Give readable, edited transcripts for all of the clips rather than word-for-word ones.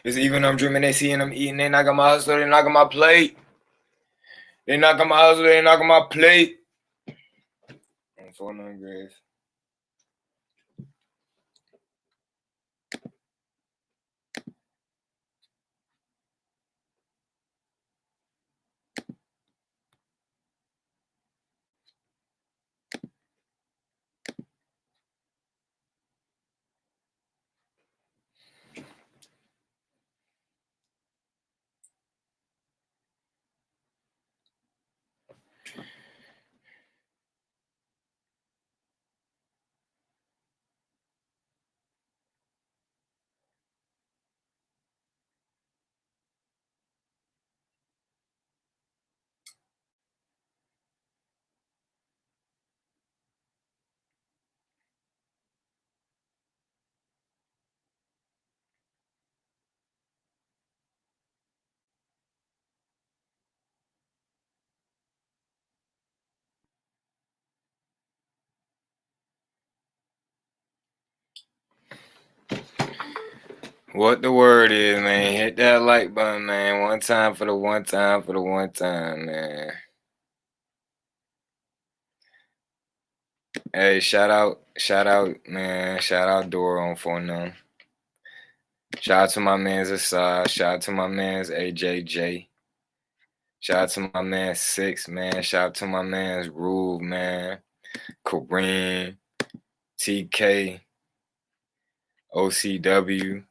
It's even I'm dreaming, they seeing I'm eating, they knocking my hustle, they knocking my plate. They knocking my hustle, they knocking my plate. On 49 grave. What the word is, man? Hit that like button, man. One time for the one time for the one time, man. Hey, shout out, man. Shout out Dora on Foenem. Shout out to my man's Asad. Shout out to my man's AJJ. Shout out to my man Six, man. Shout out to my man's Rube, man. Kareem, TK, OCW,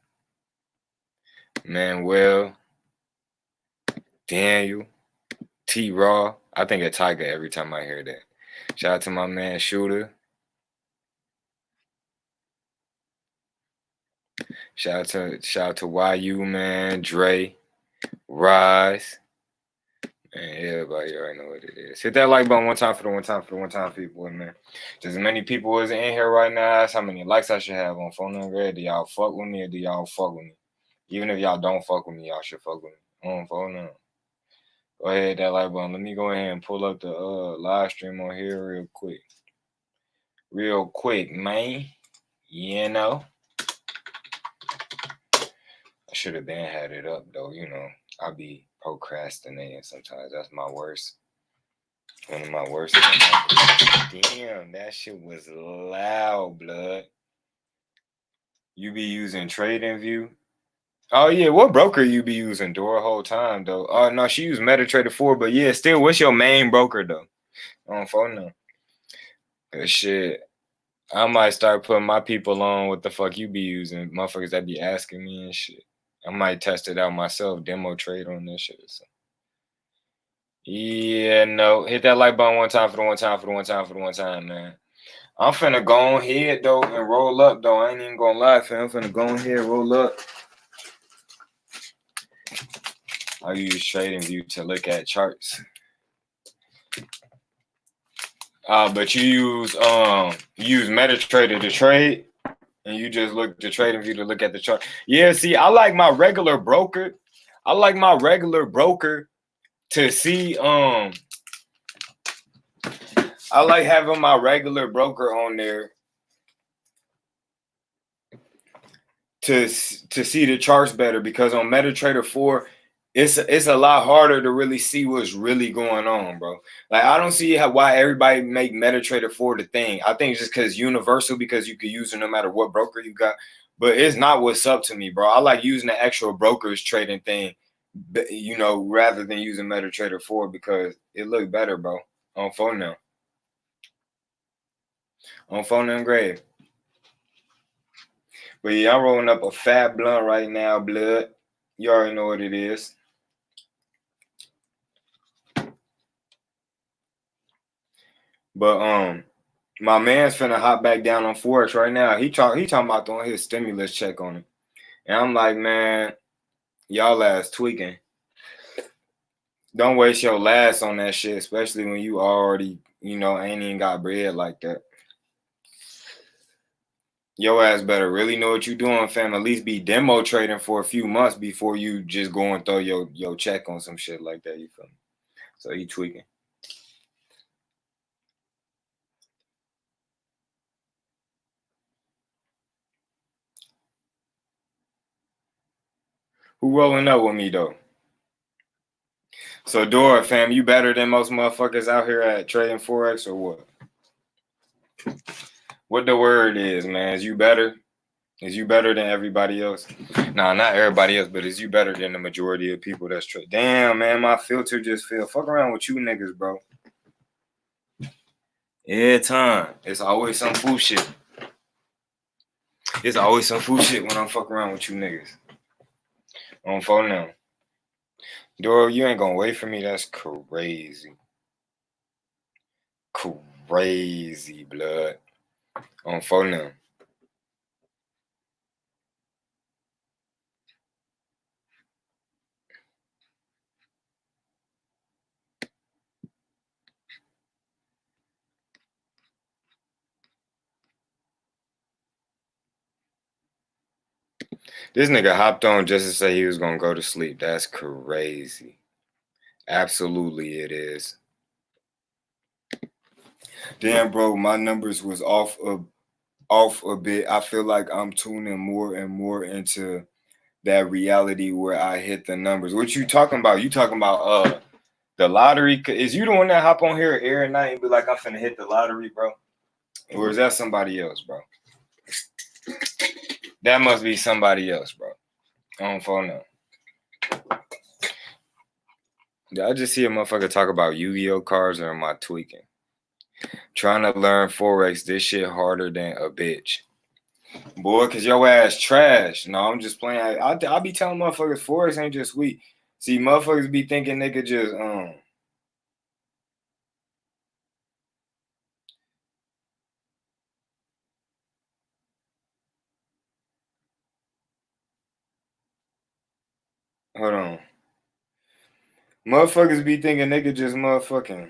Manuel, Daniel, T Raw. I think of Tiger every time I hear that. Shout out to my man Shooter. Shout out to YU, man. Dre, Rise. Man, everybody already know what it is. Hit that like button one time for the one time for the one time people, man. Just as many people as in here right now, that's how many likes I should have on phone number. Do y'all fuck with me or do y'all fuck with me? Even if y'all don't fuck with me, y'all should fuck with me. On phone number. Go ahead, hit that like button. Let me go ahead and pull up the live stream on here real quick. Real quick, man. You know. I should have been had it up though, you know. I be procrastinating sometimes. That's my worst. One of my worst. Damn, that shit was loud, blood. You be using TradingView? Oh yeah, what broker you be using Dora whole time though? Oh no, she used MetaTrader 4, but yeah, still, what's your main broker though? On phone now. Good shit. I might start putting my people on what the fuck you be using. Motherfuckers that be asking me and shit. I might test it out myself, demo trade on this shit or something. Yeah, no. Hit that like button one time for the one time for the one time for the one time, man. I'm finna go ahead though and roll up though. I ain't even gonna lie, fam. I'm finna go ahead and roll up. I use TradingView to look at charts. But you use MetaTrader to trade, and you just look to TradingView to look at the chart. Yeah, see, I like my regular broker. I like my regular broker to see. I like having my regular broker on there to see the charts better, because on MetaTrader 4, it's a lot harder to really see what's really going on, bro. Like, I don't see why everybody make MetaTrader 4 the thing. I think it's just because universal, because you can use it no matter what broker you got. But it's not what's up to me, bro. I like using the actual brokers trading thing, you know, rather than using MetaTrader 4, because it look better, bro. On Foenem. On Foenem grade. But yeah, I'm rolling up a fat blunt right now, blood. You already know what it is. But my man's finna hop back down on Forex right now. He talking about throwing his stimulus check on him. And I'm like, man, y'all ass tweaking. Don't waste your last on that shit, especially when you already, you know, ain't even got bread like that. Your ass better really know what you're doing, fam. At least be demo trading for a few months before you just go and throw your check on some shit like that. You feel me? So he tweaking. Who rolling up with me though? So Dora, fam, you better than most motherfuckers out here at trading Forex or what? What the word is, man? Is you better? Is you better than everybody else? Nah, not everybody else, but is you better than the majority of people that's trading? Damn, man, my filter just fell. Fuck around with you niggas, bro. Every time. It's always some fool shit. It's always some fool shit when I'm fucking around with you niggas. On Foenem. Dora, you ain't gonna wait for me. That's crazy. Crazy, blood. On Foenem. This nigga hopped on just to say he was gonna go to sleep. That's crazy. Absolutely it is. Damn, bro, my numbers was off a bit. I feel like I'm tuning more and more into that reality where I hit the numbers. What you talking about? You talking about the lottery? Is you the one that hop on here every night and be like, I'm finna hit the lottery, bro? Or is that somebody else, bro? That must be somebody else, bro. On phone now. Did I just see a motherfucker talk about Yu-Gi-Oh cards, or am I tweaking? Trying to learn Forex, this shit harder than a bitch. Boy, cause your ass trash. No, I'm just playing. I be telling motherfuckers Forex ain't just sweet. See, motherfuckers be thinking they could just hold on. Motherfuckers be thinking they could just motherfucking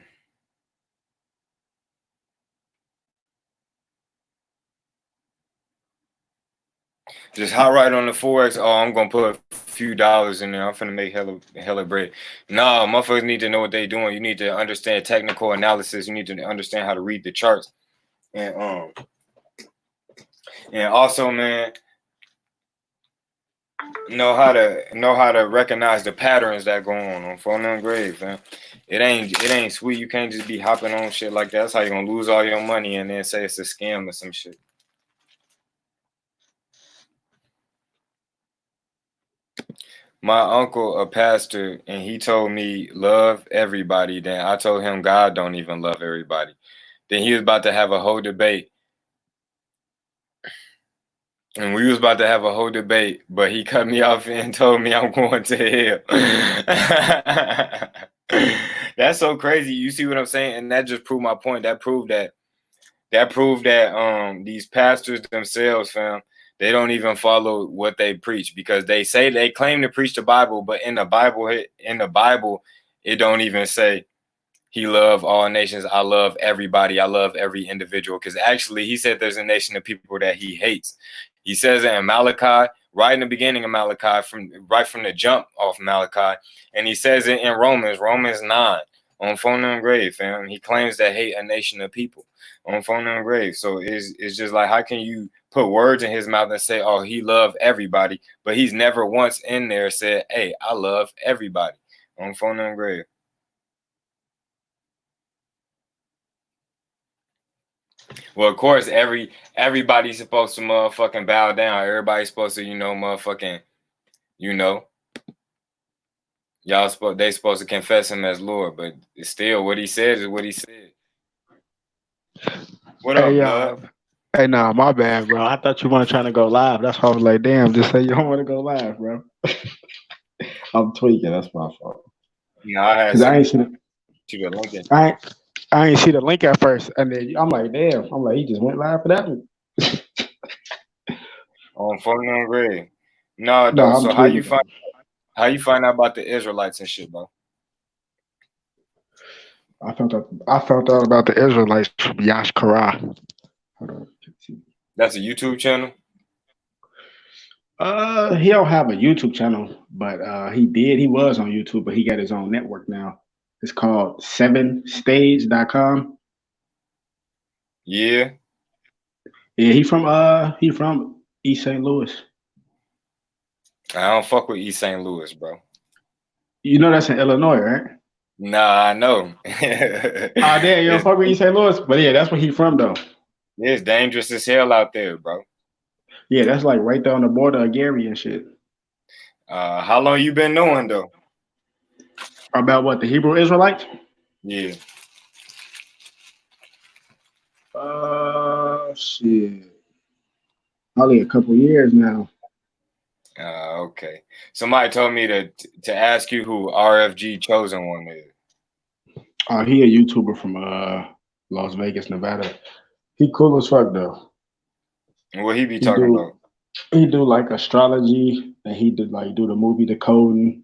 just hot right on the Forex. Oh, I'm gonna put a few dollars in there. I'm finna make hella bread. Nah, motherfuckers need to know what they doing. You need to understand technical analysis. You need to understand how to read the charts. And also, man, know how to recognize the patterns that go on Foenem grave, man. It ain't sweet. You can't just be hopping on shit like that. That's how you're gonna lose all your money and then say it's a scam or some shit. My uncle, a pastor, and he told me love everybody. Then I told him God don't even love everybody. Then he was about to have a whole debate. And we was about to have a whole debate, but he cut me off and told me I'm going to hell. That's so crazy. You see what I'm saying? And that just proved my point. That proved that these pastors themselves, fam, they don't even follow what they preach, because they say they claim to preach the Bible, but in the Bible, it don't even say he love all nations. I love everybody. I love every individual. Because actually, he said there's a nation of people that he hates. He says it in Malachi, right in the beginning of Malachi, right from the jump off Malachi, and he says it in Romans 9, on Foenem grave, fam. He claims to hate a nation of people on Foenem grave. So it's just like, how can you put words in his mouth and say, oh, he loved everybody, but he's never once in there said, hey, I love everybody on Foenem grave. Well, of course, everybody's supposed to motherfucking bow down. Everybody's supposed to, motherfucking, they supposed to confess him as Lord, but still, what he said is what he said. What up, blood? Hey, nah, my bad, bro. I thought you weren't trying to go live. That's why I was like, damn, just say you don't want to go live, bro. I'm tweaking. That's my fault. No, I had I ain't seen the link. I ain't see the link at first, and then I'm like, damn. I'm like, he just went live for that one. On Foenem grave. No, No, though. I'm So tweaking. how you find out about the Israelites and shit, bro? I found out about the Israelites from Yash Kara. Hold on. That's a YouTube channel. He don't have a YouTube channel, but he did. He was on YouTube, but he got his own network now. It's called 7stage.com. Yeah. Yeah, he from East St. Louis. I don't fuck with East St. Louis, bro. You know that's in Illinois, right? Nah, I know. Ah, damn, you don't it's, fuck with East St. Louis, but yeah, that's where he from though. it's dangerous as hell out there, bro. Yeah, that's like right there on the border of Gary and shit. How long you been knowing though? About what, the Hebrew Israelites? Yeah. Shit, probably a couple years now. Okay. Somebody told me to ask you who RFG Chosen One is. He a YouTuber from Las Vegas, Nevada. He cool as fuck though. What he be He talking do about? he do like astrology, and he did like do the movie The Coding,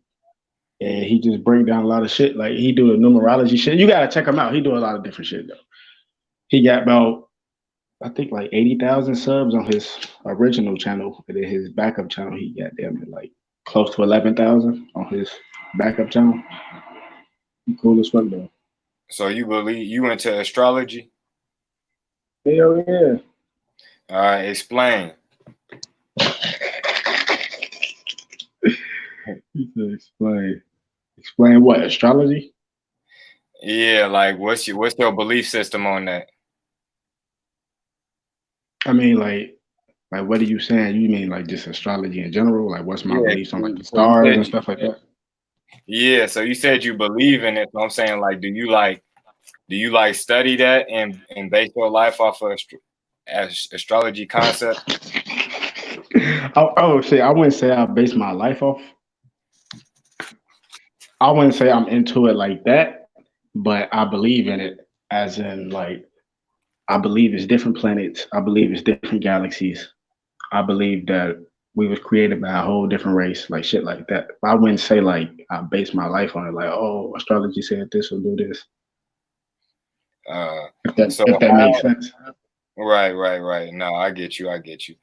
and he just break down a lot of shit. Like he do the numerology shit. You gotta check him out. He do a lot of different shit though. He got about I think like 80,000 subs on his original channel, and then his backup channel he got damn it like close to 11,000 on his backup channel. He cool as fuck though. So you believe you into astrology? Hell yeah. All right, explain. He said explain. Explain what? Astrology? Yeah, like what's your belief system on that? I mean, like what are you saying? You mean like just astrology in general? Like what's my Yeah. beliefs on like the So you stars said and stuff like that? yeah. So you said you believe in it. So I'm saying like, do you like study that and base your life off of astrology concept? Oh shit! I wouldn't say I base my life off. I wouldn't say I'm into it like that, but I believe in it as in like I believe it's different planets. I believe it's different galaxies. I believe that we was created by a whole different race, like shit like that. I wouldn't say like I base my life on it, like oh, astrology said this will do this. Uh, so If that makes sense. right. No, I get you.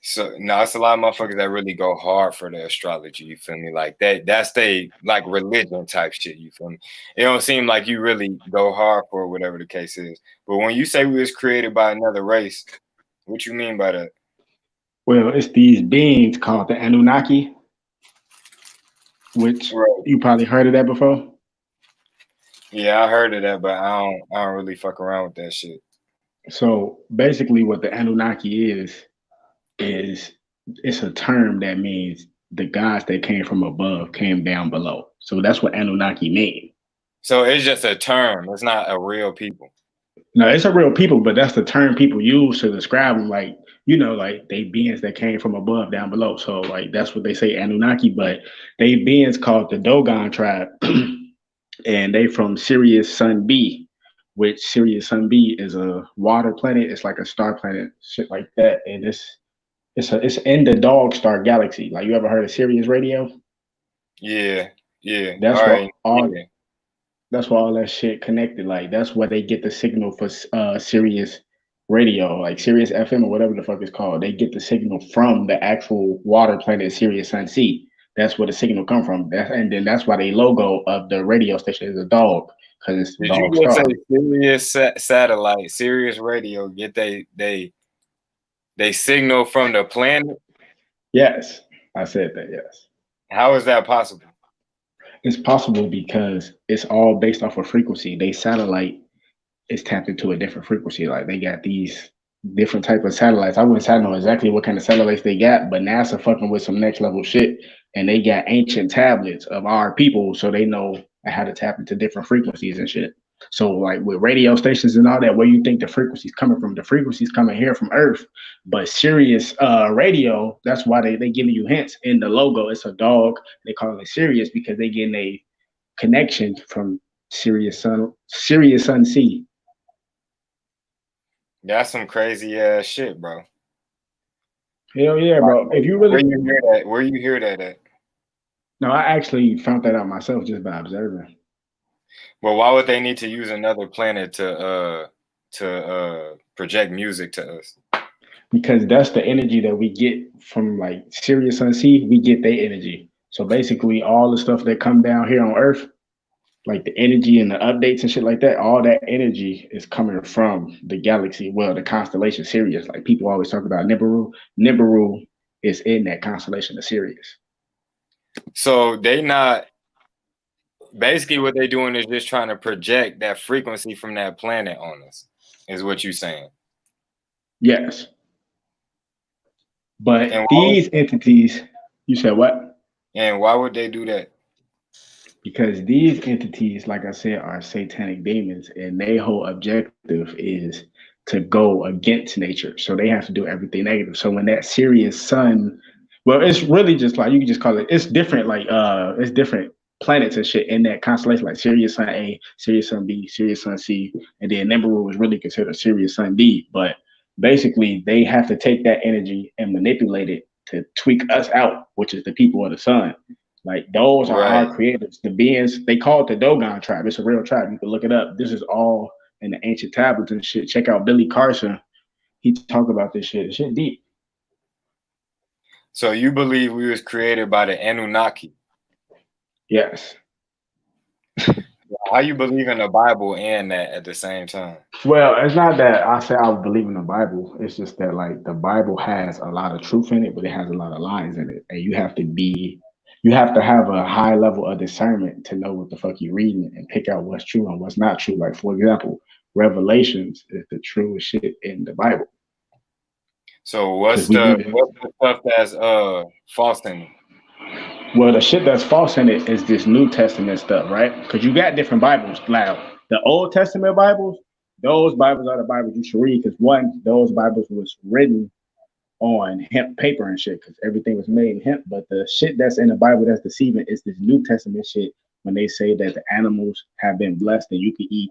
So no, it's a lot of motherfuckers that really go hard for the astrology. You feel me? Like that's they like religion type shit. You feel me? It don't seem like you really go hard for whatever the case is. But when you say we was created by another race, what you mean by that? Well, it's these beings called the Anunnaki, which Right. you probably heard of that before. Yeah, I heard of that, but I don't really fuck around with that shit. So basically, what the Anunnaki is it's a term that means the gods that came from above came down below. So that's what Anunnaki mean. So it's just a term. It's not a real people. No, it's a real people, but that's the term people use to describe them. Like like they beings that came from above down below. So like that's what they say Anunnaki, but they beings called the Dogon tribe, and they from Sirius Sun B, which Sirius Sun B is a water planet. It's like a star planet, shit like that, and it's in the Dog Star Galaxy. Like you ever heard of Sirius Radio? Yeah. That's All what right. all Yeah. that's why all that shit connected. Like that's where they get the signal for Sirius Radio, like Sirius FM or whatever the fuck it's called. They get the signal from the actual water planet Sirius Sun C. That's where the signal come from. And then that's why the logo of the radio station is a dog because it's Did you Dog just say Star. Sirius satellite, Sirius radio? Get they signal from the planet? Yes, I said that. Yes, How is that possible? it's possible because it's all based off of frequency. They satellite is tapped into a different frequency. Like they got these different type of satellites. I wouldn't say I know exactly what kind of satellites they got, but NASA fucking with some next level shit, and they got ancient tablets of our people, so they know how to tap into different frequencies and shit. So like with radio stations and all that, where you think the frequencies coming from? The frequencies coming here from Earth, but Sirius radio. That's why they giving you hints in the logo. It's a dog. They call it Sirius because they getting a connection from Sirius Sun C. That's some crazy ass shit, bro. Hell yeah, Like, bro. If you where really you hear that? Where you hear that at? no, I actually found that out myself just by observing. Well, why would they need to use another planet to project music to us? Because that's the energy that we get from like Sirius Sun C, we get their energy. So basically all the stuff that come down here on Earth, like the energy and the updates and shit like that, all that energy is coming from the galaxy, well, the constellation Sirius. Like people always talk about Nibiru. Nibiru is in that constellation of Sirius. So they not basically what they're doing is just trying to project that frequency from that planet on us, is what you're saying. Yes. But And these entities, you said what? why would they do that? Because these entities, like I said, are satanic demons, and their whole objective is to go against nature. So they have to do everything negative. So when that Sirius sun, well, it's really just like you can just call it. It's different, like it's different planets and shit in that constellation, like Sirius Sun A, Sirius Sun B, Sirius Sun C, and then Nibiru was really considered Sirius Sun D. But basically, they have to take that energy and manipulate it to tweak us out, which is the people of the sun. Like those are Right. our creators. The beings they call it the Dogon tribe. It's a real tribe. You can look it up. This is all in the ancient tablets and shit. Check out Billy Carson. He talk about this shit. It's shit deep. So you believe we was created by the Anunnaki? Yes. How you believe in the Bible and that at the same time? Well, it's not that I say I believe in the Bible. It's just that like the Bible has a lot of truth in it, but it has a lot of lies in it, and you have to have a high level of discernment to know what the fuck you're reading and pick out what's true and what's not true. Like for example, Revelations is the truest shit in the Bible. So Because what's we the even stuff that's false in it? well, the shit that's false in it is this New Testament stuff, right? Because you got different Bibles. Now, the Old Testament Bibles, those Bibles are the Bibles you should read because one, those Bibles was written on hemp paper and shit because everything was made in hemp. But the shit that's in the Bible that's deceiving is this New Testament shit when they say that the animals have been blessed and you can eat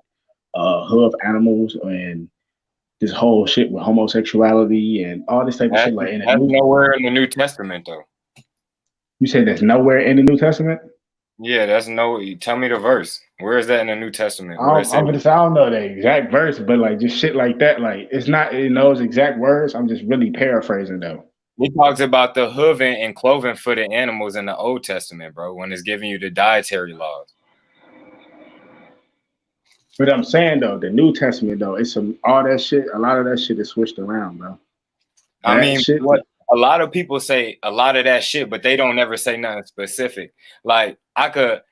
hoof animals and this whole shit with homosexuality and all this type of shit. Like in the That's new, nowhere in the New Testament though. you say there's nowhere in the New Testament. Yeah, that's no. Tell me the verse. Where is that in the New Testament? Where it says I'm gonna say I don't know the exact verse, but like just shit like that. Like it's not in those exact words. I'm just really paraphrasing though. it talks about the hooving and cloven footed animals in the Old Testament, bro, when it's giving you the dietary laws. But I'm saying though, the New Testament though, it's some all that shit. A lot of that shit is switched around, bro. I That mean, shit. what a lot of people say a lot of that shit, but they don't never say nothing specific. Like I could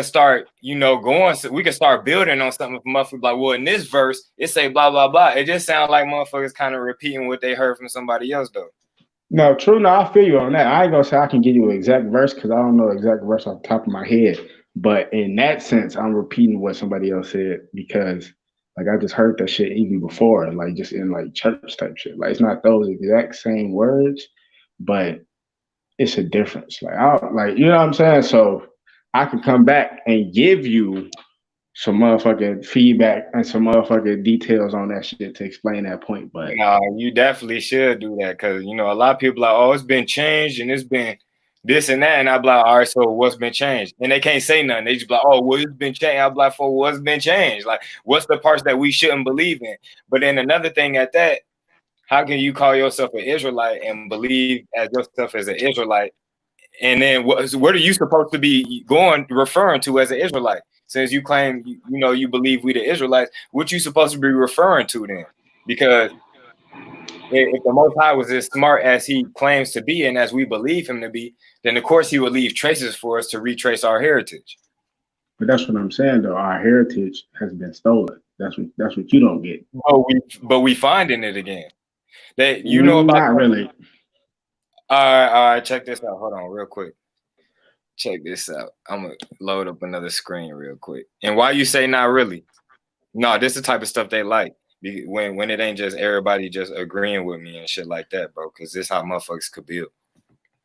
start, going. So we could start building on something. Motherfuckers like, well, in this verse, it say blah blah blah. It just sounds like motherfuckers kind of repeating what they heard from somebody else, though. No, true. No, I feel you on that. I ain't gonna say I can give you an exact verse because I don't know the exact verse off the top of my head. But in that sense, I'm repeating what somebody else said because like I just heard that shit even before, like just in like church type shit. Like it's not those exact same words, but it's a difference. Like I like you know what I'm saying? So I could come back and give you some motherfucking feedback and some motherfucking details on that shit to explain that point. But Nah, you definitely should do that because a lot of people are like, oh, it's been changed and it's been this and that, and I'm like, all right, so what's been changed? And they can't say nothing. They just be like, oh, well, it's been changed. I'm like, for what's been changed? Like, what's the parts that we shouldn't believe in? But then another thing at that, how can you call yourself an Israelite and believe as yourself as an Israelite? And then what are you supposed to be referring to as an Israelite? Since you claim you believe we the Israelites, what you supposed to be referring to then? Because if the Most High was as smart as he claims to be and as we believe him to be, then of course he would leave traces for us to retrace our heritage. that's what I'm saying though. Our heritage has been stolen. That's what you don't get. But we finding it again. That about Not really. all right, check this out. Hold on, real quick. Check this out. I'm gonna load up another screen real quick. And why you say not really? No, this is the type of stuff they like. When it ain't just everybody just agreeing with me and shit like that, bro. Because this how motherfuckers could build.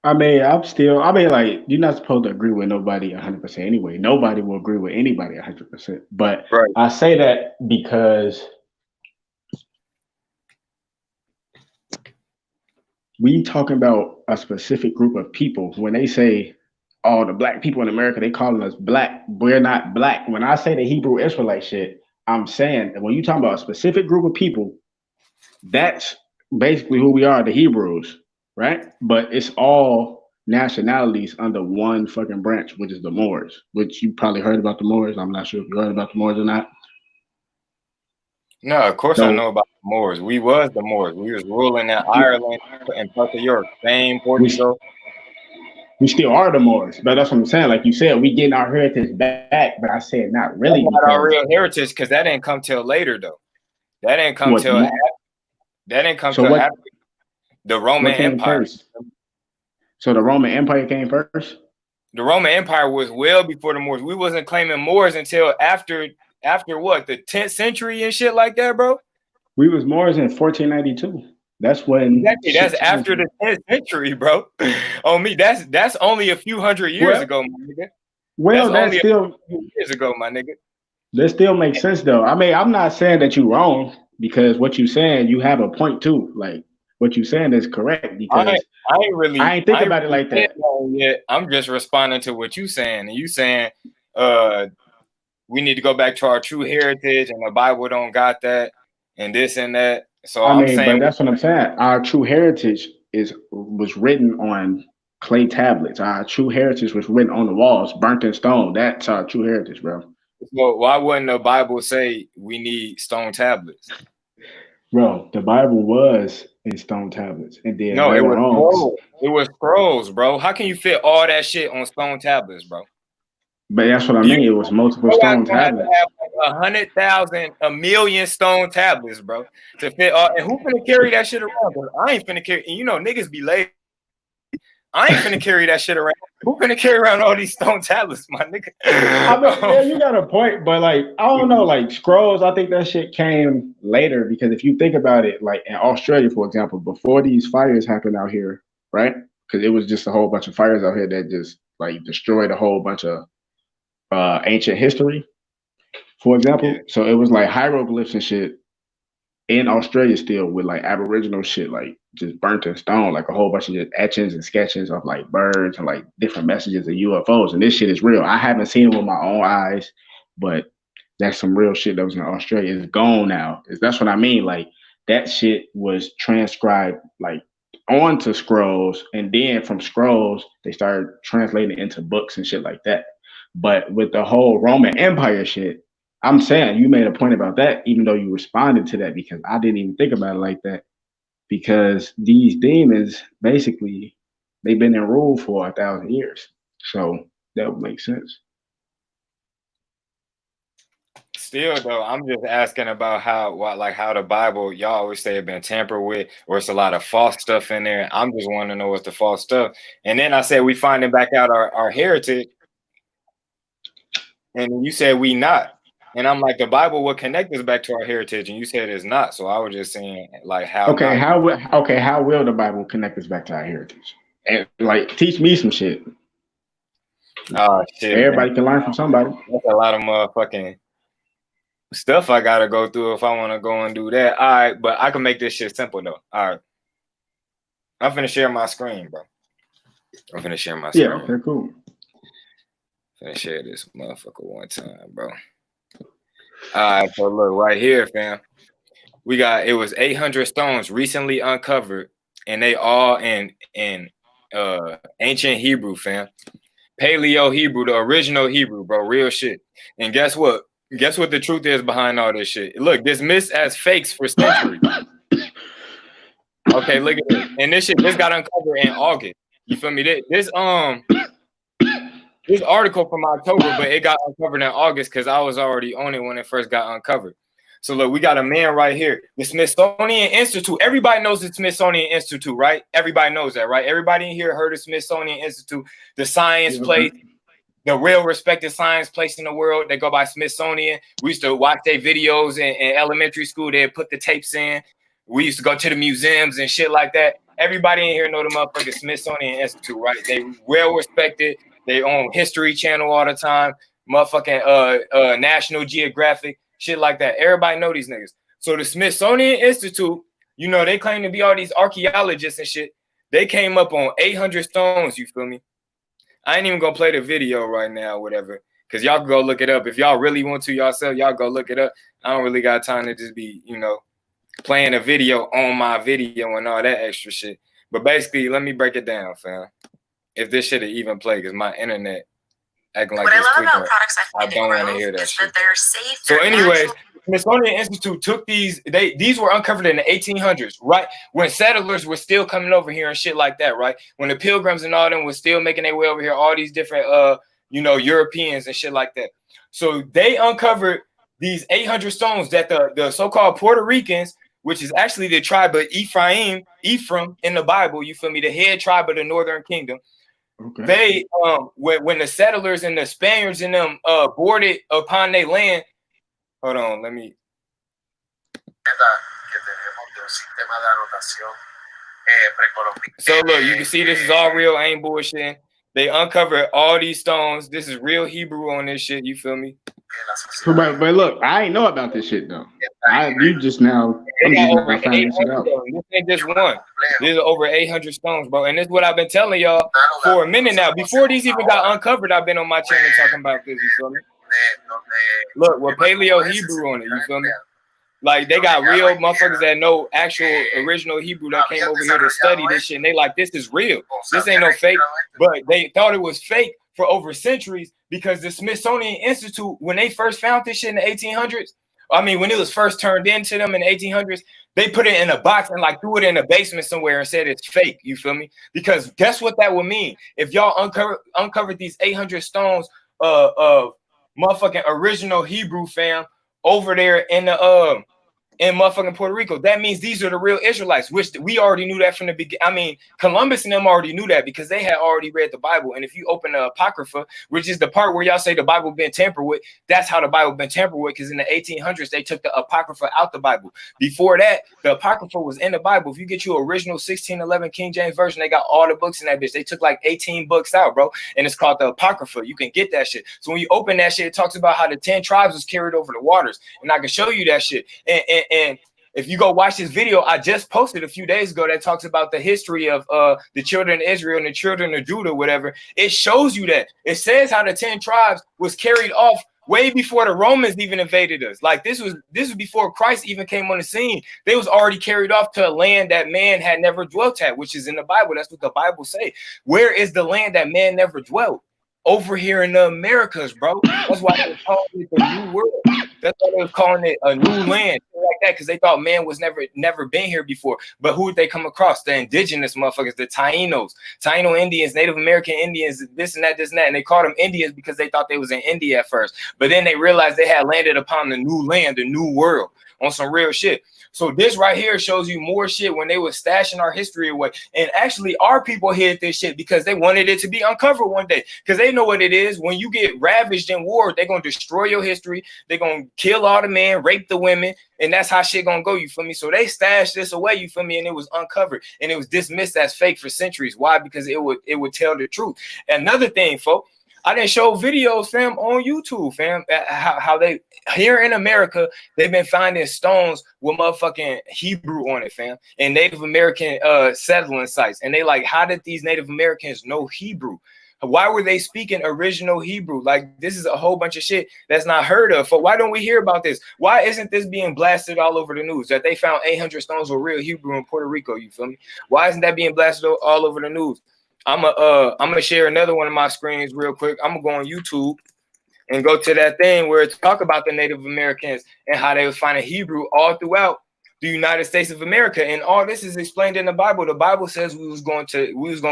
I mean, like, you're not supposed to agree with nobody 100% anyway. Nobody will agree with anybody 100%. But Right. I say that because we talking about a specific group of people. When they say, oh, the black people in America, they calling us black. We're not black. When I say the Hebrew Israelite shit, I'm saying that when you talking about a specific group of people, that's basically who we are, the Hebrews, right? But it's all nationalities under one fucking branch, which is the Moors, which you probably heard about the Moors. I'm not sure if you heard about the Moors or not. No, of course I So know about the Moors. We was the Moors. We was ruling in Ireland and parts of Europe, Spain, we Portugal. We still are the Moors, but that's what I'm saying. Like you said, we getting our heritage back, but I said not That's really not our because real heritage because that didn't come till later though. That didn't come what till the that didn't come so till what after the Roman what came Empire. first? So the Roman Empire came first. The Roman Empire was well before the Moors. We wasn't claiming Moors until after what, the 10th century and shit like that, bro. We was Moors in 1492. That's when Exactly. That's shit changed. after the 10th century, bro. On me, that's only a few hundred years Well, ago, my nigga. That's well, only a few years ago, my nigga. that still makes sense though. I mean, I'm not saying that you're wrong because what you're saying, you have a point too. Like what you're saying is correct because I ain't think I ain't about it really like said that. no yet. I'm just responding to what you saying. And you saying uh we need to go back to our true heritage and the Bible don't got that and this and that. So I I'm mean, but saying that's what I'm saying. Our true heritage was written on clay tablets. Our true heritage was written on the walls, burnt in stone. That's our true heritage, bro. well, why wouldn't the Bible say we need stone tablets? Bro, the Bible was in stone tablets, and then No, it later was on, scrolls. It was scrolls, bro. How can you fit all that shit on stone tablets, bro? but that's what I You mean. It was multiple your ass stone gonna have to tablets. have like 100,000, a million stone tablets, bro, to fit all. And who finna carry that shit around? Bro? I ain't finna carry. And you know, niggas be lazy. I ain't finna carry that shit around. Who finna carry around all these stone tablets, my nigga? I mean, yeah, you got a point, but like, I don't know, like scrolls, I think that shit came later because if you think about it, like in Australia, for example, before these fires happened out here, right? Because it was just a whole bunch of fires out here that just like destroyed a whole bunch of ancient history, for Yeah. example. So it was like hieroglyphs and shit in Australia still with like Aboriginal shit, like just burnt in stone, like a whole bunch of just etchings and sketches of like birds and like different messages of UFOs. And this shit is real. I haven't seen it with my own eyes, but that's some real shit that was in Australia. It's gone now. That's what I mean. Like that shit was transcribed like onto scrolls, and then from scrolls they started translating it into books and shit like that. But with the whole Roman Empire shit, I'm saying you made a point about that, even though you responded to that because I didn't even think about it like that. Because these demons basically they've been in rule for 1,000 years, so that would make sense. Still though, I'm just asking about how the Bible, y'all always say it been tampered with, or it's a lot of false stuff in there. I'm just wanting to know what's the false stuff. And then I said we finding back out our heritage, and you said we not. And I'm like, the Bible will connect us back to our heritage, and you said it's not. So I was just saying, like, how Okay, not? how will the Bible connect us back to our heritage? And like teach me some shit. Oh shit, man. Everybody can learn from somebody. That's a lot of motherfucking stuff I gotta go through if I want to go and do that. All right, but I can make this shit simple though. All right, I'm finna share my screen, bro. I'm finna share my Yeah, screen. okay, cool. Finna share this motherfucker one time, bro. All right, so look right here, fam. We got, it was 800 stones recently uncovered, and they all in ancient Hebrew, fam. Paleo Hebrew, the original Hebrew, bro. Real shit. And guess what? Guess what the truth is behind all this shit? Look, dismissed as fakes for centuries. Okay, look at this. And this got uncovered in August. You feel me? This article from October, but it got uncovered in August because I was already on it when it first got uncovered. So look, we got a man right here. The Smithsonian Institute. Everybody knows the Smithsonian Institute, right? Everybody knows that, right? Everybody in here heard of Smithsonian Institute, the science place, the real respected science place in the world. They go by Smithsonian. We used to watch their videos in elementary school. They'd put the tapes in. We used to go to the museums and shit like that. Everybody in here know the motherfucking Smithsonian Institute, right? They well respected. They own History Channel all the time. Motherfucking National Geographic, shit like that. Everybody know these niggas. So the Smithsonian Institute, you know, they claim to be all these archaeologists and shit. They came up on 800 stones, you feel me? I ain't even gonna play the video right now, whatever, because y'all can go look it up. If y'all really want to yourself, y'all go look it up. I don't really got time to just be, you know, playing a video on my video and all that extra shit. But basically, let me break it down, fam. If this shit even play, because my internet acting like what I this love tweaking. about products I don't want to hear that is shit. that they're safe. So they're anyway, natural. Smithsonian Institute took these. These were uncovered in the 1800s, right? When settlers were still coming over here and shit like that, right? When the Pilgrims and all them were still making their way over here, all these different, Europeans and shit like that. So they uncovered these 800 stones that the so-called Puerto Ricans, which is actually the tribe of Ephraim in the Bible, you feel me? The head tribe of the Northern Kingdom. Okay. They when the settlers and the Spaniards and them boarded upon their land. Hold on, let me. So look, you can see this is all real, I ain't bullshitting. They uncovered all these stones. This is real Hebrew on this shit, you feel me? But look, I ain't know about this shit though. You just now. I'm just now finding this shit out. This ain't just one. There's over 800 stones, bro. And this is what I've been telling y'all for a minute now. Before these even got uncovered, I've been on my channel talking about this. You feel me? Look, with Paleo Hebrew on it. You feel me? Like they got real motherfuckers that know actual original Hebrew that came over here to study this shit. And they like, this is real. This ain't no fake. But they thought it was fake for over centuries because the Smithsonian Institute, when they first found this shit in the 1800s, I mean, when it was first turned into them in the 1800s, they put it in a box and like threw it in a basement somewhere and said it's fake. You feel me? Because guess what that would mean? If y'all uncovered these 800 stones of motherfucking original Hebrew, fam, over there in the in motherfucking Puerto Rico, that means these are the real Israelites, which we already knew that from the beginning. I mean, Columbus and them already knew that because they had already read the Bible. And if you open the Apocrypha, which is the part where y'all say the Bible been tampered with, that's how the Bible been tampered with, because in the 1800s, they took the Apocrypha out the Bible. Before that, the Apocrypha was in the Bible. If you get your original 1611 King James Version, they got all the books in that bitch. They took like 18 books out, bro. And it's called the Apocrypha. You can get that shit. So when you open that shit, it talks about how the 10 tribes was carried over the waters. And I can show you that shit. And if you go watch this video I just posted a few days ago that talks about the history of the children of Israel and the children of Judah, whatever, it shows you that. It says how the 10 tribes was carried off way before the Romans even invaded us. Like this was before Christ even came on the scene. They was already carried off to a land that man had never dwelt at, which is in the Bible. That's what the Bible say. Where is the land that man never dwelt? Over here in the Americas, bro. That's why they called it the New World. That's why they was calling it a new land, like that, because they thought man was never been here before. But who did they come across? The indigenous motherfuckers, the Taínos, Taíno Indians, Native American Indians, this and that, and they called them Indians because they thought they was in India at first. But then they realized they had landed upon the new land, the new world, on some real shit. So this right here shows you more shit when they were stashing our history away. And actually our people hid this shit because they wanted it to be uncovered one day. Because they know what it is. When you get ravaged in war, they're going to destroy your history. They're going to kill all the men, rape the women. And that's how shit going to go, you feel me? So they stashed this away, you feel me? And it was uncovered. And it was dismissed as fake for centuries. Why? Because it would tell the truth. Another thing, folks. I didn't show videos, fam, on YouTube, fam, how they, here in America, they've been finding stones with motherfucking Hebrew on it, fam, and Native American settling sites. And they like, how did these Native Americans know Hebrew? Why were they speaking original Hebrew? Like, this is a whole bunch of shit that's not heard of. But why don't we hear about this? Why isn't this being blasted all over the news that they found 800 stones with real Hebrew in Puerto Rico? You feel me? Why isn't that being blasted all over the news? I'm gonna share another one of my screens real quick. I'm gonna go on YouTube and go to that thing where it talk about the Native Americans and how they was finding Hebrew all throughout the United States of America. And all this is explained in the Bible. The Bible says we was gonna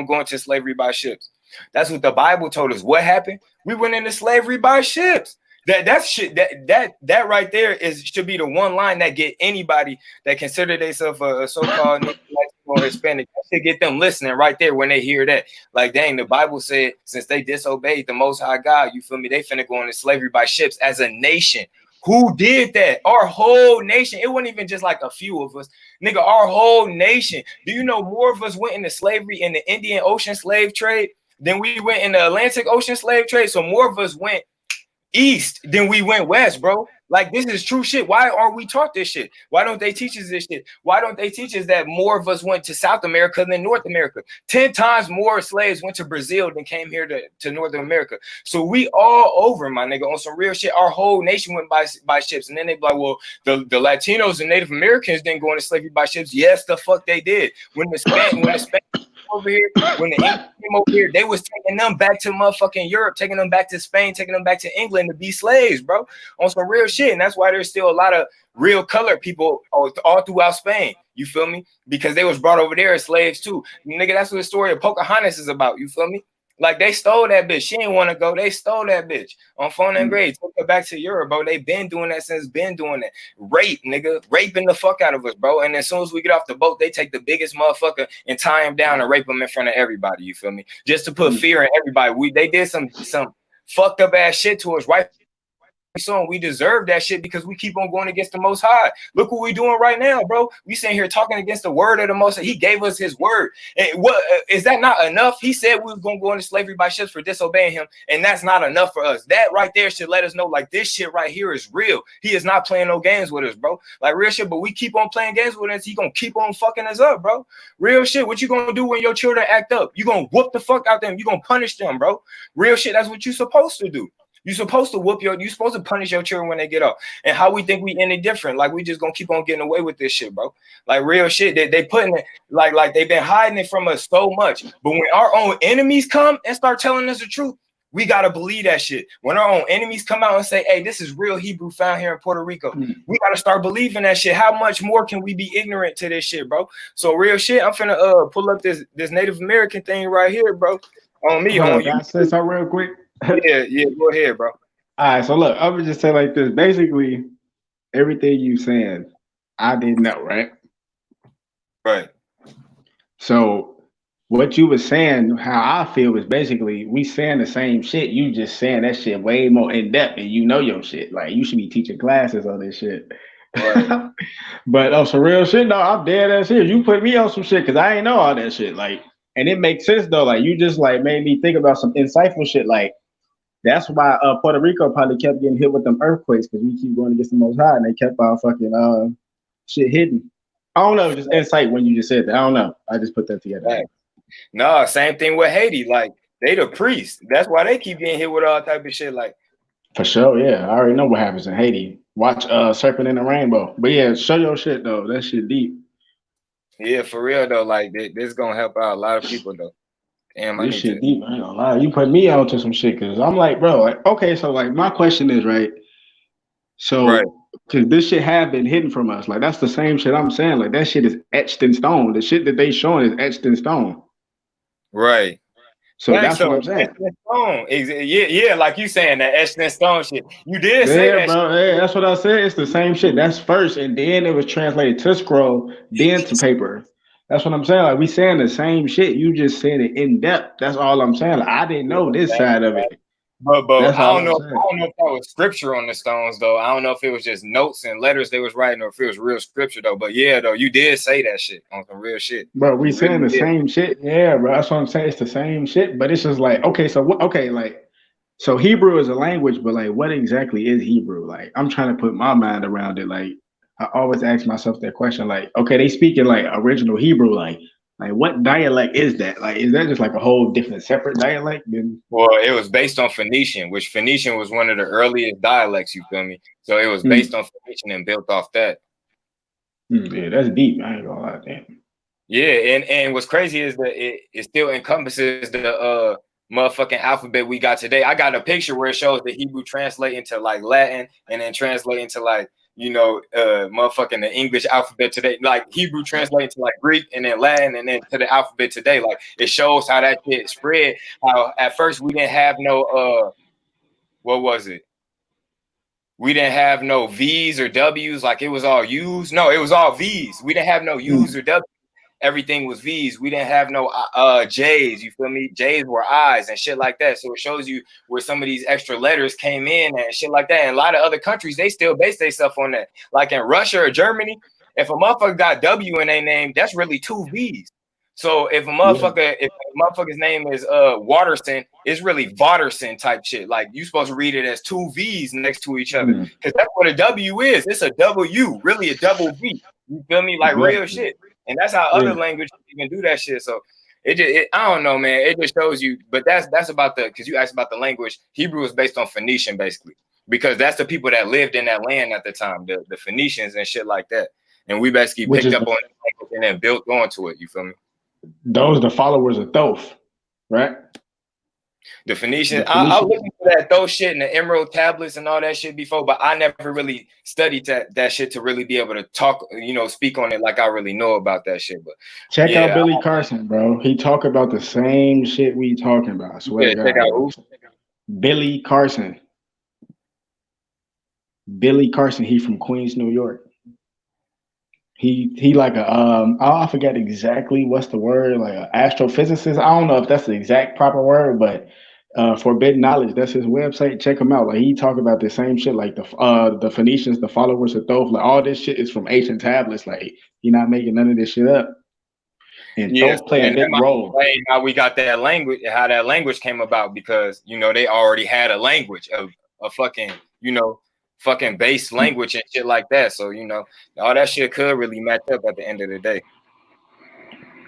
go into slavery by ships. That's what the Bible told us. What happened? We went into slavery by ships. That shit that right there should be the one line that get anybody that consider themselves a so-called or Hispanic, that should get them listening right there when they hear that. Like, dang, the Bible said since they disobeyed the Most High God, you feel me? They finna go into slavery by ships as a nation. Who did that? Our whole nation. It wasn't even just like a few of us, nigga. Our whole nation. Do you know more of us went into slavery in the Indian Ocean slave trade than we went in the Atlantic Ocean slave trade? So more of us went east than we went west, bro. Like, this is true shit. Why aren't we taught this shit? Why don't they teach us this shit? Why don't they teach us that more of us went to South America than North America? 10 times more slaves went to Brazil than came here to North America. So we all over, my nigga, on some real shit. Our whole nation went by ships. And then they be like, well, the Latinos and Native Americans didn't go into slavery by ships. Yes, the fuck they did. When the Spanish over here, when the English came over here, they was taking them back to motherfucking Europe, taking them back to Spain, taking them back to England to be slaves, bro, on some real shit. And that's why there's still a lot of real colored people all throughout Spain. You feel me? Because they was brought over there as slaves too. Nigga, that's what the story of Pocahontas is about. You feel me? Like, they stole that bitch. She didn't want to go. They stole that bitch on Foenem grade. Took her back to Europe, bro. They been doing that since been doing that. Rape, nigga. Raping the fuck out of us, bro. And as soon as we get off the boat, they take the biggest motherfucker and tie him down and rape him in front of everybody. You feel me? Just to put fear in everybody. They did some fucked up ass shit to us, right? So we deserve that shit because we keep on going against the Most High. Look what we doing right now, bro. We sitting here talking against the word of the Most High. He gave us his word. And what is that not enough? He said we was gonna go into slavery by ships for disobeying him, and that's not enough for us. That right there should let us know, like, this shit right here is real. He is not playing no games with us, bro. Like, real shit. But we keep on playing games with us. He gonna keep on fucking us up, bro. Real shit. What you gonna do when your children act up? You gonna whoop the fuck out them. You gonna punish them, bro. Real shit. That's what you supposed to do. You're supposed to you're supposed to punish your children when they get up. And how we think we any different? Like, we just gonna keep on getting away with this shit, bro. Like, real shit. They putting it like they've been hiding it from us so much. But when our own enemies come and start telling us the truth, we gotta believe that shit. When our own enemies come out and say, "Hey, this is real Hebrew found here in Puerto Rico," we gotta start believing that shit. How much more can we be ignorant to this shit, bro? So real shit. I'm finna pull up this Native American thing right here, bro. On me, on you. Can I say something real quick? Yeah, go ahead, bro. All right, so look, I would just say like this. Basically, everything you saying, I didn't know, right? Right. So what you were saying, how I feel is basically we saying the same shit. You just saying that shit way more in depth, and you know your shit. Like, you should be teaching classes on this shit. Right. But on some real shit, no, I'm dead ass here. You put me on some shit because I ain't know all that shit. Like, and it makes sense though. Like, you just like made me think about some insightful shit. Like, that's why Puerto Rico probably kept getting hit with them earthquakes, because we keep going against the Most High, and they kept our fucking shit hidden. I don't know, just insight when you just said that. I don't know. I just put that together. Right. No, same thing with Haiti. Like, they the priests. That's why they keep getting hit with all type of shit. Like, for sure, yeah. I already know what happens in Haiti. Watch Serpent in the Rainbow. But yeah, show your shit though. That shit deep. Yeah, for real though. Like, this gonna help out a lot of people though. Damn, this shit deep. I ain't gonna lie. You put me on to some shit because I'm like, bro, like, okay, so like my question is, right? So, because this shit have been hidden from us. Like, that's the same shit I'm saying. Like, that shit is etched in stone. The shit that they showing is etched in stone. Right. So that's what I'm saying. Yeah, like you saying that etched in stone shit. You did say that, bro. Yeah, that's what I said. It's the same shit. That's first, and then it was translated to scroll, then to paper. That's what I'm saying. Like, we saying the same shit. You just said it in depth. That's all I'm saying. Like, I didn't know this side of it. But I don't know if that was scripture on the stones though. I don't know if it was just notes and letters they was writing, or if it was real scripture though. But yeah, though, you did say that shit on some real shit. Bro, we saying the same shit. Yeah, bro. That's what I'm saying. It's the same shit, but it's just like, okay, so like, so Hebrew is a language, but like, what exactly is Hebrew? Like, I'm trying to put my mind around it. Like, I always ask myself that question. Like, okay, they speak in like original Hebrew. Like what dialect is that? Like, is that just like a whole different separate dialect? Well, it was based on Phoenician, which Phoenician was one of the earliest dialects. You feel me? So it was based on Phoenician and built off that. Yeah, that's deep. I ain't gonna lie, damn. Yeah, and what's crazy is that it still encompasses the motherfucking alphabet we got today. I got a picture where it shows the Hebrew translate into like Latin and then translate into like, you know, motherfucking the English alphabet today. Like, Hebrew translate into like Greek and then Latin and then to the alphabet today. Like, it shows how that shit spread. How at first we didn't have no what was it? We didn't have no V's or W's. Like, it was all U's. No, it was all V's. We didn't have no U's or W's. Everything was V's. We didn't have no J's. You feel me? J's were I's and shit like that. So it shows you where some of these extra letters came in and shit like that. And a lot of other countries, they still base themselves on that. Like in Russia or Germany, if a motherfucker got W in their name, that's really 2 V's. So if a motherfucker, if a motherfucker's name is Waterson, it's really Vaterson type shit. Like, you supposed to read it as 2 V's next to each other, because that's what a W is. It's a W, really a double V. You feel me? Like, real shit. And that's how other languages even do that shit. So I don't know, man. It just shows you. But that's about because you asked about the language. Hebrew is based on Phoenician, basically, because that's the people that lived in that land at the time, the Phoenicians and shit like that. And we basically picked up on it and then built onto it. You feel me? Those the followers of Thoth, right? The Phoenicians, The I Phoenicians. looked into that those shit and the emerald tablets and all that shit before, but I never really studied that shit to really be able to talk, speak on it like I really know about that shit. But Check out yeah, Billy Carson, bro. He talk about the same shit we talking about. I swear to check God, out bro. who? Billy Carson. Billy Carson. He from Queens, New York. He like a I forget exactly what's the word, like an astrophysicist. I don't know if that's the exact proper word, but forbidden knowledge. That's his website. Check him out. Like he talk about the same shit, like the Phoenicians, the followers of Thoth. Like all this shit is from ancient tablets. Like he not making none of this shit up. And Yes, Thoth play a and that big might role. explain how we got that language, how that language came about, because they already had a language of a fucking fucking base language and shit like that. So all that shit could really match up at the end of the day.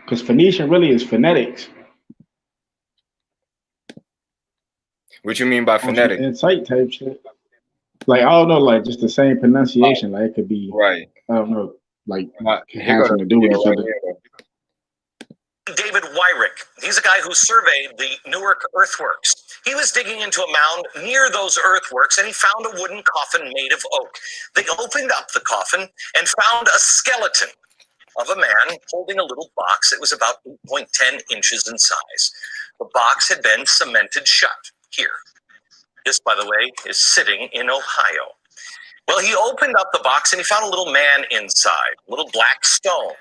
Because Phoenician really is phonetics. What you mean by phonetic? Insight type shit. Like I don't know, like just the same pronunciation. Like it could be, Right. I don't know, like can Here have go the something to do with video each right other. here. David Wyrick. He's a guy who surveyed the Newark earthworks. He was digging into a mound near those earthworks and he found a wooden coffin made of oak. They opened up the coffin and found a skeleton of a man holding a little box. It was about 8.10 inches in size. The box had been cemented shut here. This, by the way, is sitting in Ohio. Well, he opened up the box and he found a little man inside, a little black stone.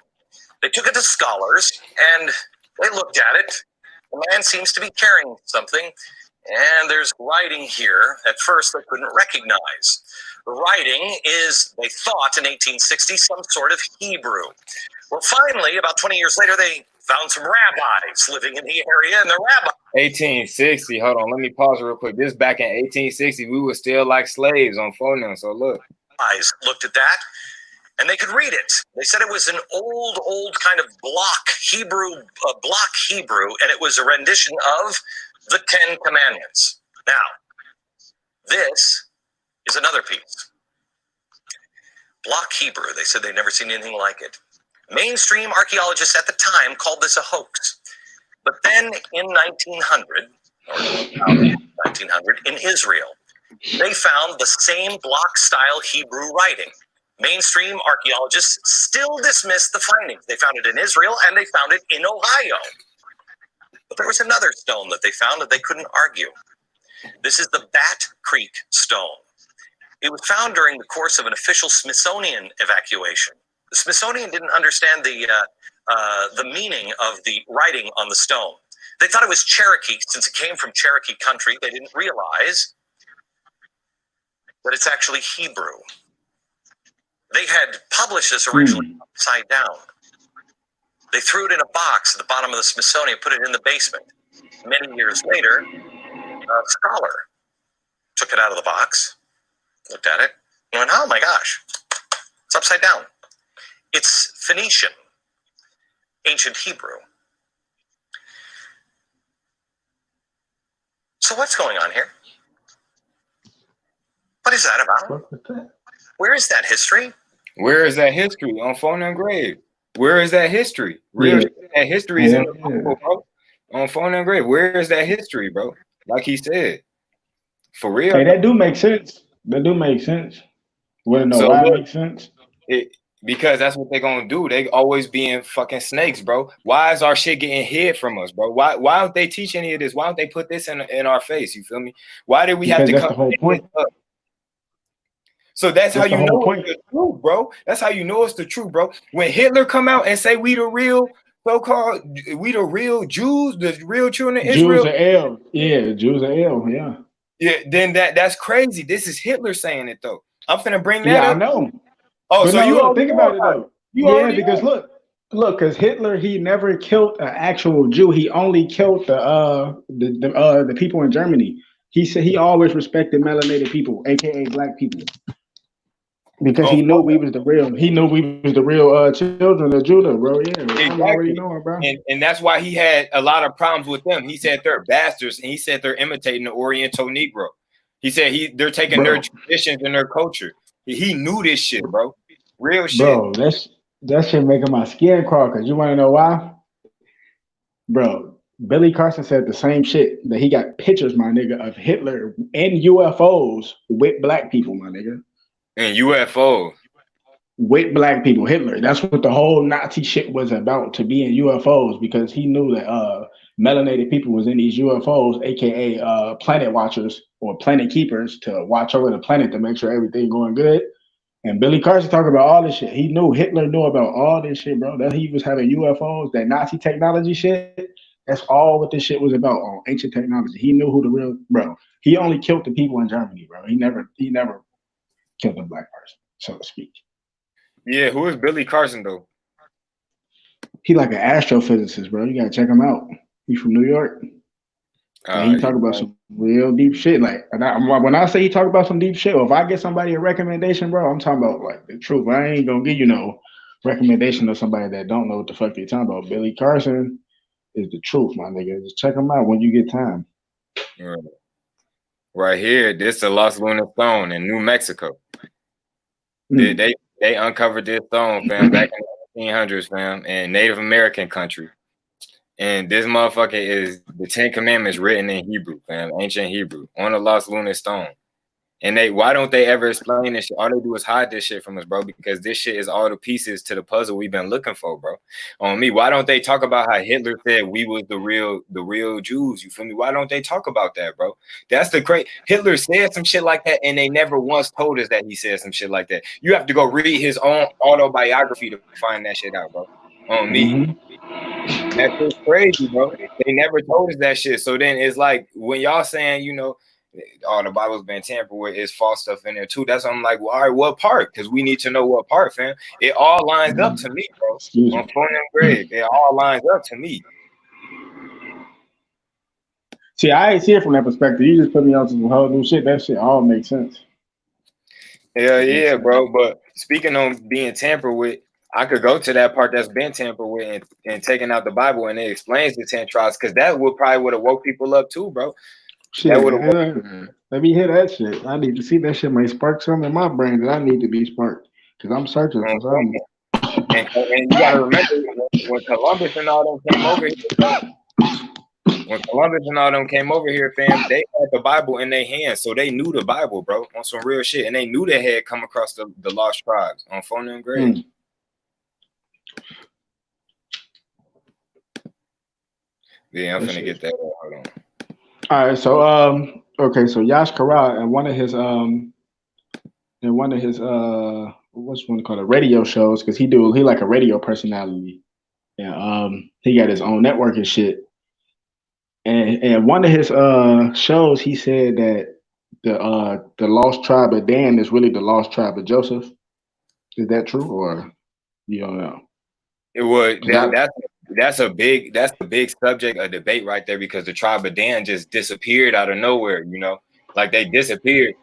They took it to scholars, and they looked at it. The man seems to be carrying something, and there's writing here. At first, they couldn't recognize. The writing is, they thought in 1860, some sort of Hebrew. Well, finally, about 20 years later, they found some rabbis living in the area, and the rabbis... 1860, hold on, let me pause real quick. This back in 1860, we were still like slaves on Foenem, so look. Rabbis looked at that. And they could read it. They said it was an old kind of block Hebrew, and it was a rendition of the Ten Commandments. Now, this is another piece. Block Hebrew. They said they'd never seen anything like it. Mainstream archaeologists at the time called this a hoax. But then in 1900, in Israel, they found the same block-style Hebrew writing. Mainstream archaeologists still dismiss the findings. They found it in Israel and they found it in Ohio. But there was another stone that they found that they couldn't argue. This is the Bat Creek stone. It was found during the course of an official Smithsonian evacuation. The Smithsonian didn't understand the meaning of the writing on the stone. They thought it was Cherokee since it came from Cherokee country. They didn't realize that it's actually Hebrew. They had published this originally upside down. They threw it in a box at the bottom of the Smithsonian, put it in the basement. Many years later, a scholar took it out of the box, looked at it, and went, oh my gosh, it's upside down. It's Phoenician, ancient Hebrew. So what's going on here? What is that about? Where is that history? Where is that history on Foenem grave? Where is that history? That history is in the Bible, bro. On Foenem grave. Where is that history, bro? Like he said. For real. Hey, that do make sense. That do make sense. Wanna know why it makes sense? Because that's what they're gonna do. They always being fucking snakes, bro. Why is our shit getting hid from us, bro? Why don't they teach any of this? Why don't they put this in our face? You feel me? Why did we have to That's come the whole point. So that's how you know point. it's the truth, bro. That's how you know it's the truth, bro. When Hitler come out and say we the real Jews, the real children of Israel. Jews are L. Yeah, Jews are L, yeah. Yeah, then that's crazy. This is Hitler saying it though. I'm finna bring that up. I know. Oh, but so no, you look, think about it though. Because know. look, because Hitler, he never killed an actual Jew. He only killed the people in Germany. He said he always respected melanated people, aka black people, because he knew we was the real. He knew we was the real children of Judah, bro. Yeah, exactly. I'm already knowing, bro. And that's why he had a lot of problems with them. He said they're bastards, and he said they're imitating the Oriental Negro. He said they're taking their traditions and their culture. He knew this shit, bro. Real shit. Bro, that shit making my skin crawl. Cause you want to know why? Bro, Billy Carson said the same shit that he got pictures, my nigga, of Hitler and UFOs with black people, my nigga. And UFO. With black people, Hitler. That's what the whole Nazi shit was about, to be in UFOs, because he knew that melanated people was in these UFOs, aka planet watchers or planet keepers, to watch over the planet to make sure everything going good. And Billy Carson talking about all this shit. He knew Hitler knew about all this shit, bro. That he was having UFOs, that Nazi technology shit. That's all what this shit was about on ancient technology. He knew who the real bro. He only killed the people in Germany, bro. He never killed a black person, so to speak. Yeah, who is Billy Carson though? He like an astrophysicist, bro. You gotta check him out. He from New York. And he talk about some real deep shit. Like, when I say he talk about some deep shit, or if I get somebody a recommendation, bro, I'm talking about like the truth. I ain't gonna give you no recommendation of somebody that don't know what the fuck they talking about. Billy Carson is the truth, my nigga. Just check him out when you get time. Right here, this is a lost lunar stone in New Mexico. They uncovered this stone, fam, back in the 1800s, fam, in Native American country. And this motherfucker is the 10 Commandments written in Hebrew, fam, ancient Hebrew, on a lost lunar stone. And why don't they ever explain this shit? All they do is hide this shit from us, bro, because this shit is all the pieces to the puzzle we've been looking for, bro. On me, why don't they talk about how Hitler said we was the real Jews? You feel me? Why don't they talk about that, bro? That's the great. Hitler said some shit like that, and they never once told us that he said some shit like that. You have to go read his own autobiography to find that shit out, bro. On me. That's just crazy, bro. They never told us that shit. So then it's like when y'all saying, you know, oh, the Bible's been tampered with, it's false stuff in there too. That's why I'm like, well, all right, what part? Because we need to know what part, fam. It all lines up to me, bro. On Foenem grave, it all lines up to me. See, I ain't see it from that perspective. You just put me on some whole new shit. That shit all makes sense. Yeah, bro. But speaking on being tampered with, I could go to that part that's been tampered with and taking out the Bible, and it explains the 10 tribes, because that would have woke people up too, bro. Shit, let me hear that shit. I need to see that shit may spark something in my brain that I need to be sparked, because I'm searching for something. And you gotta remember when Columbus and all them came over here, fam, they had the Bible in their hands, so they knew the Bible, bro, on some real shit, and they knew they had come across the lost tribes on Foenem grave. Yeah, I'm finna get that. Hold on. All right, so okay, so Yash Kara in one of his what's one called, radio shows, because he like a radio personality. And he got his own network and shit. And one of his shows, he said that the lost tribe of Dan is really the lost tribe of Joseph. Is that true, or you don't know? It would. That's a big subject of debate right there, because the tribe of Dan just disappeared out of nowhere. You know, like they disappeared.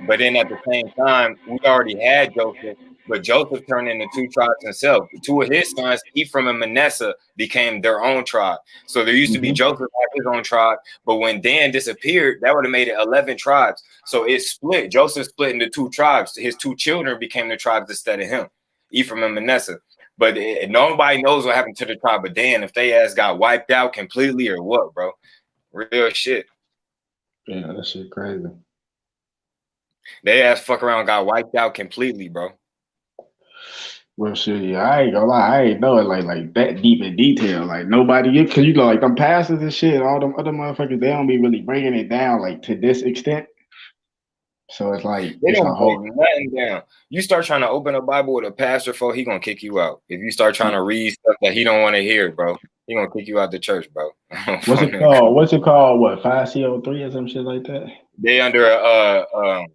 But then at the same time, we already had Joseph, but Joseph turned into two tribes himself. Two of his sons, Ephraim and Manasseh, became their own tribe. So there used to be Joseph had his own tribe, but when Dan disappeared, that would have made it 11 tribes. So it split. Joseph split into two tribes. His two children became the tribes instead of him, Ephraim and Manasseh. But nobody knows what happened to the tribe of Dan, if they ass got wiped out completely or what, bro. Real shit. Yeah, that shit crazy. They ass fuck around got wiped out completely, bro. Well, shit, yeah, I ain't gonna lie, I ain't know it like that deep in detail. Like nobody, because you know, like them pastors and shit, all them other motherfuckers, they don't be really bringing it down like to this extent. So it's like they don't break nothing down. You start trying to open a Bible with a pastor for, he gonna kick you out. If you start trying to read stuff that he don't want to hear, bro, he gonna kick you out the church, bro. What's it called? What's it called? What, 5CO3 or some shit like that? They under a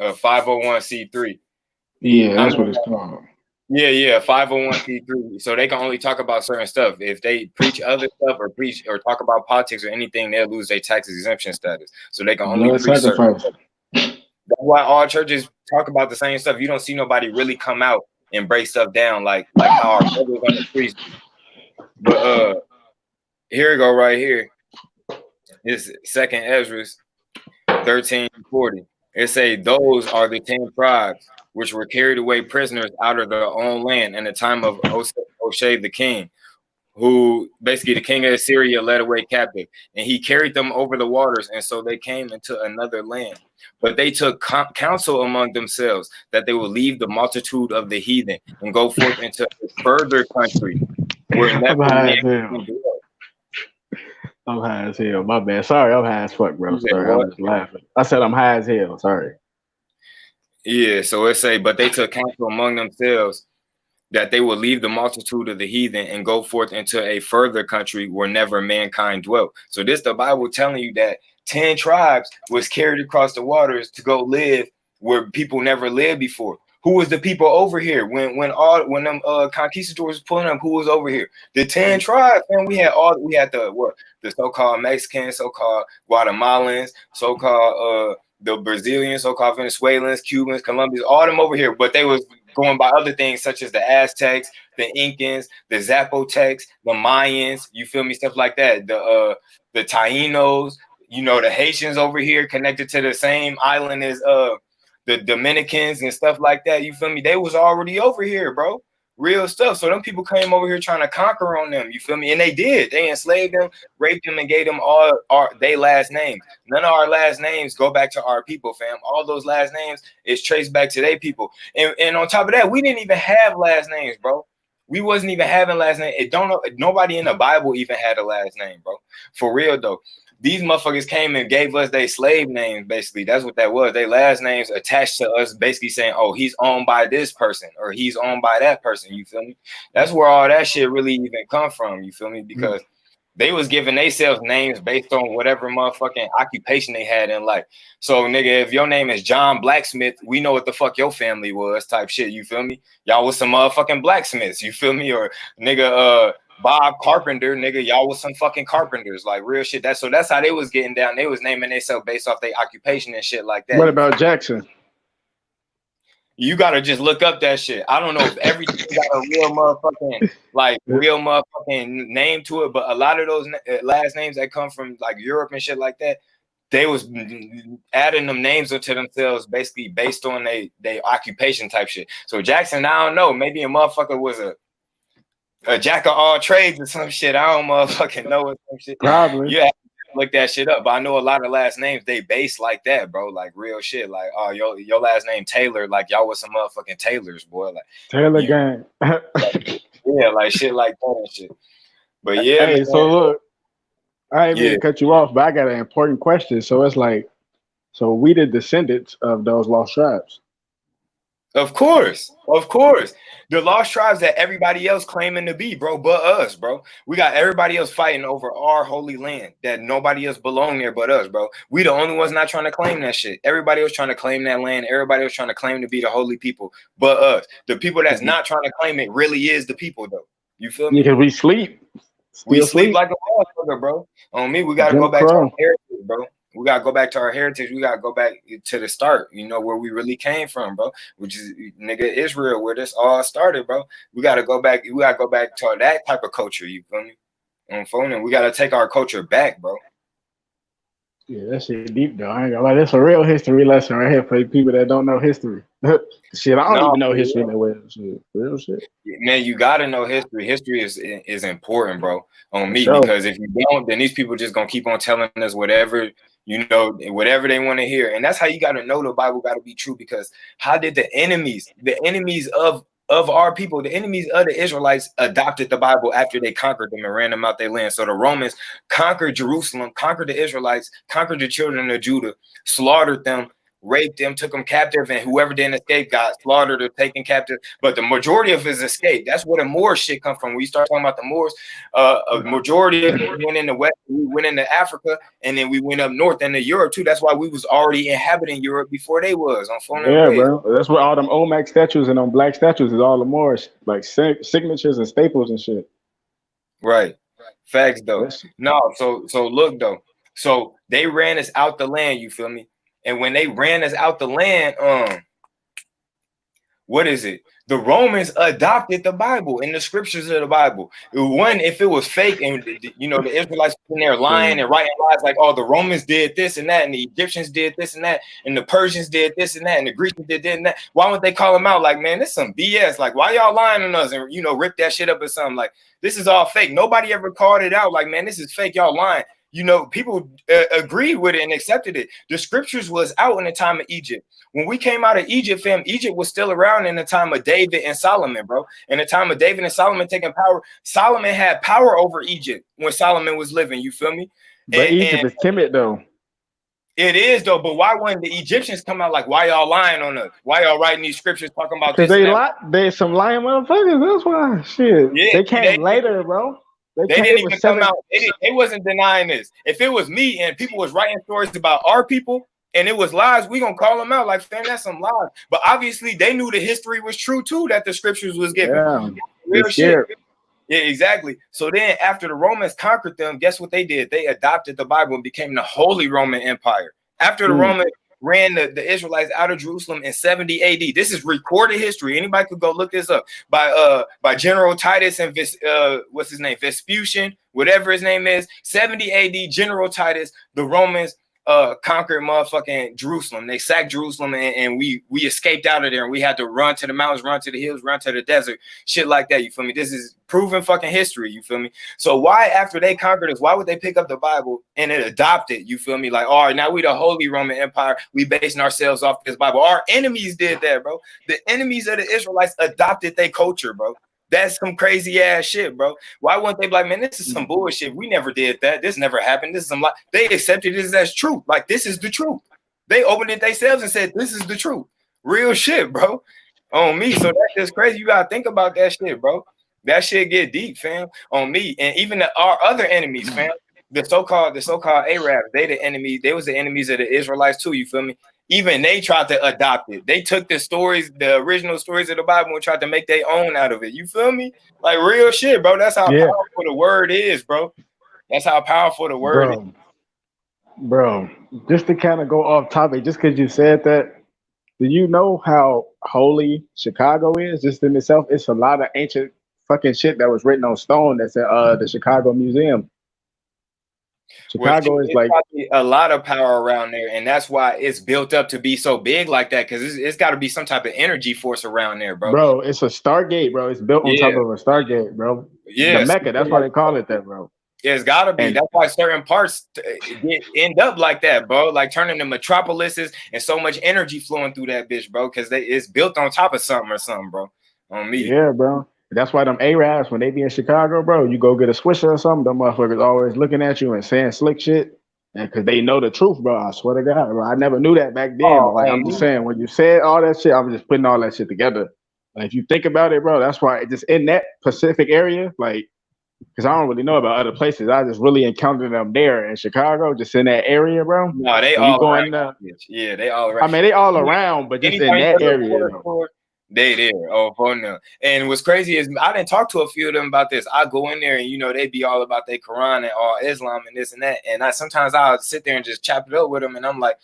501c3. Yeah, that's what it's called. Yeah, 501c3. So they can only talk about certain stuff. If they preach other stuff or preach or talk about politics or anything, they'll lose their tax exemption status. So they can only preach certain stuff. That's why all churches talk about the same stuff. You don't see nobody really come out and break stuff down like how our brothers on the streets. But here we go right here. It's 2nd Ezra 13:40. It say those are the 10 tribes which were carried away prisoners out of their own land in the time of Oshay the king, who basically the king of Assyria led away captive, and he carried them over the waters, and so they came into another land. But they took counsel among themselves that they would leave the multitude of the heathen and go forth into a further country where I'm never high man as hell. can dwell. I'm high as hell. My bad. Sorry, I'm high as fuck, bro. You said Sorry, I'm what? just laughing. I said I'm high as hell. Sorry. Yeah, so it say, but they took counsel among themselves that they would leave the multitude of the heathen and go forth into a further country where never mankind dwelt. So this the Bible telling you that 10 tribes was carried across the waters to go live where people never lived before. Who was the people over here when them conquistadors was pulling up? Who was over here? The 10 tribes, man. We had the so-called Mexicans, so-called Guatemalans, so-called the Brazilians, so-called Venezuelans, Cubans, Colombians, all them over here, but they was going by other things such as the Aztecs, the Incans, the Zapotecs, the Mayans, you feel me, stuff like that. The Tainos, you know, the Haitians over here connected to the same island as the Dominicans and stuff like that. You feel me? They was already over here, bro. Real stuff. So them people came over here trying to conquer on them. You feel me? And they did. They enslaved them, raped them, and gave them all their last names. None of our last names go back to our people, fam. All those last names is traced back to their people. And on top of that, we didn't even have last names, bro. We wasn't even having last name. It don't know. Nobody in the Bible even had a last name, bro. For real though. These motherfuckers came and gave us their slave names, basically. That's what that was. Their last names attached to us, basically saying, oh, he's owned by this person or he's owned by that person. You feel me? That's where all that shit really even come from. You feel me? Because they was giving themselves names based on whatever motherfucking occupation they had in life. So, nigga, if your name is John Blacksmith, we know what the fuck your family was type shit. You feel me? Y'all was some motherfucking blacksmiths. You feel me? Or nigga, Bob Carpenter, nigga, y'all was some fucking carpenters, like real shit. That's how they was getting down. They was naming themselves based off their occupation and shit like that. What about Jackson? You gotta just look up that shit. I don't know if everything got a real motherfucking name to it, but a lot of those last names that come from like Europe and shit like that, they was adding them names to themselves basically based on they occupation type shit. So Jackson, I don't know, maybe a motherfucker was a jack of all trades or some shit. I don't motherfucking know what some shit. Probably. Yeah, look that shit up. But I know a lot of last names they base like that, bro. Like real shit. Like, oh, your last name Taylor. Like y'all was some motherfucking Taylors, boy. Like Taylor gang. yeah, like shit like that and shit. But yeah, hey, man. so look, I ain't mean to cut you off, but I got an important question. So it's like, so we the descendants of those lost tribes. Of course. The lost tribes that everybody else claiming to be, bro, but us, bro. We got everybody else fighting over our holy land that nobody else belong there but us, bro. We the only ones not trying to claim that shit. Everybody else trying to claim that land. Everybody else trying to claim to be the holy people but us. The people that's not trying to claim it really is the people, though. You feel me? Because we sleep. We sleep like a motherfucker, bro. On me, we got to go back to our heritage, bro. We got to go back to our heritage. We got to go back to the start, you know, where we really came from, bro, which is, nigga, Israel, where this all started, bro. We got to go back. We got to go back to that type of culture, you feel me? On Foenem, we got to take our culture back, bro. Yeah, that shit deep, though. I ain't gonna lie. That's a real history lesson right here for the people that don't know history. Shit, I don't even know history that well. Shit, real shit. Man, you got to know history. History is important, bro, on me, because if you don't, then these people just going to keep on telling us whatever, you know, whatever they want to hear. And that's how you got to know the Bible got to be true, because how did the enemies of our people, the enemies of the Israelites, adopted the Bible after they conquered them and ran them out their land? So the Romans conquered Jerusalem, conquered the Israelites, conquered the children of Judah, slaughtered them, raped them, took them captive, and whoever didn't escape got slaughtered or taken captive. But the majority of his escape. That's where the Moors shit come from. We start talking about the Moors. A majority of it went in the West, we went into Africa, and then we went up north into Europe too. That's why we was already inhabiting Europe before they was on Foenem. Yeah, bro. That's where all them Olmec statues and them black statues is all the Moors, like signatures and staples and shit. Right. Facts though. No, so look though. So they ran us out the land, you feel me? And when they ran us out the land, what is it? The Romans adopted the Bible and the scriptures of the Bible. One, if it was fake, and you know the Israelites in there lying and writing lies like, oh, the Romans did this and that, and the Egyptians did this and that, and the Persians did this and that, and the Greeks did this and that. Why would they call them out? Like, man, this is some BS. Like, why y'all lying on us and, you know, rip that shit up or something? Like, this is all fake. Nobody ever called it out. Like, man, this is fake. Y'all lying. You know, people agreed with it and accepted it. The scriptures was out in the time of Egypt. When we came out of Egypt, fam, Egypt was still around in the time of David and Solomon, bro. In the time of David and Solomon taking power, Solomon had power over Egypt when Solomon was living. You feel me? But Egypt is timid, though. It is, though. But why wouldn't the Egyptians come out like, why y'all lying on us? Why y'all writing these scriptures talking about this? Because there's some lying motherfuckers. That's why. Shit. Yeah, they came later, bro. They didn't even come out. They wasn't denying this. If it was me and people was writing stories about our people, and it was lies, we gonna call them out like, fam, that's some lies. But obviously they knew the history was true too, that the scriptures was given. Yeah, real shit. Yeah, exactly. So then after the Romans conquered them, guess what they did? They adopted the Bible and became the Holy Roman Empire. After the Romans ran the Israelites out of Jerusalem in 70 AD. This is recorded history. Anybody could go look this up by General Titus and what's his name? Vespucian, whatever his name is. 70 AD, General Titus, the Romans conquered motherfucking Jerusalem. They sacked Jerusalem and we escaped out of there, and we had to run to the mountains, run to the hills, run to the desert, shit like that. You feel me? This is proven fucking history. You feel me? So why, after they conquered us, why would they pick up the Bible and it adopt it? You feel me? Like, all right, now we the Holy Roman Empire. We basing ourselves off this Bible. Our enemies did that, bro. The enemies of the Israelites adopted their culture, bro. That's some crazy ass shit, bro. Why wouldn't they be like, man, this is some bullshit. We never did that. This never happened. This is some lie. They accepted this as truth. Like, this is the truth. They opened it themselves and said, this is the truth. Real shit, bro. On me. So that's just crazy. You gotta think about that shit, bro. That shit get deep, fam. On me. And even our other enemies, fam. The so-called Arabs, they the enemy. They was the enemies of the Israelites too. You feel me? Even they tried to adopt it. They took the original stories of the Bible and tried to make their own out of it. You feel me? Like, real shit, bro. That's how powerful the word is, bro. That's how powerful the word is. Bro, just to kind of go off topic, just because you said that, do you know how holy Chicago is? Just in itself, it's a lot of ancient fucking shit that was written on stone that's at the Chicago Museum. Chicago is like a lot of power around there, and that's why it's built up to be so big like that, because it's got to be some type of energy force around there, bro. Bro, it's a Stargate, bro. It's built on top of a Stargate, bro. Yeah, the Mecca. That's why they call it that, bro. Yeah, it's got to be. That's why certain parts end up like that, bro. Like turning to metropolises and so much energy flowing through that bitch, bro, because it's built on top of something or something, bro. On me. Yeah, bro. That's why them Arabs, when they be in Chicago, bro, you go get a swisher or something, them motherfuckers always looking at you and saying slick shit. And because they know the truth, bro. I swear to God, bro. I never knew that back then. But like, I'm just saying, when you said all that shit, I'm just putting all that shit together. Like, if you think about it, bro, that's why just in that Pacific area, like, because I don't really know about other places. I just really encountered them there in Chicago, just in that area, bro. No, they all around. Yeah, they all around. I mean, they all around, but just in that area. They there. Oh, Foenem. And what's crazy is I didn't talk to a few of them about this. I go in there and, you know, they be all about their Quran and all Islam and this and that. And sometimes I'll sit there and just chop it up with them. And I'm like,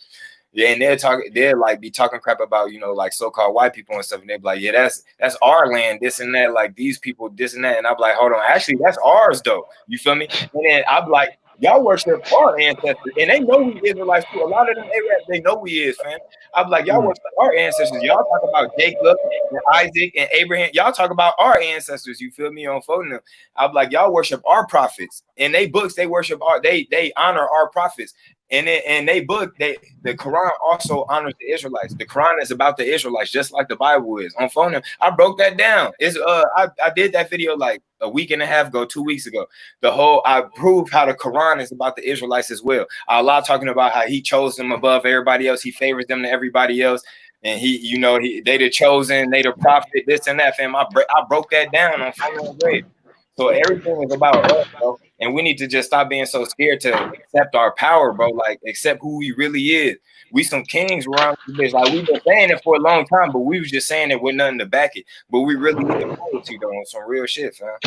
yeah, and they'll like be talking crap about, you know, like so-called white people and stuff. And they're like, yeah, that's our land, this and that, like these people, this and that. And I'm like, hold on, actually, that's ours though. You feel me? And then I'm like, y'all worship our ancestors, and they know we Israelites too. A lot of them Arabs, they know we is, fam. I'm like, y'all worship our ancestors. Y'all talk about Jacob and Isaac and Abraham. Y'all talk about our ancestors. You feel me? On Foenem. I'm like, y'all worship our prophets. In they books, they worship they honor our prophets. And they book, the Quran also honors the Israelites. The Quran is about the Israelites, just like the Bible is. On Foenem, I broke that down. I did that video like a week and a half ago, 2 weeks ago. I proved how the Quran is about the Israelites as well. Allah talking about how he chose them above everybody else. He favors them to everybody else. And they the chosen, they the prophet, this and that, fam. I broke that down on Foenem grade. So everything is about us, bro. And we need to just stop being so scared to accept our power, bro. Like, accept who we really is. We some kings around this bitch. Like, we've been saying it for a long time, but we was just saying it with nothing to back it. But we really need to quality though on some real shit, fam.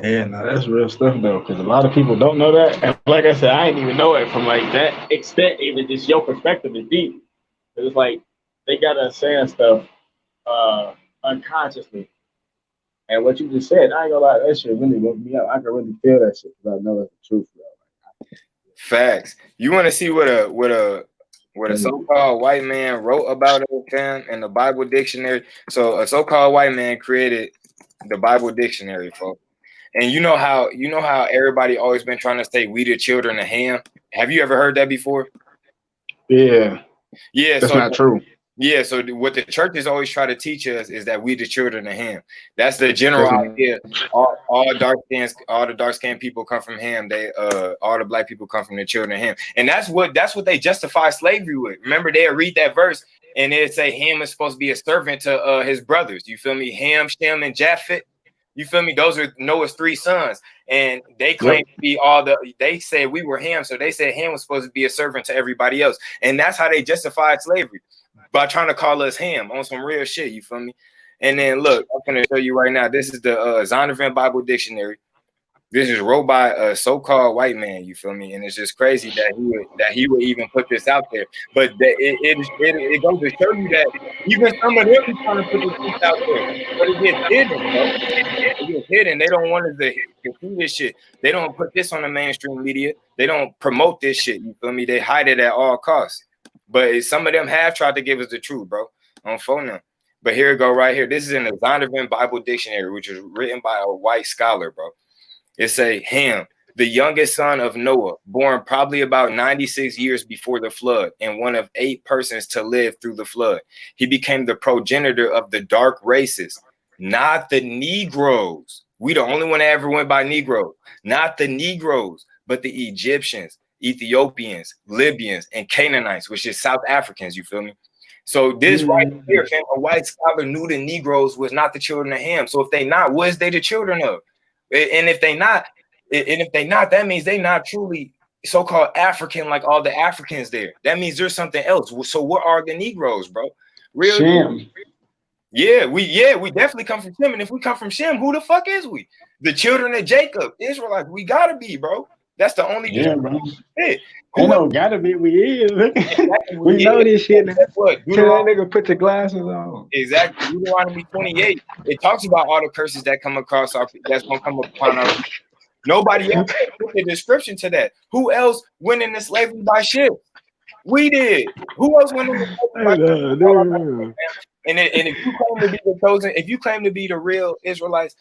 Yeah, no, that's real stuff though, because a lot of people don't know that. And like I said, I didn't even know it from like that extent. Even just your perspective is deep. It's like they got us saying stuff unconsciously. And what you just said, I ain't gonna lie, that shit really woke me up. I can really feel that shit because I know it's the truth, bro. Facts. You want to see what a so-called white man wrote about it, fam, in the Bible dictionary? So a so-called white man created the Bible dictionary, folks. And you know how everybody always been trying to say we the children of Ham. Have you ever heard that before? Yeah. Yeah. That's so not true. Yeah, so what the churches always try to teach us is that we the children of Ham. That's the general idea. All the dark skinned people come from Ham. They all the black people come from the children of Ham, and that's what they justify slavery with. Remember, they read that verse and it'd say Ham is supposed to be a servant to his brothers. You feel me? Ham, Shem, and Japheth. You feel me? Those are Noah's 3 sons, and they claim to be They said we were Ham, so they said Ham was supposed to be a servant to everybody else, and that's how they justified slavery. By trying to call us Ham on some real shit, you feel me? And then look, I'm gonna show you right now. This is the Zondervan Bible Dictionary. This is wrote by a so-called white man, you feel me? And it's just crazy that he would even put this out there. But it goes to show you that even some of them trying to put this out there, but it gets hidden, bro. It gets hidden. They don't want us to see this shit. They don't put this on the mainstream media. They don't promote this shit, you feel me? They hide it at all costs. But some of them have tried to give us the truth, bro, on Foenem. But here it go right here. This is in the Zondervan Bible Dictionary, which was written by a white scholar, bro. It say Ham, the youngest son of Noah, born probably about 96 years before the flood, and one of 8 persons to live through the flood. He became the progenitor of the dark races, not the Negroes. We the only one that ever went by Negro, not the Negroes, but the Egyptians, Ethiopians, Libyans, and Canaanites, which is South Africans, you feel me? So this right here, fam, a white scholar knew the Negroes was not the children of Ham. So if they not, what is they the children of? And if they not, that means they not truly so-called African like all the Africans there. That means there's something else. So what are the Negroes, bro? Real? Shem. Yeah, we definitely come from Shem. And if we come from Shem, who the fuck is we? The children of Jacob, Israelites. We gotta be, bro. That's the only bro. Hey, gotta be. We is. We know this shit. Now. What? Tell that nigga put your glasses on. Exactly. Deuteronomy 28. It talks about all the curses that come across that's gonna come upon us. Nobody else put the description to that. Who else went into slavery by ship? We did. Who else went into slavery by ship? And if you claim to be the chosen, if you claim to be the real Israelites,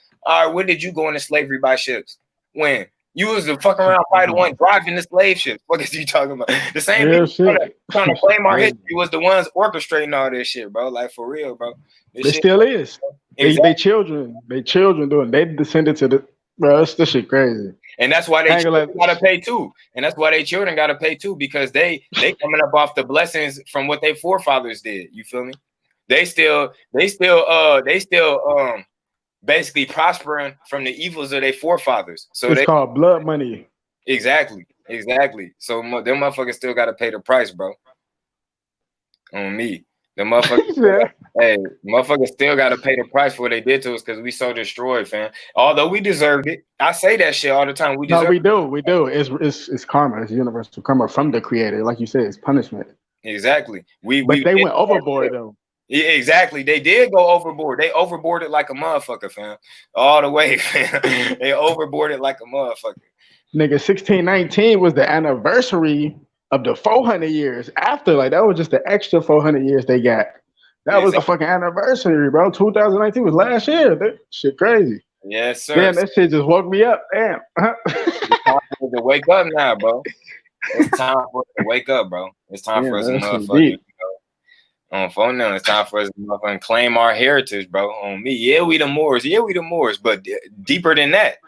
when did you go into slavery by ships? When? You was the fucking around probably the one driving the slave ship. What is you talking about? The same people trying to claim our history was the ones orchestrating all this shit, bro. Like for real, bro. It still is. Exactly. They children doing. They descended to the bro. This shit crazy. And that's why they gotta pay too. And that's why they children gotta pay too, because they coming up off the blessings from what their forefathers did. You feel me? They still basically prospering from the evils of their forefathers. So it's called blood money. Exactly. So them motherfuckers still got to pay the price, bro. On me, the motherfuckers. Hey, motherfuckers still got to pay the price for what they did to us because we so destroyed, fam. Although we deserved it, I say that shit all the time. We do. It's karma. It's universal karma from the Creator, like you said. It's punishment. Exactly. But they went overboard though. Yeah, exactly. They did go overboard. They overboarded like a motherfucker, fam. All the way, fam. They overboarded like a motherfucker. Nigga, 1619 was the anniversary of the 400 years after. Like, that was just the extra 400 years they got. That was a fucking anniversary, bro. 2019 was last year. That shit crazy. Yes, sir. Damn, that shit just woke me up. Damn. It's time for us to wake up now, bro. It's time for us to wake up, bro. It's time for us to motherfucker. On Foenem, it's time for us to motherfucking claim our heritage, bro. On me, yeah, we the Moors, but deeper than that.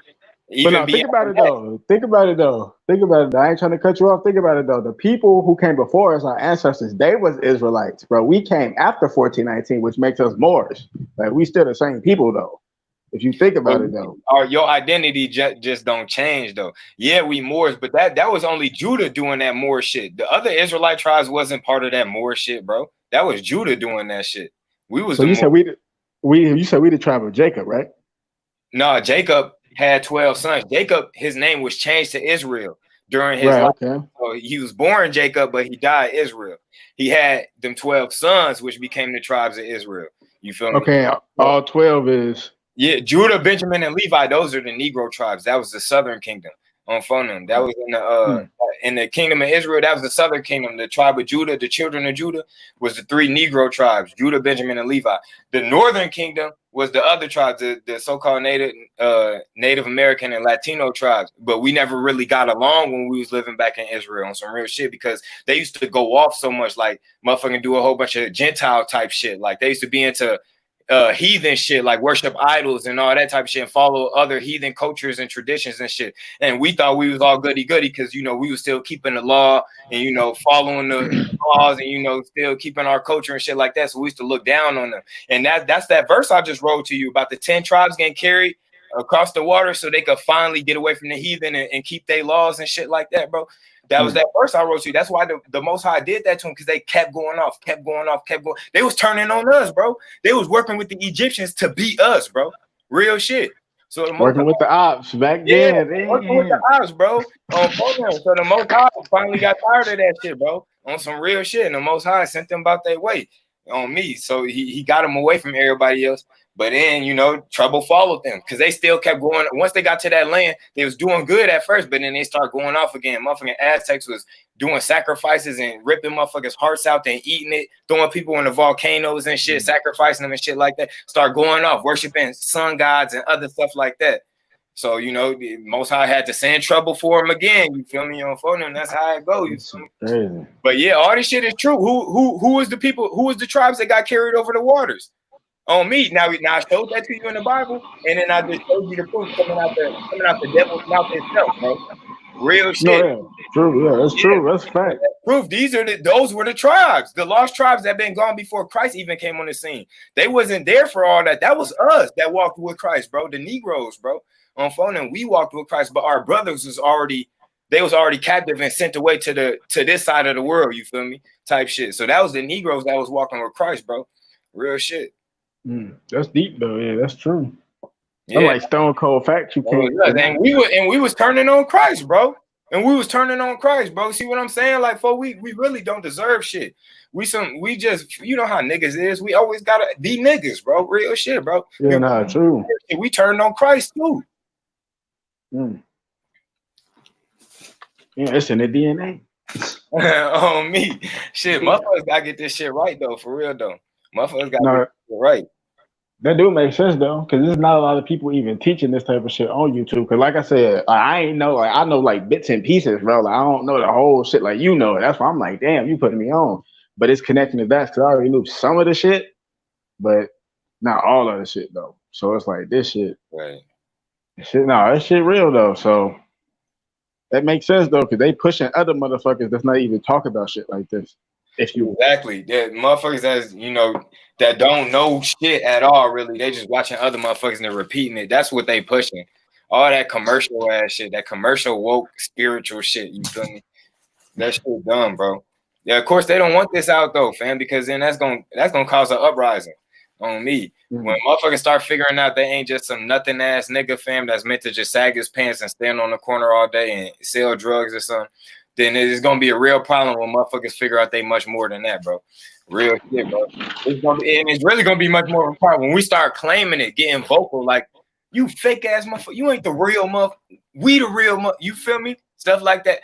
Think about it though. I ain't trying to cut you off. Think about it though. The people who came before us, our ancestors, they was Israelites, bro. We came after 1419, which makes us Moors. Like, we still the same people though. If you think about it though. Your identity just don't change though. Yeah, we Moors, but that was only Judah doing that Moor shit. The other Israelite tribes wasn't part of that Moor shit, bro. That was Judah doing that shit. We was. So you said we the tribe of Jacob, right? No, Jacob had 12 sons. Jacob, his name was changed to Israel during his life. Okay. So he was born Jacob, but he died Israel. He had them 12 sons, which became the tribes of Israel. You feel me? Okay, all 12 is... Yeah, Judah, Benjamin, and Levi, those are the Negro tribes. That was the southern kingdom on Foenem. That was in the kingdom of Israel. That was the southern kingdom. The tribe of Judah, the children of Judah, was the 3 Negro tribes, Judah, Benjamin, and Levi. The northern kingdom was the other tribes, the so-called Native American and Latino tribes. But we never really got along when we was living back in Israel on some real shit, because they used to go off so much, like motherfucking do a whole bunch of Gentile type shit. Like they used to be into heathen shit, like worship idols and all that type of shit, and follow other heathen cultures and traditions and shit. And we thought we was all goody goody because, you know, we was still keeping the law and, you know, following the laws and, you know, still keeping our culture and shit like that. So we used to look down on them. And that's that verse I just wrote to you about the 10 tribes getting carried across the water so they could finally get away from the heathen and keep their laws and shit like that, bro. That was that verse I wrote to you. That's why the Most High did that to them, because they kept going off. They was turning on us, bro. They was working with the Egyptians to beat us, bro. Real shit. So the working with the ops back then. Working with the ops, bro. So the Most High finally got tired of that shit, bro. On some real shit. And the Most High sent them about their way on me. So he got them away from everybody else. But then, you know, trouble followed them because they still kept going. Once they got to that land, they was doing good at first, but then they start going off again. Motherfucking Aztecs was doing sacrifices and ripping motherfuckers' hearts out and eating it, throwing people in the volcanoes and shit, sacrificing them and shit like that. Start going off, worshiping sun gods and other stuff like that. So, you know, the Most High had to send trouble for him again. You feel me? On Foenem, that's how it goes. You feel me? But yeah, all this shit is true. Who was the people? Who was the tribes that got carried over the waters? On me. Now I showed that to you in the Bible, and then I just showed you the proof coming out the devil's mouth itself, bro. Real shit. No, yeah. True, yeah, that's true. That's fact. Proof. Those were the tribes, the lost tribes that been gone before Christ even came on the scene. They wasn't there for all that. That was us that walked with Christ, bro. The Negroes, bro. On Foenem, we walked with Christ, but our brothers was already captive and sent away to this side of the world. You feel me? Type shit. So that was the Negroes that was walking with Christ, bro. Real shit. That's deep though. Yeah, that's true. Yeah, like stone cold fact. You can't. And we was turning on Christ, bro. See what I'm saying? Like, we really don't deserve shit. We just, you know how niggas is. We always gotta be niggas, bro. Real shit, bro. Yeah, true. We turned on Christ too. Yeah, it's in the DNA. On me, shit. Motherfuckers gotta get this shit right though. For real though. Motherfuckers got to get it right. That do make sense though, because there's not a lot of people even teaching this type of shit on YouTube. Because like I said, I ain't know, like I know like bits and pieces, bro. Like I don't know the whole shit like you know. That's why I'm like, damn, you putting me on. But it's connecting to that because I already knew some of the shit, but not all of the shit though. So it's like this shit. Right. That shit real though. So that makes sense though, because they pushing other motherfuckers that's not even talking about shit like this. Exactly. That motherfuckers that's, you know, that don't know shit at all, really. They just watching other motherfuckers and they're repeating it. That's what they pushing. All that commercial ass shit, that commercial woke spiritual shit. You feel me? That shit dumb, bro. Yeah, of course they don't want this out though, fam, because then that's gonna cause an uprising on me. When motherfuckers start figuring out they ain't just some nothing ass nigga, fam, that's meant to just sag his pants and stand on the corner all day and sell drugs or something, then it's gonna be a real problem when motherfuckers figure out they much more than that, bro. Real shit, bro. It's really gonna be much more of a problem when we start claiming it, getting vocal, like, you fake ass motherfucker, you ain't the real motherfucker, we the real motherfucker, you feel me? Stuff like that.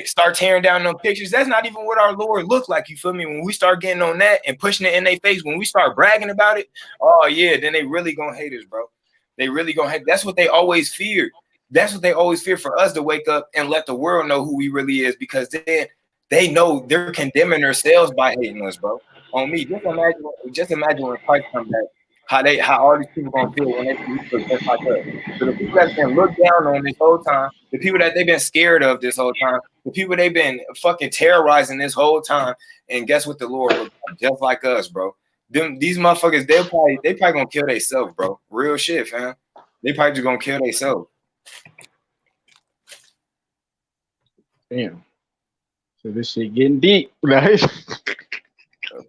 Start tearing down them pictures. That's not even what our Lord looked like, you feel me? When we start getting on that and pushing it in their face, when we start bragging about it, oh yeah, then they really gonna hate us, bro. They really gonna hate. That's what they always feared. That's what they always fear, for us to wake up and let the world know who we really is, because then they know they're condemning themselves by hating us, bro. On me, just imagine when Christ comes back, how all these people gonna feel when they see people just like us. So the people that's been looked down on this whole time, the people that they've been scared of this whole time, the people they've been fucking terrorizing this whole time, and guess what the Lord looks like? Just like us, bro. These motherfuckers, they probably gonna kill themselves, bro. Real shit, fam. They probably just gonna kill themselves. Damn. So this shit getting deep.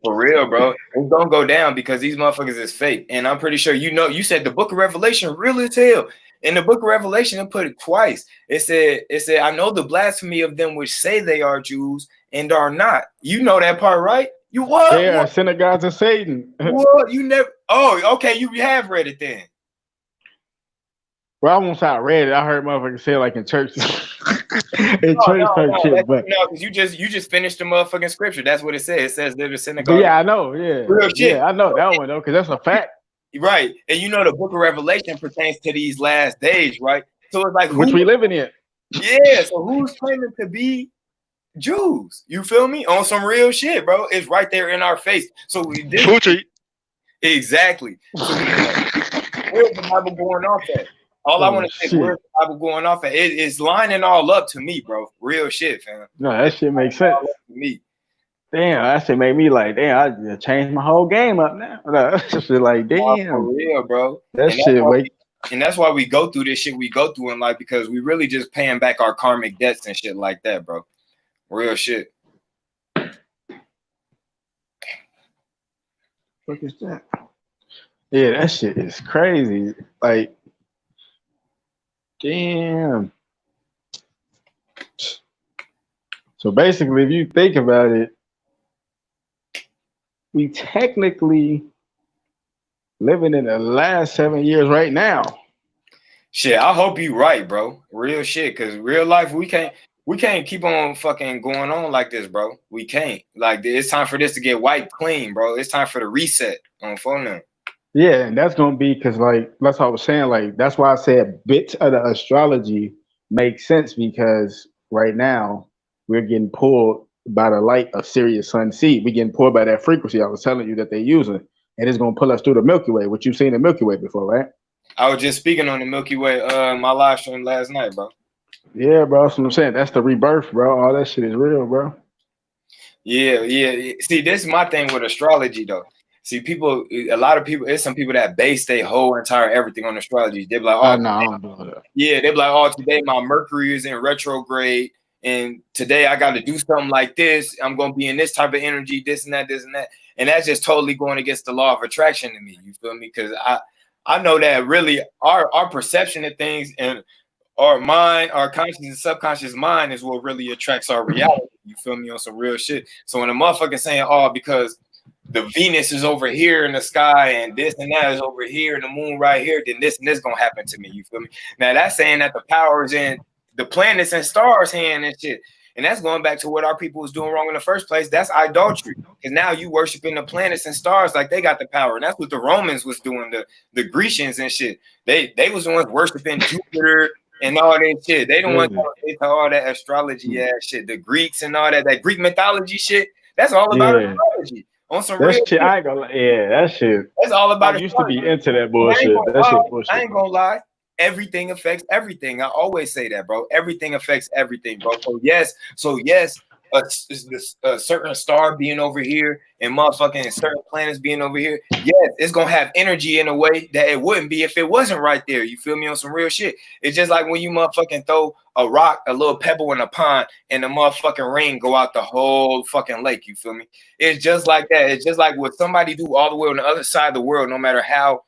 For real, bro. It's gonna go down because these motherfuckers is fake. And I'm pretty sure you said the book of Revelation real as hell. In the book of Revelation, it put it twice. It said, I know the blasphemy of them which say they are Jews and are not. You know that part, right? You what? They are synagogues of Satan. What? You never? Oh, okay. You have read it then. Well, I won't say I read it. I heard motherfuckers say it like in church. In church shit, but no, because you just finished the motherfucking scripture. That's what it says. It says they're the synagogue. but yeah, I know. Yeah, Real shit. yeah, I know that one though, because that's a fact. Right. And you know the book of Revelation pertains to these last days, right? So it's like Which we living in. Yeah. So who's claiming to be Jews? You feel me? On some real shit, bro. It's right there in our face. So exactly. So where's the Bible going off at? All I want to say is where's the Bible going off at? It's lining all up to me, bro. Real shit, fam. No, that shit makes sense to me. Damn, that shit made me like, damn, I just changed my whole game up now. That shit like, damn. For real, bro. That shit and that's why we go through this shit we go through in life, because we really just paying back our karmic debts and shit like that, bro. Real shit. What is that? Yeah, that shit is crazy. Like, damn. So basically, if you think about it, we technically living in the last 7 years right now. Shit, I hope you right, bro. Real shit, because real life, we can't keep on fucking going on like this, bro. We can't. Like, it's time for this to get wiped clean, bro. It's time for the reset on Foenem. Yeah, and that's gonna be because, like, that's what I was saying. Like, that's why I said bits of the astrology make sense, because right now we're getting pulled by the light of Sirius Sun C. We're getting pulled by that frequency I was telling you that they're using, and it's gonna pull us through the Milky Way, which you've seen the Milky Way before, right? I was just speaking on the Milky Way, my live stream last night, bro. Yeah, bro. That's what I'm saying. That's the rebirth, bro. All that shit is real, bro. Yeah. See, this is my thing with astrology, though. See, a lot of people, there's some people that base their whole entire everything on astrology. They're like, oh, no, I don't do that. Yeah, they're like, oh, today my Mercury is in retrograde, and today I got to do something like this. I'm going to be in this type of energy, this and that. And that's just totally going against the law of attraction to me. You feel me? Because I know that really our perception of things and our mind, our conscious and subconscious mind is what really attracts our reality. You feel me? On some real shit. So when a motherfucker saying, oh, because the Venus is over here in the sky and this and that is over here and the moon right here, then this and this gonna happen to me. You feel me? Now that's saying that the power is in the planets and stars' hand and shit. And that's going back to what our people was doing wrong in the first place. That's idolatry. Because now you worshiping the planets and stars like they got the power. And that's what the Romans was doing, the Grecians and shit. They was the ones worshiping Jupiter and all that shit. They don't want to all that astrology ass shit. The Greeks and all that Greek mythology shit. That's all about astrology. On some that real shit, I ain't gonna that shit. That's all about I used to be into that bullshit. That shit bullshit. I ain't gonna lie. Everything affects everything. I always say that, bro. Everything affects everything, bro. So yes, a certain star being over here and motherfucking certain planets being over here, yes, it's gonna have energy in a way that it wouldn't be if it wasn't right there. You feel me? On some real shit. It's just like when you motherfucking throw a rock, a little pebble in a pond, and the motherfucking rain go out the whole fucking lake. You feel me? It's just like that. It's just like what somebody do all the way on the other side of the world, no matter how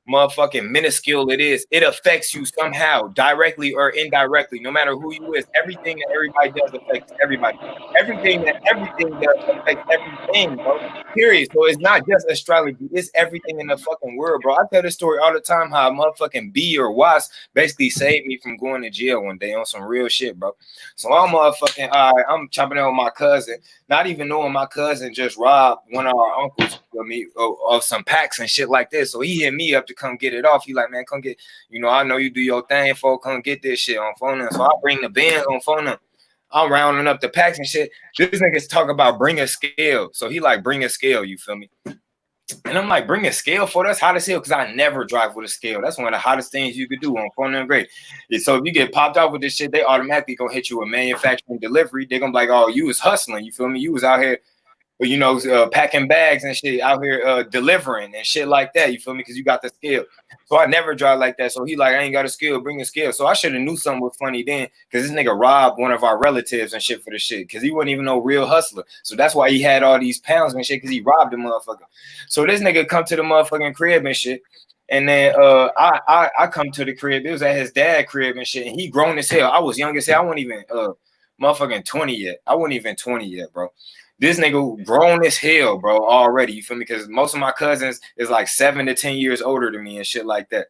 motherfucking minuscule it is, it affects you somehow, directly or indirectly, no matter who you is. Everything that everybody does affects everybody. Everything does affects everything, bro. Period. So it's not just astrology, it's everything in the fucking world, bro. I tell this story all the time how a motherfucking bee or wasp basically saved me from going to jail one day on some real shit, bro. So I'm motherfucking I'm chopping it with my cousin, not even knowing my cousin just robbed one of our uncles of some packs and shit like this. So he hit me up to come get it off. He like, man, come get, I know you do your thing, folk, come get this shit on Foenem. So I bring the bins on Foenem. I'm rounding up the packs and shit. This nigga's talking about bring a scale. So he like, bring a scale, you feel me? And I'm like, bring a scale for us? How to scale? Because I never drive with a scale. That's one of the hottest things you could do on Foenem Great. So if you get popped off with this shit, they automatically gonna hit you with manufacturing delivery. They're gonna be like, oh, you was hustling, you feel me? You was out here, packing bags and shit, out here delivering and shit like that. You feel me? Because you got the scale. So I never drive like that. So he like, I ain't got a scale, bring a scale. So I should have knew something was funny then, because this nigga robbed one of our relatives and shit for the shit, because he wasn't even no real hustler. So that's why he had all these pounds and shit, because he robbed the motherfucker. So this nigga come to the motherfucking crib and shit. And then I come to the crib. It was at his dad's crib and shit. And he grown as hell. I was young as hell. I wasn't even motherfucking 20 yet. I wasn't even 20 yet, bro. This nigga grown as hell, bro, already. You feel me? Because most of my cousins is like 7 to 10 years older than me and shit like that.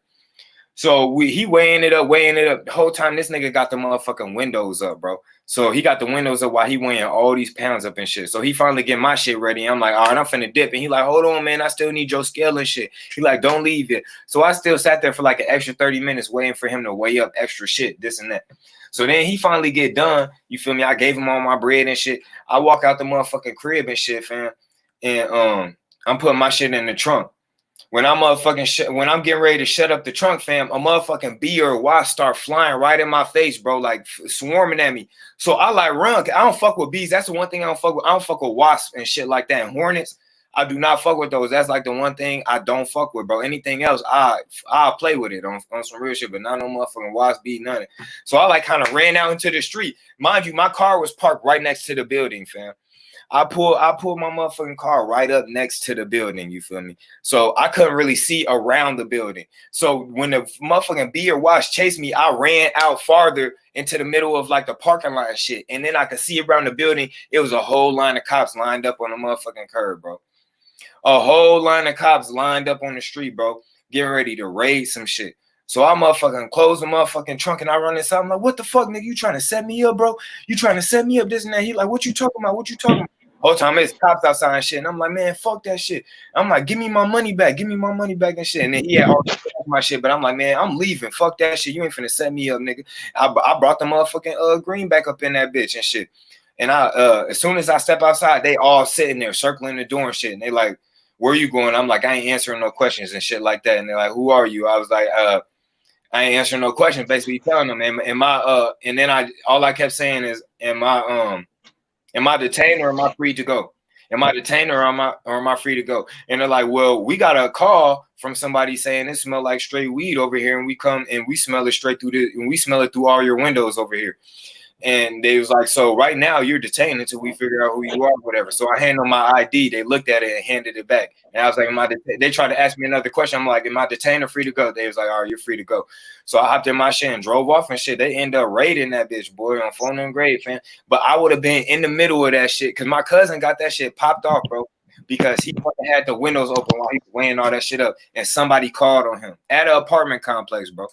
So he weighing it up. The whole time this nigga got the motherfucking windows up, bro. So he got the windows up while he weighing all these pounds up and shit. So he finally get my shit ready. I'm like, all right, I'm finna dip. And he like, hold on, man, I still need your scale and shit. He like, don't leave it. So I still sat there for like an extra 30 minutes waiting for him to weigh up extra shit, this and that. So then he finally get done. You feel me? I gave him all my bread and shit. I walk out the motherfucking crib and shit, fam. And I'm putting my shit in the trunk. When I'm when I'm getting ready to shut up the trunk, fam, a motherfucking bee or a wasp start flying right in my face, bro, like swarming at me. So I like run. I don't fuck with bees. That's the one thing I don't fuck with. I don't fuck with wasps and shit like that. And hornets, I do not fuck with those. That's like the one thing I don't fuck with, bro. Anything else, I'll play with it on some real shit, but not no motherfucking wasp, bee, none of it. So I like kind of ran out into the street. Mind you, my car was parked right next to the building, fam. I pulled my motherfucking car right up next to the building, you feel me? So I couldn't really see around the building. So when the motherfucking bee or wasp chased me, I ran out farther into the middle of like the parking lot and shit. And then I could see around the building, it was a whole line of cops lined up on the motherfucking curb, bro. A whole line of cops lined up on the street, bro, getting ready to raid some shit. So I motherfucking close the motherfucking trunk and I run inside. I'm like, what the fuck, nigga? You trying to set me up, bro? You trying to set me up, this and that? He like, what you talking about? What you talking about? Whole time it's cops outside and shit. And I'm like, man, fuck that shit. I'm like, give me my money back. Give me my money back and shit. And then he had all my shit. But I'm like, man, I'm leaving. Fuck that shit. You ain't finna set me up, nigga. I brought the motherfucking green back up in that bitch and shit. And as soon as I step outside, they all sitting there circling the door and shit. And they like, where are you going? I'm like, I ain't answering no questions and shit like that. And they're like, who are you? I was like, I ain't answering no questions, basically telling them. And then all I kept saying is, am I detained or am I free to go? Am I detained or am I free to go? And they're like, well, we got a call from somebody saying it smelled like straight weed over here, and we come and we smell it straight through and we smell it through all your windows over here. And they was like, so right now you're detained until we figure out who you are, whatever. So I handed them my ID. They looked at it and handed it back. And I was like, they tried to ask me another question. I'm like, am I detained or free to go? They was like, all right, you're free to go. So I hopped in my shit and drove off and shit. They ended up raiding that bitch, boy, on Foenem grade, fam. But I would have been in the middle of that shit because my cousin got that shit popped off, bro, because he had the windows open while he was weighing all that shit up. And somebody called on him at an apartment complex, bro.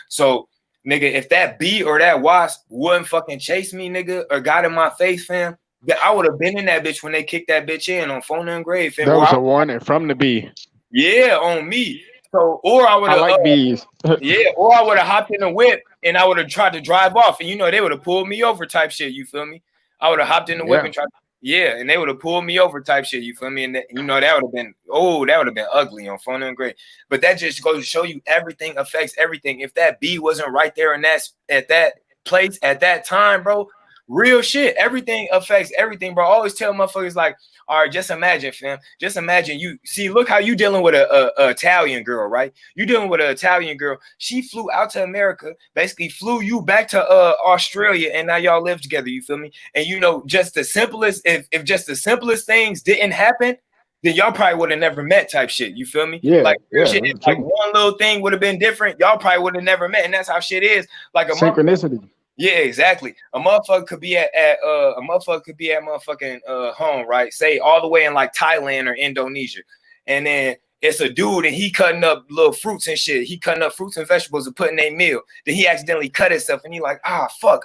So nigga, if that bee or that wasp wouldn't fucking chase me, nigga, or got in my face, fam, I would have been in that bitch when they kicked that bitch in on Foenem grade, fam. That was a warning from the bee. Yeah, on me. So, or I would have, like bees. Yeah, or I would have hopped in the whip and I would have tried to drive off, and they would have pulled me over, type shit. You feel me? I would have hopped in the whip and tried. Yeah, and they would have pulled me over, type shit. You feel me? And that would have been, that would have been ugly on Foenem grade. But that just goes to show you everything affects everything. If that bee wasn't right there in at that place at that time, bro, real shit, everything affects everything, bro. I always tell motherfuckers like, all right, just imagine, fam. Just imagine you see, look how you dealing with a Italian girl, right? You dealing with an Italian girl. She flew out to America, basically flew you back to Australia, and now y'all live together. You feel me? And just the simplest, if just the simplest things didn't happen, then y'all probably would have never met, type shit. You feel me? Yeah. Shit, if like one little thing would have been different, y'all probably would have never met. And that's how shit is. Like a synchronicity. Yeah, exactly. A motherfucker could be at motherfucking home, right? Say all the way in like Thailand or Indonesia, and then it's a dude and he cutting up little fruits and shit. He cutting up fruits and vegetables and putting in a meal. Then he accidentally cut himself and he like, fuck.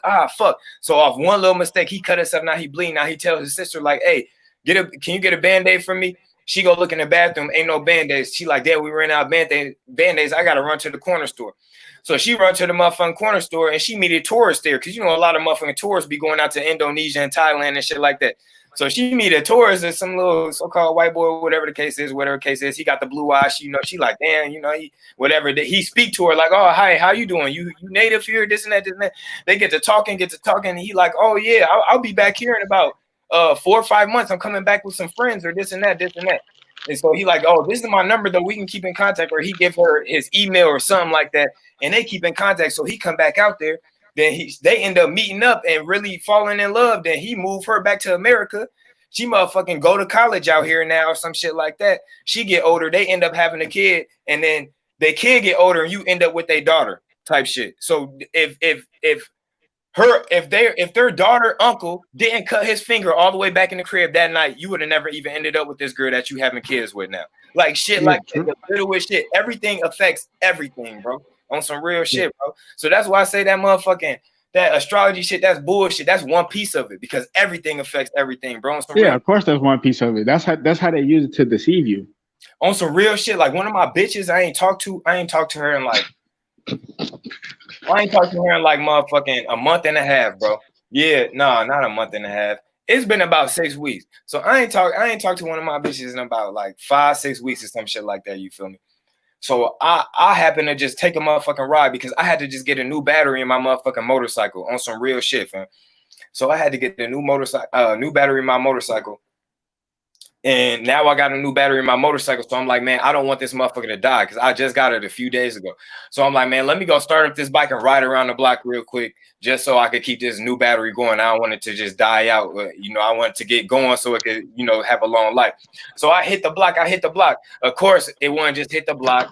So off one little mistake, he cut himself. Now he bleeding. Now he tells his sister like, hey, can you get a Band-Aid for me? She go look in the bathroom, ain't no Band-Aids. She like, damn, we ran out of Band-Aids. I gotta run to the corner store. So she run to the motherfucking corner store and she meet a tourist there, because a lot of motherfucking tourists be going out to Indonesia and Thailand and shit like that. So she meet a tourist and some little so-called white boy, whatever the case is. He got the blue eyes. She like, damn, he speak to her like, oh, hi, how you doing? You native here, this and that, this and that. They get to talking, and he like, oh yeah, I'll be back here in about 4 or 5 months. I'm coming back with some friends or this and that. And so he like, oh, this is my number though. We can keep in contact. Or he give her his email or something like that, and they keep in contact. So he come back out there. Then they end up meeting up and really falling in love. Then he moved her back to America. She motherfucking go to college out here now or some shit like that. She get older. They end up having a kid, and then They kid get older and you end up with their daughter type shit. So if their daughter uncle didn't cut his finger all the way back in the crib that night, you would have never even ended up with this girl that you having kids with now. Like shit, like the littlest shit. Everything affects everything, bro. On some real shit, bro. So that's why I say that motherfucking that astrology shit, that's bullshit. That's one piece of it because everything affects everything, bro. On some real, of course that's one piece of it. That's how they use it to deceive you. On some real shit, like one of my bitches I ain't talked to her in like motherfucking a month and a half, bro. Yeah, no, not a month and a half. It's been about 6 weeks. So I ain't talked to one of my bitches in about like 5-6 weeks or some shit like that. You feel me? So I happened to just take a motherfucking ride because I had to just get a new battery in my motherfucking motorcycle on some real shit, fam. So I had to get the new battery in my motorcycle. And now I got a new battery in my motorcycle. So I'm like, man, I don't want this motherfucker to die because I just got it a few days ago. So I'm like, man, let me go start up this bike and ride around the block real quick just so I could keep this new battery going. I don't want it to just die out. I want it to get going so it could, have a long life. So I hit the block. Of course, it wouldn't just hit the block.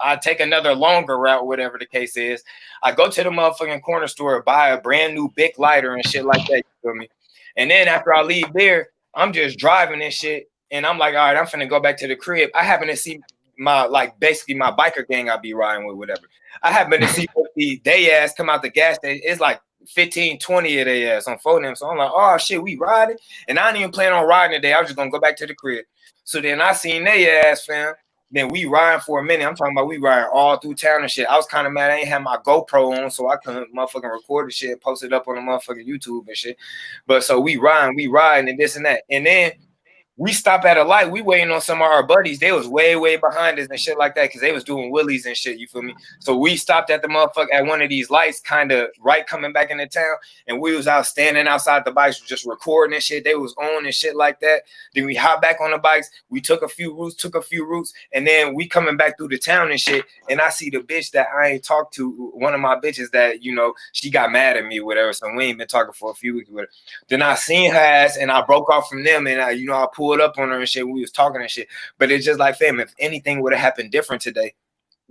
I take another longer route, whatever the case is. I go to the motherfucking corner store, buy a brand new big lighter and shit like that. You feel me? And then after I leave there, I'm just driving and shit, and I'm like, all right, I'm finna go back to the crib. I happen to see my biker gang I be riding with, whatever. I happen to see they ass come out the gas station. It's like 15, 20 of they ass on Foenem. So I'm like, oh shit, we riding, and I didn't even plan on riding today. I was just gonna go back to the crib. So then I seen they ass, fam. Then we riding for a minute. I'm talking about we riding all through town and shit. I was kind of mad I ain't have my GoPro on, so I couldn't motherfucking record the shit, post it up on the motherfucking YouTube and shit. But so we riding and this and that. And then we stop at a light. We waiting on some of our buddies. They was way behind us and shit like that because they was doing wheelies and shit. You feel me? So we stopped at the motherfucker at one of these lights, kind of right coming back into town, and we was out standing outside the bikes, just recording and shit. They was on and shit like that. Then we hopped back on the bikes. We took a few routes, and then we coming back through the town and shit. And I see the bitch that I ain't talked to, one of my bitches that she got mad at me, whatever. So we ain't been talking for a few weeks with her. Then I seen her ass, and I broke off from them, and I pulled up on her and shit. We was talking and shit, but it's just like, fam, if anything would have happened different today,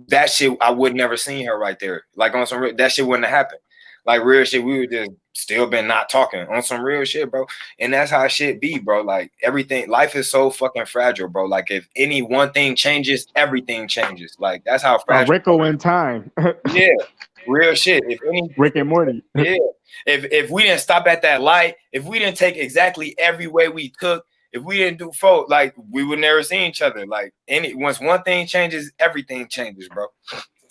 that shit I would never seen her right there. Like on some real, that shit wouldn't have happened. Like real shit, we would just still been not talking on some real shit, bro. And that's how shit be, bro. Like everything, life is so fucking fragile, bro. Like if any one thing changes, everything changes. Like that's how fragile. Rico in time. Yeah, real shit. If any Rick and Morty. Yeah. If we didn't stop at that light, if we didn't take exactly every way we took, if we didn't do like we would never see each other. Like once one thing changes, everything changes, bro.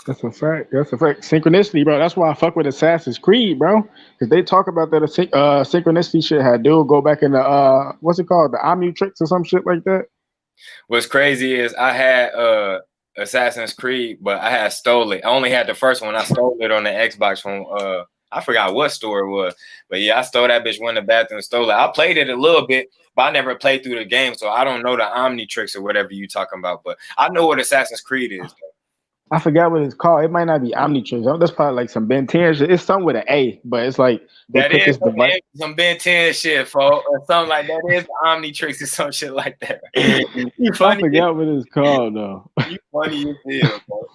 That's a fact. Synchronicity, bro. That's why I fuck with Assassin's Creed, bro. Because they talk about that synchronicity shit. Had dude go back in the what's it called, the Omnitrix or some shit like that. What's crazy is I had Assassin's Creed, but I had stole it. I only had the first one. I stole it on the Xbox from I forgot what store it was, but yeah, I stole that bitch, went in the bathroom, stole it. I played it a little bit, but I never played through the game, so I don't know the Omnitrix or whatever you talking about. But I know what Assassin's Creed is. I forgot what it's called. It might not be Omnitrix. That's probably like some Ben 10 shit. It's something with an A, but it's like that is some Ben 10 shit, folks, or something like that. Is Omnitrix or some shit like that. You funny. I forgot what it's called though. You funny as hell, bro.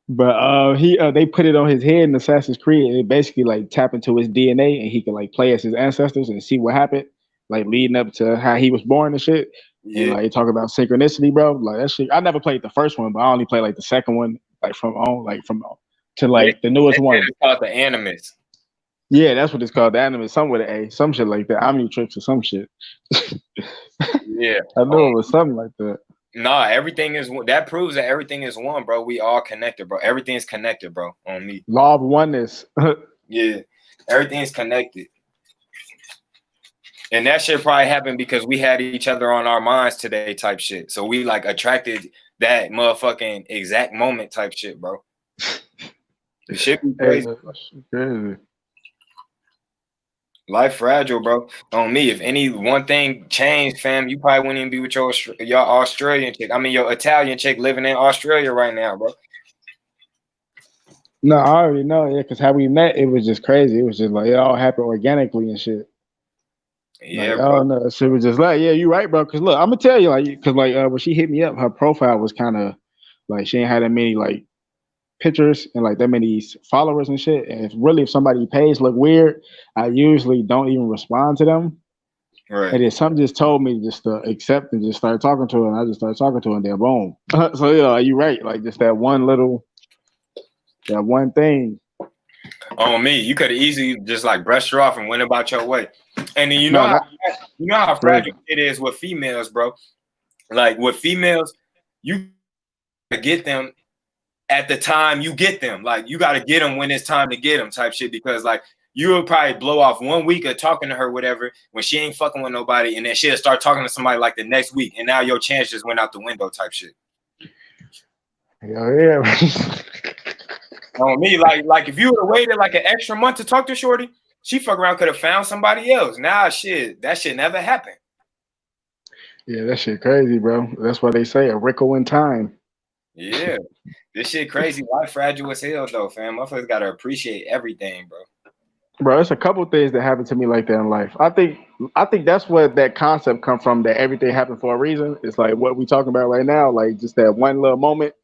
But they put it on his head in Assassin's Creed, and it basically like tap into his DNA, and he can like play as his ancestors and see what happened, like leading up to how he was born and shit. Yeah. And, like talk about synchronicity, bro. Like that shit. I never played the first one, but I only played like the second one, like from the newest one. It's called the Animus. Yeah, that's what it's called. The Animus, something with an A, some shit like that. Omnitrix or some shit. Yeah, I know it was something like that. Nah, everything is that proves that everything is one, bro. We all connected, bro. Everything's connected, bro. On me. Law of oneness. Yeah, everything's connected. And that shit probably happened because we had each other on our minds today, type shit. So we like attracted that motherfucking exact moment, type shit, bro. It should be crazy. Crazy. Life fragile, bro. On me, if any one thing changed, fam, you probably wouldn't even be with your Australian chick. I mean, your Italian chick living in Australia right now, bro. No, I already know, yeah, because how we met, it was just crazy. It was just like it all happened organically and shit. Yeah, like, bro. No, she was just like, yeah, you right, bro. Because look, I'm gonna tell you, like, because like when she hit me up, her profile was kind of Like she ain't had that many like pictures and like that many followers and shit. And if somebody page look weird, I usually don't even respond to them. Right. And then something just told me just to accept and just start talking to her, and I just started talking to her, and then boom. So yeah, you're right. Like just that one thing. On me, you could have easily just like brushed her off and went about your way. And then you know how fragile it is with females, bro. Like with females, you get them at the time you get them. Like you got to get them when it's time to get them, type shit. Because like you'll probably blow off 1 week of talking to her, whatever, when she ain't fucking with nobody, and then she'll start talking to somebody like the next week, and now your chance just went out the window, type shit. Yeah. On me, like if you would have waited like an extra month to talk to shorty, she fuck around could have found somebody else. Nah, shit, that shit never happened. Yeah, that shit crazy, bro. That's why they say a wrinkle in time. Yeah, this shit crazy. Life fragile as hell, though, fam. Motherfuckers gotta appreciate everything, bro. Bro, it's a couple things that happen to me like that in life. I think that's where that concept come from, that everything happened for a reason. It's like what we talking about right now, like just that one little moment.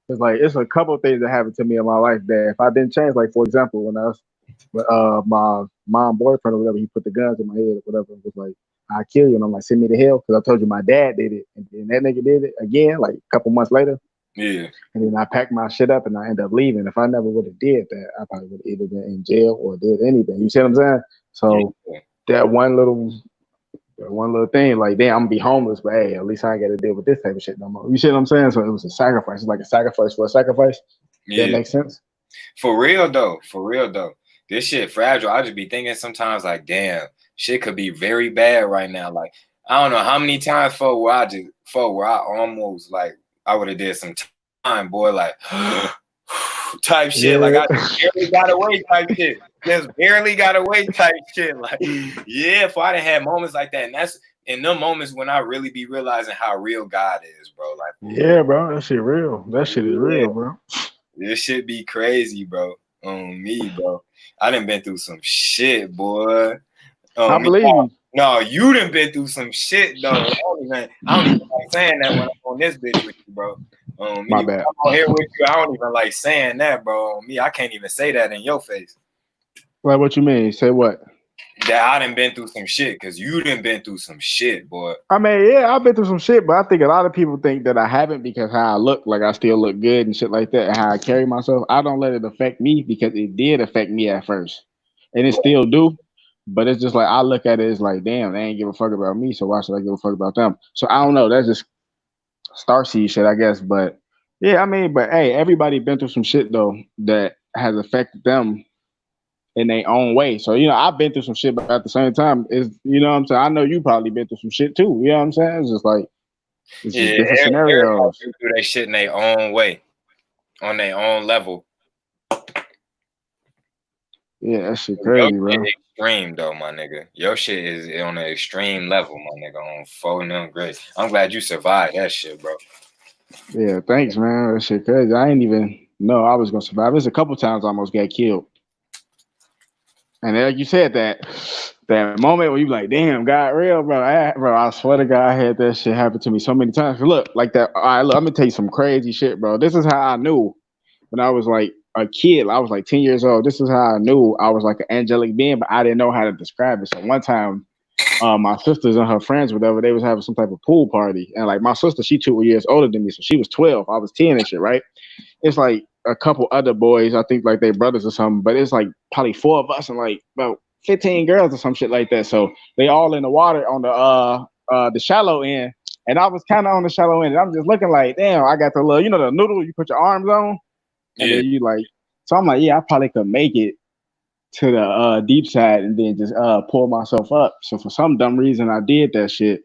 It's like it's a couple of things that happened to me in my life that if I didn't change, like for example, when I was my mom boyfriend or whatever, he put the guns in my head or whatever, it was like, I kill you, and I'm like, send me to hell, because I told you my dad did it, and then that nigga did it again, like a couple months later. Yeah. And then I packed my shit up and I ended up leaving. If I never would have did that, I probably would have either been in jail or did anything. You see what I'm saying? So that one little thing, like, damn, I'm gonna be homeless, but hey, at least I ain't got to deal with this type of shit no more. You see what I'm saying? So it was a sacrifice. It's like a sacrifice for a sacrifice. Yeah. That makes sense. For real though. This shit fragile. I just be thinking sometimes like, damn, shit could be very bad right now. Like, I don't know how many times where I almost like I would have did some time, boy, like type shit. Yeah. Like I barely got away type shit. Just barely got away type shit. Like, yeah, if I didn't have moments like that, and that's in them moments when I really be realizing how real God is, bro. Like, yeah, bro, that shit real. That shit is real, bro. This shit be crazy, bro. On me, bro. I done been through some shit, boy. I believe you. No, you done been through some shit, though. I don't even like saying that when I'm on this bitch with you, bro. My bad. I'm on here with you. I don't even like saying that, bro. On me, I can't even say that in your face. Like, what you mean? Say what? That I done been through some shit, because you done been through some shit, boy. I mean, yeah, I've been through some shit, but I think a lot of people think that I haven't because how I look, like I still look good and shit like that, and how I carry myself. I don't let it affect me because it did affect me at first, and it still do. But it's just like I look at it as like, damn, they ain't give a fuck about me, so why should I give a fuck about them? So I don't know. That's just starseed shit, I guess. But yeah, I mean, but hey, everybody been through some shit though that has affected them in their own way. So, you know, I've been through some shit, but at the same time, is you know what I'm saying? I know you probably been through some shit too. You know what I'm saying? It's just like it's just different scenarios. Do their shit in their own way, on their own level. Yeah, that shit crazy, bro. Extreme though, my nigga. Your shit is on an extreme level, my nigga. On Foenem, great. I'm glad you survived that shit, bro. Yeah, thanks, man. That shit crazy. I ain't even know I was gonna survive. There's a couple times I almost got killed. And like you said, that moment where you like, damn, God real, bro. I swear to God, I had that shit happen to me so many times. Look, like that. All right, look, I'm gonna tell you some crazy shit, bro. This is how I knew when I was like a kid. I was like 10 years old. This is how I knew I was like an angelic being, but I didn't know how to describe it. So one time, my sisters and her friends, whatever, they was having some type of pool party, and like my sister, she 2 years older than me, so she was 12. I was 10 and shit, right? It's like a couple other boys, I think like they brothers or something, but it's like probably 4 of us and like about 15 girls or some shit like that. So they all in the water on the shallow end, and I was kind of on the shallow end, and I'm just looking like, damn, I got the little, you know, the noodle you put your arms on, and then you like, so I'm like, yeah, I probably could make it to the deep side and then just pull myself up. So for some dumb reason, I did that shit,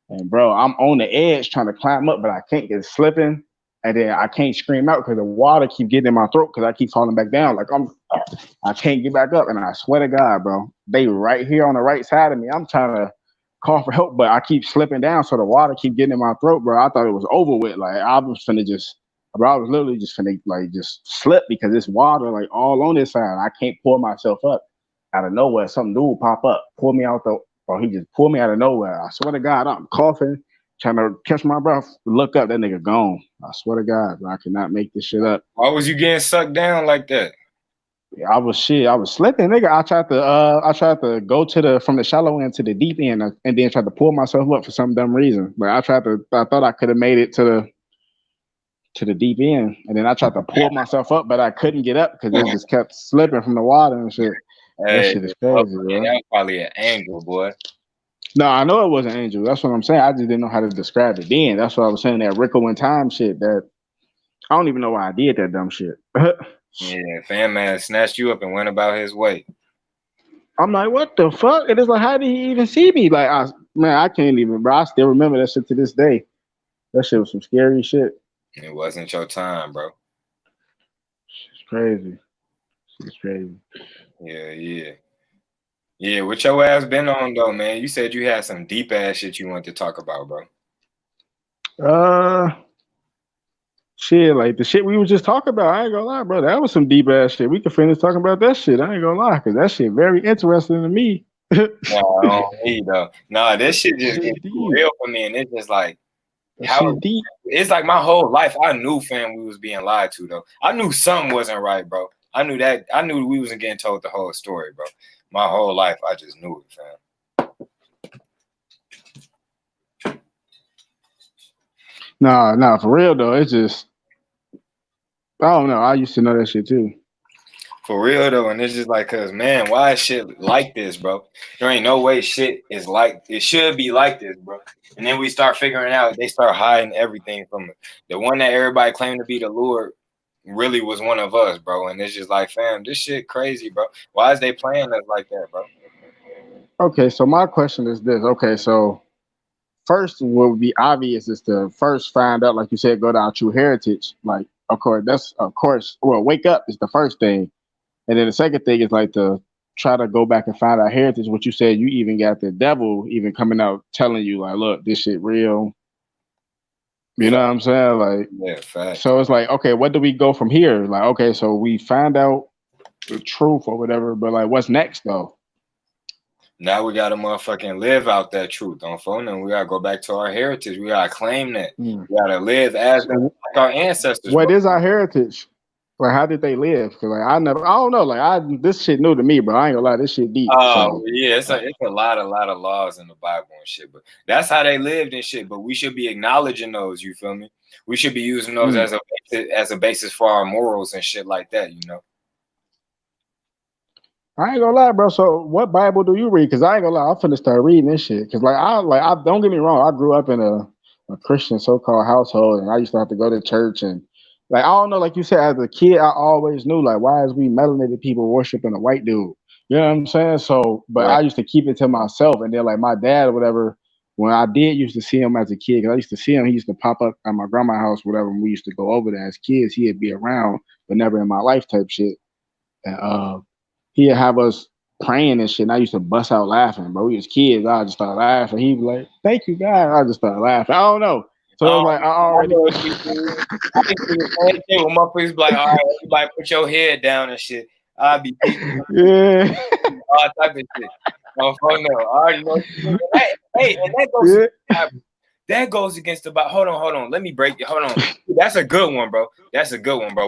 and bro, I'm on the edge trying to climb up, but I can't get slipping. And then I can't scream out because the water keep getting in my throat because I keep falling back down. Like I can't get back up. And I swear to God, bro, they right here on the right side of me. I'm trying to call for help, but I keep slipping down. So the water keep getting in my throat, bro. I thought it was over with. Like I was finna I was literally just finna like just slip because this water like all on this side. I can't pull myself up. Out of nowhere, some dude pop up, pull me out or he just pulled me out of nowhere. I swear to God, I'm coughing, trying to catch my breath. Look up, that nigga gone. I swear to God, bro, I cannot make this shit up. Why was you getting sucked down like that? I was slipping, nigga. I tried to go from the shallow end to the deep end, and then tried to pull myself up for some dumb reason. But I thought I could have made it to the deep end, and then I tried to pull myself up, but I couldn't get up because it just kept slipping from the water and shit. Hey, that shit is crazy, bro. That was probably an angel, boy. No, I know it was an angel. That's what I'm saying. I just didn't know how to describe it then. That's what I was saying, that Rico in time shit. That I don't even know why I did that dumb shit. Yeah, fam man snatched you up and went about his way. I'm like, what the fuck? And it's like, how did he even see me? Like, I can't even, bro. I still remember that shit to this day. That shit was some scary shit. It wasn't your time, bro. It's crazy. It's crazy. Yeah, what your ass been on though, man? You said you had some deep ass shit you wanted to talk about, bro. Shit, like the shit we were just talking about. I ain't gonna lie, bro. That was some deep ass shit. We could finish talking about that shit. I ain't gonna lie, because that shit very interesting to me. No, though. Nah, this shit just gets real for me, and it's just like deep. It's like my whole life I knew, fam, we was being lied to though. I knew something wasn't right, bro. I knew we wasn't getting told the whole story, bro. My whole life I just knew it, fam. Nah, for real though. It's just, I don't know. I used to know that shit too. For real though, and it's just like, cause man, why is shit like this, bro? There ain't no way shit is like it should be like this, bro. And then we start figuring out they start hiding everything from it. The one that everybody claimed to be the Lord really was one of us, bro. And it's just like, fam, this shit crazy, bro. Why is they playing us like that, bro? Okay, so my question is this. Okay, so first, what would be obvious is to first find out, like you said, go to our true heritage. Like, of course, well, wake up is the first thing. And then the second thing is like to try to go back and find our heritage. What you said, you even got the devil even coming out telling you, like, look, this shit real. You know what I'm saying? Like, yeah, fact. So it's like, okay, what do we go from here? Like, okay, so we find out the truth or whatever, but like, what's next though? Now we gotta motherfucking live out that truth on phone, and we gotta go back to our heritage. We gotta claim that. We gotta live as like our ancestors. What is our heritage? Like, how did they live? Because like I don't know. Like this shit new to me, bro. I ain't gonna lie, this shit deep. Yeah, it's a lot of laws in the Bible and shit, but that's how they lived and shit. But we should be acknowledging those. You feel me? We should be using those as a basis for our morals and shit like that. You know. I ain't gonna lie, bro. So what Bible do you read? Because I ain't gonna lie, I'm finna start reading this shit. Because I don't get me wrong, I grew up in a Christian so-called household, and I used to have to go to church, and like I don't know, like you said, as a kid, I always knew like, why is we melanated people worshiping a white dude? You know what I'm saying? So, but I used to keep it to myself, and then like my dad or whatever, when I did used to see him as a kid, because I used to see him, he used to pop up at my grandma's house, whatever. When we used to go over there as kids, he'd be around, but never in my life type shit. And he'd have us praying and shit, and I used to bust out laughing, bro. We was kids. I just started laughing. He'd be like, "Thank you, God." I just started laughing. I don't know. So it was like I already. I think the same thing when motherfuckers be like, "All right, everybody, put your head down and shit." I'll be yeah, all type of shit. On phone now, I already know. Hey, and that goes. That goes against the Bible. Hold on. Let me break it. Hold on. That's a good one, bro.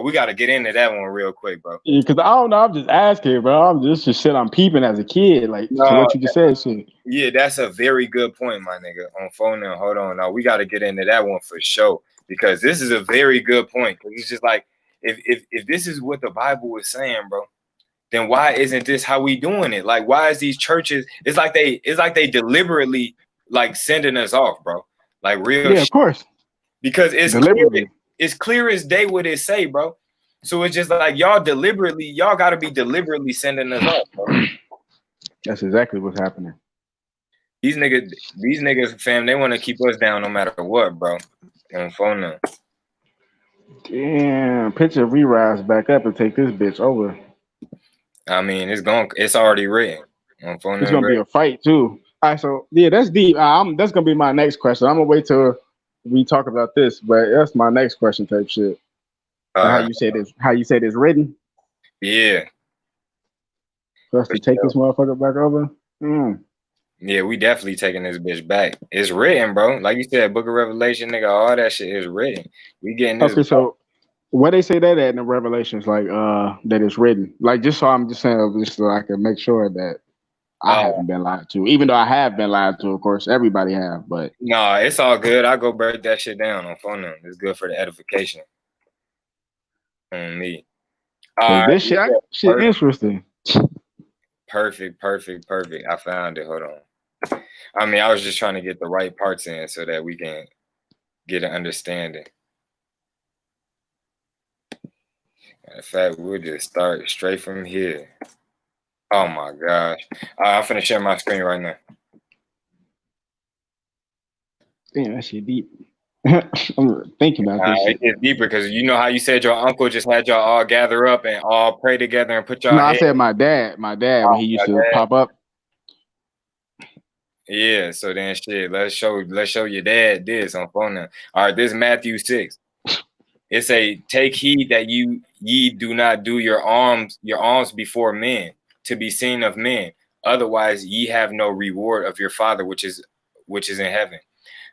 We got to get into that one real quick, bro. Because I don't know. I'm just asking, bro. I'm just shit I'm peeping as a kid. Like, so what you just said, shit. Yeah, that's a very good point, my nigga. On phone now. Hold on. Now, we got to get into that one for sure. Because this is a very good point. Because it's just like, if this is what the Bible is saying, bro, then why isn't this how we doing it? Like, why is these churches, it's like they deliberately like sending us off, bro. Like real shit. Of course. Because it's clear as day what it say, bro. So it's just like y'all gotta be deliberately sending us off, bro. That's exactly what's happening. These niggas, fam, they want to keep us down no matter what, bro. On phone now. Damn, picture re-rise back up and take this bitch over. I mean, it's already written. On phone it's gonna be a fight too. All right, so yeah, that's deep. That's gonna be my next question. I'm gonna wait till we talk about this, but that's my next question type shit. How you say this written? Yeah. For us to take this motherfucker back over. Yeah, we definitely taking this bitch back. It's written, bro. Like you said, Book of Revelation, nigga, all that shit is written. We getting this Okay, back. so where they say that at in the Revelations, like that it's written, like just so I'm just saying, just so I can make sure that I Uh, haven't been lied to, even though I have been lied to. Of course, everybody have, but no, it's all good. I go break that shit down on Foenem. It's good for the edification on me. All because right, this shit, shit interesting. perfect. I found it. Hold on. I mean, I was just trying to get the right parts in so that we can get an understanding. In fact, we'll just start straight from here. Oh my gosh. I'm finna share my screen right now. Damn, that shit deep. I'm thinking about this It shit. gets deeper because you know how you said your uncle just had y'all all gather up and all pray together and put y'all No, I head. said my dad when he used to pop up. Yeah, so then shit, let's show your dad this on phone now. All right, this is Matthew 6. It say, take heed that ye do not do your alms before men to be seen of men. Otherwise ye have no reward of your Father which is in heaven.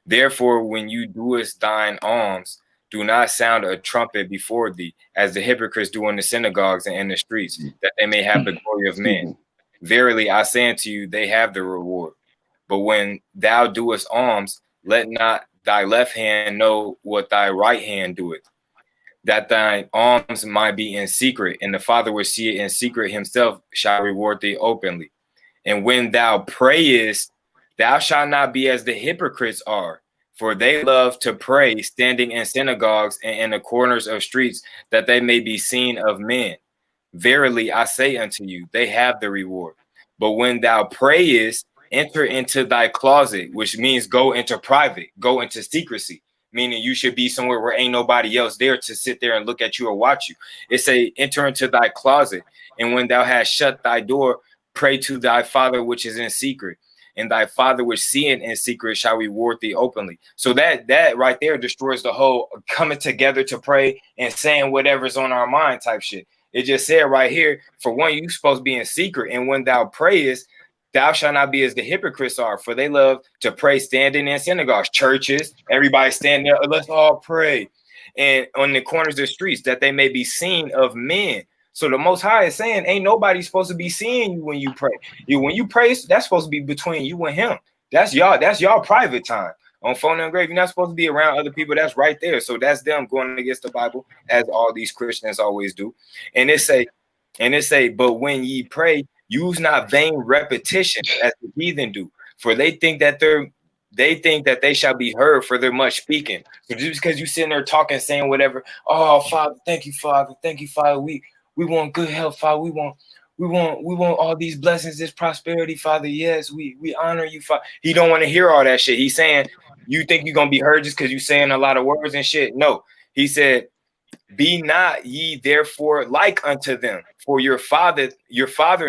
Therefore, when you doest thine alms, do not sound a trumpet before thee, as the hypocrites do in the synagogues and in the streets, that they may have the glory of men. Verily, I say unto you, they have the reward. But when thou doest alms, let not thy left hand know what thy right hand doeth, that thine alms might be in secret, and the Father which see it in secret himself shall reward thee openly. And when thou prayest, thou shalt not be as the hypocrites are, for they love to pray standing in synagogues and in the corners of streets, that they may be seen of men. Verily, I say unto you, they have the reward. But when thou prayest, enter into thy closet, which means go into private, go into secrecy, meaning you should be somewhere where ain't nobody else there to sit there and look at you or watch you. It say, enter into thy closet, and when thou hast shut thy door, pray to thy Father which is in secret, and thy Father which seeth in secret shall reward thee openly. So that right there destroys the whole coming together to pray and saying whatever's on our mind type shit. It just said right here, for one, you supposed to be in secret, and when thou prayest, thou shalt not be as the hypocrites are, for they love to pray standing in synagogues, churches, everybody standing there, let's all pray, and on the corners of the streets, that they may be seen of men. So the Most High is saying, ain't nobody supposed to be seeing you when you pray. When you pray, that's supposed to be between you and him. That's y'all private time. On phone and grave, you're not supposed to be around other people. That's right there. So that's them going against the Bible, as all these Christians always do. And it say, but when ye pray, use not vain repetition as the heathen do, for they think that they shall be heard for their much speaking. So just because you sitting there talking, saying whatever, oh Father, thank you, Father, we want good health, Father, we want all these blessings, this prosperity, Father. Yes, we honor you, Father. He don't want to hear all that shit. He's saying, you think you're gonna be heard just because you're saying a lot of words and shit? No, he said, be not ye therefore like unto them, for your father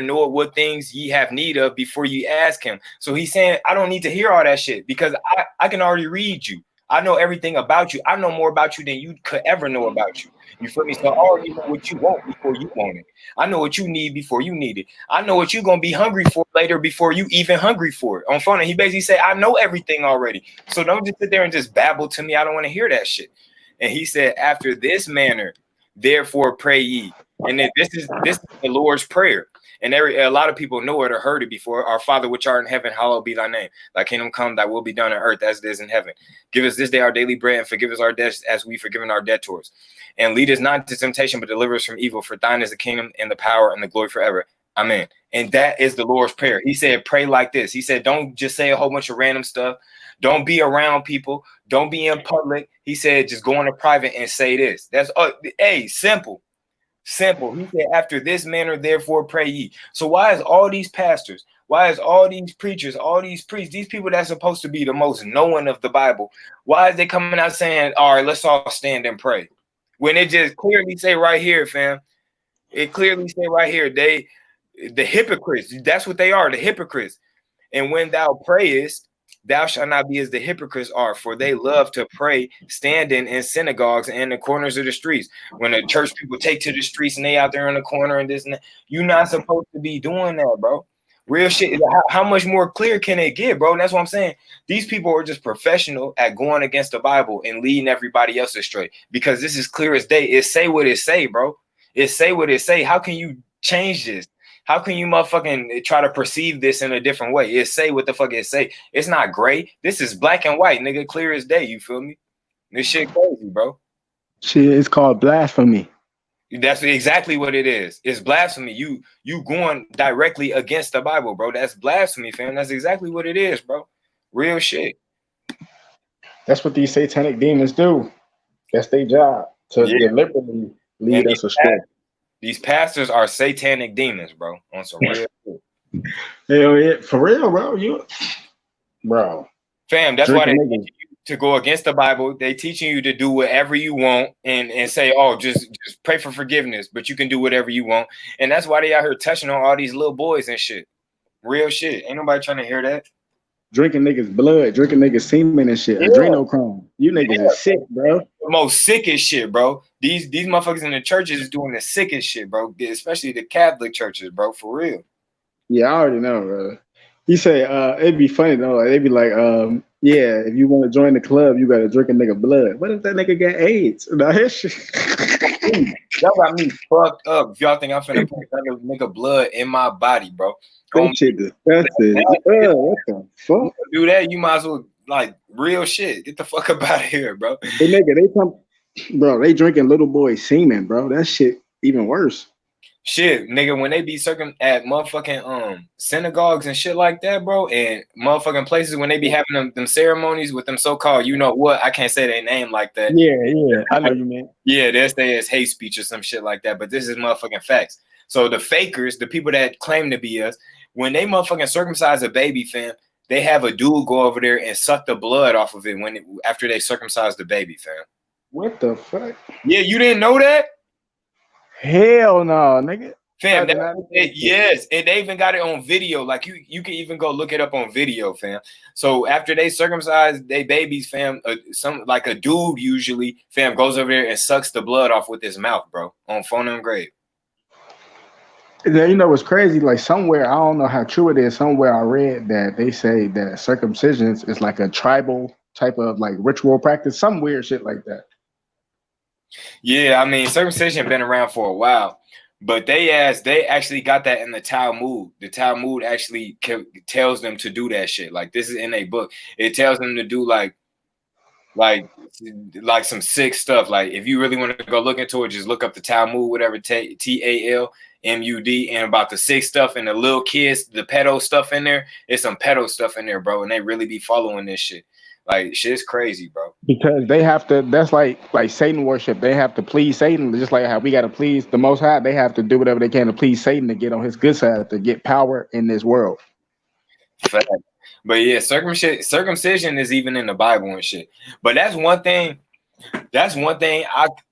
knoweth what things ye have need of before ye ask him. So he's saying, I don't need to hear all that shit because I can already read you. I know everything about you. I know more about you than you could ever know about you. You feel me? So I already know what you want before you want it. I know what you need before you need it. I know what you're gonna be hungry for later before you even hungry for it. On phone, he basically said, I know everything already. So don't just sit there and just babble to me. I don't want to hear that shit. And he said, after this manner, therefore pray ye. And then this is the Lord's Prayer. And a lot of people know it or heard it before. Our Father which art in heaven, hallowed be thy name. Thy kingdom come, thy will be done on earth as it is in heaven. Give us this day our daily bread, and forgive us our debts as we forgiven our debtors. And lead us not into temptation, but deliver us from evil. For thine is the kingdom and the power and the glory forever. Amen. And that is the Lord's Prayer. He said, pray like this. He said, don't just say a whole bunch of random stuff. Don't be around people. Don't be in public. He said, just go into private and say this. That's simple. Simple. He said, after this manner, therefore pray ye. So why is all these pastors, why is all these preachers, all these priests, these people that's supposed to be the most knowing of the Bible, why is they coming out saying, all right, let's all stand and pray? When it just clearly say right here, fam, it clearly say right here, the hypocrites, that's what they are, the hypocrites. And when thou prayest, thou shalt not be as the hypocrites are, for they love to pray standing in synagogues and in the corners of the streets. When the church people take to the streets and they out there in the corner and this and that, you're not supposed to be doing that, bro. Real shit. How much more clear can it get, bro? And that's what I'm saying. These people are just professional at going against the Bible and leading everybody else astray, because this is clear as day. It say what it say, bro. It say what it say. How can you change this? How can you motherfucking try to perceive this in a different way? It say what the fuck it say. It's not gray. This is black and white, nigga. Clear as day. You feel me? This shit crazy, bro. Shit, it's called blasphemy. That's exactly what it is. It's blasphemy. You going directly against the Bible, bro. That's blasphemy, fam. That's exactly what it is, bro. Real shit. That's what these satanic demons do. That's their job, to deliberately lead us astray. These pastors are satanic demons, bro. On some real shit. Hell yeah, for real, bro. Bro. Fam, that's why they teach you to go against the Bible. They teaching you to do whatever you want and say, oh, just pray for forgiveness, but you can do whatever you want. And that's why they out here touching on all these little boys and shit. Real shit. Ain't nobody trying to hear that. Drinking niggas' blood, drinking niggas' semen and shit. Adrenochrome. You niggas is sick, bro. The most sickest shit, bro. These motherfuckers in the churches is doing the sickest shit, bro. Especially the Catholic churches, bro. For real. Yeah, I already know, bro. He say it'd be funny though. Like, they'd be like, yeah, if you want to join the club, you gotta drink a nigga blood. What if that nigga got AIDS? No, his shit. Y'all got me fucked up. If y'all think I'm finna put another nigga blood in my body, bro. That shit disgusting. What the fuck? Do that, you might as well, like, real shit. Get the fuck up out of here, bro. Hey, nigga, they drinking little boy semen, bro. That shit even worse. Shit, nigga, when they be at motherfucking synagogues and shit like that, bro, and motherfucking places when they be having them ceremonies with them so-called, you know what? I can't say their name like that. Yeah, I know you mean. Yeah, they'll say it's hate speech or some shit like that, but this is motherfucking facts. So the fakers, the people that claim to be us, when they motherfucking circumcise a baby, fam, they have a dude go over there and suck the blood off of it after they circumcise the baby, fam. What the fuck? Yeah, you didn't know that? Hell no, nigga. Fam, yes, and they even got it on video. Like you can even go look it up on video, fam. So after they circumcise they babies, fam, a dude usually, fam, goes over there and sucks the blood off with his mouth, bro, on Foenem grave. You know what's crazy? Like somewhere, I don't know how true it is. Somewhere I read that they say that circumcisions is like a tribal type of like ritual practice, some weird shit like that. Yeah, I mean, circumcision been around for a while, but they actually got that in the Talmud. The Talmud actually tells them to do that shit. Like this is in a book. It tells them to do like some sick stuff. Like if you really want to go look into it, just look up the Talmud, whatever, TALMUD, and about the sick stuff and the little kids, the pedo stuff in there. It's some pedo stuff in there, bro, and they really be following this shit. Like shit's crazy, bro. Because they have to. That's like Satan worship. They have to please Satan, just like how we got to please the Most High. They have to do whatever they can to please Satan to get on his good side, to get power in this world. Fact. But yeah, circumcision is even in the Bible and shit. But that's one thing. That's one thing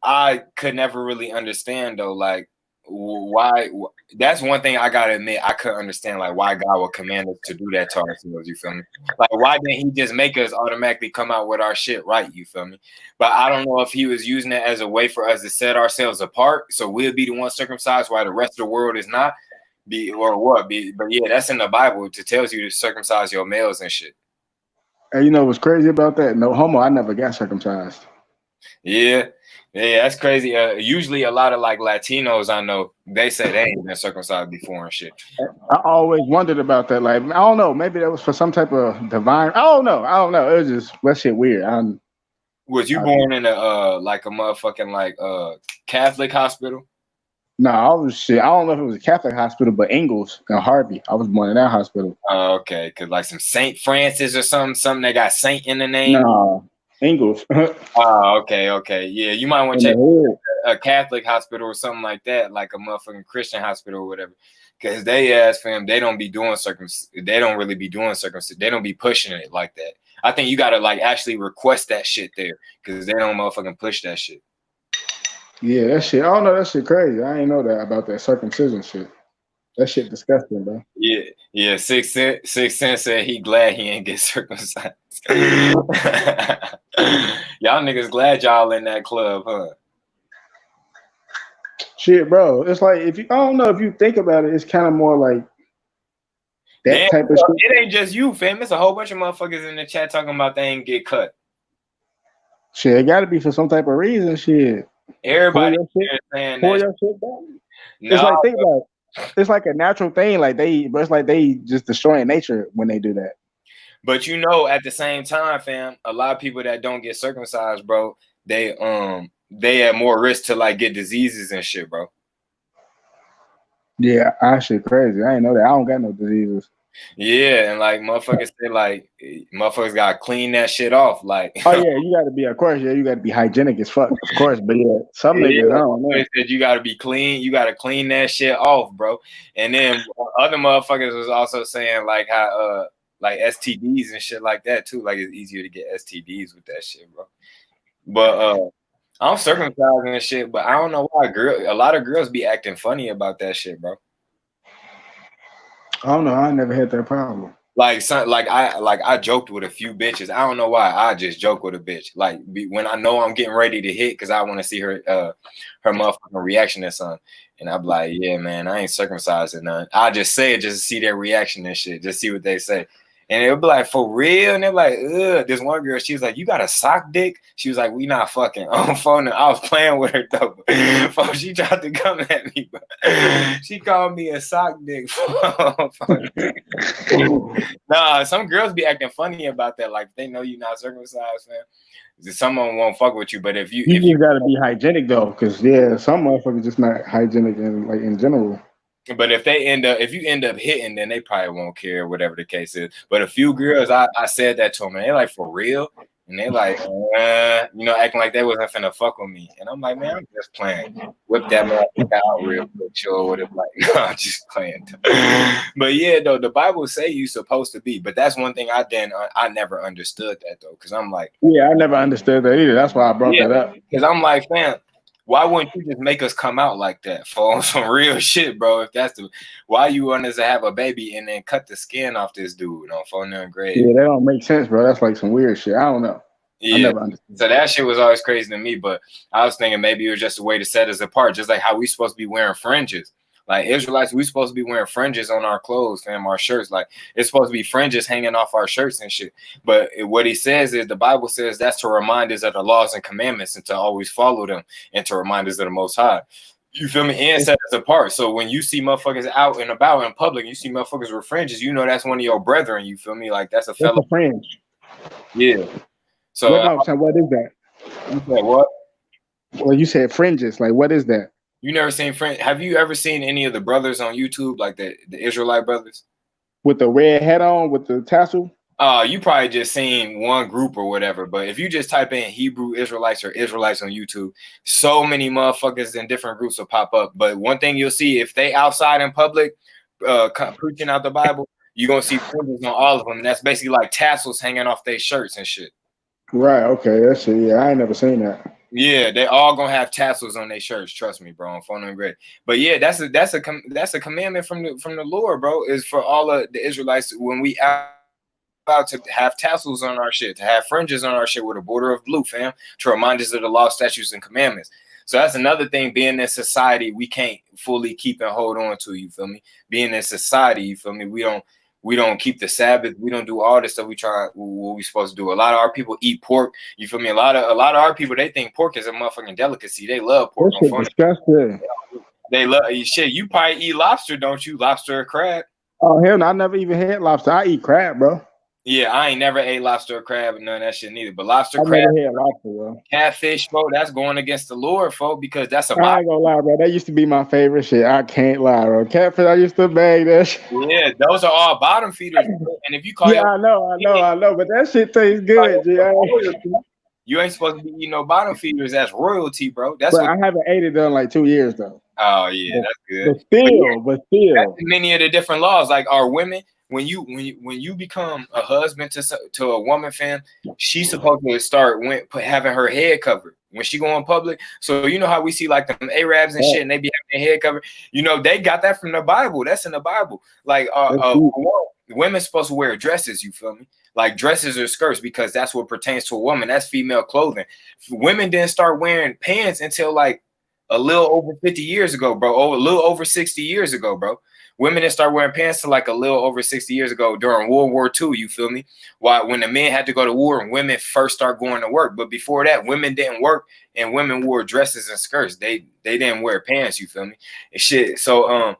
I could never really understand though. Like why? That's one thing I gotta admit I couldn't understand. Like why God would command us to do that to ourselves. You feel me? Like why didn't He just make us automatically come out with our shit right? You feel me? But I don't know if He was using it as a way for us to set ourselves apart, so we'll be the one circumcised while the rest of the world is not. But yeah, that's in the Bible. It tells you to circumcise your males and shit. And you know what's crazy about that? No homo. I never got circumcised. Yeah, that's crazy. Usually, a lot of like Latinos I know, they say they ain't been circumcised before and shit. I always wondered about that. Like I don't know. Maybe that was for some type of divine. I don't know. It was just that shit weird. Was you born in a like a motherfucking like Catholic hospital? No, I was shit. I don't know if it was a Catholic hospital, but Ingalls and Harvey. I was born in that hospital. Oh, okay, because like some Saint Francis or something that got Saint in the name. No, Ingalls. Oh, okay. Yeah, you might want to check a Catholic hospital or something like that, like a motherfucking Christian hospital or whatever. Because they ask fam, they don't be doing They don't really be doing circumcision. They don't be pushing it like that. I think you gotta like actually request that shit there because they don't motherfucking push that shit. Yeah, that shit. I don't know. That shit crazy. I ain't know that about that circumcision shit. That shit disgusting, bro. Yeah. 6 Cent said he glad he ain't get circumcised. Y'all niggas glad y'all in that club, huh? Shit, bro. It's like I don't know if you think about it, it's kind of more like That Damn, type of shit. it ain't just you, fam. It's a whole bunch of motherfuckers in the chat talking about they ain't get cut. Shit, it got to be for some type of reason. Shit, Everybody pull your shit, saying pull that. your shit back. It's No, like think about it. It's like a natural thing. Like but it's like they just destroying nature when they do that. but you know, at the same time, fam, a lot of people that don't get circumcised, bro, they have more risk to like get diseases and shit, bro. Yeah, I shit crazy. I ain't know that. I don't got no diseases. Yeah, and like motherfuckers say, like motherfuckers gotta clean that shit off. Like, Oh yeah, you got to be, of course. Yeah, you got to be hygienic as fuck, of course. But yeah, some yeah, niggas, I don't know. they said you gotta be clean. You gotta clean that shit off, bro. And then other motherfuckers was also saying like how like STDs and shit like that too. Like it's easier to get STDs with that shit, bro. But I'm circumcised and shit, but I don't know why a lot of girls be acting funny about that shit, bro. I don't know. I never had that problem. Like I joked with a few bitches. I don't know why. I just joke with a bitch. Like when I know I'm getting ready to hit, because I want to see her motherfucking reaction to something. And I'm like, yeah, man, I ain't circumcised or nothing. I just say it just to see their reaction and shit, just see what they say. And it'll be like, for real? And they're like, ugh. This one girl, she was like, you got a sock dick? She was like, we not fucking on phone. I was playing with her though. She tried to come at me, but she called me a sock dick. Nah, some girls be acting funny about that. Like they know you're not circumcised, man. Some of them won't fuck with you, but if you just gotta be hygienic though, because yeah, some motherfuckers just not hygienic in general. But if you end up hitting, then they probably won't care, whatever the case is. But a few girls, I said that to them, and they're like, for real? And they're like, acting like they wasn't finna fuck with me. And I'm like, man, I'm just playing. Whip that motherfucker out real quick, chill with it. Like, no, I'm just playing. But yeah, though, the Bible say you supposed to be. But that's one thing I never understood that though, because I'm like, yeah, I never understood that either. That's why I brought that up. Because I'm like, fam, why wouldn't you just make us come out like that for some real shit, bro? If that's why you want us to have a baby and then cut the skin off this dude on Foenem grade? Yeah, that don't make sense, bro. That's like some weird shit. I don't know. Yeah, I never understood. So that shit was always crazy to me. But I was thinking maybe it was just a way to set us apart, just like how we supposed to be wearing fringes. Like Israelites, we supposed to be wearing fringes on our clothes, fam, our shirts. Like it's supposed to be fringes hanging off our shirts and shit. But what he says is the Bible says that's to remind us of the laws and commandments and to always follow them and to remind us of the Most High. You feel me? And set us apart. So when you see motherfuckers out and about in public, you see motherfuckers with fringes, you know that's one of your brethren. You feel me? Like that's a fellow fringe. Yeah. So what is that? You said what? Well, you said fringes. Like what is that? You never seen fringe? Have you ever seen any of the brothers on YouTube, like the Israelite brothers? With the red hat on, with the tassel? You probably just seen one group or whatever. But if you just type in Hebrew Israelites or Israelites on YouTube, so many motherfuckers in different groups will pop up. But one thing you'll see, if they outside in public preaching out the Bible, you're going to see fringes on all of them. And that's basically like tassels hanging off their shirts and shit. Right, okay, that's it. Yeah, I ain't never seen that. Yeah, they all gonna have tassels on their shirts. Trust me, bro. On Foenem grade. But yeah, that's a commandment from the Lord, bro. Is for all of the Israelites when we out to have tassels on our shit, to have fringes on our shit with a border of blue, fam, to remind us of the law, statutes, and commandments. So that's another thing. Being in society, we can't fully keep and hold on to. You feel me? Being in society, you feel me? We don't keep the Sabbath. We don't do all this stuff. What we supposed to do. A lot of our people eat pork. You feel me? A lot of our people, they think pork is a motherfucking delicacy. They love pork. Disgusting. They love shit. You probably eat lobster, don't you? Lobster or crab? Oh hell no! I never even had lobster. I eat crab, bro. Yeah, I ain't never ate lobster or crab and none of that shit neither. But lobster, I crab, never had lobster, bro. Catfish, bro, that's going against the Lord, folks, because that's a I ain't gonna lie, bro. That used to be my favorite shit. I can't lie, bro. Catfish, I used to bag that shit. Yeah, those are all bottom feeders. Bro. And if you call I know, but that shit tastes good, G. You ain't supposed to be eating no bottom feeders. That's royalty, bro. That's I haven't ate it in like 2 years though. Oh yeah, that's good. But still, that's many of the different laws. Like our women, when you become a husband to a woman, fam, she's supposed to start having her head covered when she go in public. So you know how we see like them Arabs and shit, and they be having their head covered. You know they got that from the Bible. That's in the Bible. Like women's supposed to wear dresses. You feel me? Like dresses or skirts, because that's what pertains to a woman. That's female clothing. Women didn't start wearing pants until like a little over 50 years ago, bro. A little over 60 years ago, bro. Women didn't start wearing pants till like a little over 60 years ago during World War II. You feel me? Why when the men had to go to war and women first start going to work. But before that, women didn't work and women wore dresses and skirts. They didn't wear pants. You feel me? And shit. So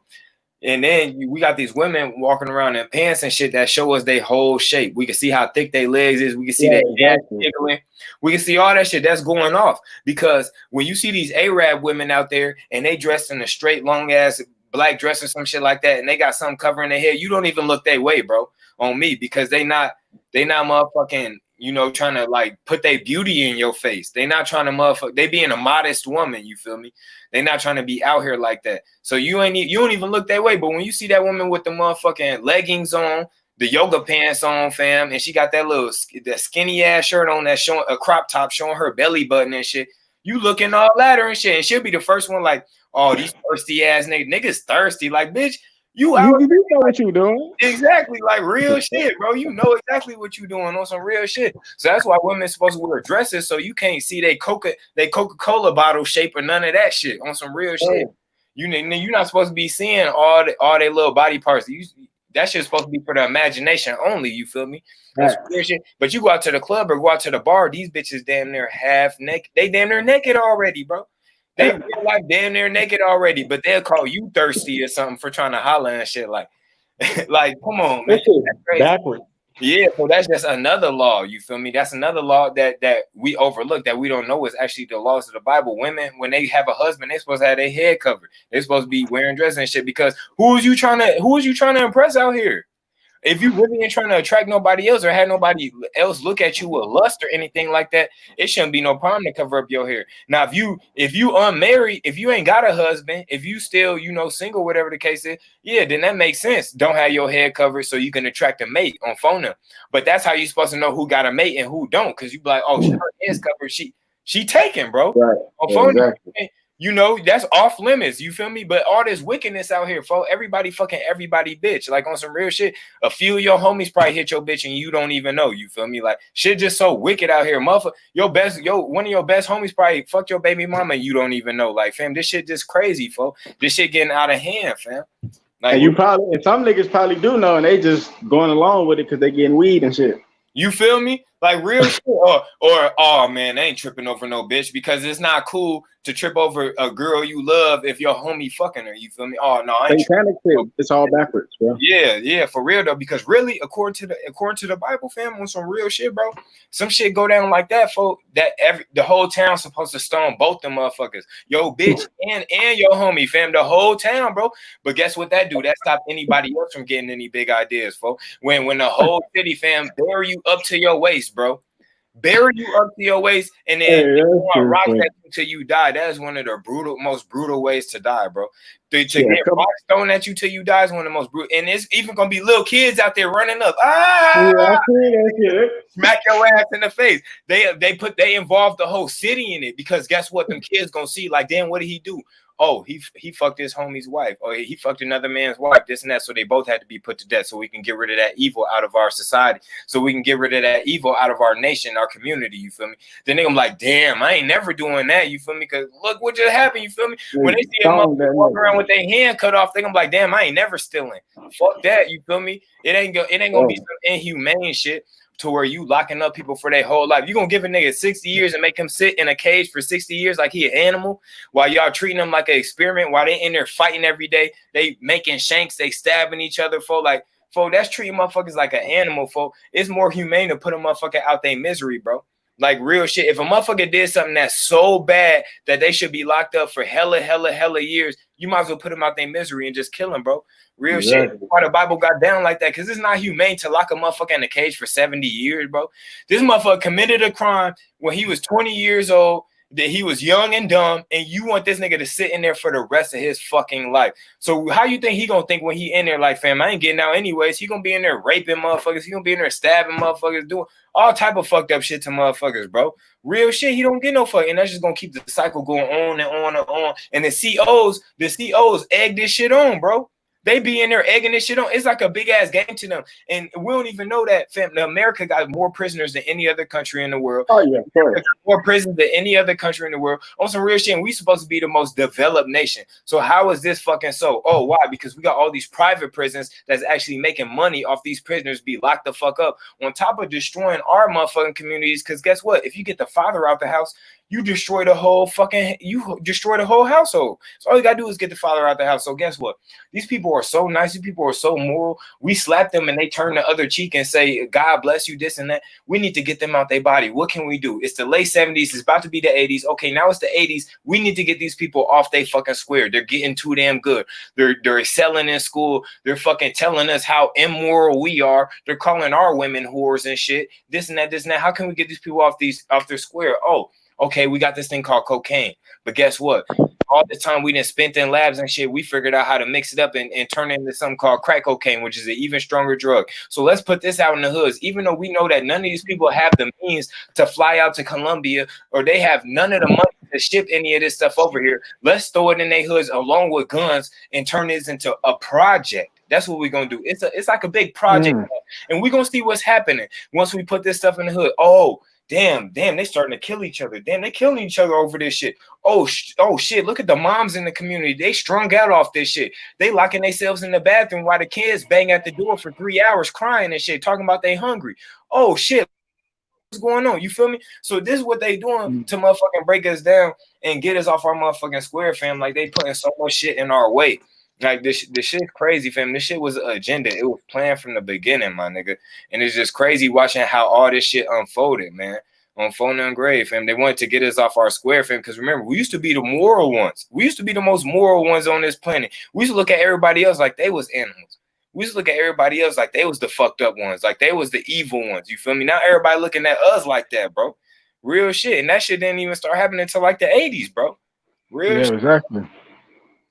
and then we got these women walking around in pants and shit that show us their whole shape. We can see how thick their legs is. We can see their ass jiggling. We can see all that shit that's going off. Because when you see these Arab women out there and they dressed in a straight, long ass black dress or some shit like that, and they got something covering their head, you don't even look their way, bro, on me, because they not motherfucking, you know, trying to like put their beauty in your face. They not trying to motherfuck. They being a modest woman, you feel me? They not trying to be out here like that. So you don't even look that way. But when you see that woman with the motherfucking leggings on, the yoga pants on, fam, and she got that skinny ass shirt on that showing a crop top showing her belly button and shit, you looking all ladder and shit, and she'll be the first one like, oh, these thirsty ass niggas thirsty. Like, bitch, you out. You know what you doing. Exactly, like real shit, bro. You know exactly what you doing on some real shit. So that's why women supposed to wear dresses so you can't see they Coca-Cola bottle shape or none of that shit on some real shit. You're not supposed to be seeing all their little body parts. That shit's supposed to be for the imagination only. You feel me? That's weird shit. But you go out to the club or go out to the bar, these bitches damn near half naked. They damn near naked already, bro. They real life damn near naked already, but they'll call you thirsty or something for trying to holler and shit. Like, like, come on, man. That's backwards. Yeah, so that's just another law. You feel me? That's another law that we overlook, that we don't know is actually the laws of the Bible. Women, when they have a husband, they're supposed to have their head covered. They're supposed to be wearing dresses and shit, because who is you trying to impress out here? If you really ain't trying to attract nobody else or have nobody else look at you with lust or anything like that, it shouldn't be no problem to cover up your hair. Now, if you unmarried, if you ain't got a husband, if you still, you know, single, whatever the case is, yeah, then that makes sense. Don't have your head covered so you can attract a mate on Foenem. But that's how you're supposed to know who got a mate and who don't, because you be like, oh, her head's covered, she taken, bro. Right. On Foenem. Exactly. You know, that's off limits. You feel me? But all this wickedness out here, folks, everybody fucking everybody, bitch. Like on some real shit. A few of your homies probably hit your bitch and you don't even know. You feel me? Like shit just so wicked out here. Motherfucker, one of your best homies probably fucked your baby mama and you don't even know. Like, fam, this shit just crazy, folks. This shit getting out of hand, fam. Like, and some niggas probably do know, and they just going along with it because they getting weed and shit. You feel me? Like real shit. Or oh man, they ain't tripping over no bitch, because it's not cool to trip over a girl you love if your homie fucking her. You feel me? Oh no, I ain't satanic shit. It's all backwards, bro. Yeah, for real though. Because really, according to the Bible, fam, on some real shit, bro, some shit go down like that, folks. That the whole town's supposed to stone both them motherfuckers. Yo, bitch, and your homie, fam, the whole town, bro. But guess what that do? That stop anybody else from getting any big ideas, folks. When the whole city, fam, bury you up to your waist, bro. Bury you up to your waist and then rock at you till you die. That is one of the most brutal ways to die, bro. To get rock thrown at you till you die is one of the most brutal. And it's even gonna be little kids out there running up. Smack your ass in the face. They involved the whole city in it, because guess what? Them kids gonna see, like, damn, what did he do? Oh, he fucked his homie's wife, or he fucked another man's wife, this and that. So they both had to be put to death, so we can get rid of that evil out of our society, so we can get rid of that evil out of our nation, our community. You feel me? Then they gonna be like, damn, I ain't never doing that. You feel me? Because look what just happened. You feel me? When they see a motherfucker walking around with their hand cut off, they gonna be like, damn, I ain't never stealing. Fuck that. You feel me? It ain't gonna be some inhumane shit to where you locking up people for their whole life. You gonna give a nigga 60 years and make him sit in a cage for 60 years like he an animal, while y'all treating him like an experiment, while they in there fighting every day, they making shanks, they stabbing each other, that's treating motherfuckers like an animal, It's more humane to put a motherfucker out their misery, bro. Like real shit. If a motherfucker did something that's so bad that they should be locked up for hella years, you might as well put them out their misery and just kill them, bro. Real shit. Why the Bible got down like that? Because it's not humane to lock a motherfucker in a cage for 70 years, bro. This motherfucker committed a crime when he was 20 years old, that he was young and dumb, and you want this nigga to sit in there for the rest of his fucking life. So how you think he gonna think when he in there? Like, fam, I ain't getting out anyways. He gonna be in there raping motherfuckers. He gonna be in there stabbing motherfuckers, doing all type of fucked up shit to motherfuckers, bro. Real shit. He don't get no fuck, and that's just gonna keep the cycle going on and on and on. And the COs egg this shit on, bro. They be in there egging this shit on. It's like a big ass game to them. And we don't even know that, fam. America got more prisoners than any other country in the world. Oh yeah, of course. More prisons than any other country in the world. On some real shit, and we supposed to be the most developed nation. So how is this fucking so? Oh, why? Because we got all these private prisons that's actually making money off these prisoners be locked the fuck up, on top of destroying our motherfucking communities. Because guess what? If you get the father out the house, you destroy the whole household. So all you gotta do is get the father out the house. So guess what? These people are so nice. These people are so moral. We slap them and they turn the other cheek and say, God bless you, this and that. We need to get them out their body. What can we do? It's the late 70s. It's about to be the 80s. Okay, now it's the 80s. We need to get these people off they fucking square. They're getting too damn good. They're excelling in school. They're fucking telling us how immoral we are. They're calling our women whores and shit. This and that, this and that. How can we get these people off their square? Oh, okay, we got this thing called cocaine. But guess what? All the time we done spent in labs and shit, we figured out how to mix it up and turn it into something called crack cocaine, which is an even stronger drug. So let's put this out in the hoods. Even though we know that none of these people have the means to fly out to Colombia, or they have none of the money to ship any of this stuff over here, let's throw it in their hoods along with guns and turn this into a project. That's what we're gonna do. It's like a big project, and we're gonna see what's happening once we put this stuff in the hood. Oh, damn, they starting to kill each other. Damn, they killing each other over this shit. Oh shit, look at the moms in the community. They strung out off this shit. They locking themselves in the bathroom while the kids bang at the door for 3 hours crying and shit, talking about they hungry. Oh shit, what's going on? You feel me? So this is what they doing to motherfucking break us down and get us off our motherfucking square, fam. Like, they putting so much shit in our way. Like, this shit's crazy, fam. This shit was an agenda. It was planned from the beginning, my nigga. And it's just crazy watching how all this shit unfolded, man. On Foenem grave, fam. They wanted to get us off our square, fam. Because remember, we used to be the moral ones. We used to be the most moral ones on this planet. We used to look at everybody else like they was animals. We used to look at everybody else like they was the fucked up ones, like they was the evil ones. You feel me? Now everybody looking at us like that, bro. Real shit. And that shit didn't even start happening until like the 80s, bro. Real shit. Exactly.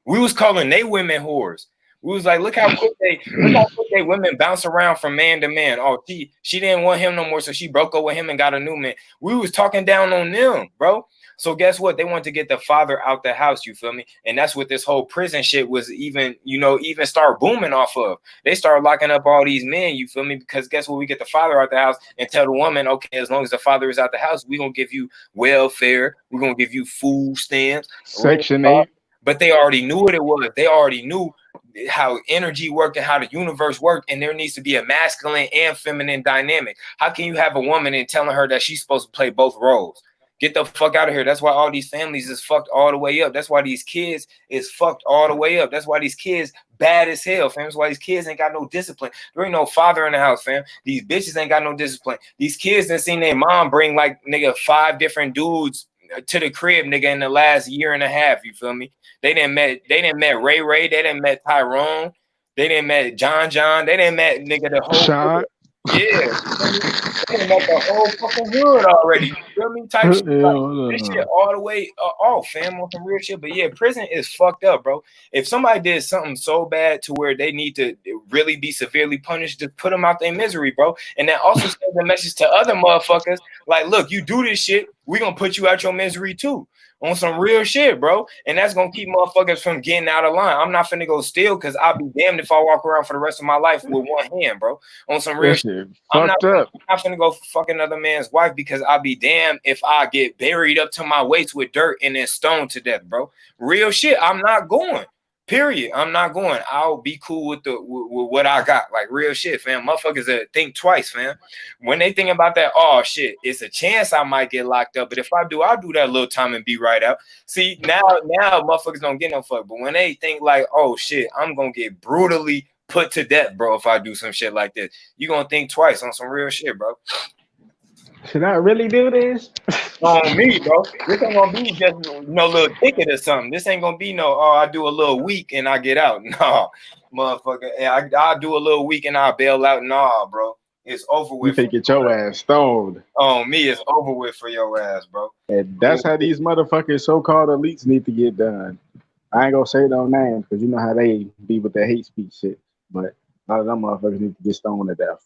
We was calling they women whores. We was like, look how quick they women bounce around from man to man. Oh, she didn't want him no more, so she broke up with him and got a new man. We was talking down on them, bro. So guess what? They wanted to get the father out the house, you feel me? And that's what this whole prison shit was even start booming off of. They started locking up all these men, you feel me? Because guess what? We get the father out the house and tell the woman, okay, as long as the father is out the house, we're going to give you welfare. We're going to give you food stamps. Section 8. But they already knew what it was. They already knew how energy worked and how the universe worked, and there needs to be a masculine and feminine dynamic. How can you have a woman and telling her that she's supposed to play both roles? Get the fuck out of here. That's why all these families is fucked all the way up. That's why these kids is fucked all the way up. That's why these kids bad as hell, fam. That's why these kids ain't got no discipline. There ain't no father in the house, fam. These bitches ain't got no discipline. These kids done seen their mom bring like nigga 5 different dudes to the crib, nigga, in the last year and a half. You feel me? They didn't met Ray. They didn't met Tyrone. They didn't met John. They didn't met nigga the whole Sean. Yeah. They done met the whole fucking hood already. You feel me? Type shit. Like, this shit all the way off, fam, on some real shit. But yeah, prison is fucked up, bro. If somebody did something so bad to where they need to really be severely punished, just put them out their misery, bro. And that also sends a message to other motherfuckers. Like, look, you do this shit, we gonna put you out your misery too. On some real shit, bro. And that's gonna keep motherfuckers from getting out of line. I'm not finna go steal, because I'll be damned if I walk around for the rest of my life with one hand, bro. On some real shit. I'm not finna go fuck another man's wife, because I'll be damned if I get buried up to my waist with dirt and then stoned to death, bro. Real shit. I'm not going. Period. I'm not going. I'll be cool with what I got. Like, real shit, fam. Motherfuckers that think twice, fam. When they think about that, oh shit, it's a chance I might get locked up. But if I do, I'll do that little time and be right out. See, now motherfuckers don't get no fuck. But when they think like, oh shit, I'm gonna get brutally put to death, bro, if I do some shit like this, you gonna think twice on some real shit, bro. Should I really do this? On me, bro. This ain't gonna be just no little ticket or something. This ain't gonna be no, oh, I do a little week and I get out. No, motherfucker. I'll do a little week and I'll bail out. Nah, bro. It's over with. You can get your ass stoned. On me, it's over with for your ass, bro. And that's how these motherfucking so-called elites need to get done. I ain't gonna say no names, because you know how they be with their hate speech shit. But a lot of them motherfuckers need to get stoned to death.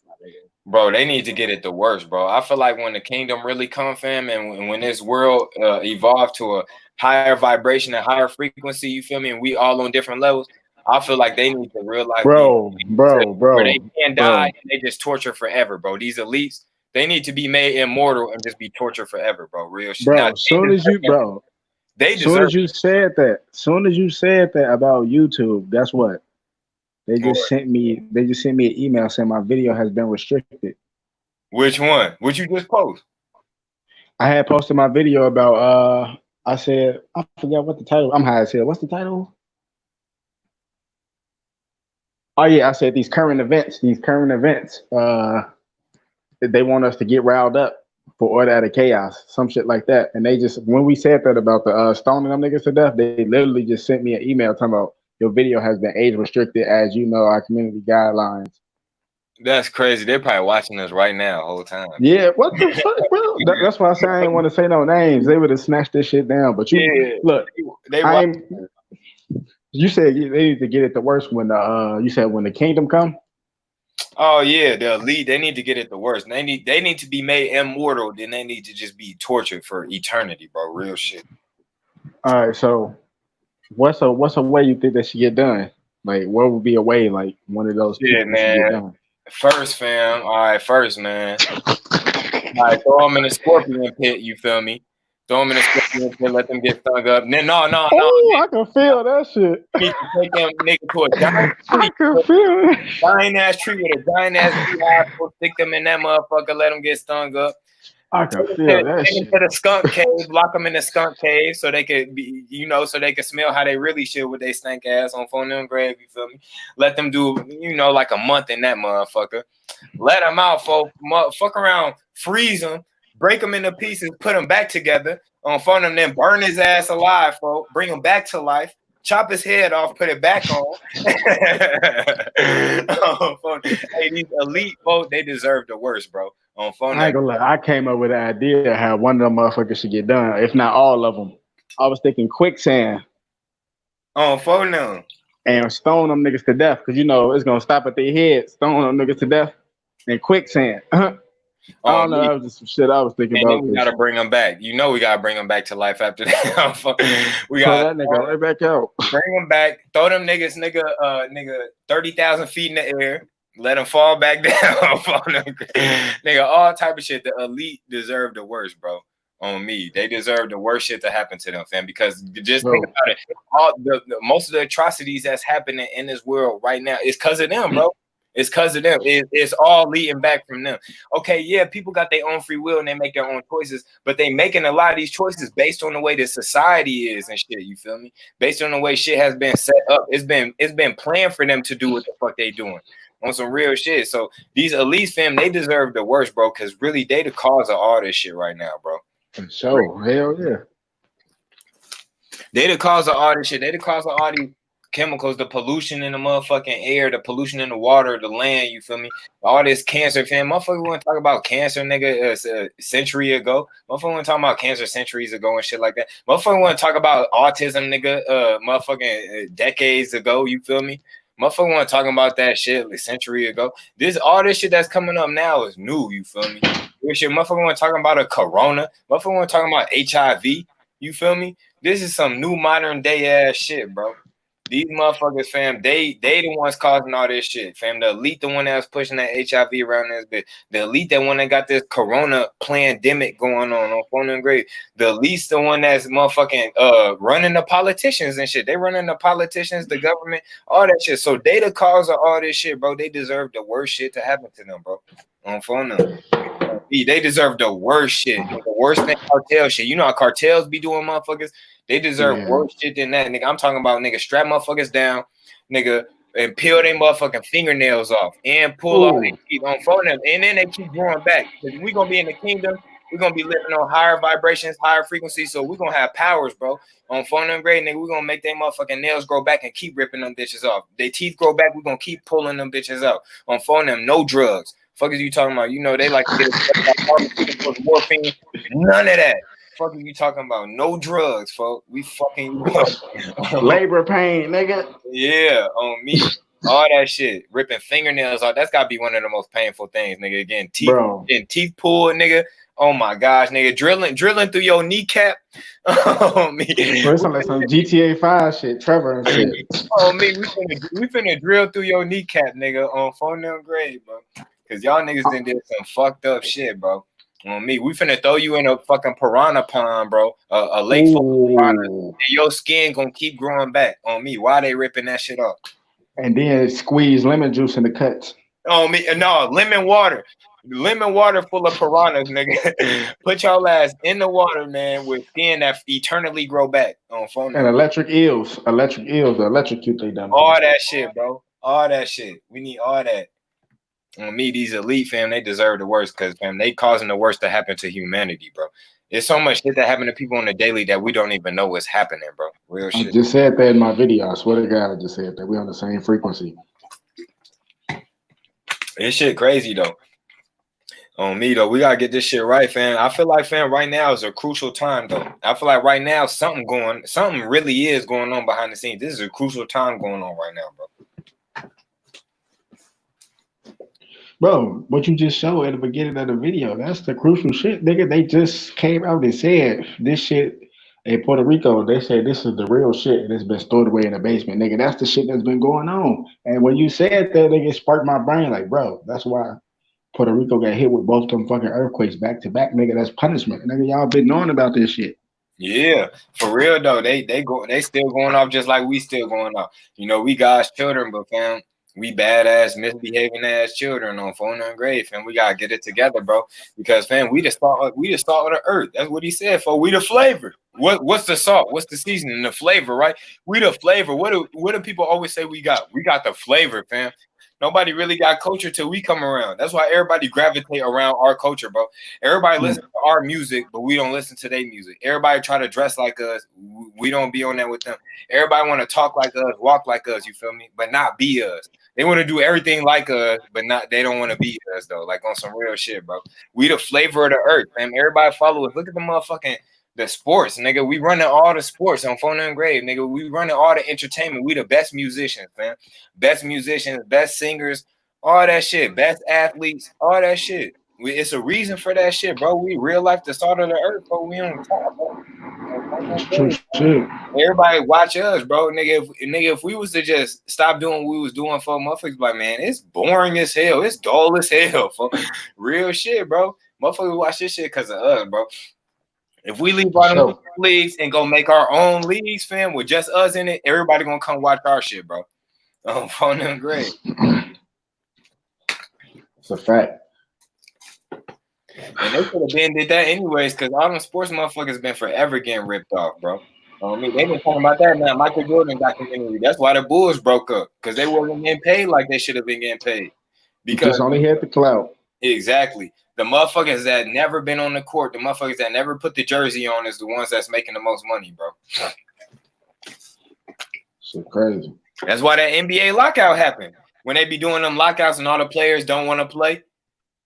Bro, they need to get it the worst, bro. I feel like when the kingdom really come, fam, and when this world evolved to a higher vibration and higher frequency, you feel me, and we all on different levels, I feel like they need to realize, bro, where they can't die bro. and they just torture forever, bro. These elites, they need to be made immortal and just be tortured forever, bro. Real shit. Now, Bro, soon as you said that about YouTube, guess what? They just sent me an email saying my video has been restricted. Which one? What you just post? I had posted my video about I said, I forgot what the title. I'm high as hell. What's the title? Oh yeah, I said these current events, they want us to get riled up for order out of chaos, some shit like that. And they just, when we said that about the stoning them niggas to death, they literally just sent me an email talking about your video has been age restricted, as you know, our community guidelines. That's crazy. They're probably watching us right now the whole time. Yeah, what the fuck, bro? That's why I say I didn't want to say no names. They would have snatched this shit down. But you look, you said they need to get it the worst when you said when the kingdom come. Oh yeah, the elite, they need to get it the worst. They need to be made immortal, then they need to just be tortured for eternity, bro. Real shit. All right, so what's a way you think that should get done? Like, what would be a way, like one of those shit, man? First, fam. All right, first, man. All right, throw them in a scorpion pit. You feel me? Throw them in a scorpion pit. Let them get stung up. No. Oh, I can feel that shit. You need to take them nigga to a giant tree. I can feel it. Giant ass tree with a giant ass beehive. Stick them in that motherfucker. Let them get stung up. I can feel that shit. Take them to the skunk cave. Lock them in the skunk cave so they could be, so they could smell how they really should with they stank ass on Foenem grave. You feel me? Let them do, like a month in that motherfucker. Let them out, folks. Fuck around, freeze them, break them into pieces, put them back together on Foenem, then burn his ass alive, folks. Bring him back to life. Chop his head off, put it back on. Hey, these elite folks, they deserve the worst, bro. On phone. I ain't gonna lie. I came up with an idea how one of them motherfuckers should get done, if not all of them. I was thinking quicksand. On phone now. And stone them niggas to death, because it's gonna stop at their head. Stone them niggas to death. And quicksand. I don't know. That was just some shit I was thinking about. Then we gotta bring them back. We gotta bring them back to life after that. We got that nigga right back out. Bring them back. Throw them niggas, nigga, 30,000 feet in the air. Let them fall back down. Nigga, all type of shit. The elite deserve the worst, bro. On me, they deserve the worst shit to happen to them, fam. Because just think about it. Most of the atrocities that's happening in this world right now is because of them, bro. It's because of them. It's all leading back from them. Okay, yeah, people got their own free will and they make their own choices, but they making a lot of these choices based on the way the society is and shit. You feel me? Based on the way shit has been set up. It's been planned for them to do what the fuck they doing. On some real shit. So these elites, fam, they deserve the worst, bro, because really they the cause of all this shit right now, bro. So hell yeah. They the cause of all this shit. They the cause of all these chemicals, the pollution in the motherfucking air, the pollution in the water, the land, you feel me? All this cancer, fam. Motherfucker want to talk about cancer, nigga, a century ago. Motherfucker want to talk about cancer centuries ago and shit like that. Motherfucker want to talk about autism, nigga, decades ago, you feel me? Motherfucker want to talk about that shit like a century ago. All this shit that's coming up now is new, you feel me? This shit, motherfucker want to talk about a corona. Motherfucker want to talk about HIV, you feel me? This is some new modern day ass shit, bro. These motherfuckers, fam, they the ones causing all this shit, fam. The elite, the one that's pushing that HIV around this bitch. The elite, the one that got this corona pandemic going on Foenem grade. The elite's the one that's motherfucking running the politicians and shit. They running the politicians, the government, all that shit. So they the cause of all this shit, bro. They deserve the worst shit to happen to them, bro. On Foenem. They deserve the worst shit. The worst than cartel shit. You know how cartels be doing, motherfuckers? They deserve worse shit than that, nigga. I'm talking about, nigga, strap motherfuckers down, nigga, and peel their motherfucking fingernails off and pull all their teeth on Foenem, and then they keep growing back. Because we gonna be in the kingdom, we're gonna be living on higher vibrations, higher frequencies, so we're gonna have powers, bro. On Foenem grade, nigga, we're gonna make their motherfucking nails grow back and keep ripping them bitches off. Their teeth grow back, we're gonna keep pulling them bitches out. On Foenem, no drugs. Fuck is you talking about? They like to get morphine. None of that. Fuck are you talking about? No drugs, folks. We fucking labor pain, nigga. Yeah, on me. All that shit. Ripping fingernails off. That's gotta be one of the most painful things, nigga. Again, teeth pulled, nigga. Oh my gosh, nigga, drilling through your kneecap. Oh me. Bro, some like some GTA 5 shit, Trevor and shit. Oh me, we finna drill through your kneecap, nigga, on Foenem grade, bro. Cause y'all niggas done did some fucked up shit, bro. On me, we finna throw you in a fucking piranha pond, bro. A lake full of piranhas, and your skin gonna keep growing back. On me, why they ripping that shit off? And then squeeze lemon juice in the cuts. Oh me, no, lemon water full of piranhas, nigga. Put y'all ass in the water, man, with skin that eternally grow back on phone. And electric eels, to electrocute they dumb. All that shit, bro. All that shit. We need all that. On me, these elite fam, they deserve the worst because fam, they causing the worst to happen to humanity, bro. There's so much shit that happen to people on the daily that we don't even know what's happening, bro. Real shit. I just said that in my video. I swear to God, I just said that. We on the same frequency. This shit crazy though. On me though, we gotta get this shit right, fam. I feel like, fam, right now is a crucial time though. I feel like right now something really is going on behind the scenes. This is a crucial time going on right now, bro. Bro, what you just showed at the beginning of the video, that's the crucial shit, nigga. They just came out and said this shit in Puerto Rico. They said this is the real shit and it's been stored away in the basement, nigga. That's the shit that's been going on. And when you said that, nigga, it sparked my brain like, bro, that's why Puerto Rico got hit with both them fucking earthquakes back to back, nigga. That's punishment, nigga. Y'all been knowing about this shit. Yeah, for real though. They still going off just like we still going off. You know, we God's children, but fam, we badass misbehaving ass children on phone and grave, and we gotta get it together, bro. Because fam, we the salt of the earth. That's what he said. For we the flavor. What's the salt? What's the seasoning? The flavor, right? We the flavor. What do people always say we got? We got the flavor, fam. Nobody really got culture till we come around. That's why everybody gravitate around our culture, bro. Everybody listens to our music, but we don't listen to their music. Everybody try to dress like us. We don't be on that with them. Everybody want to talk like us, walk like us, you feel me? But not be us. They want to do everything like us, but they don't want to be us, though. Like on some real shit, bro. We the flavor of the earth, man. Everybody follow us. Look at the motherfucking the sports, nigga. We running all the sports on Phone and Grave, nigga. We running all the entertainment. We the best musicians, man. Best musicians, best singers, all that shit. Best athletes, all that shit. It's a reason for that shit, bro. We real life the start of the earth, bro. We on top, bro. Everybody watch us, bro. Nigga, if we was to just stop doing what we was doing for motherfuckers, like, man, it's boring as hell. It's dull as hell, for real shit, bro. Motherfuckers watch this shit because of us, bro. If we leave our leagues and go make our own leagues, fam, with just us in it, everybody gonna come watch our shit, bro. Phone them great. It's a fact. And they could have been did that anyways, because all them sports motherfuckers been forever getting ripped off, bro. I mean, they've been talking about that now. Michael Jordan documentary. That's why the Bulls broke up, because they wasn't getting paid like they should have been getting paid. Because just only had the clout. Exactly. The motherfuckers that never been on the court, the motherfuckers that never put the jersey on is the ones that's making the most money, bro. So crazy. That's why that NBA lockout happened. When they be doing them lockouts and all the players don't want to play.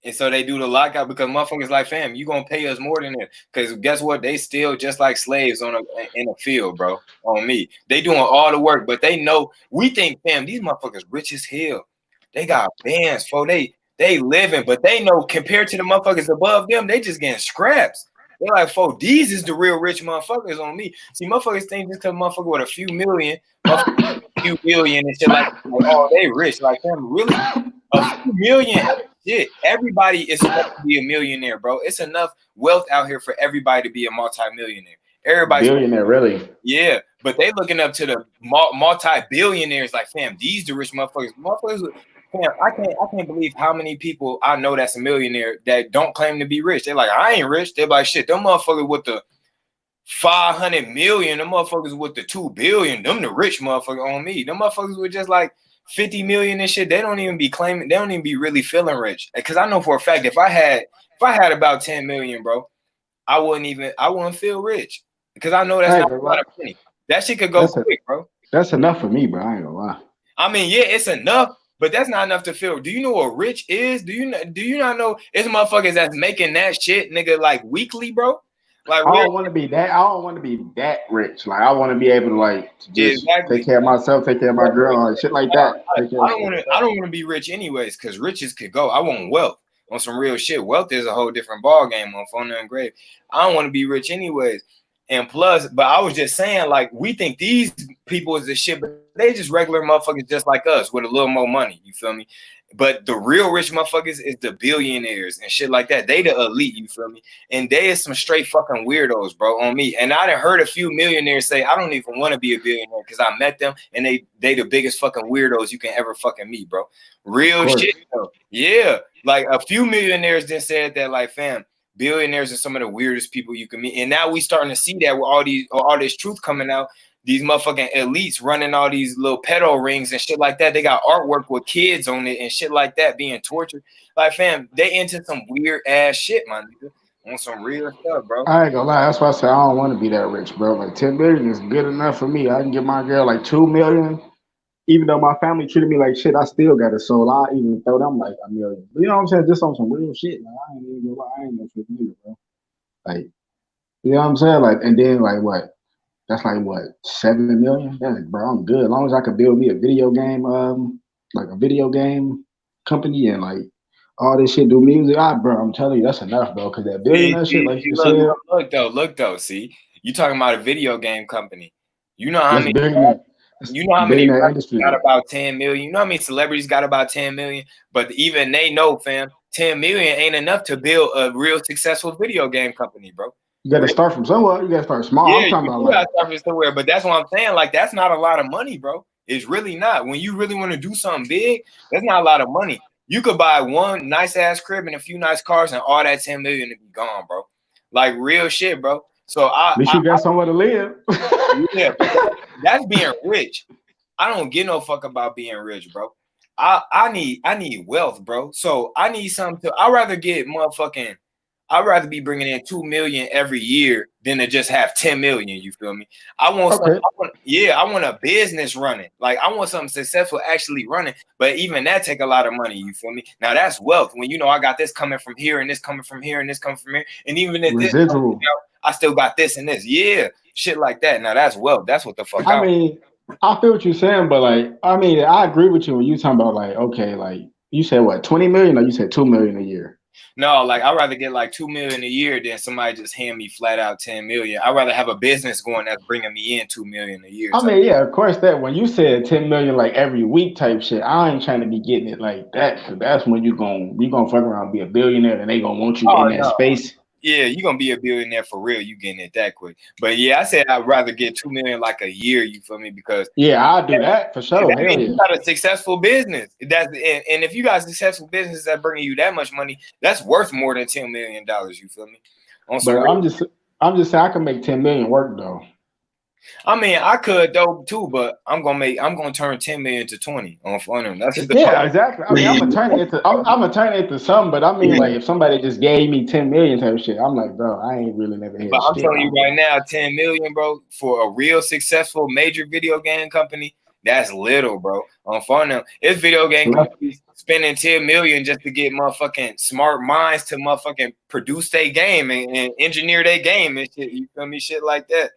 And so they do the lockout because motherfuckers like, fam, you gonna pay us more than that. Because guess what? They still just like slaves in a field, bro. On me. They doing all the work, but they know we think, fam, these motherfuckers rich as hell. They got bands, for they living, but they know compared to the motherfuckers above them, they just getting scraps. They're like, these is the real rich motherfuckers on me. See, motherfuckers think just because motherfucker with a few million, a few billion and shit like, oh, they rich. Like, them really? A few million? Shit. Everybody is supposed to be a millionaire, bro. It's enough wealth out here for everybody to be a multi-millionaire. Everybody's billionaire, really. Yeah, but they looking up to the multi-billionaires like, fam, these the rich motherfuckers. Fam, I can't believe how many people I know that's a millionaire that don't claim to be rich. They're like, I ain't rich. They're like, shit, them motherfuckers with the 500 million, them motherfuckers with the 2 billion, them the rich motherfucker on me. Them motherfuckers with just like 50 million and shit, they don't even be claiming, they don't even be really feeling rich. Because I know for a fact if I had about 10 million, bro, I wouldn't feel rich. Because I know that's not a lot of money. That shit could go quick, bro. That's enough for me, bro. I ain't gonna lie. I mean, yeah, it's enough. But that's not enough to feel. Do you know what rich is? Do you not know it's motherfuckers that's making that shit, nigga, like weekly, bro? Like I don't want to be that rich. Like I want to be able to like just take care of myself, take care of my girl, and shit like that. I don't want to be rich anyways, because riches could go. I want wealth. on some real shit. Wealth is a whole different ball game on Foenem and Grave. I don't want to be rich anyways. And plus, but I was just saying, like, we think these people is the shit, but they just regular motherfuckers just like us with a little more money. You feel me? But the real rich motherfuckers is the billionaires and shit like that. They the elite, you feel me? And they is some straight fucking weirdos, bro, on me. And I done heard a few millionaires say, I don't even want to be a billionaire because I met them and they the biggest fucking weirdos you can ever fucking meet, bro. Real shit, though. Yeah. Like a few millionaires then said that, like, fam, billionaires are some of the weirdest people you can meet. And now we starting to see that with all this truth coming out. These motherfucking elites running all these little pedo rings and shit like that. They got artwork with kids on it and shit like that being tortured. Like, fam, they into some weird ass shit, my nigga. On some real stuff, bro. I ain't gonna lie. That's why I said I don't want to be that rich, bro. Like 10 million is good enough for me. I can give my girl like 2 million. Even though my family treated me like shit, I still got it. So I even throw them like $1 million. You know what I'm saying? Just on some real shit. Like, I ain't even gonna lie. I ain't no shit nigga, bro. Like, you know what I'm saying? Like, and then like what? That's like what, 7 million? That's, bro, I'm good. As long as I could build me a video game, like a video game company and like all this shit, do music. Bro, I'm telling you, that's enough, bro. Cause that billionaire shit, like you said, look though. See, you talking about a video game company. You know how that's many? Billionaire. You know how many industry got about 10 million? You know how many celebrities got about 10 million? But even they know, fam, 10 million ain't enough to build a real successful video game company, bro. You got to start from somewhere. You got to start small. Yeah, I'm talking you about gotta like start from somewhere. But that's what I'm saying. Like, that's not a lot of money, bro. It's really not. When you really want to do something big, that's not a lot of money. You could buy one nice ass crib and a few nice cars, and all that 10 million to be gone, bro. Like real shit, bro. So at least you got somewhere to live. Yeah, that's being rich. I don't give no fuck about being rich, bro. I need wealth, bro. So I need something to. I'd rather be bringing in 2 million every year than to just have 10 million. You feel me? I want something. I want a business running. Like, I want something successful actually running. But even that take a lot of money. You feel me? Now that's wealth. When you know I got this coming from here and this coming from here and this coming from here, and even if this, I still got this and this. Yeah, shit like that. Now that's wealth. That's what the fuck. I mean, I feel what you're saying, but like, I mean, I agree with you when you talking about like, okay, like you said what, 20 million, or you said 2 million a year? No, like I'd rather get like 2 million a year than somebody just hand me flat out 10 million. I'd rather have a business going that's bringing me in 2 million a year. I mean, yeah, of course that when you said 10 million like every week type shit, I ain't trying to be getting it like that, because that's when you gonna fuck around and be a billionaire and they gonna want you in that space. Yeah, you're gonna be a billionaire for real. You getting it that quick. But yeah, I said I'd rather get 2 million like a year, you feel me? Because I'll do that for sure. That means you got a successful business. And if you got a successful business that bringing you that much money, that's worth more than $10 million, you feel me? But I'm just saying I can make 10 million work though. I mean, I could though too, but I'm gonna turn 10 million to 20 on Foenem. That's just exactly. I mean, I'm gonna turn it into something, but I mean, like if somebody just gave me 10 million type of shit, I'm like, bro, I ain't really never had. But I'm telling you right now, 10 million, bro, for a real successful major video game company, that's little, bro. On Foenem, it's video game companies spending 10 million just to get motherfucking smart minds to motherfucking produce their game and engineer their game and shit. You feel me? Shit like that.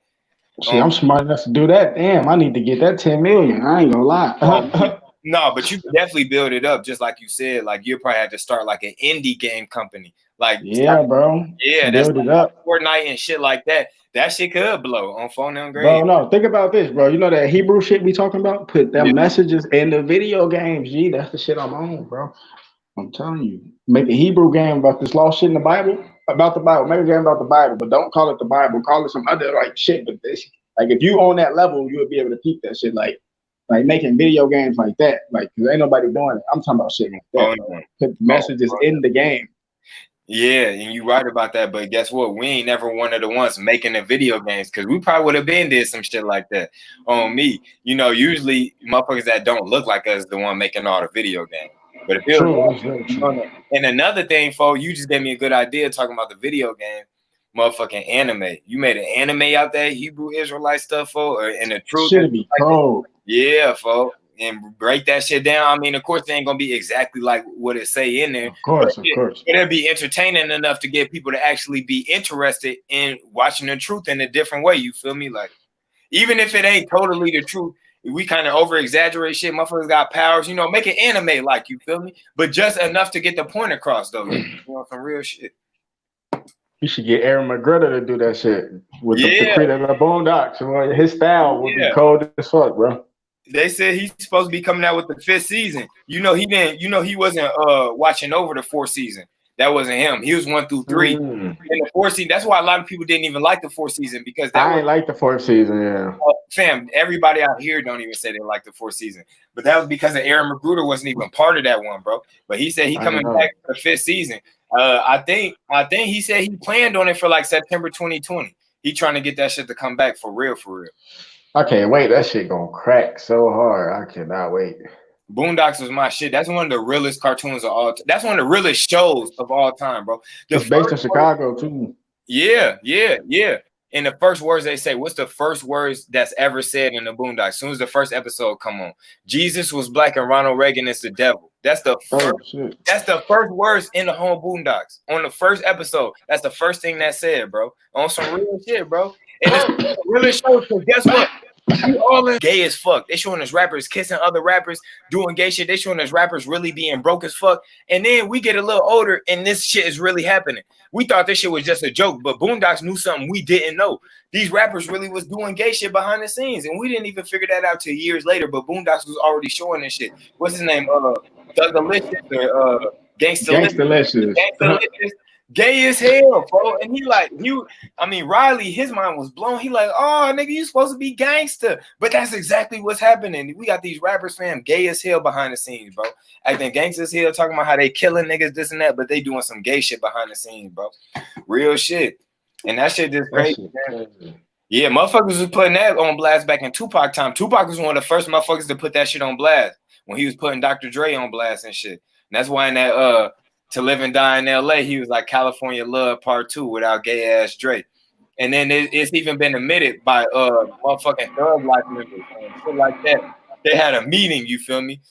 See, I'm smart enough to do that. Damn, I need to get that 10 million. I ain't gonna lie. No, but you can definitely build it up, just like you said. Like you probably have to start like an indie game company. Like bro. Yeah, build that's it up. Fortnite and shit like that. That shit could blow on Foenem Grade. Bro, no, think about this, bro. You know that Hebrew shit we talking about? Put them messages in the video games. Gee, that's the shit I'm on, bro. I'm telling you. Make a Hebrew game about this lost shit in the Bible. About the Bible. Make a game about the Bible, but don't call it the Bible. Call it some other like shit. But this, like, if you on that level, you would be able to keep that shit. Like making video games like that. Like, cause ain't nobody doing it. I'm talking about shit like that. Put messages in the game. Yeah, and you right about that, but guess what? We ain't never one of the ones making the video games, because we probably would have been did some shit like that on me. You know, usually motherfuckers that don't look like us the one making all the video games. But if it and another thing, folks, you just gave me a good idea talking about the video game, motherfucking anime. You made an anime out there, Hebrew Israelite stuff, folks, and the truth. Should be cold. Yeah, folks. And break that shit down. I mean, of course, they ain't gonna be exactly like what it say in there. Of course. But it'll be entertaining enough to get people to actually be interested in watching the truth in a different way. You feel me? Like, even if it ain't totally the truth, we kind of over exaggerate shit. Motherfuckers got powers, you know, make it anime like, you feel me? But just enough to get the point across, though. You know, some real shit. You should get Aaron McGruder to do that shit with the Yeah. creator of the Boondocks. His style would be cold as fuck, bro. They said he's supposed to be coming out with the 5th season. You know, he didn't. You know, he wasn't watching over the 4th season. That wasn't him. He was 1 through 3. In the 4th season, that's why a lot of people didn't even like the 4th season, because I ain't like the 4th season. Yeah, fam. Everybody out here don't even say they like the 4th season, but that was because of Aaron McGruder wasn't even part of that one, bro. But he said he coming back for the 5th season. I think he said he planned on it for like September 2020. He trying to get that shit to come back for real, for real. I can't wait. That shit gonna crack so hard. I cannot wait. Boondocks was my shit. That's one of the realest cartoons of all time. That's one of the realest shows of all time, bro. It's based in Chicago too. Yeah. And the first words they say, what's the first words that's ever said in the Boondocks? As soon as the first episode come on, Jesus was black and Ronald Reagan is the devil. That's the first. That's the first words in the whole Boondocks on the first episode. That's the first thing that said, bro. On some real shit, bro. And it's really show. Because guess what? We all in gay as fuck. They showing us rappers kissing other rappers, doing gay shit. They showing us rappers really being broke as fuck. And then we get a little older, and this shit is really happening. We thought this shit was just a joke, but Boondocks knew something we didn't know. These rappers really was doing gay shit behind the scenes, and we didn't even figure that out till years later. But Boondocks was already showing this shit. What's his name? Thuggalicious or Gangsta-licious. Gay as hell, bro. And Riley, his mind was blown. He like, oh, nigga, you supposed to be gangster. But that's exactly what's happening. We got these rappers, fam, gay as hell behind the scenes, bro. Acting gangsters here, talking about how they killing niggas, this and that, but they doing some gay shit behind the scenes, bro. Real shit. And that shit just crazy, man. Yeah, motherfuckers was putting that on blast back in Tupac time. Tupac was one of the first motherfuckers to put that shit on blast when he was putting Dr. Dre on blast and shit. And that's why in that To Live and Die in LA, he was like California Love Part 2 without gay ass Dre. And then it's even been admitted by motherfucking Thug Life members and shit like that. They had a meeting, you feel me?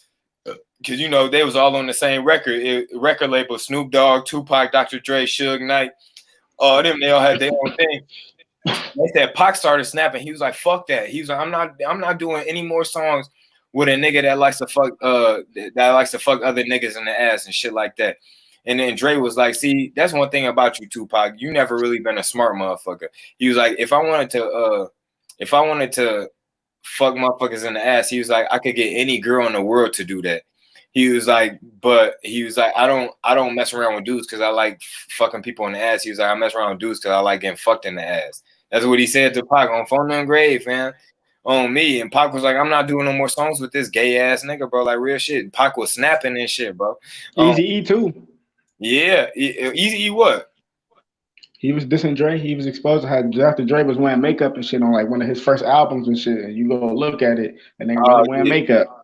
Because, you know, they was all on the same record label. Snoop Dogg, Tupac, Dr. Dre, Suge Knight. They all had their own thing. They said Pac started snapping. He was like, fuck that. He was like, I'm not doing any more songs with a nigga that likes to fuck other niggas in the ass and shit like that. And then Dre was like, see, that's one thing about you, Tupac. You never really been a smart motherfucker. He was like, if I wanted to fuck motherfuckers in the ass, he was like, I could get any girl in the world to do that. He was like, I don't mess around with dudes because I like fucking people in the ass. He was like, I mess around with dudes because I like getting fucked in the ass. That's what he said to Pac on Foenem Grave, man. On me. And Pac was like, I'm not doing no more songs with this gay ass nigga, bro. Like real shit. Pac was snapping and shit, bro. Eazy-E too. Yeah, Eazy-E what? He was dissing Dre. He was exposed to how Dr. Dre was wearing makeup and shit on like one of his first albums and shit. And you go look at it and they were wearing makeup.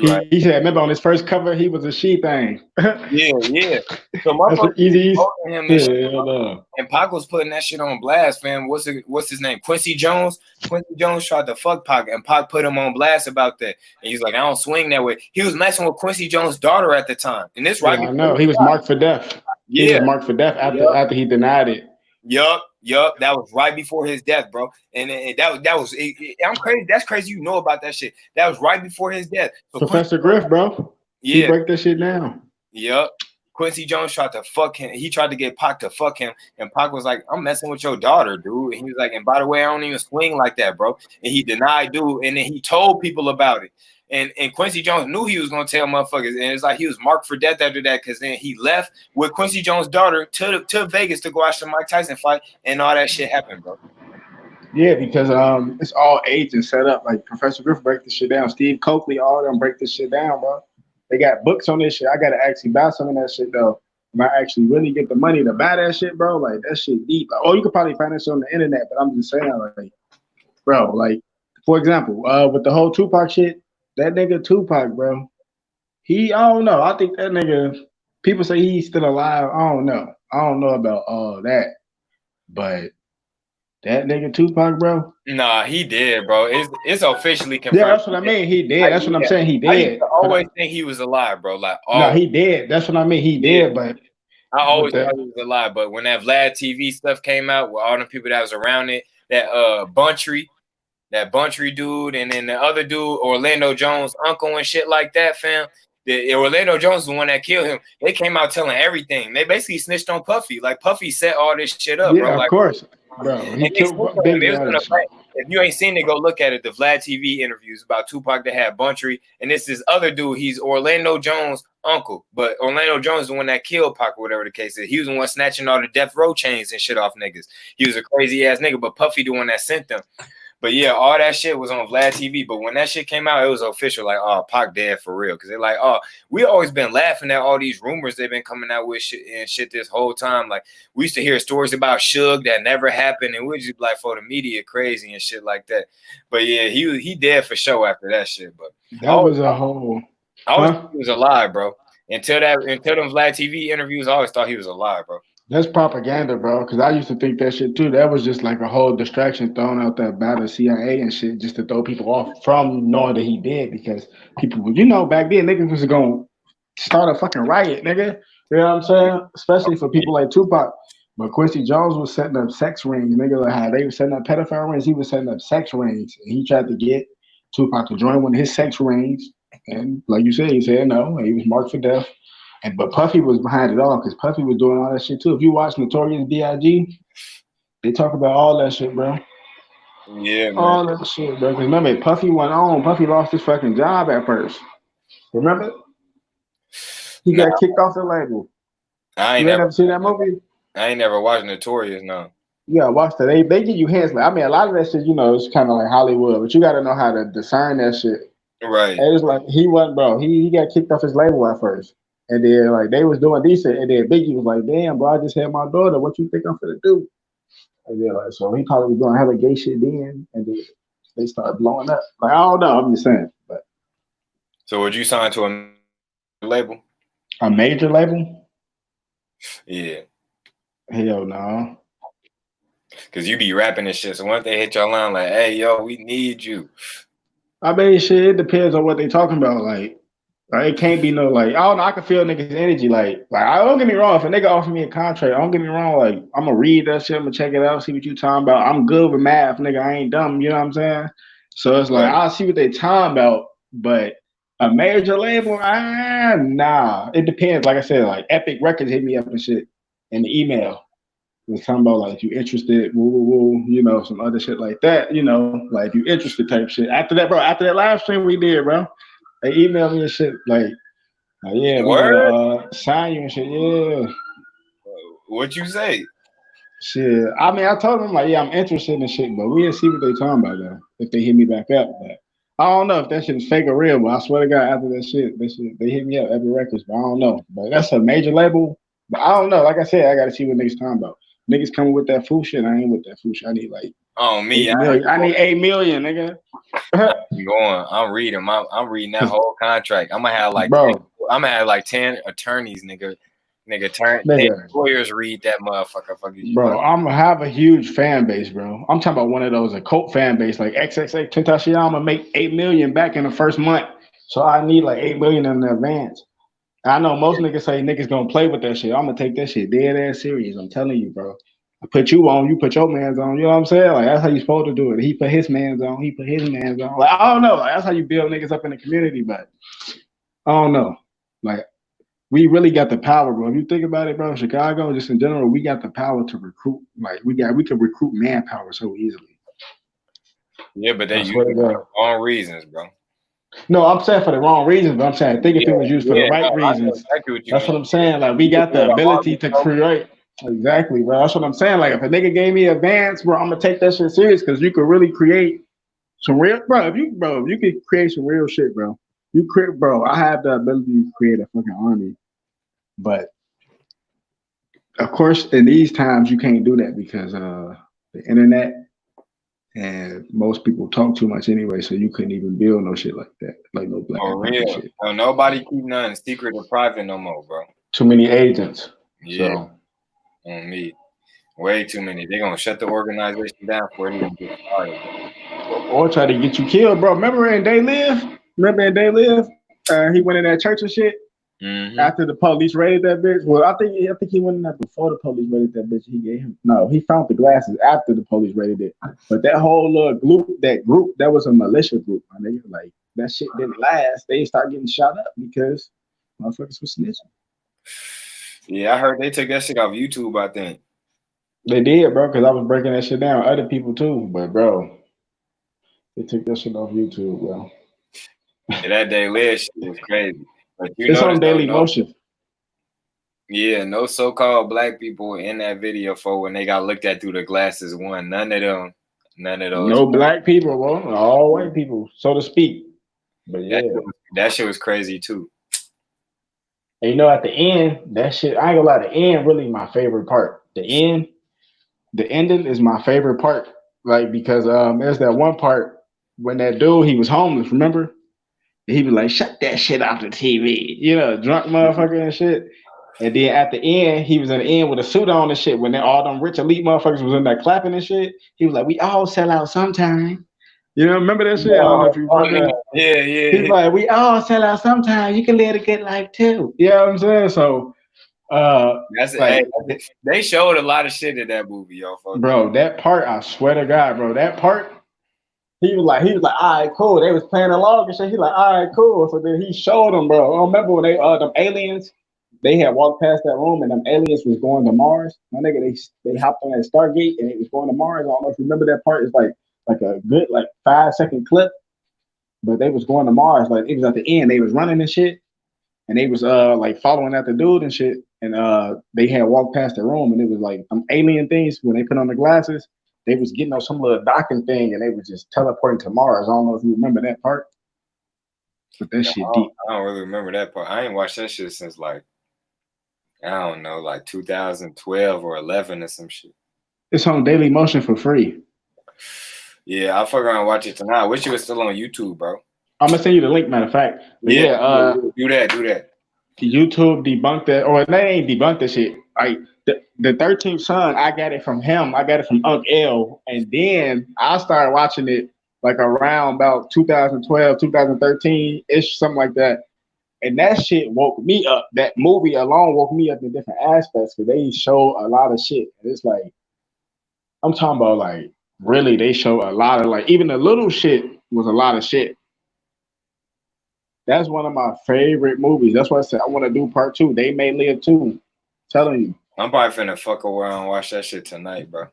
Right. He said, remember on his first cover, he was a she thing. Yeah. So my and Pac was putting that shit on blast, fam. What's his name? Quincy Jones. Quincy Jones tried to fuck Pac, and Pac put him on blast about that. And he's like, I don't swing that way. He was messing with Quincy Jones' daughter at the time, and this right. I know he was marked for death. Yeah, he was marked for death after he denied it. Yup. That was right before his death, bro. And that was. I'm crazy. That's crazy. You know about that shit. That was right before his death. So Professor Griff, bro. He break that shit down. Yup. Quincy Jones tried to fuck him. He tried to get Pac to fuck him, and Pac was like, "I'm messing with your daughter, dude." And he was like, "And by the way, I don't even swing like that, bro." And he denied, dude. And then he told people about it. And Quincy Jones knew he was gonna tell motherfuckers, and it's like he was marked for death after that, because then he left with Quincy Jones' daughter to Vegas to go watch the Mike Tyson fight, and all that shit happened, bro. Yeah, because it's all agents set up. Like Professor Griff break this shit down. Steve Coakley, all of them break this shit down, bro. They got books on this shit. I gotta actually buy some of that shit though. If I actually really get the money to buy that shit, bro, like that shit deep. Like, you could probably find this on the internet, but I'm just saying, like, bro, like for example, with the whole Tupac shit. That nigga Tupac, bro. I don't know. I think that nigga, people say he's still alive. I don't know. I don't know about all that. But that nigga Tupac, bro. Nah, he did, bro. It's officially confirmed. Yeah, that's what I mean. He did. That's what I'm saying. He did. I used to always think he was alive, bro. Like, no, he did. That's what I mean. He did, but I always thought he was alive. But when that Vlad TV stuff came out with all the people that was around it, that Buntry, that Buntry dude, and then the other dude, Orlando Jones' uncle and shit like that, fam. Orlando Jones is the one that killed him. They came out telling everything. They basically snitched on Puffy. Like Puffy set all this shit up, bro. Yeah, of Like, course, bro. He and they killed snitched on him. Biggie. It was All gonna that shit. if you ain't seen it, go look at it. The Vlad TV interviews about Tupac that had Buntry, and this other dude. He's Orlando Jones' uncle, but Orlando Jones is the one that killed Pac or whatever the case is. He was the one snatching all the death row chains and shit off niggas. He was a crazy ass nigga, but Puffy the one that sent them. But yeah, all that shit was on Vlad TV. But when that shit came out, it was official. Like, oh, Pac dead for real. Because they're like, oh, we always been laughing at all these rumors they've been coming out with shit this whole time. Like, we used to hear stories about Suge that never happened, and we just be like, for the media crazy and shit like that. But yeah, he dead for sure after that shit. But that was a whole. I always thought he was alive, bro. Until them Vlad TV interviews, I always thought he was alive, bro. That's propaganda, bro. Because I used to think that shit too. That was just like a whole distraction thrown out there by the CIA and shit, just to throw people off from knowing that he did. Because people, back then niggas was gonna start a fucking riot, nigga. You know what I'm saying? Especially for people like Tupac. But Quincy Jones was setting up sex rings, nigga. Like how they were setting up pedophile rings, he was setting up sex rings, and he tried to get Tupac to join one of his sex rings. And like you said, he said no, and he was marked for death. But Puffy was behind it all because Puffy was doing all that shit too. If you watch Notorious B.I.G., they talk about all that shit, bro. Yeah, man. All that shit, bro. Because remember, Puffy went on. Puffy lost his fucking job at first. Remember? He got kicked off the label. I ain't never seen that movie? I ain't never watched Notorious, no. Yeah, watch that. They give you hints. Like, I mean, a lot of that shit, it's kind of like Hollywood, but you got to know how to discern that shit. Right. And it's like he wasn't, bro. He got kicked off his label at first. And then like they was doing decent, and then Biggie was like, "Damn, bro, I just had my daughter. What you think I'm gonna do?" And then like, so he probably was doing hella gay shit then, and then they started blowing up. Like I don't know, I'm just saying. But so would you sign to a label? A major label? Yeah. Hell no. Cause you be rapping and shit. So once they hit your line, like, "Hey, yo, we need you." I mean, shit. It depends on what they talking about. Like it can't be no like, I don't know, I can feel niggas' energy. Like I don't get me wrong, if a nigga offer me a contract, don't get me wrong, like I'm gonna read that shit, I'm gonna check it out, see what you talking about. I'm good with math, nigga. I ain't dumb, you know what I'm saying? So it's like I'll see what they talking about, but a major label, nah. It depends. Like I said, like Epic Records hit me up and shit in the email. It was talking about like if you interested, some other shit like that, like if you interested type shit. After that live stream we did, bro. They emailed me and shit like yeah, we gonna sign you and shit. Yeah. What'd you say? Shit. I mean, I told them like, yeah, I'm interested in shit, but we'll see what they talking about though. If they hit me back up, but I don't know if that shit is fake or real. But I swear to God, after that shit, they hit me up every records. But I don't know. But that's a major label. But I don't know. Like I said, I gotta see what niggas talking about. Niggas coming with that fool shit. I ain't with that fool shit. I need like. Oh me, I need 8 million, nigga. I'm reading. I'm reading that whole contract. I'm gonna have like 10 attorneys, nigga. 10 lawyers read that motherfucker. Bro, I'm gonna have a huge fan base, bro. I'm talking about one of those, a cult fan base, like XXX Tentacion make 8 million back in the first month. So I need like 8 million in advance. I know most niggas say niggas gonna play with that shit. I'm gonna take that shit dead ass serious. I'm telling you, bro. I put you on, you put your mans on. You know what I'm saying? Like that's how you supposed to do it. He put his mans on, he put his mans on. Like I don't know. Like that's how you build niggas up in the community, but I don't know. Like we really got the power, bro. If you think about it, bro, Chicago, just in general, we got the power to recruit. Like we can recruit manpower so easily. Yeah, but they use it for the wrong reasons, bro. No, I'm saying for the wrong reasons, but I'm saying I think if it was used for the right reasons, that's what I'm saying. Like we got the ability to create. Exactly, bro. That's what I'm saying. Like if a nigga gave me advance, bro, I'm gonna take that shit serious because you could really create some real, bro. If you could create some real shit, bro. You create, bro. I have the ability to create a fucking army, but of course, in these times, you can't do that because the internet and most people talk too much anyway. So you couldn't even build no shit like that, like no black. For real, shit. No, nobody keep nothing secret or private no more, bro. Too many agents. Yeah. So. On me. Way too many. They're gonna shut the organization down before it even gets started. Or try to get you killed, bro. Remember in They Live? He went in that church and shit? After the police raided that bitch. Well, I think he went in there before the police raided that bitch. He found the glasses after the police raided it. But that whole group, that was a militia group. My nigga, like that shit didn't last. They start getting shot up because motherfuckers was snitching. Yeah, I heard they took that shit off YouTube, I think. They did, bro, because I was breaking that shit down. Other people too, but bro, they took that shit off YouTube, bro. Yeah, that Daily shit was crazy. But It's on Daily Motion. Yeah, no so-called black people in that video for when they got looked at through the glasses. None of those. No black people, bro. All white people, so to speak. But yeah, that shit was crazy too. And you know, at the end, that shit, I ain't gonna lie, the end really my favorite part. The ending is my favorite part. Like, because there's that one part when that dude, he was homeless, remember? He was like, shut that shit off the TV. You know, drunk motherfucker and shit. And then at the end, he was in the end with a suit on and shit. When all them rich elite motherfuckers was in there clapping and shit, he was like, we all sell out sometime. You know, remember that shit? I don't know if you remember. Yeah. He's like, we all sell out sometime. You can live a good life too. You know what I'm saying? So they showed a lot of shit in that movie, yo. Bro, that part, I swear to God, bro, that part, he was like, all right, cool. They was playing along and shit. He like, all right, cool. So then he showed them, bro. I remember when them aliens, they had walked past that room and them aliens was going to Mars. My nigga, they hopped on that Stargate and it was going to Mars. I don't know if you remember that part. It's like a good 5-second clip. But they was going to Mars. Like, it was at the end. They was running and shit. And they was following after the dude and shit. And they had walked past the room and it was like them alien things when they put on the glasses. They was getting on some little docking thing and they was just teleporting to Mars. I don't know if you remember that part. But that shit deep. I don't really remember that part. I ain't watched that shit since I don't know, 2012 or 11 or some shit. It's on Daily Motion for free. Yeah, I'll fuck around and watch it tonight. I wish it was still on YouTube, bro. I'm gonna send you the link, matter of fact. But do that. YouTube debunked that, or they ain't debunked that shit. Like the 13th son, I got it from him. I got it from Unc L, and then I started watching it around about 2012, 2013 ish, something like that. And that shit woke me up. That movie alone woke me up in different aspects because they show a lot of shit. And it's like, I'm talking about really, they show a lot of even the little shit was a lot of shit. That's one of my favorite movies. That's why I said I want to do part 2. They May Live too. I'm telling you. I'm probably finna fuck around and watch that shit tonight, bro.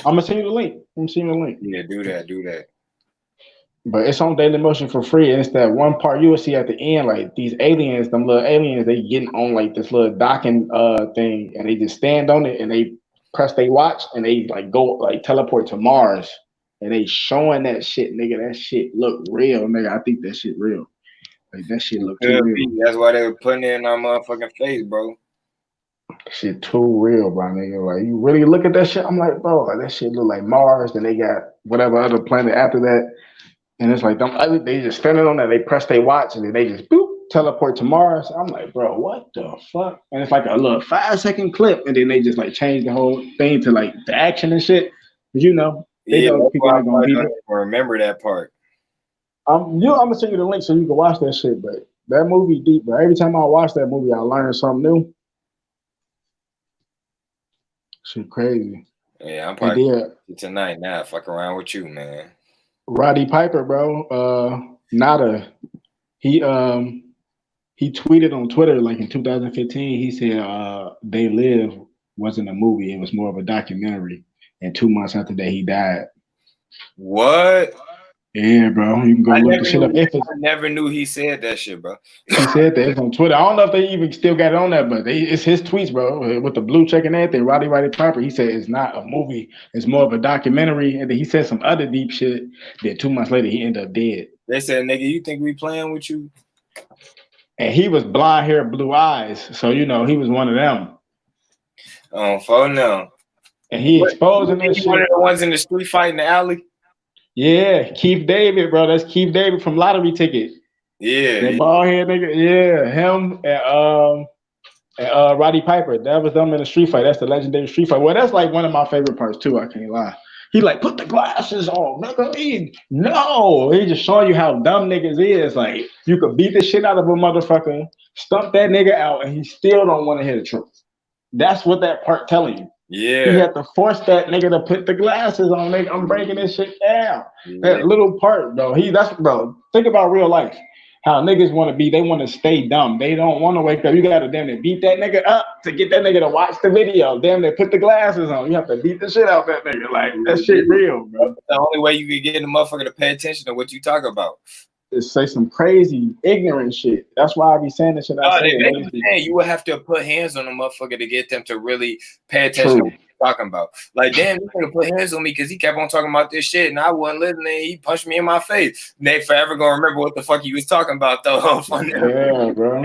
I'm gonna send you the link. Yeah, do that. But it's on Daily Motion for free. And it's that one part you will see at the end, these aliens, them little aliens, they getting on this little docking thing, and they just stand on it and they press they watch and they go teleport to Mars. And they showing that shit, nigga. That shit look real, nigga. I think that shit real. That shit look too real. That's why they were putting it in our motherfucking face, bro. Shit too real, bro, nigga. You really look at that shit, I'm like, bro, that shit look like Mars. Then they got whatever other planet after that. And it's they just standing on that. They press they watch and then they just boop, teleport to Mars. I'm like, bro, what the fuck? And it's a little 5-second clip. And then they just change the whole thing to the action and shit. They know people ain't gonna be there. Remember that part. I'm gonna send you the link so you can watch that shit. But that movie deep, bro. Every time I watch that movie, I learn something new. Shit crazy. Yeah, I'm probably tonight now. Fuck around with you, man. Roddy Piper, bro. Nada. He tweeted on Twitter in 2015. He said They Live wasn't a movie. It was more of a documentary. And 2 months after that, he died. What? Yeah, bro. You can go look the shit up. I never knew he said that shit, bro. He said that. It's on Twitter. I don't know if they even still got it on there, but it's his tweets, bro. With the blue check and everything. Roddy Piper. He said it's not a movie. It's more of a documentary. And then he said some other deep shit. Then 2 months later, he ended up dead. They said, nigga, you think we playing with you? And he was blonde hair, blue eyes. So, he was one of them. Foenem. And he exposing that shit. One of the ones in the street fight in the alley? Yeah, Keith David, bro. That's Keith David from Lottery Ticket. Yeah. That bald head nigga. Yeah, him and Roddy Piper. That was them in the street fight. That's the legendary street fight. Well, that's one of my favorite parts too. I can't lie. He like, put the glasses on, nigga. No, he just showing you how dumb niggas is. Like, you could beat the shit out of a motherfucker, stump that nigga out, and he still don't want to hear the truth. That's what that part telling you. He Yeah. had to force that nigga to put the glasses on. Nigga, I'm breaking this shit down. That little part, bro. Bro. Think about real life. How niggas want to be, they want to stay dumb. They don't want to wake up. You got to damn near beat that nigga up to get that nigga to watch the video. Damn near put the glasses on. You have to beat the shit out that nigga. Like, that shit real, bro. That's the only way you can get the motherfucker to pay attention to what you talk about. Just say some crazy, ignorant shit. That's why I be saying this shit. You would have to put hands on the motherfucker to get them to really pay attention to what you're talking about. Like, damn, you could put hands on me because he kept on talking about this shit and I wasn't listening. He punched me in my face. They forever gonna remember what the fuck he was talking about, though. Yeah, bro.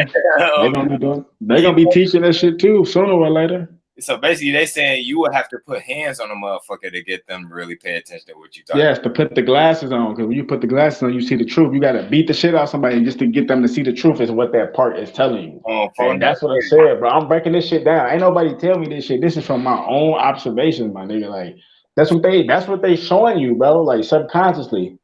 They gonna be teaching that shit too, sooner or later. So basically, they saying you would have to put hands on a motherfucker to get them to really pay attention to what you talking about. Yes, to put the glasses on, because when you put the glasses on, you see the truth. You got to beat the shit out of somebody just to get them to see the truth is what that part is telling you. And that's what I said, bro. I'm breaking this shit down. Ain't nobody tell me this shit. This is from my own observations, my nigga. Like, that's what they showing you, bro. Like, subconsciously.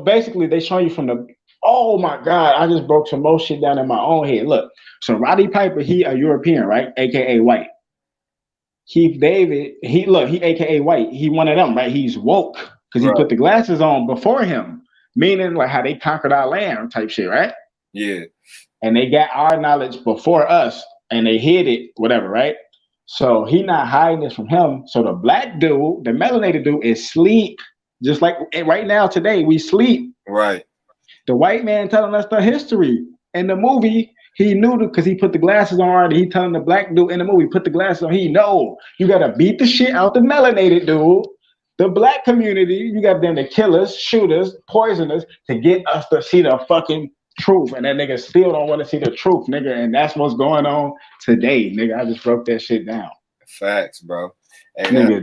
Basically, they showing you from the, oh my God, I just broke some more shit down in my own head. Look, so Roddy Piper, he a European, right? AKA white. Keith David, he AKA white. He one of them, right? He's woke because he put the glasses on before him, meaning like how they conquered our land type shit, right? Yeah. And they got our knowledge before us and they hid it, whatever, right? So he not hiding this from him. So the black dude, the melanated dude is sleep. Just like right now, today, we sleep. Right. The white man telling us the history. In the movie, he knew because he put the glasses on already. He telling the black dude in the movie, put the glasses on. He know you gotta beat the shit out the melanated dude. The black community, you got them to kill us, shoot us, poison us to get us to see the fucking truth. And that nigga still don't want to see the truth, nigga. And that's what's going on today, nigga. I just broke that shit down. Facts, bro. Hey, nigga,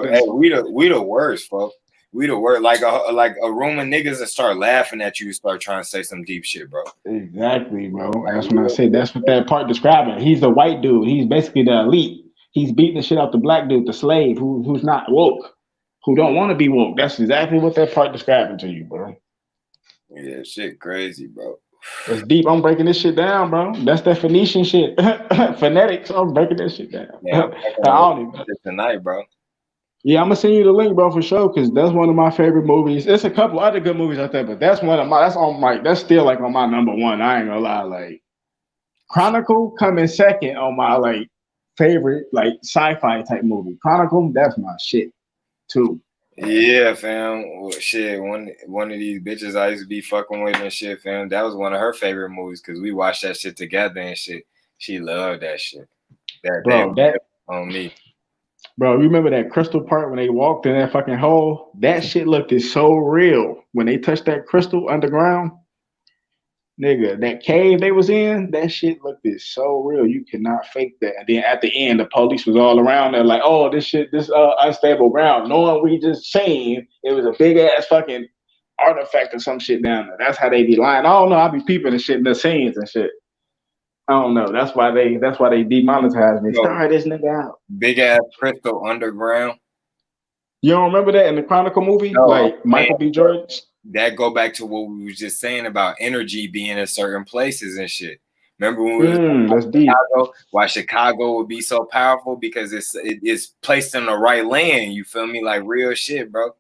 hey, we the worst, folks. We the worst. Like a room of niggas that start laughing at you, start trying to say some deep shit, bro. Exactly, bro. That's what I said. That's what that part describing. He's the white dude. He's basically the elite. He's beating the shit out the black dude, the slave, who's not woke, who don't want to be woke. That's exactly what that part describing to you, bro. Yeah, shit crazy, bro. It's deep. I'm breaking this shit down, bro. That's that Phoenician shit. Phonetics. I'm breaking this shit down. Yeah, I'm tonight, bro. Yeah, I'm gonna send you the link, bro, for sure, because that's one of my favorite movies. There's a couple other good movies out there, but that's that's still like on my number one. I ain't gonna lie. Like, Chronicle coming second on my like favorite like sci-fi type movie. Chronicle, that's my shit too. Yeah, fam. Well, shit, one of these bitches I used to be fucking with and shit, fam. That was one of her favorite movies because we watched that shit together and shit. She loved that shit. That on me. Bro, you remember that crystal part when they walked in that fucking hole? That shit looked so real. When they touched that crystal underground, nigga, that cave they was in, that shit looked so real. You cannot fake that. And then at the end, the police was all around there like, oh, this unstable ground. Knowing we just seen it was a big ass fucking artifact or some shit down there. That's how they be lying. I don't know. I be peeping and shit in the scenes and shit. I don't know. That's why they demonetized me. Star this nigga out. Big ass crystal underground. You don't remember that in the Chronicle movie? No, like Michael B. Jordan? That go back to what we was just saying about energy being in certain places and shit. Remember when we was in Chicago? Why Chicago would be so powerful? Because it's placed in the right land. You feel me? Like real shit, bro.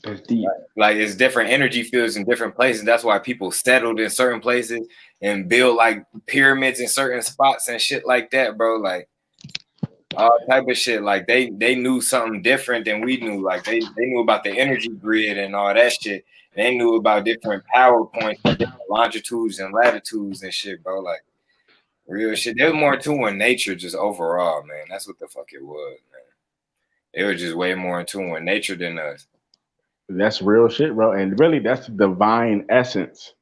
That's deep. Like it's different energy fields in different places. That's why people settled in certain places and build like pyramids in certain spots and shit like that, bro. Like all type of shit. Like they knew something different than we knew. Like they knew about the energy grid and all that shit. They knew about different power points, different longitudes and latitudes and shit, bro. Like real shit. There's more to in nature just overall, man. That's what the fuck it was, man. It was just way more in tune with nature than us. That's real shit, bro. And really, that's the divine essence.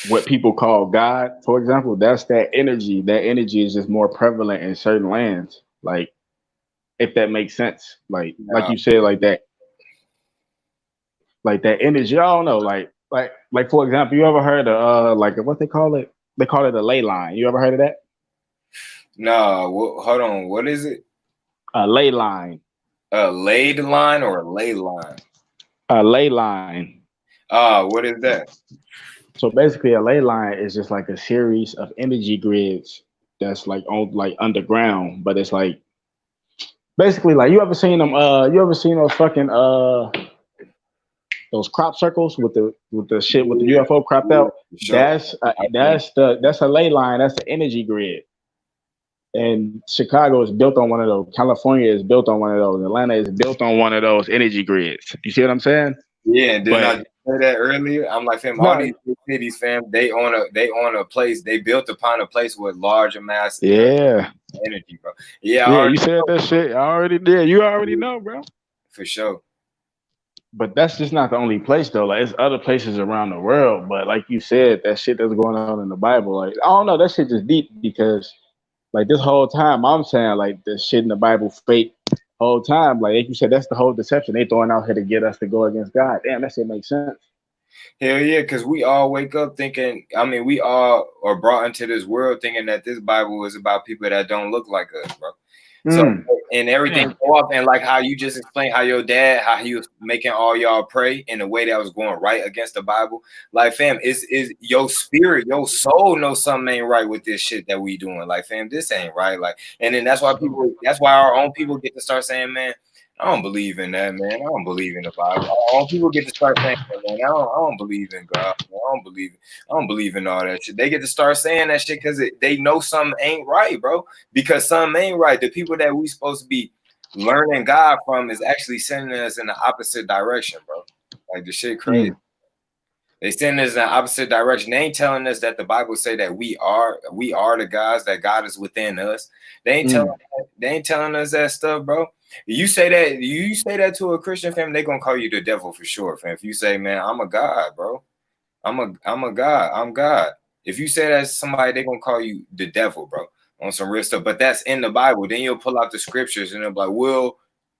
What people call God, for example, that's that energy. That energy is just more prevalent in certain lands. Like, if that makes sense. Like you said, like that energy. I don't know. Like for example, you ever heard of like what they call it? They call it a ley line. You ever heard of that? No. Hold on. What is it? A ley line. A laid line or a ley line? A ley line. What is that? So basically, a ley line is just like a series of energy grids that's like on like underground, but it's like basically like you ever seen them? You ever seen those fucking those crop circles with the shit with the Yeah, UFO cropped yeah, out? for sure. That's a ley line. That's the energy grid. And Chicago is built on one of those. California is built on one of those. Atlanta is built on one of those energy grids. You see what I'm saying? Yeah, and didn't I But just say that earlier? I'm like, fam, all no, these big cities, fam, they own a place. They built upon a place with large amounts of yeah, energy, bro. Yeah, I yeah, already you said that shit. I already did. You already know, bro. for sure. But that's just not the only place though. Like it's other places around the world. But like you said, that shit that's going on in the Bible, like I don't know, that shit just deep because like this whole time I'm saying like the shit in the Bible fake whole time. Like you said, that's the whole deception they throwing out here to get us to go against God. Damn, that shit makes sense. Hell yeah, because we all wake up thinking, I mean, we all are brought into this world thinking that this Bible is about people that don't look like us, bro. So, and everything go up, and like how you just explained how your dad, how he was making all y'all pray in a way that was going right against the Bible. Like, fam, is your spirit, your soul knows something ain't right with this shit that we doing. Like, fam, this ain't right. Like, and then that's why our own people get to start saying, man, I don't believe in that, man. I don't believe in the Bible. All people get to start saying, man, I don't believe in God. Man. I don't believe in all that shit. They get to start saying that shit because they know something ain't right, bro. Because something ain't right. The people that we supposed to be learning God from is actually sending us in the opposite direction, bro. Like the shit crazy. They send us in the opposite direction. They ain't telling us that the Bible say that we are the gods, that God is within us. They ain't telling us that stuff, bro. You say that to a Christian family, they gonna call you the devil for sure, fam. If you say, man, I'm a God, bro. I'm a God. I'm God. If you say that to somebody, they gonna call you the devil, bro, on some real stuff. But that's in the Bible. Then you'll pull out the scriptures and they'll be like, well,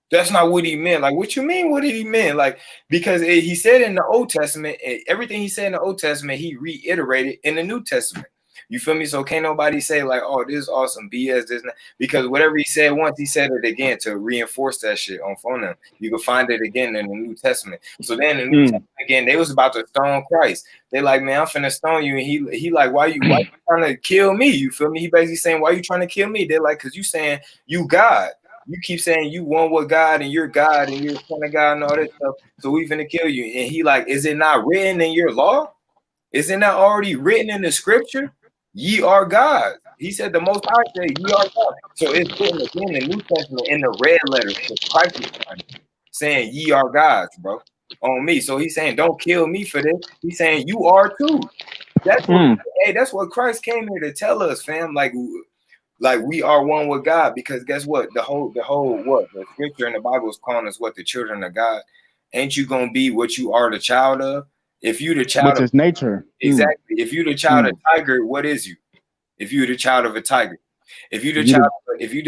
that's not what he meant. Like, what you mean? What did he mean? Like, because he said in the Old Testament, everything he said in the Old Testament, he reiterated in the New Testament. You feel me? So can't nobody say like, oh, this is awesome BS, this, because whatever he said once, he said it again to reinforce that shit on Foenem. You can find it again in the New Testament. So then in the New Testament again, they was about to stone Christ. They like, man, I'm finna stone you. And he like, why you trying to kill me? You feel me? He basically saying, why you trying to kill me? They're like, because you saying you God. You keep saying you one with God and you're God and you're the son of God and all this stuff. So we finna kill you. And he like, is it not written in your law? Isn't that already written in the scripture? Ye are God. He said the Most High said, ye are God. So it's written again in the New Testament in the red letters. Christ is saying, ye are gods, bro, on me. So he's saying, don't kill me for this. He's saying, you are too. That's what, hey, that's what Christ came here to tell us, fam. Like we are one with God, because guess what? The whole what the scripture in the Bible is calling us what, the children of God. Ain't you gonna be what you are the child of? If you the child which is nature. Exactly. If you the child of tiger, what is you? If you the child of a tiger, if you the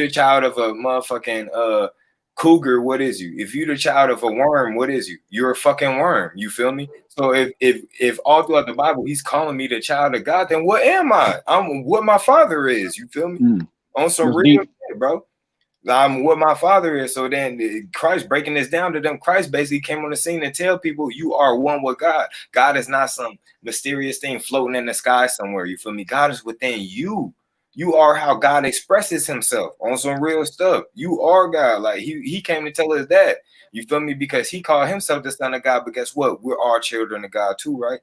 child of a motherfucking cougar, what is you? If you the child of a worm, what is you? You're a fucking worm. You feel me? So if all throughout the Bible he's calling me the child of God, then what am I? I'm what my father is. You feel me? On some real shit, bro. I'm what my father is. So then Christ breaking this down to them. Christ basically came on the scene and tell people you are one with God. God is not some mysterious thing floating in the sky somewhere. You feel me? God is within you. You are how God expresses himself on some real stuff. You are God. Like he came to tell us that. You feel me? Because he called himself the son of God. But guess what? We're all children of God too, right?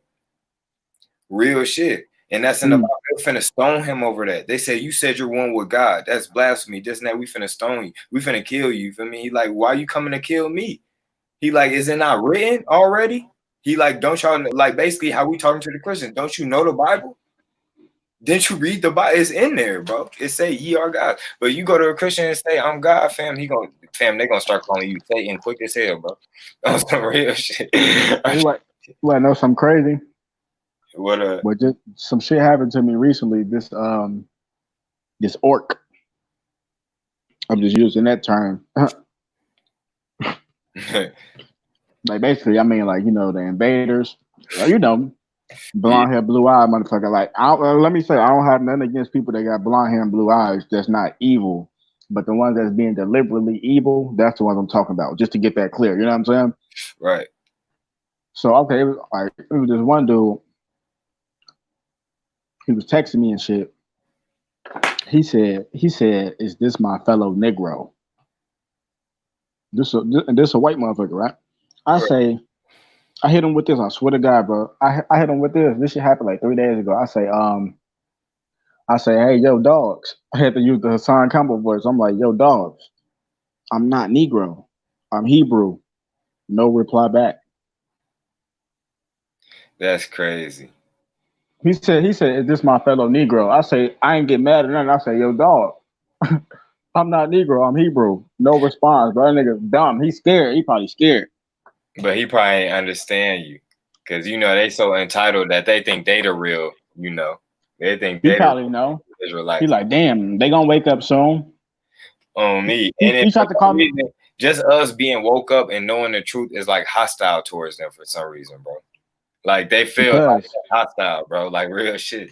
Real shit. And that's in the Bible. They're finna stone him over that. They say, you said you're one with God. That's blasphemy. Just now, we finna stone you. We finna kill you. For me, he like, why you coming to kill me? He like, is it not written already? He like, don't y'all, like, basically how we talking to the Christians. Don't you know the Bible? Didn't you read the Bible? It's in there, bro. It say ye are God. But you go to a Christian and say, I'm God, fam. They gonna start calling you Satan quick as hell, bro. That's some real shit. You know something crazy? What But just some shit happened to me recently. This orc. I'm just using that term. Like basically, I mean, like, you know, the invaders. You know, blonde hair, blue eye, motherfucker. Like, let me say, I don't have nothing against people that got blonde hair and blue eyes. That's not evil. but the ones that's being deliberately evil, that's the ones I'm talking about. Just to get that clear, you know what I'm saying? Right. So okay, it was this one dude. He was texting me and shit. He said, "Is this my fellow Negro?" This a white motherfucker, right? I Right. say, I hit him with this. I swear to God, bro. I hit him with this. This shit happened like 3 days ago. I say, hey, yo, dogs. I had to use the Hassan combo voice. I'm like, yo, dogs. I'm not Negro. I'm Hebrew. No reply back. That's crazy. He said, is this my fellow Negro? I say, I ain't get mad at nothing. I say, yo, dog. I'm not Negro. I'm Hebrew. No response, bro. That nigga dumb. He's scared. He probably scared. But he probably ain't understand you. Cause you know they so entitled that they think they the real, you know. They think He they the probably know. He Israelites like, damn, they gonna wake up soon. on me. He And then tried for to some call me. reason, just us being woke up and knowing the truth is like hostile towards them for some reason, bro. Like they feel like Because hostile, bro. Like real shit.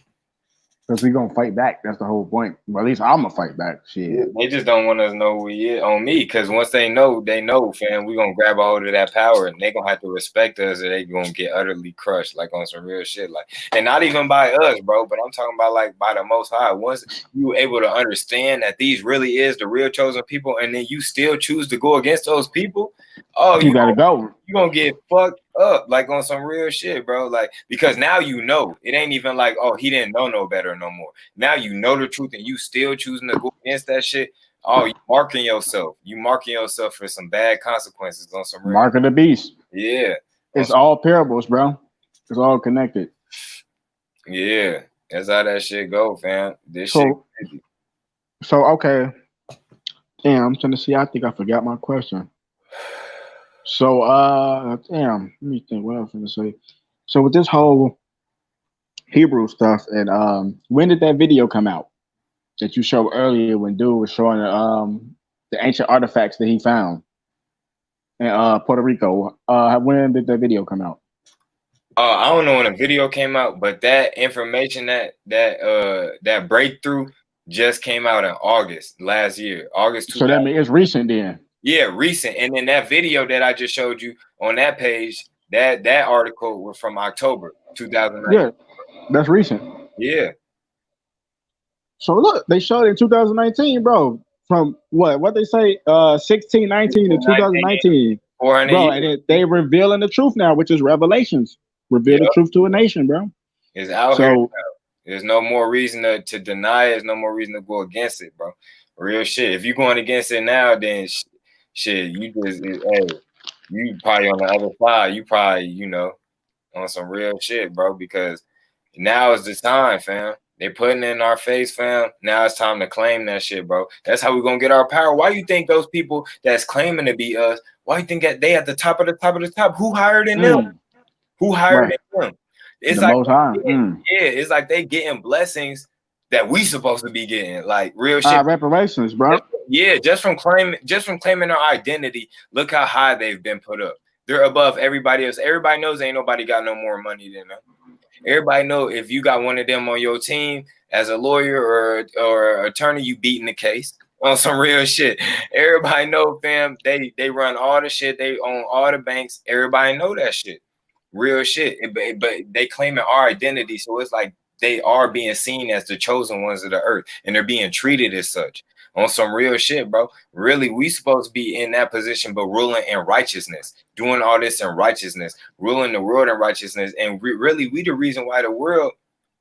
we gonna fight back. That's the whole point. Well, at least I'm gonna fight back. Shit. They just don't want us to know who he is on me. Cause once they know, fam, we gonna grab a hold of that power and they gonna have to respect us or they gonna get utterly crushed, like on some real shit. Like, and not even by us, bro, but I'm talking about like by the Most High. Once you able to understand that these really is the real chosen people, and then you still choose to go against those people, oh, You gotta go. you gonna get fucked up, like on some real shit, bro. Like, because now you know. It ain't even like, oh, he didn't know no better no more. Now you know the truth and you still choosing to go against that shit. Oh, you marking yourself. You marking yourself for some bad consequences on some real. Mark of the beast. Yeah. It's all parables, bro. It's all connected. Yeah. That's how that shit go, fam. This So, shit crazy. So okay. Damn, I'm trying to see. I think I forgot my question. So damn, let me think what I was gonna say. So with this whole Hebrew stuff, and when did that video come out that you showed earlier when dude was showing the ancient artifacts that he found in Puerto Rico? When did that video come out? I don't know when the video came out, but that information, that breakthrough just came out in August last year. August 2000. So that means it's recent then. Yeah, recent. And then that video that I just showed you on that page, that article was from October 2009. Yeah, that's recent. Yeah. So look, they showed it in 2019, bro. From what they say, 1619 to 2019, 400 bro. years. And they revealing the truth now, which is Revelations. Reveal the truth to a nation, bro. It's out here now. There's no more reason to deny it. There's no more reason to go against it, bro. Real shit. If you're going against it now, then shit, you probably on the other side. You probably, on some real shit, bro, because now is the time, fam. They putting it in our face, fam. Now it's time to claim that shit, bro. That's how we're gonna get our power. Why you think those people that's claiming to be us, why you think that they at the top of the top of the top? Who hired in them? Who hired in them? It's the like Most High. it's like they getting blessings that we supposed to be getting, like real shit. Reparations, bro. Just from claiming their identity. Look how high they've been put up. They're above everybody else. Everybody knows ain't nobody got no more money than them. Everybody know if you got one of them on your team as a lawyer or attorney, you beating the case on some real shit. Everybody know, fam, they run all the shit. They own all the banks. Everybody know that shit. Real shit. But they claiming our identity. So it's like they are being seen as the chosen ones of the earth. And they're being treated as such. On some real shit, bro. Really, we supposed to be in that position, but ruling in righteousness, doing all this in righteousness, ruling the world in righteousness. And really, we the reason why the world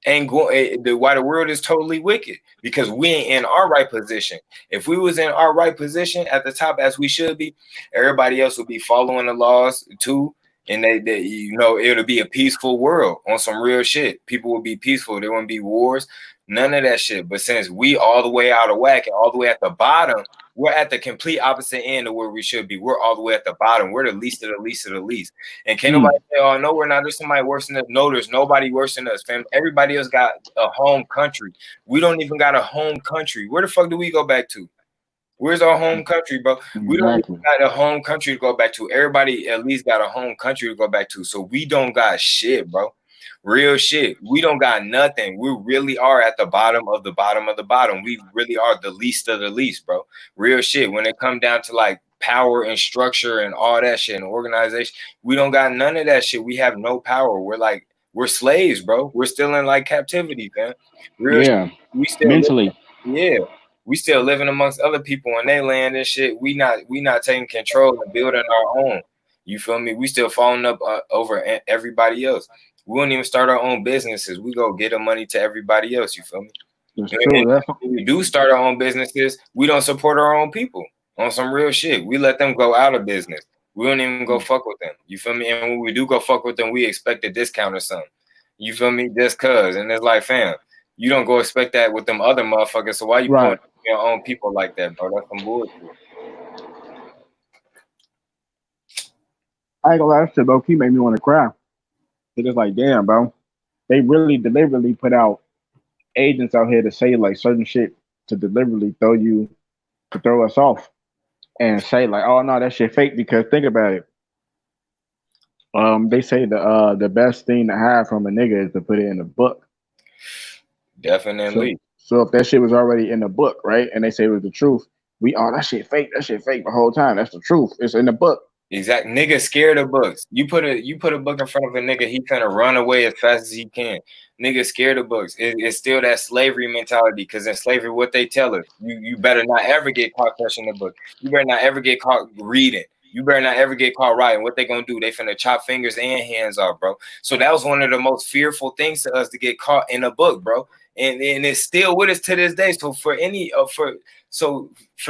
ain't going, why the world is totally wicked, because we ain't in our right position. If we was in our right position at the top as we should be, everybody else would be following the laws too. And they it'll be a peaceful world on some real shit. People will be peaceful. There won't be wars. None of that shit. But since we all the way out of whack and all the way at the bottom, we're at the complete opposite end of where we should be. We're all the way at the bottom. We're the least of the least of the least. And can't nobody say, oh, no, we're not. There's somebody worse than us. No, there's nobody worse than us, fam. Everybody else got a home country. We don't even got a home country. Where the fuck do we go back to? Where's our home country, bro? We don't even got a home country to go back to. Everybody at least got a home country to go back to. So we don't got shit, bro. Real shit. We don't got nothing. We really are at the bottom of the bottom of the bottom. We really are the least of the least, bro. Real shit. When it come down to like power and structure and all that shit and organization, we don't got none of that shit. We have no power. We're slaves, bro. We're still in like captivity, man. Real Yeah, shit. We still mentally. yeah. We still living amongst other people in their land and shit. We not taking control and building our own. You feel me? We still falling up over everybody else. We won't even start our own businesses. We go get the money to everybody else. You feel me? That's true. That's When we do start our own businesses, we don't support our own people on some real shit. We let them go out of business. We don't even go fuck with them. You feel me? And when we do go fuck with them, we expect a discount or something. You feel me? Just cause. And it's like, fam, you don't go expect that with them other motherfuckers. So why you right. putting your own people like that, bro? That's some bullshit. I ain't gonna lie, that shit low key made me want to cry. It's just like, damn, bro. They really deliberately put out agents out here to say like certain shit to deliberately throw us off and say like, oh no, that shit fake. Because think about it. They say the best thing to have from a nigga is to put it in a book. Definitely. So if that shit was already in the book, right, and they say it was the truth, that shit fake the whole time. That's the truth. It's in the book. Exact. Nigga scared of books. You put a book in front of a nigga, he finna run away as fast as he can. Nigga scared of books. It's still that slavery mentality, because in slavery, what they tell us, you better not ever get caught touching the book. You better not ever get caught reading. You better not ever get caught writing. What they gonna do? They finna chop fingers and hands off, bro. So that was one of the most fearful things to us, to get caught in a book, bro. And it's still with us to this day. So for the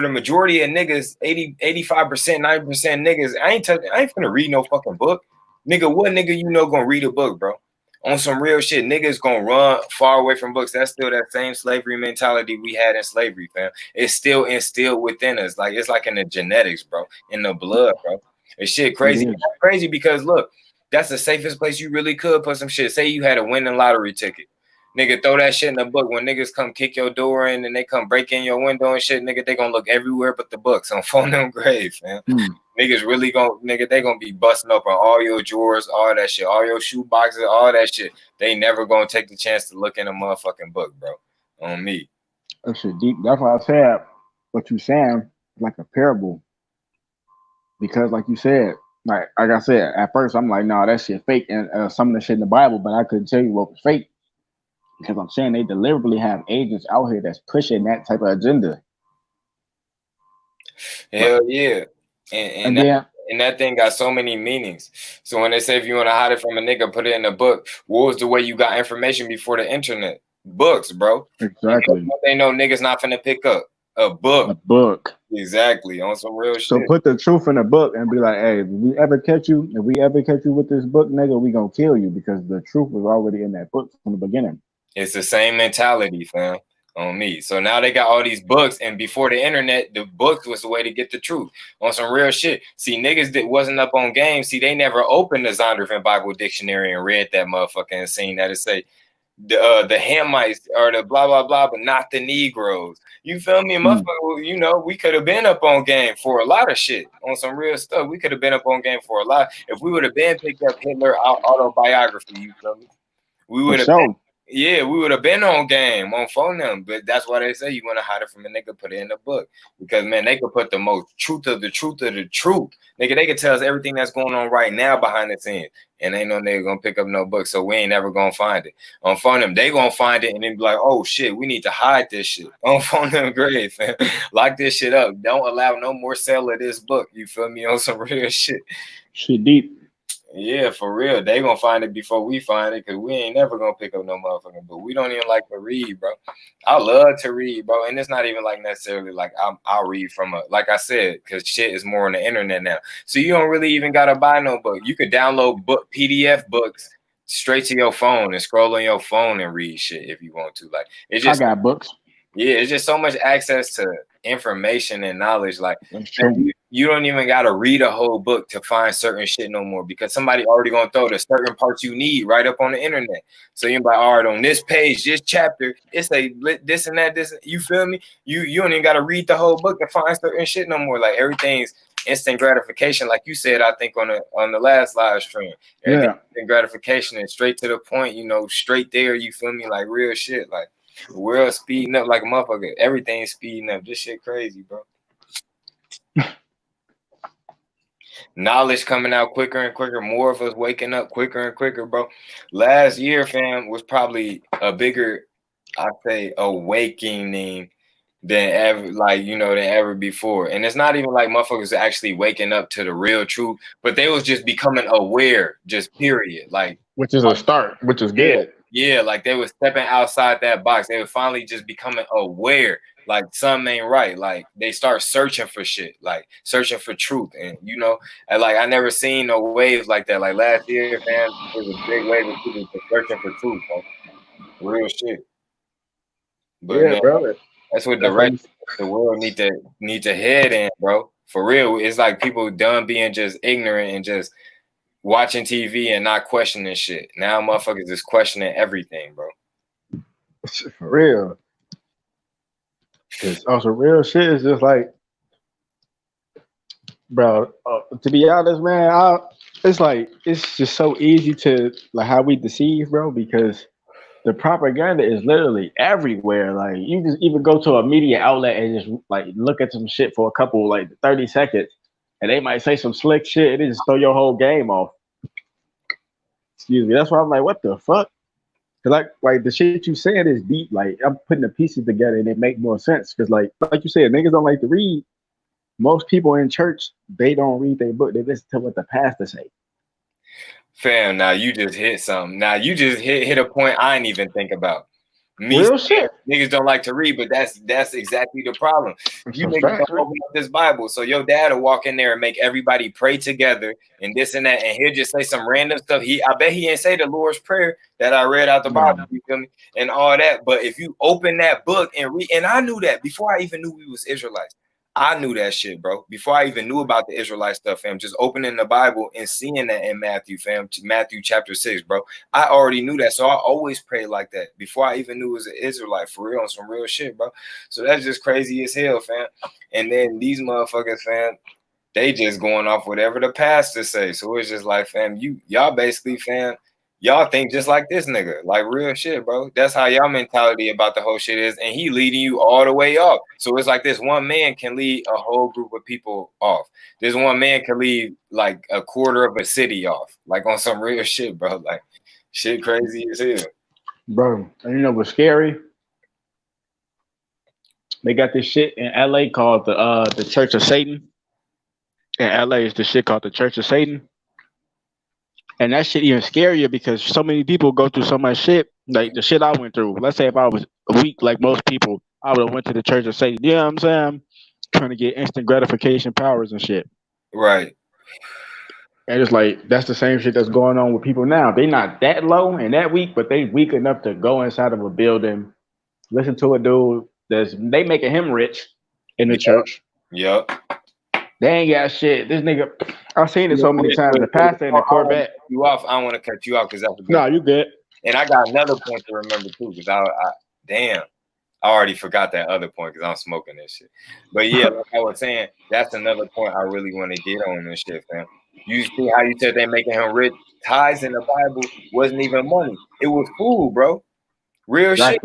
majority of niggas, 80, 85%, 90% niggas, I ain't finna read no fucking book. Nigga, what nigga you know gonna read a book, bro? On some real shit, niggas gonna run far away from books. That's still that same slavery mentality we had in slavery, fam. It's still instilled within us. Like, it's like in the genetics, bro, in the blood, bro. It's shit crazy. It's crazy because look, that's the safest place you really could put some shit. Say you had a winning lottery ticket. Nigga, throw that shit in the book. When niggas come kick your door in and they come break in your window and shit, nigga, they gonna look everywhere but the books on Foenem grave, man. Niggas really they gonna be busting up on all your drawers, all that shit, all your shoe boxes, all that shit. They never gonna take the chance to look in a motherfucking book, bro. On me. That shit deep. That's why I said what you saying like a parable. Because like you said, like I said, at first I'm like, nah, that shit fake, and some of the shit in the Bible, but I couldn't tell you what was fake. Because I'm saying they deliberately have agents out here that's pushing that type of agenda. Hell yeah. And that thing got so many meanings. So when they say if you want to hide it from a nigga, put it in a book. What was the way you got information before the internet? Books, bro. Exactly. They know niggas not finna pick up a book. A book. Exactly. On some real shit. So put the truth in a book and be like, hey, if we ever catch you with this book, nigga, we gonna kill you, because the truth was already in that book from the beginning. It's the same mentality, fam, on me. So now they got all these books, and before the internet, the book was the way to get the truth on some real shit. See, niggas that wasn't up on game, see, they never opened the Zondervan Bible Dictionary and read that motherfucker and seen that it say the Hamites or the blah blah blah, but not the Negroes. You feel me, motherfucker? You know, we could have been up on game for a lot of shit on some real stuff. We could have been up on game for a lot if we would have been picked up Hitler autobiography. You feel me? We would have. Yeah, we would have been on game on Foenem, but that's why they say you want to hide it from a nigga, put it in the book, because man, they could put the most truth of the truth of the truth, nigga. They could tell us everything that's going on right now behind the scenes, and ain't no nigga gonna pick up no book, so we ain't never gonna find it. On Foenem, they gonna find it and then be like, oh shit, we need to hide this shit on Foenem grave, man. Lock this shit up. Don't allow no more sale of this book. You feel me? On some real shit. Shit deep. Yeah, for real. They gonna find it before we find it, because we ain't never gonna pick up no motherfucking book. We don't even like to read, bro. I love to read, bro. And it's not even like necessarily like I'll read from like I said, because shit is more on the internet now. So you don't really even gotta buy no book. You could download PDF books straight to your phone and scroll on your phone and read shit if you want to. Like, it's just, I got books. Yeah, it's just so much access to information and knowledge. Like, you don't even gotta read a whole book to find certain shit no more, because somebody already gonna throw the certain parts you need right up on the internet. So you're like, all right, on this page, this chapter, it's like this and that, this. You feel me? You don't even gotta read the whole book to find certain shit no more. Like, everything's instant gratification, like you said, I think on the last live stream. Everything instant gratification and straight to the point, you know, straight there, you feel me? Like real shit. Like the world speeding up like a motherfucker. Everything's speeding up. This shit crazy, bro. Knowledge coming out quicker and quicker, more of us waking up quicker and quicker, bro. Last year, fam, was probably a bigger, I'd say, awakening than ever, like, you know, than ever before. And it's not even like motherfuckers actually waking up to the real truth, but they was just becoming aware, just period. Like, which is a start, which is good. Yeah, like they were stepping outside that box. They were finally just becoming aware. Like something ain't right. Like they start searching for shit, like searching for truth. And you know, and like I never seen no waves like that. Like last year, man, there was a big wave of people just searching for truth, bro. Real shit. But yeah, man, bro, that's what the world need to head in, bro. For real. It's like people done being just ignorant and just watching TV and not questioning shit. Now motherfuckers is questioning everything, bro. For real. Cause also real shit is just like, bro. To be honest, man, it's like it's just so easy to like how we deceive, bro. Because the propaganda is literally everywhere. Like you just even go to a media outlet and just like look at some shit for a couple like 30 seconds, and they might say some slick shit and they just throw your whole game off. Excuse me. That's why I'm like, what the fuck? Cause like the shit you saying is deep. Like I'm putting the pieces together and it make more sense. Cause like you said, niggas don't like to read. Most people in church, they don't read their book. They listen to what the pastor say. Fam, now you just hit something. Now you just hit a point I didn't even think about. Real shit. Niggas don't like to read, but that's exactly the problem. You niggas don't open up this Bible, so your dad will walk in there and make everybody pray together and this and that, and he'll just say some random stuff. I bet he ain't say the Lord's Prayer that I read out the Bible, you feel me, and all that. But if you open that book and read, and I knew that before I even knew we was Israelites. I knew that shit, bro. Before I even knew about the Israelite stuff, fam, just opening the Bible and seeing that in Matthew, fam, Matthew chapter 6, bro. I already knew that. So I always prayed like that before I even knew it was an Israelite, for real, on some real shit, bro. So that's just crazy as hell, fam. And then these motherfuckers, fam, they just going off whatever the pastor say. So it's just like, fam, y'all basically, fam, y'all think just like this nigga, like real shit, bro. That's how y'all mentality about the whole shit is, and he leading you all the way off. So it's like this one man can lead a whole group of people off. This one man can lead like a quarter of a city off, like on some real shit, bro. Like shit crazy as hell, bro. And you know what's scary? They got this shit in LA called the Church of Satan. In LA is the shit called the Church of Satan. And that shit even scarier because so many people go through so much shit, like the shit I went through. Let's say if I was weak like most people, I would have went to the Church of Satan. You know what I'm saying? Trying to get instant gratification powers and shit. Right. And it's like that's the same shit that's going on with people now. They not that low and that weak, but they weak enough to go inside of a building, listen to a dude they making him rich in the church. Yep. They ain't got shit. This nigga, I've seen it so many times. The pastor in the Corvette. I don't want to cut you off because that's no, you good. And I got another point to remember too, because I already forgot that other point because I'm smoking this shit. But yeah, like I was saying, that's another point I really want to get on this shit, fam. You see how you said they making him rich? Tithes in the Bible wasn't even money; it was food, bro. Real shit.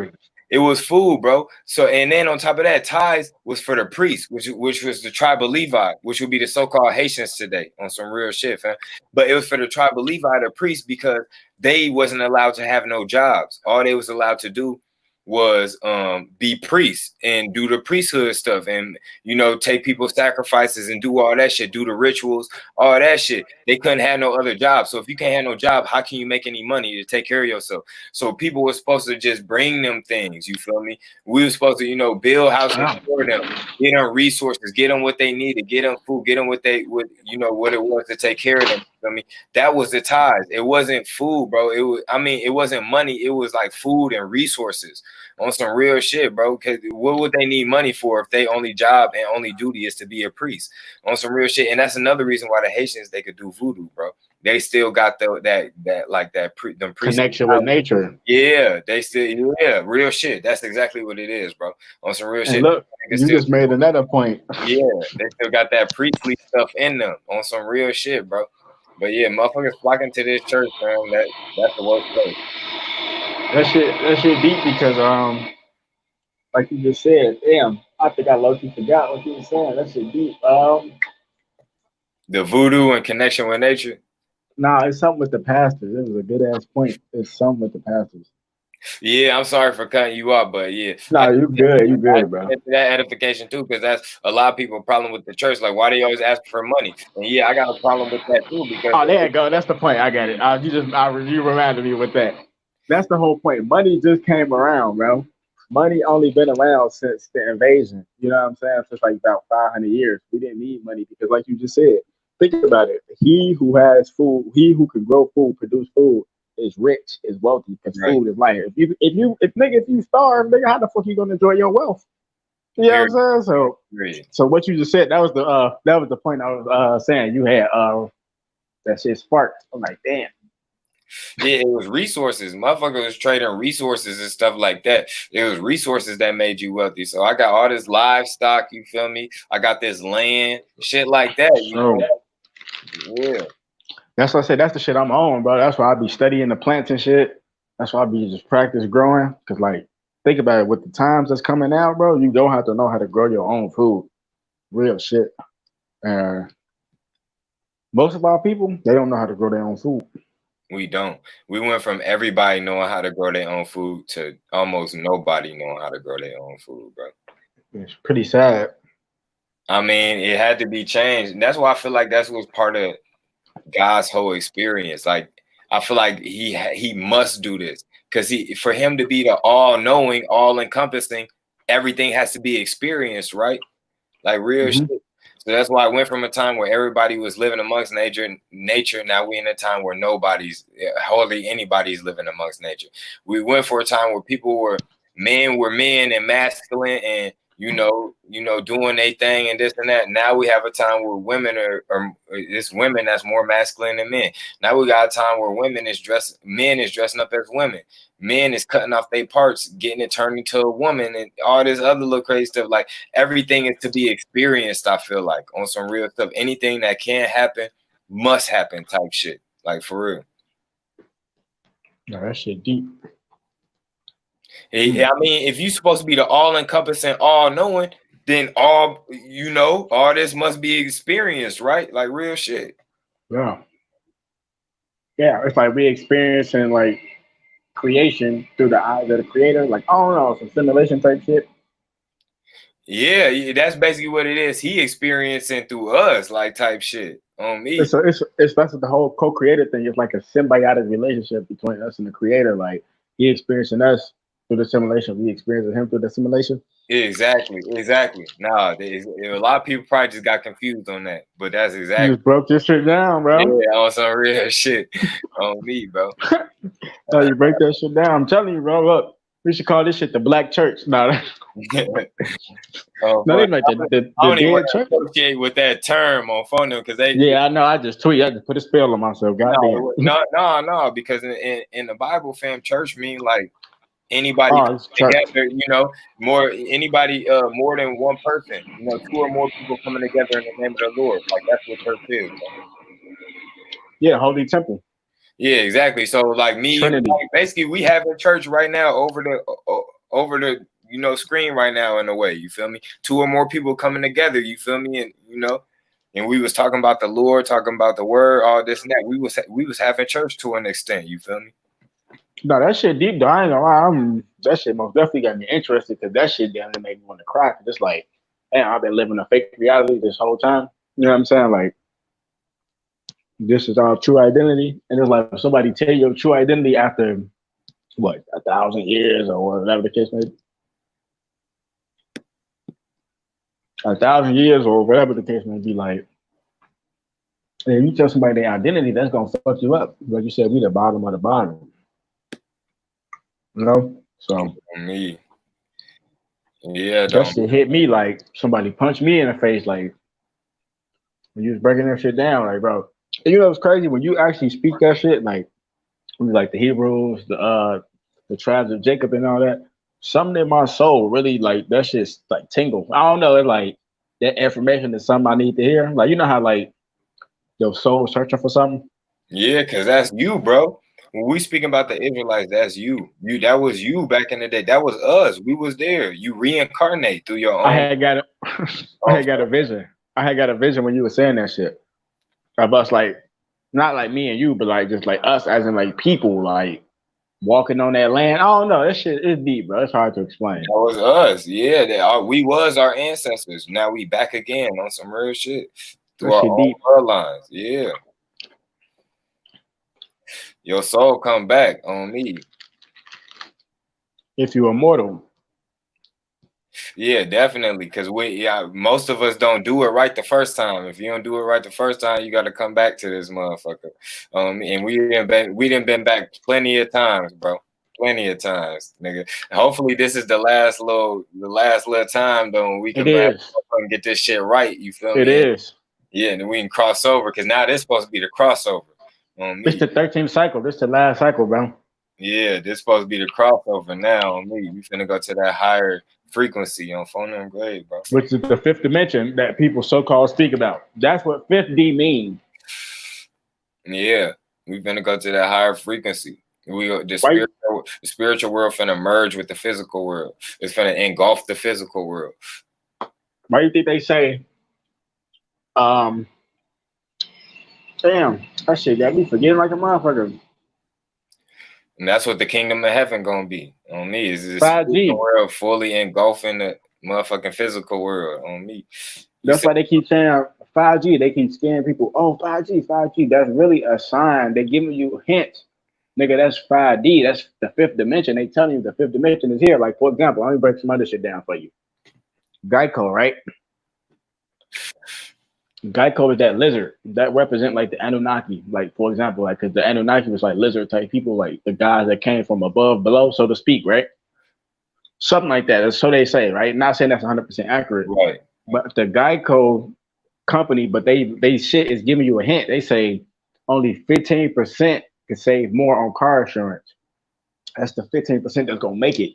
It was food, bro. So, and then on top of that, tithes was for the priests, which was the tribe of Levi, which would be the so-called Haitians today on some real shit, fam. But it was for the tribe of Levi, the priests, because they wasn't allowed to have no jobs. All they was allowed to do was be priests and do the priesthood stuff and, you know, take people's sacrifices and do all that shit, do the rituals, all that shit. They couldn't have no other job. So if you can't have no job, how can you make any money to take care of yourself? So people were supposed to just bring them things, you feel me? We were supposed to, you know, build houses for them, get them resources, get them what they needed, get them food, get them what it was to take care of them. feel me? That was the ties. It wasn't food, bro. It wasn't money. It was like food and resources on some real shit, bro. Because what would they need money for if they only job and only duty is to be a priest on some real shit? And that's another reason why the Haitians, they could do voodoo, bro. They still got them connection with nature. Yeah, they still, real shit. That's exactly what it is, bro. On some real shit. Look, you just made another point. Yeah, they still got that priestly stuff in them on some real shit, bro. But yeah, motherfuckers flocking to this church, man. That's the worst place. That shit deep because like you just said, damn, I think I low-key forgot what you were saying. That shit deep. The voodoo and connection with nature. Nah, it's something with the pastors. It was a good ass point. It's something with the pastors. Yeah, I'm sorry for cutting you off, but yeah. Nah, you good, bro. That edification too, because that's a lot of people problem with the church. Like, why do you always ask for money? And yeah, I got a problem with that too. Because there you go. That's the point. I got it. You reminded me with that. That's the whole point. Money just came around, bro. Money only been around since the invasion. You know what I'm saying? Since like about 500 years. We didn't need money because, like you just said, think about it. He who has food, he who can grow food, produce food, is rich, is wealthy, because food is life. If you starve, nigga, how the fuck you gonna enjoy your wealth? You know what I'm saying? So what you just said, that was the point I was saying. You had that shit sparked. I'm like, damn. Yeah, it was resources. Motherfucker was trading resources and stuff like that. It was resources that made you wealthy. So I got all this livestock, you feel me? I got this land, shit like that. You know? Yeah. That's what I said. That's the shit I'm on, bro. That's why I be studying the plants and shit. That's why I be just practice growing. Cause like, think about it. With the times that's coming out, bro, you don't have to know how to grow your own food. Real shit. Most of our people, they don't know how to grow their own food. We don't. We went from everybody knowing how to grow their own food to almost nobody knowing how to grow their own food, bro. It's pretty sad. I mean, it had to be changed. And that's why I feel like that's what's part of God's whole experience. Like, I feel like he must do this because for him to be the all-knowing, all-encompassing, everything has to be experienced, right? Like real shit. So that's why I went from a time where everybody was living amongst nature. Now we're in a time where hardly anybody's living amongst nature. We went for a time where people were men and masculine and doing their thing and this and that. Now we have a time where women it's women that's more masculine than men. Now we got a time where men is dressing up as women. Men is cutting off their parts, getting it turned into a woman, and all this other little crazy stuff. Like everything is to be experienced. I feel like on some real stuff. Anything that can happen must happen type shit. Like for real. No, that shit deep. I mean, if you're supposed to be the all-encompassing, all-knowing, then all this must be experienced, right? Like real shit. Yeah. Yeah, it's like we experiencing like creation through the eyes of the creator, like some simulation type shit. Yeah, that's basically what it is. He experiencing through us, like type shit on me. So it's that's the whole co-creator thing. It's like a symbiotic relationship between us and the creator. Like he experiencing us through the simulation, we experiencing him through the simulation. Exactly. Nah, a lot of people probably just got confused on that, but that's exactly. You just broke this shit down, bro. Yeah, on some real shit on me, bro. Oh, you break that shit down. I'm telling you, bro. Look, we should call this shit the Black Church. No, they like the dead church. Associate with that term on Foenem because they. Yeah, I know. I just put a spell on myself. Goddamn. No, because in the Bible, fam, church mean like anybody together, more than one person, 2 or more people coming together in the name of the Lord. Like that's what church is. Bro. Yeah, holy temple. Yeah, exactly. So like basically we have a church right now over the screen right now in a way, you feel me? 2 or more people coming together, you feel me? And and we was talking about the Lord, talking about the word, all this and that. We was having church to an extent, you feel me? No, that shit deep though. I ain't gonna lie. That shit most definitely got me interested because that shit down there made me want to cry. Cause it's like, damn, I've been living a fake reality this whole time. You know what I'm saying? Like, this is our true identity. And it's like, if somebody tell you your true identity after, 1,000 years or whatever the case may be. 1,000 years or whatever the case may be, like, And you tell somebody their identity, that's gonna fuck you up. Like you said, we the bottom of the bottom. You know? So Me. Yeah, that don't. shit hit me like somebody punched me in the face, like when you was breaking that shit down, like bro. And you know it's crazy when you actually speak that shit, like the Hebrews, the tribes of Jacob and all that. Something in my soul really like that shit's like tingle. I don't know, it's like that information is something I need to hear. Like you know how like your soul searching for something? Yeah, because that's you, bro. When we speaking about the Israelites, that's you. That was you back in the day. That was us. We was there. You reincarnate through your I own. had got a, I had got a vision. I had got a vision when you were saying that shit. Of us like not like me and you, but like just like us as in like people like walking on that land. I don't know. That shit is deep, bro. It's hard to explain. That was us. Yeah, we was our ancestors. Now we back again on some real shit through That our shit own deep. bloodlines. Yeah. Your soul come back on me. If you're immortal. Yeah, definitely. Because most of us don't do it right the first time. If you don't do it right the first time, you got to come back to this motherfucker. And we didn't been back plenty of times, bro. Plenty of times, nigga. Hopefully, this is the last little time though, when we It can back is. up and get this shit right. You feel It me? is. Yeah, and then we can cross over because now this supposed to be the crossover. On It's me. the 13th cycle. This the last cycle, bro. Yeah, this supposed to be the crossover now on me. We finna go to that higher frequency on Foenem grade, bro. Which is the fifth dimension that people so-called speak about. That's what 5D means. Yeah, we finna go to that higher frequency. Right? The spiritual world finna merge with the physical world. It's finna engulf the physical world. Why do you think they say, damn, that shit got me forgetting like a motherfucker. And that's what the kingdom of heaven gonna be on me. Is this 5G. world fully engulfing the motherfucking physical world on me? That's why they keep saying 5G. They keep scaring people. Oh, 5G, 5G. That's really a sign. They're giving you hints. Nigga, that's 5D. That's the fifth dimension. They telling you the fifth dimension is here. Like, for example, let me break some other shit down for you. Geico, right? Geico is that lizard that represent like the Anunnaki. Like, for example, like, because the Anunnaki was like lizard type people, like the guys that came from above, below, so to speak, right? Something like that. So they say, right? Not saying that's 100% accurate. Right. But the Geico company, but they shit is giving you a hint. They say only 15% can save more on car insurance. That's the 15% that's gonna make it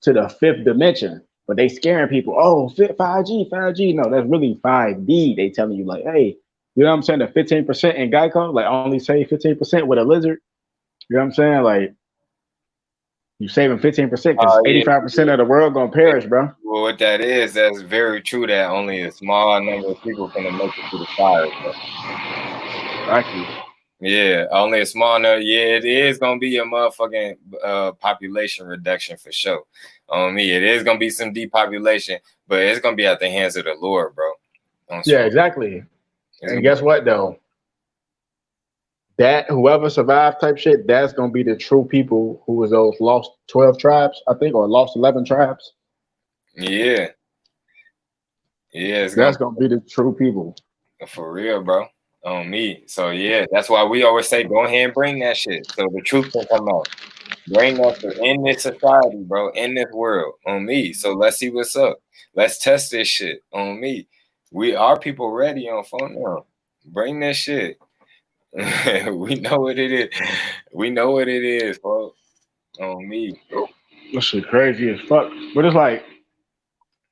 to the fifth dimension. But they scaring people. Oh, 5G, 5G. No, that's really 5D. They telling you like, hey, you know what I'm saying? The 15% in Geico, like only save 15% with a lizard. You know what I'm saying? Like you saving 15% because 85% of the world gonna perish, bro. Well, what that is, that's very true. That only a small number of people can make it through the fire. Bro. Exactly. Yeah, only a small number. Yeah, it is gonna be a motherfucking population reduction for sure. On me, it is gonna be some depopulation, but it's gonna be at the hands of the Lord, bro. Yeah, exactly. And guess what though? That whoever survived type shit, that's gonna be the true people who was those lost 12 tribes, I think, or lost 11 tribes. Yeah. Yeah, that's gonna be the true people. For real, bro. On me. So yeah, that's why we always say go ahead and bring that shit. So the truth can come out. Bring that in this society, bro, in this world, on me. So let's see what's up. Let's test this shit on me. Our people ready on Foenem. Bring this shit. We know what it is. We know what it is, folks. On me. That shit crazy as fuck. But it's like,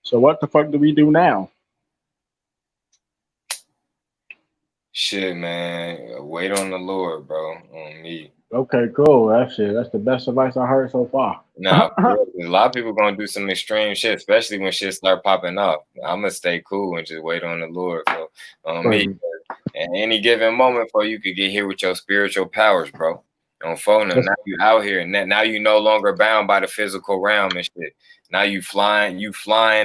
so what the fuck do we do now? Shit, man. Wait on the Lord, bro. On me. Okay, cool. That's the best advice I heard so far. Nah, a lot of people gonna do some extreme shit, especially when shit start popping off. I'm gonna stay cool and just wait on the Lord. So, me, at any given moment, for you could get here with your spiritual powers, bro. On Foenem, now you out here, and now you no longer bound by the physical realm and shit. Now you flying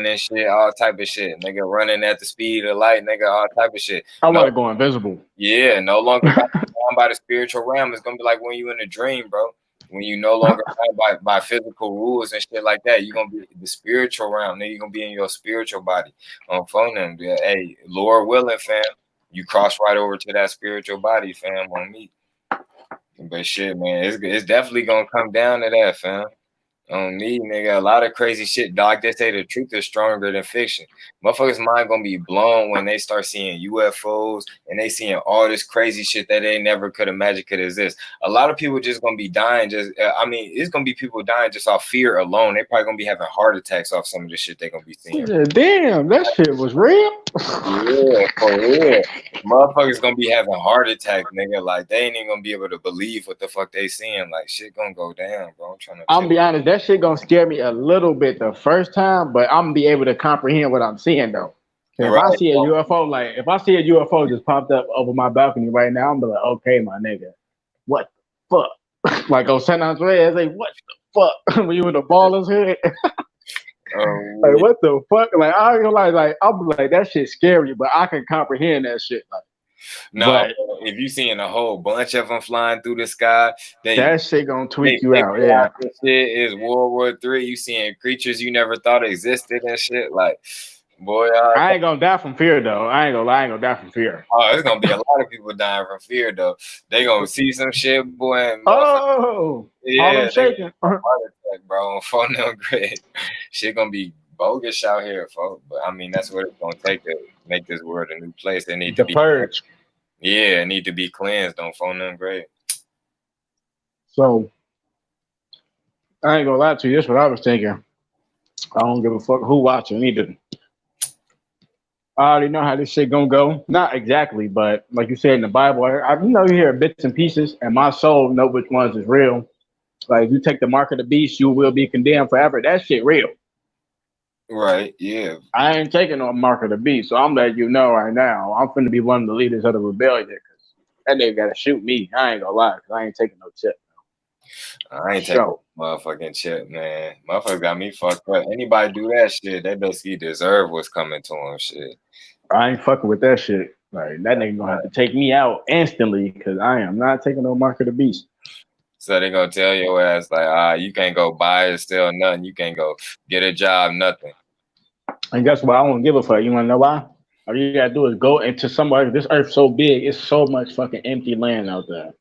and shit, all type of shit. Nigga running at the speed of light, nigga, all type of shit. I want to go invisible. Yeah, no longer bound by the spiritual realm. It's gonna be like when you in a dream, bro. When you no longer bound by physical rules and shit like that, you're gonna be the spiritual realm. Then you're gonna be in your spiritual body on Foenem. Hey, Lord willing, fam. you cross right over to that spiritual body, fam, on me. But shit, man, it's definitely gonna come down to that, fam. On me, nigga, a lot of crazy shit, dog. They say the truth is stronger than fiction. Motherfuckers' mind gonna be blown when they start seeing UFOs and they seeing all this crazy shit that they never could imagine could exist. A lot of people just gonna be dying. It's gonna be people dying just off fear alone. They probably gonna be having heart attacks off some of the shit they gonna be seeing. Yeah, damn, that shit was real. Yeah, for real. Motherfuckers gonna be having heart attacks, nigga. Like they ain't even gonna be able to believe what the fuck they seeing. Like shit gonna go down, bro. I'm trying to I'm be honest, that shit gonna scare me a little bit the first time, but I'm gonna be able to comprehend what I'm seeing though. If I see a UFO, like if I see a UFO just popped up over my balcony right now, I'm be like, okay, my nigga, what the fuck? Like on San Andreas, like what the fuck? When you in the baller's head, like what the fuck? Like I ain't gonna lie, like I'll be like that shit's scary, but I can comprehend that shit. Like, no, but if you seeing a whole bunch of them flying through the sky, that shit gonna tweak you out. Yeah, this shit is World War III. You seeing creatures you never thought existed and shit. Like, boy, I ain't gonna die from fear though. I ain't gonna lie, I ain't gonna die from fear. Oh, it's gonna be a lot of people dying from fear though. They gonna see some shit, boy. And yeah, shaking. Heart attack, bro. Foenem great. Shit gonna be bogus out here, folks. But I mean, that's what it's gonna take to make this world a new place. They need to be purge. Yeah, it need to be cleansed. Don't Foenem great. So I ain't gonna lie to you. That's what I was thinking. I don't give a fuck who watching either. I already know how this shit gonna go. Not exactly, but like you said in the Bible, you hear bits and pieces, and my soul know which ones is real. Like, if you take the mark of the beast, you will be condemned forever. That shit real. Right, yeah. I ain't taking no mark of the beast, so I'm letting you know right now. I'm finna be one of the leaders of the rebellion, because that nigga gotta shoot me. I ain't gonna lie, because I ain't taking no chip. I ain't taking motherfucking chip, man. Motherfuckers got me fucked up. Anybody do that shit, they basically deserve what's coming to them, shit. I ain't fucking with that shit. Like, that nigga gonna have to take me out instantly, because I am not taking no mark of the beast. So they gonna tell your ass like, you can't go buy or sell nothing. You can't go get a job, nothing. And guess what? I don't give a fuck. You wanna know why? All you gotta do is go into somewhere. This earth's so big, it's so much fucking empty land out there.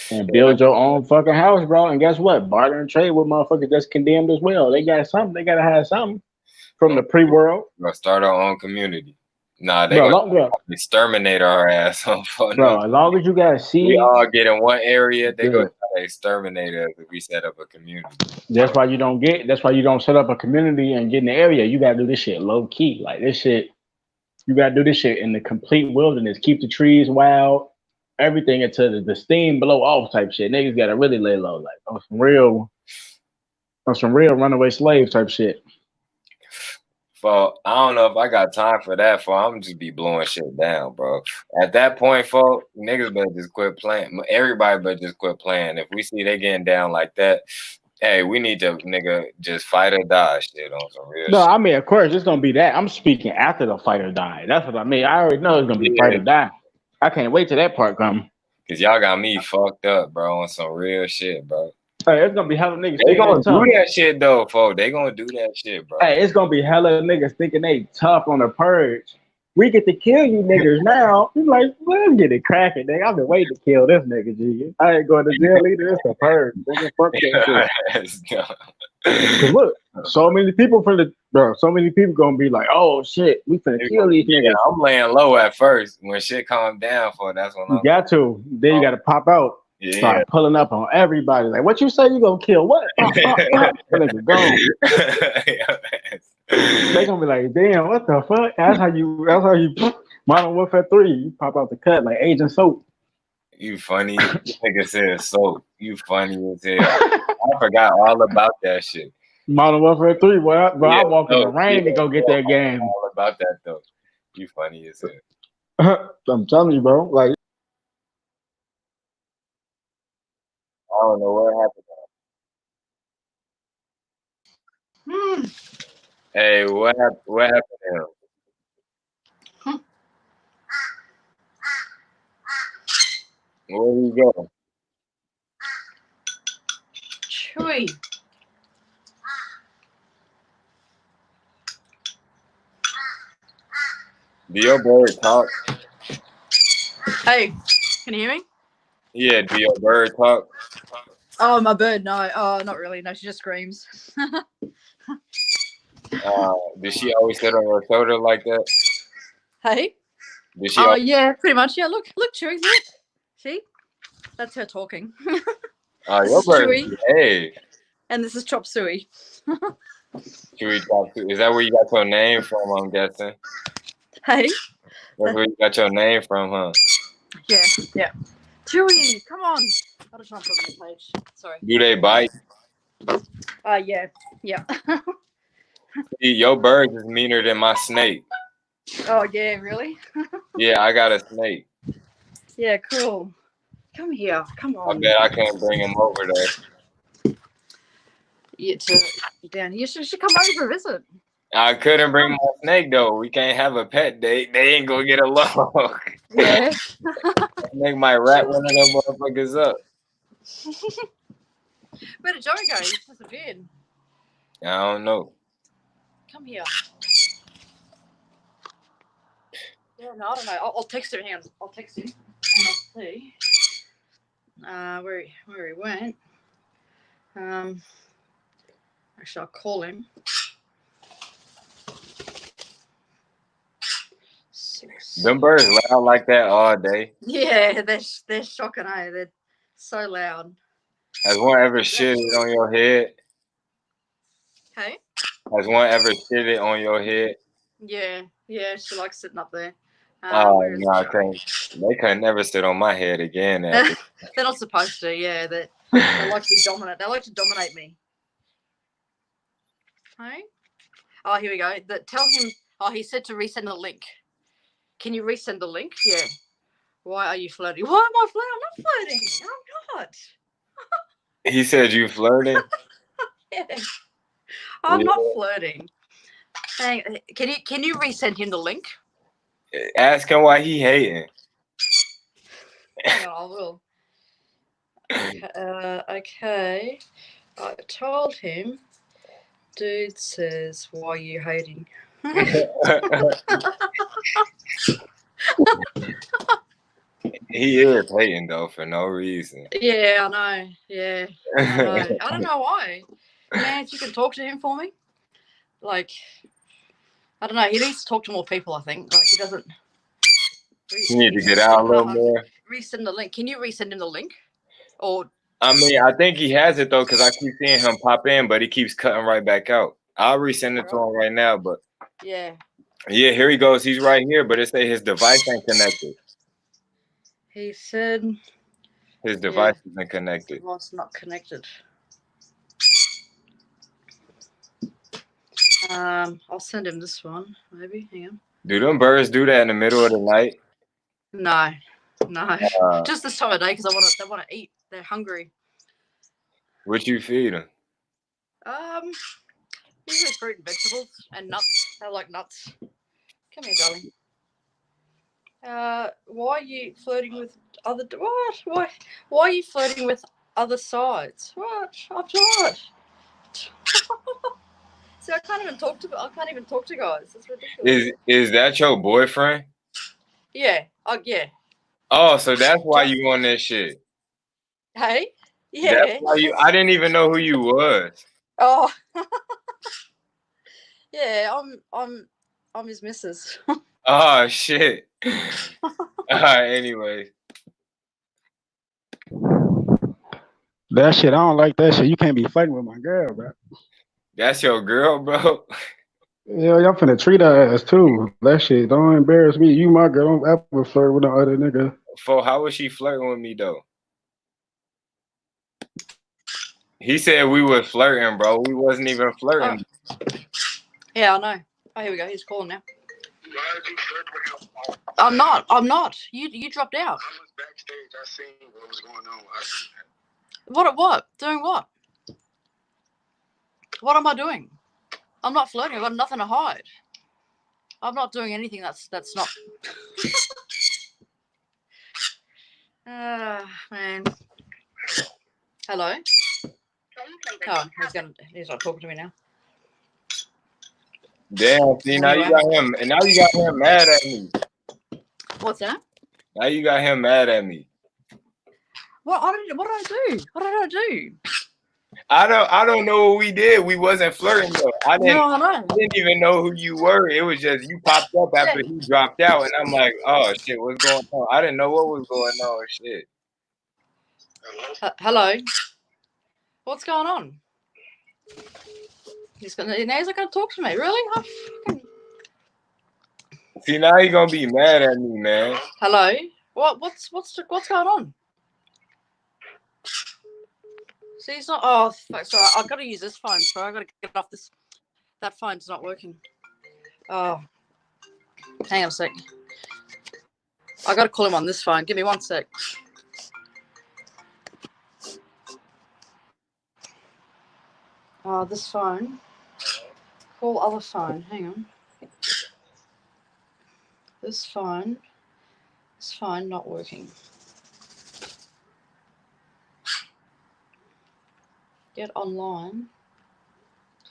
And build your own fucking house, bro. And guess what? Barter and trade with motherfuckers that's condemned as well. They got something. They gotta have something from the pre-world. We'll start our own community. Nah, they gonna exterminate our ass on phone. Bro, as long as you guys see, we all get in one area, they gonna try to exterminate us if we set up a community. That's why you don't set up a community and get in the area. You gotta do this shit low key. Like this shit, you gotta do this shit in the complete wilderness. Keep the trees wild, everything until the steam blow off type shit. Niggas gotta really lay low, like on some real runaway slave type shit. Well, I don't know if I got time for that, I'm just be blowing shit down, bro. At that point, folks, niggas better just quit playing. Everybody better just quit playing. If we see they getting down like that, hey, we need to, nigga, just fight or die shit on some real shit. I mean, of course, it's going to be that. I'm speaking after the fight or die. That's what I mean. I already know it's going to be fight or die. I can't wait till that part comes. Because y'all got me fucked up, bro, on some real shit, bro. Hey, it's gonna be hella niggas. They gonna do that shit though, folks. They gonna do that shit, bro. Hey, it's gonna be hella niggas thinking they tough on the purge. We get to kill you niggas now. He's like, let's get it cracking, nigga. I've been waiting to kill this nigga, G. I ain't going to jail either. It's a purge. Nigga, fuck that shit. Look, so many people gonna be like, oh shit, we finna kill these niggas. Yeah, I'm laying low at first. When shit calm down, that's when you got to. Then you got to pop out. Yeah. Start pulling up on everybody. Like, what you say you gonna kill? What? Nigga, gone. They gonna be like, damn, what the fuck? That's how you Modern Warfare 3. You pop out the cut like Agent Soap. You funny. Nigga said soap. You funny as hell. I forgot all about that shit. Modern Warfare 3, I walk in the rain to go get that game. All about that though. You funny as hell. I'm telling you, bro. Like, I don't know what happened. Hey, what happened to him? Where you go? Tree. Do your bird talk? Hey, can you hear me? Yeah, do your bird talk? Oh, my bird, no. Oh, not really. No, she just screams. Does she always sit on your shoulder like that? Hey? Does she Oh, always, yeah, pretty much. Yeah, look, Chewy's there. See? That's her talking. This your is bird? Chewy, Hey, and this is Chop Suey. Chewy talk to. Is that where you got your name from? I'm guessing. Hey? That's where you got your name from, huh? Yeah. Chewy, come on. I'll just try and put it on the page. Sorry. Do they bite? Yeah. See, your bird is meaner than my snake. Oh, yeah, really? Yeah, I got a snake. Yeah, cool. Come here. Come I on. bet I can't bring him over there. You down here. You should come over for a visit. I couldn't bring my snake though. We can't have a pet date. They ain't gonna get along. Yeah. Snake might wrap one of them motherfuckers up. Where did Joey go? He disappeared. I don't know. Come here. Yeah, no, I don't know. I'll text him. Hang on. I'll text him and I'll see where he went. Actually, I'll call him. Them birds loud like that all day. Yeah, they're shocking, eh? They're so loud. Has one ever shitted on your head? Hey? Has one ever shitted on your head? Yeah, she likes sitting up there. Oh Where is no, I Joey? can't. They could never sit on my head again. They're not supposed to. Yeah, they like to be dominant. They like to dominate me. Hey? Oh, here we go. Tell him. Oh, he said to resend the link. Can you resend the link? Yeah. Why are you flirting? Why am I flirting? I'm not flirting. I'm not. He said you flirting? Yeah. I'm Yeah. not flirting. Hang, can you resend him the link? Ask him why he hating. Hang on, I will. Okay. I told him. Dude says, "Why are you hating?" He is hating though for no reason. Yeah, I know. Yeah, I know. I don't know why. Man, if you can talk to him for me, like, I don't know. He needs to talk to more people. I think. Like, he doesn't. You need to get out a little more. Resend the link. Can you resend him the link? Or I mean, I think he has it though, because I keep seeing him pop in, but he keeps cutting right back out. I'll resend it to him right now, but yeah, here he goes. He's right here, but it say his device ain't connected. he said His device isn't connected. Device not connected. I'll send him this one, maybe. Hang on. Do them birds do that in the middle of the night? No. Just this time of day because they want to eat. They're hungry. What you feed them? Usually fruit and vegetables and nuts. They like nuts. Come here, darling. Why are you flirting with other? What? Why are you flirting with other sides? What? I'm not. See, I can't even talk to guys. That's ridiculous. Is that your boyfriend? Yeah. Oh, yeah. Oh, so that's why you on this shit. Hey. Yeah. That's why I didn't even know who you was. Oh. Yeah. I'm his missus. Oh shit. Anyway. That shit, I don't like that shit. You can't be fighting with my girl, bro. That's your girl, bro. Yeah, y'all finna treat her ass too. That shit, don't embarrass me. You my girl, don't ever flirt with no other nigga. How was she flirting with me though? He said we was flirting, bro. We wasn't even flirting. Oh. Yeah, I know. Oh, here we go. He's calling now. I'm not. You dropped out. I was backstage. I seen what was going on. What? Doing what? What am I doing? I'm not flirting. I've got nothing to hide. I'm not doing anything that's not. Man. Hello. Oh, he's not talking to me now. Damn, see now you got him, and now you got him mad at me. What's that? Now you got him mad at me. What did I do? What did I do? I don't know what we did. We wasn't flirting though. I No, I know. didn't even know who you were. It was just you popped up after he dropped out, and I'm like, oh shit, what's going on? I didn't know what was going on. Shit. Hello. What's going on? Now he's not gonna talk to me. Really? See, now you're gonna be mad at me, man. Hello. What's going on? See, he's not. Oh, fuck, sorry. I've got to use this phone. Sorry, I've got to get off this. That phone's not working. Oh, hang on a sec. I got to call him on this phone. Give me 1 sec. Oh, this phone. Call other phone. Hang on. This phone. This phone not working. Get online.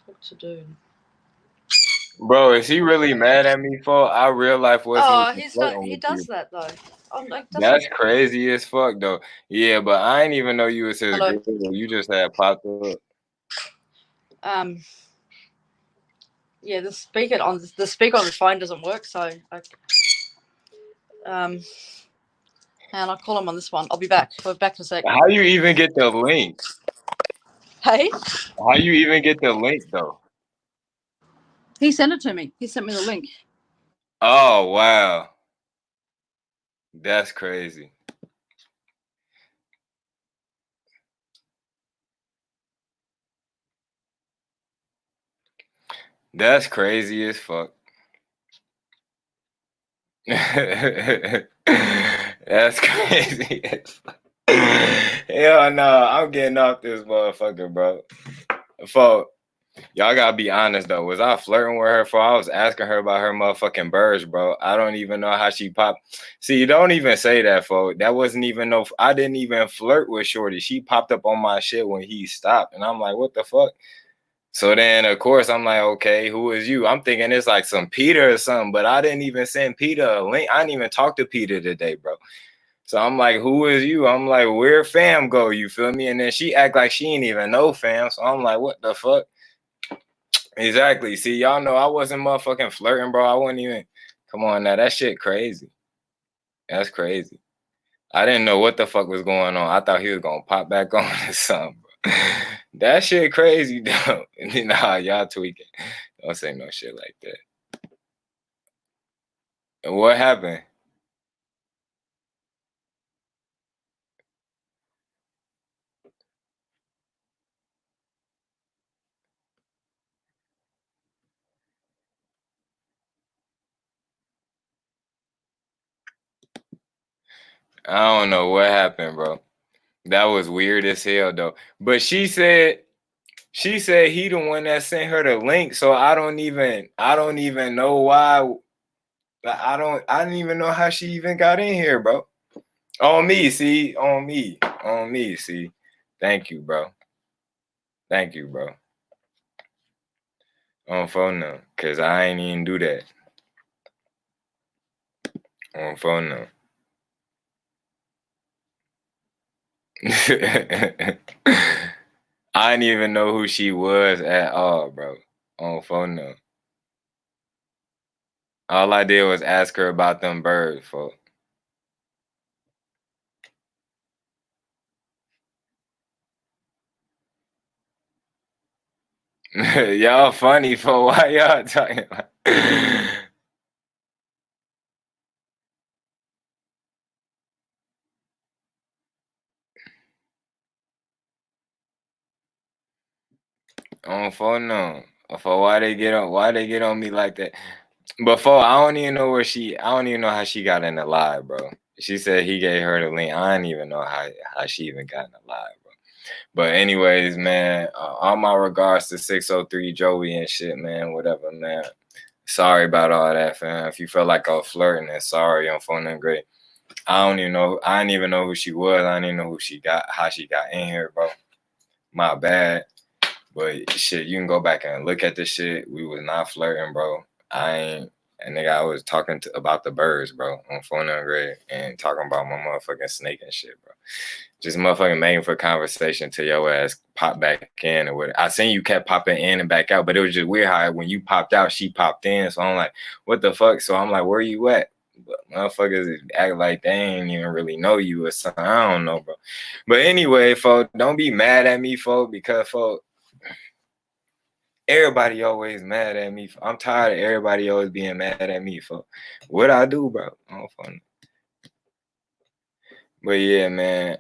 Talk to dude. Bro, is he really mad at me for? I real life wasn't. Oh, he does that though. That's crazy as fuck though. Yeah, but I didn't even know you was his Hello? girl. You just had popped up. Yeah, the speaker on the phone doesn't work, so and I'll call him on this one. I'll be back. We're back in a sec. How you even get the link? Hey? How you even get the link though? He sent it to me. He sent me the link. Oh wow. That's crazy. That's crazy as fuck. That's crazy as fuck. Hell no, I'm getting off this motherfucker, bro. Y'all gotta be honest though. Was I flirting with her? I was asking her about her motherfucking birds, bro. I don't even know how she popped. See, you don't even say that, folks. That wasn't even I didn't even flirt with Shorty. She popped up on my shit when he stopped, and I'm like, what the fuck? So then, of course, I'm like, okay, who is you? I'm thinking it's like some Peter or something, but I didn't even send Peter a link. I didn't even talk to Peter today, bro. So I'm like, who is you? I'm like, where fam go? You feel me? And then she act like she ain't even know fam. So I'm like, what the fuck? Exactly. See, y'all know I wasn't motherfucking flirting, bro. I wasn't even. Come on now, that shit crazy. That's crazy. I didn't know what the fuck was going on. I thought he was gonna pop back on or something, bro. That shit crazy, though. Nah, y'all tweaking. Don't say no shit like that. And what happened? I don't know what happened, bro. That was weird as hell, though. But she said he the one that sent her the link, so I don't even know why. I don't even know how she even got in here, bro. On me, see, on me, see. Thank you, bro. Thank you, bro. On Foenem, cause I ain't even do that. On Foenem. I didn't even know who she was at all, bro. On Foenem. All I did was ask her about them birds, folks. Y'all funny, for why y'all talking about? On Foenem. For why they get on me like that? Before, I don't even know how she got in the live, bro. She said he gave her the link. I don't even know how she even got in the live, bro. But anyways, man, all my regards to 603 Joey and shit, man. Whatever, man. Sorry about all that, fam. If you felt like I was flirting, then sorry. On Foenem great. I don't even know. I didn't even know who she was. I didn't even know how she got in here, bro. My bad. But shit, you can go back and look at this shit. We was not flirting, bro. I And nigga, I was talking about the birds, bro, on Foenem grade and talking about my motherfucking snake and shit, bro. Just motherfucking making for conversation till your ass pop back in or what. I seen you kept popping in and back out, but it was just weird how when you popped out, she popped in. So I'm like, what the fuck? So I'm like, where you at? But motherfuckers act like they ain't even really know you or something. I don't know, bro. But anyway, folks, don't be mad at me, folks, because folks, everybody always mad at me. I'm tired of everybody always being mad at me, folks. What I do, bro? Oh, fun. But yeah, man.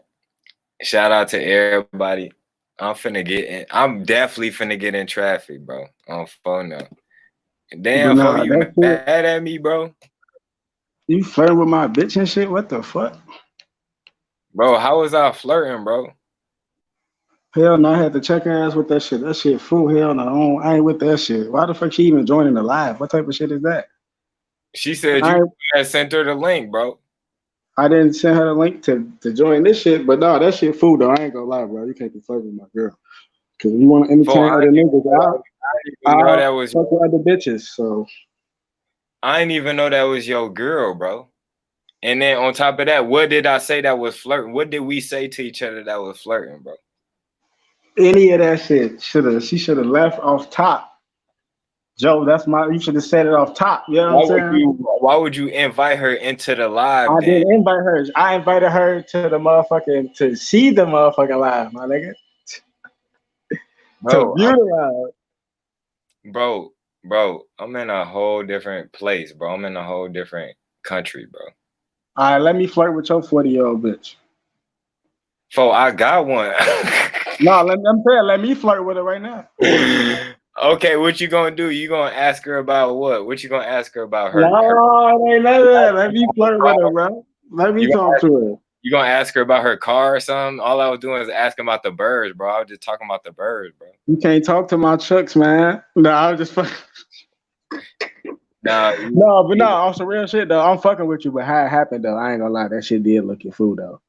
Shout out to everybody. I'm definitely finna get in traffic, bro. On phone now. Damn, Nah, you that's mad it. at me, bro? You flirting with my bitch and shit? What the fuck? Bro, how was I flirting, bro? Hell no, I had to check her ass with that shit. That shit fool. Hell no, I ain't with that shit. Why the fuck she even joining the live? What type of shit is that? She said you had sent her the link, bro. I didn't send her the link to join this shit, but no, that shit fool though. I ain't gonna lie, bro. You can't be flirting with my girl. Cause you want to entertain other niggas, I'll fuck with other bitches. So I didn't even know that was your girl, bro. And then on top of that, what did I say that was flirting? What did we say to each other that was flirting, bro? any of that shit she should have left off top. Joe, you should have said it off top. You know what I'm saying? Why would you invite her into the live? I didn't invite her. I invited her to the motherfucking to see the motherfucking live, my nigga. Bro, to view the live. Bro, I'm in a whole different place, bro. I'm in a whole different country, bro. All right, let me flirt with your 40-year-old bitch. I got one. No, let me flirt with her right now. Okay, what you gonna do? You gonna ask her about what? What you gonna ask her about her? No, it ain't none of that. Let me flirt with her, bro. Let me talk to her. You gonna ask her about her car or something? All I was doing is asking about the birds, bro. I was just talking about the birds, bro. You can't talk to my chucks, man. No, I was just fucking. No, but no, on some real shit though. I'm fucking with you, but how it happened though, I ain't gonna lie, that shit did look your food though.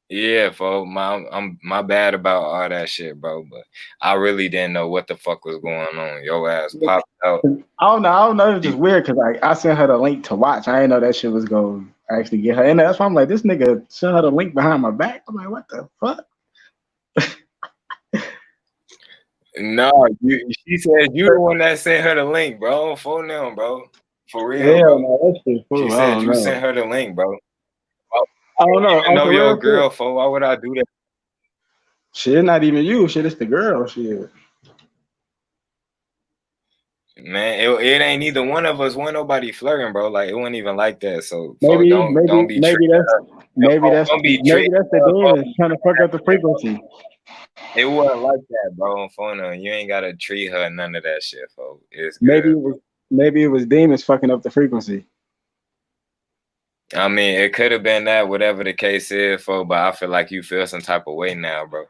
Yeah, folks, my bad about all that shit, bro. But I really didn't know what the fuck was going on. Your ass popped out. I don't know. It was just weird because I sent her the link to watch. I didn't know that shit was going to actually get her in there. That's why I'm like, this nigga sent her the link behind my back. I'm like, what the fuck? No, she said you the one that sent her the link, bro. Foenem, bro. For real, Hell bro. no, that shit fool. She said you sent her the link, bro. I don't know. I know your girl, fo. Why would I do that? Shit, not even you. Shit, it's the girl. Shit. Man, it ain't neither one of us. Wasn't nobody flirting, bro. Like it wasn't even like that. So maybe don't be that's the demon trying to fuck up the frequency. It wasn't like that, bro. On phone, you ain't gotta treat her none of that shit, folks. It's good. Maybe it was demons fucking up the frequency. I mean, it could have been that, whatever the case is, folks. But I feel like you feel some type of way now, bro.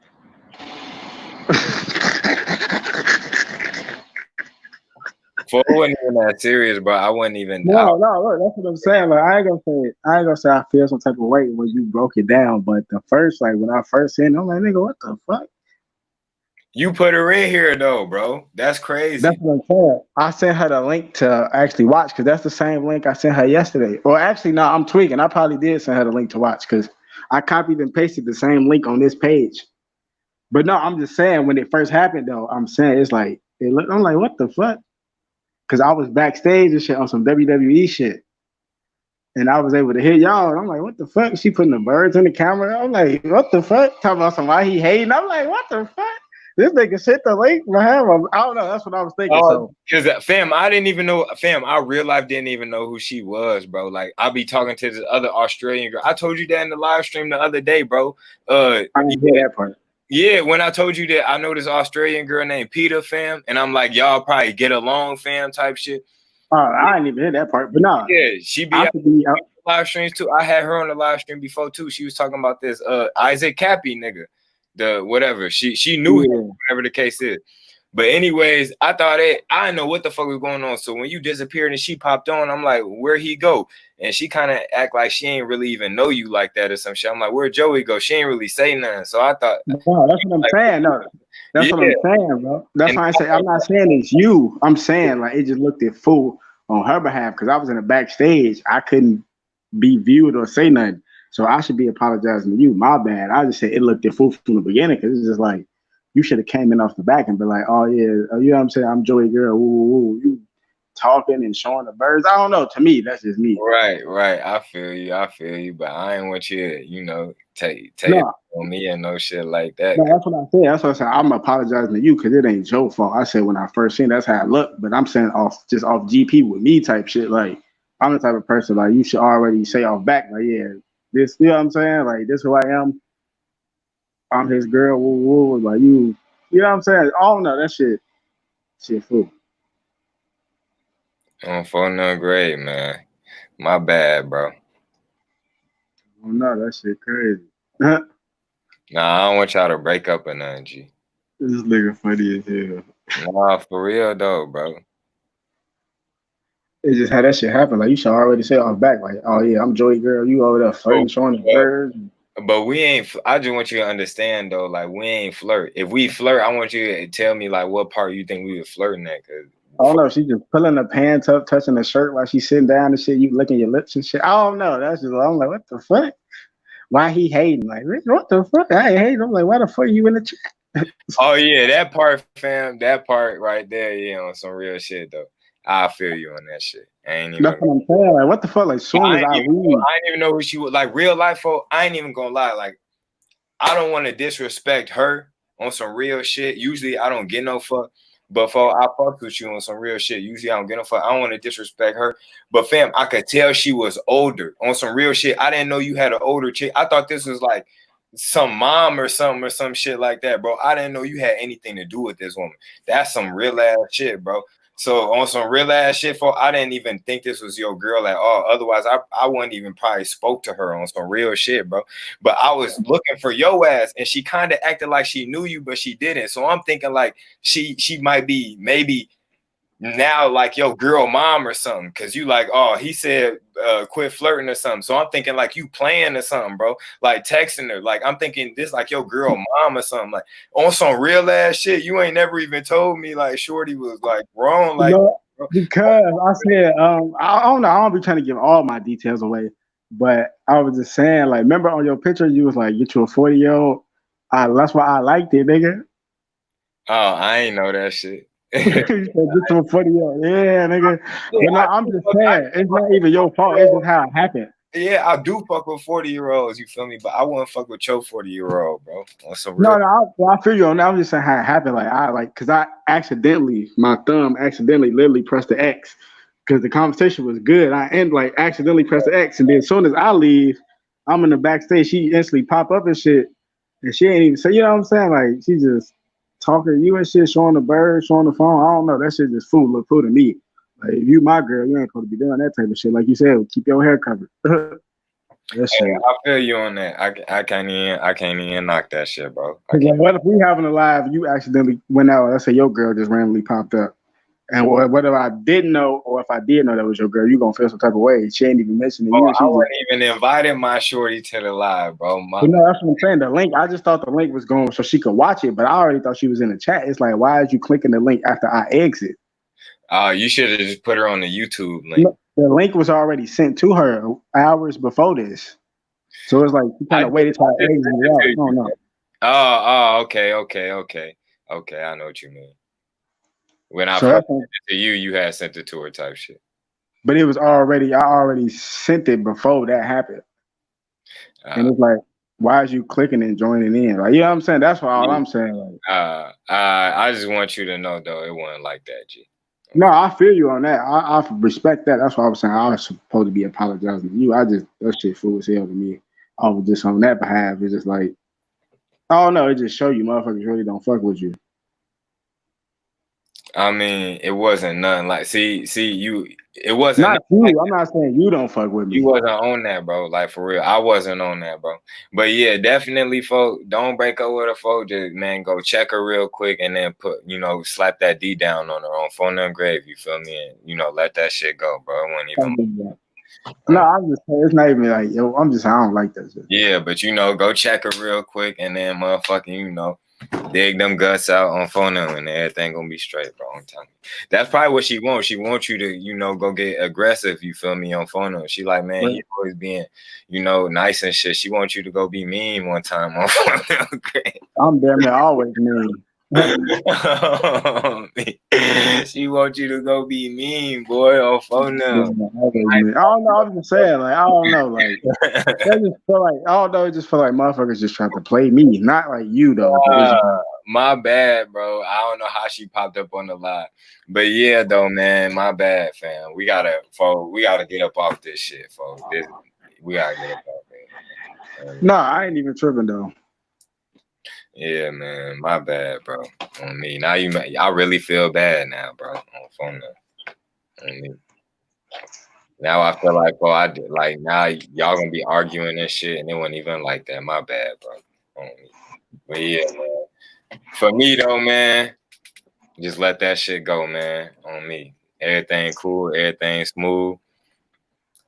For it wasn't even that serious, bro. I wasn't even. No, look, that's what I'm saying. Like, I ain't gonna say I feel some type of way when you broke it down. But when I first seen it, I'm like, nigga, what the fuck? You put her in here though, bro. That's crazy. That's what I'm saying. I sent her the link to actually watch because that's the same link I sent her yesterday. Or actually, no, I'm tweaking. I probably did send her the link to watch because I copied and pasted the same link on this page. But no, I'm just saying when it first happened though, I'm saying it's like I'm like, what the fuck? Because I was backstage and shit on some WWE shit. And I was able to hear y'all. And I'm like, what the fuck? She putting the birds in the camera. I'm like, what the fuck? Talking about some why he hating. I'm like, what the fuck? This nigga sent the link behind him. I don't know. That's what I was thinking. Because fam, I didn't even know. Fam, I real life didn't even know who she was, bro. Like I be talking to this other Australian girl. I told you that in the live stream the other day, bro. I didn't hear that part. Yeah, when I told you that I know this Australian girl named Peter, fam, and I'm like, y'all probably get along, fam, type shit. I didn't even hear that part, but no. Yeah, she be out live streams too. I had her on the live stream before too. She was talking about this Isaac Cappy nigga. The whatever she knew him, whatever the case is. But anyways, I thought I didn't know what the fuck was going on. So when you disappeared and she popped on, I'm like, where'd he go? And she kind of act like she ain't really even know you like that or some shit. I'm like, where'd Joey go? She ain't really say nothing. So I thought, no, that's what I'm saying. No, that's what I'm saying, bro. That's why I say I'm not saying it's you. I'm saying like it just looked at fool on her behalf because I was in the backstage. I couldn't be viewed or say nothing. So I should be apologizing to you. My bad. I just said it looked fool from the beginning because it's just like you should have came in off the back and been like, oh yeah, you know what I'm saying? I'm Joey Girl. Woo, woo, woo. You talking and showing the birds. I don't know. To me, that's just me. Right. I feel you. But I ain't want you to, you know, take No, it on me and no shit like that. no, that's what I said. That's what I said. I'm apologizing to you because it ain't your fault. I said when I first seen that's how it looked, but I'm saying off GP with me type shit. Like I'm the type of person like you should already say off back like yeah, this you know what I'm saying? Like this who I am. I'm his girl. Woo, woo, like you know what I'm saying? I don't know that shit fool. On Foenem grade, man. My bad, bro. I don't know that shit crazy. Nah, I don't want y'all to break up or nothing, G. This nigga funny as hell. Nah, for real though, bro. It's just how that shit happen. Like you should already say off back, like, oh yeah, I'm Joey Girl. You over there flirting, showing the birds. But we ain't. I just want you to understand though, like we ain't flirt. If we flirt, I want you to tell me like what part you think we were flirting at. Cause I don't know. She just pulling the pants up, touching the shirt while she's sitting down and shit. You licking your lips and shit. I don't know. That's just. I'm like, what the fuck? Why he hating? Like, what the fuck? I ain't hating. I'm like, why the fuck you in the chat? Oh yeah, that part, fam. That part right there, yeah, on some real shit though. I feel you on that shit. I ain't even. That's what I'm saying. Like, what the fuck? Like, soon as I read, I didn't even know who she was. Like real life, folk. I ain't even gonna lie. Like, I don't want to disrespect her on some real shit. Usually, I don't get no fuck. But for I fuck with you on some real shit. Usually, I don't get no fuck. I don't want to disrespect her. But fam, I could tell she was older on some real shit. I didn't know you had an older chick. I thought this was like some mom or some shit like that, bro. I didn't know you had anything to do with this woman. That's some real ass shit, bro. So on some real ass shit, for I didn't even think this was your girl at all. Otherwise, I wouldn't even probably spoke to her on some real shit, bro. But I was looking for your ass, and she kind of acted like she knew you, but she didn't. So I'm thinking like she might be maybe now like your girl mom or something, because you like, oh, he said quit flirting or something. So I'm thinking like you playing or something, bro, like texting her. Like I'm thinking this like your girl mom or something, like on some real ass shit. You ain't never even told me like shorty was like wrong, like no, because I said I don't know. I don't be trying to give all my details away, but I was just saying like, remember on your picture you was like, get you a 40-year-old. That's why I liked it, nigga. Oh, I ain't know that shit. You said, get to a 40-year-old. Yeah, nigga. But no, I'm just saying, it's not even your fault. It's just how it happened. Yeah, I do fuck with 40-year-olds, you feel me? But I wouldn't fuck with your 40-year-old, bro. On some real. No, I feel you on that. I'm just saying how it happened. Because I accidentally, my thumb accidentally literally pressed the X because the conversation was good. I accidentally pressed the X, and then as soon as I leave, I'm in the backstage. She instantly pop up and shit, and she ain't even say, you know what I'm saying? Like she just talking to you and shit, showing the bird, showing the phone. I don't know. That shit just look fool to me. Like if you my girl, you ain't supposed to be doing that type of shit. Like you said, keep your hair covered. Hey, I feel you on that. I can't even knock that shit, bro. Like, what if we having a live? You accidentally went out. Let's say your girl just randomly popped up, and whether I didn't know or if I did know that was your girl, you gonna feel some type of way. She ain't even mentioning you. I wasn't even invited my shorty to the live, bro. No, that's what I'm saying. The link. I just thought the link was going so she could watch it, but I already thought she was in the chat. It's like, why is you clicking the link after I exit? You should have just put her on the YouTube link. No, the link was already sent to her hours before this. So it's like you kind of waited till I exited out. I don't know. Oh, okay. I know what you mean. When I sent it to you, you had sent it to her type shit. But it was I already sent it before that happened. And it's like, why is you clicking and joining in? Like, you know what I'm saying? That's all I'm saying. Like, I just want you to know, though, it wasn't like that, G. No, I feel you on that. I respect that. That's what I was saying. I was supposed to be apologizing to you. That shit fool as hell to me. I was just on that behalf. It's just like, I don't know. It just show you motherfuckers really don't fuck with you. I mean, it wasn't nothing like, see, you, it wasn't. Not you. Like I'm not saying you don't fuck with me. You wasn't on that, bro. Like, for real. I wasn't on that, bro. But yeah, definitely, folk, don't break up with her, folk. Just, man, go check her real quick and then slap that D down on her on Foenem grave, you feel me? And, let that shit go, bro. It wasn't even. No, I'm just saying, it's not even like, I don't like that shit. Yeah, but, go check her real quick and then motherfucking, Dig them guts out on Foenem and everything gonna be straight, bro. I'm telling you. That's probably what she wants. She wants you to, you know, go get aggressive, you feel me, on Foenem. She like, man, he always being, you know, nice and shit. She wants you to go be mean one time on Foenem. I'm damn near always mean. She wants you to go be mean, boy, on Foenem. I don't know. I'm just saying, like, I don't know, like, I just feel like, I don't know. It just feel like motherfuckers just trying to play me, not like you though. My bad, bro. I don't know how she popped up on the live, but yeah, though, man, my bad, fam. We gotta get up off this shit, folks. We gotta get up off it. No, I ain't even tripping though. Yeah, man, my bad, bro. On me. Now I really feel bad now, bro. On phone on me. Now I feel like, bro, I did like now y'all gonna be arguing and shit, and it wasn't even like that. My bad, bro. On me. But yeah, man. For me though, man, just let that shit go, man. On me. Everything cool, everything smooth.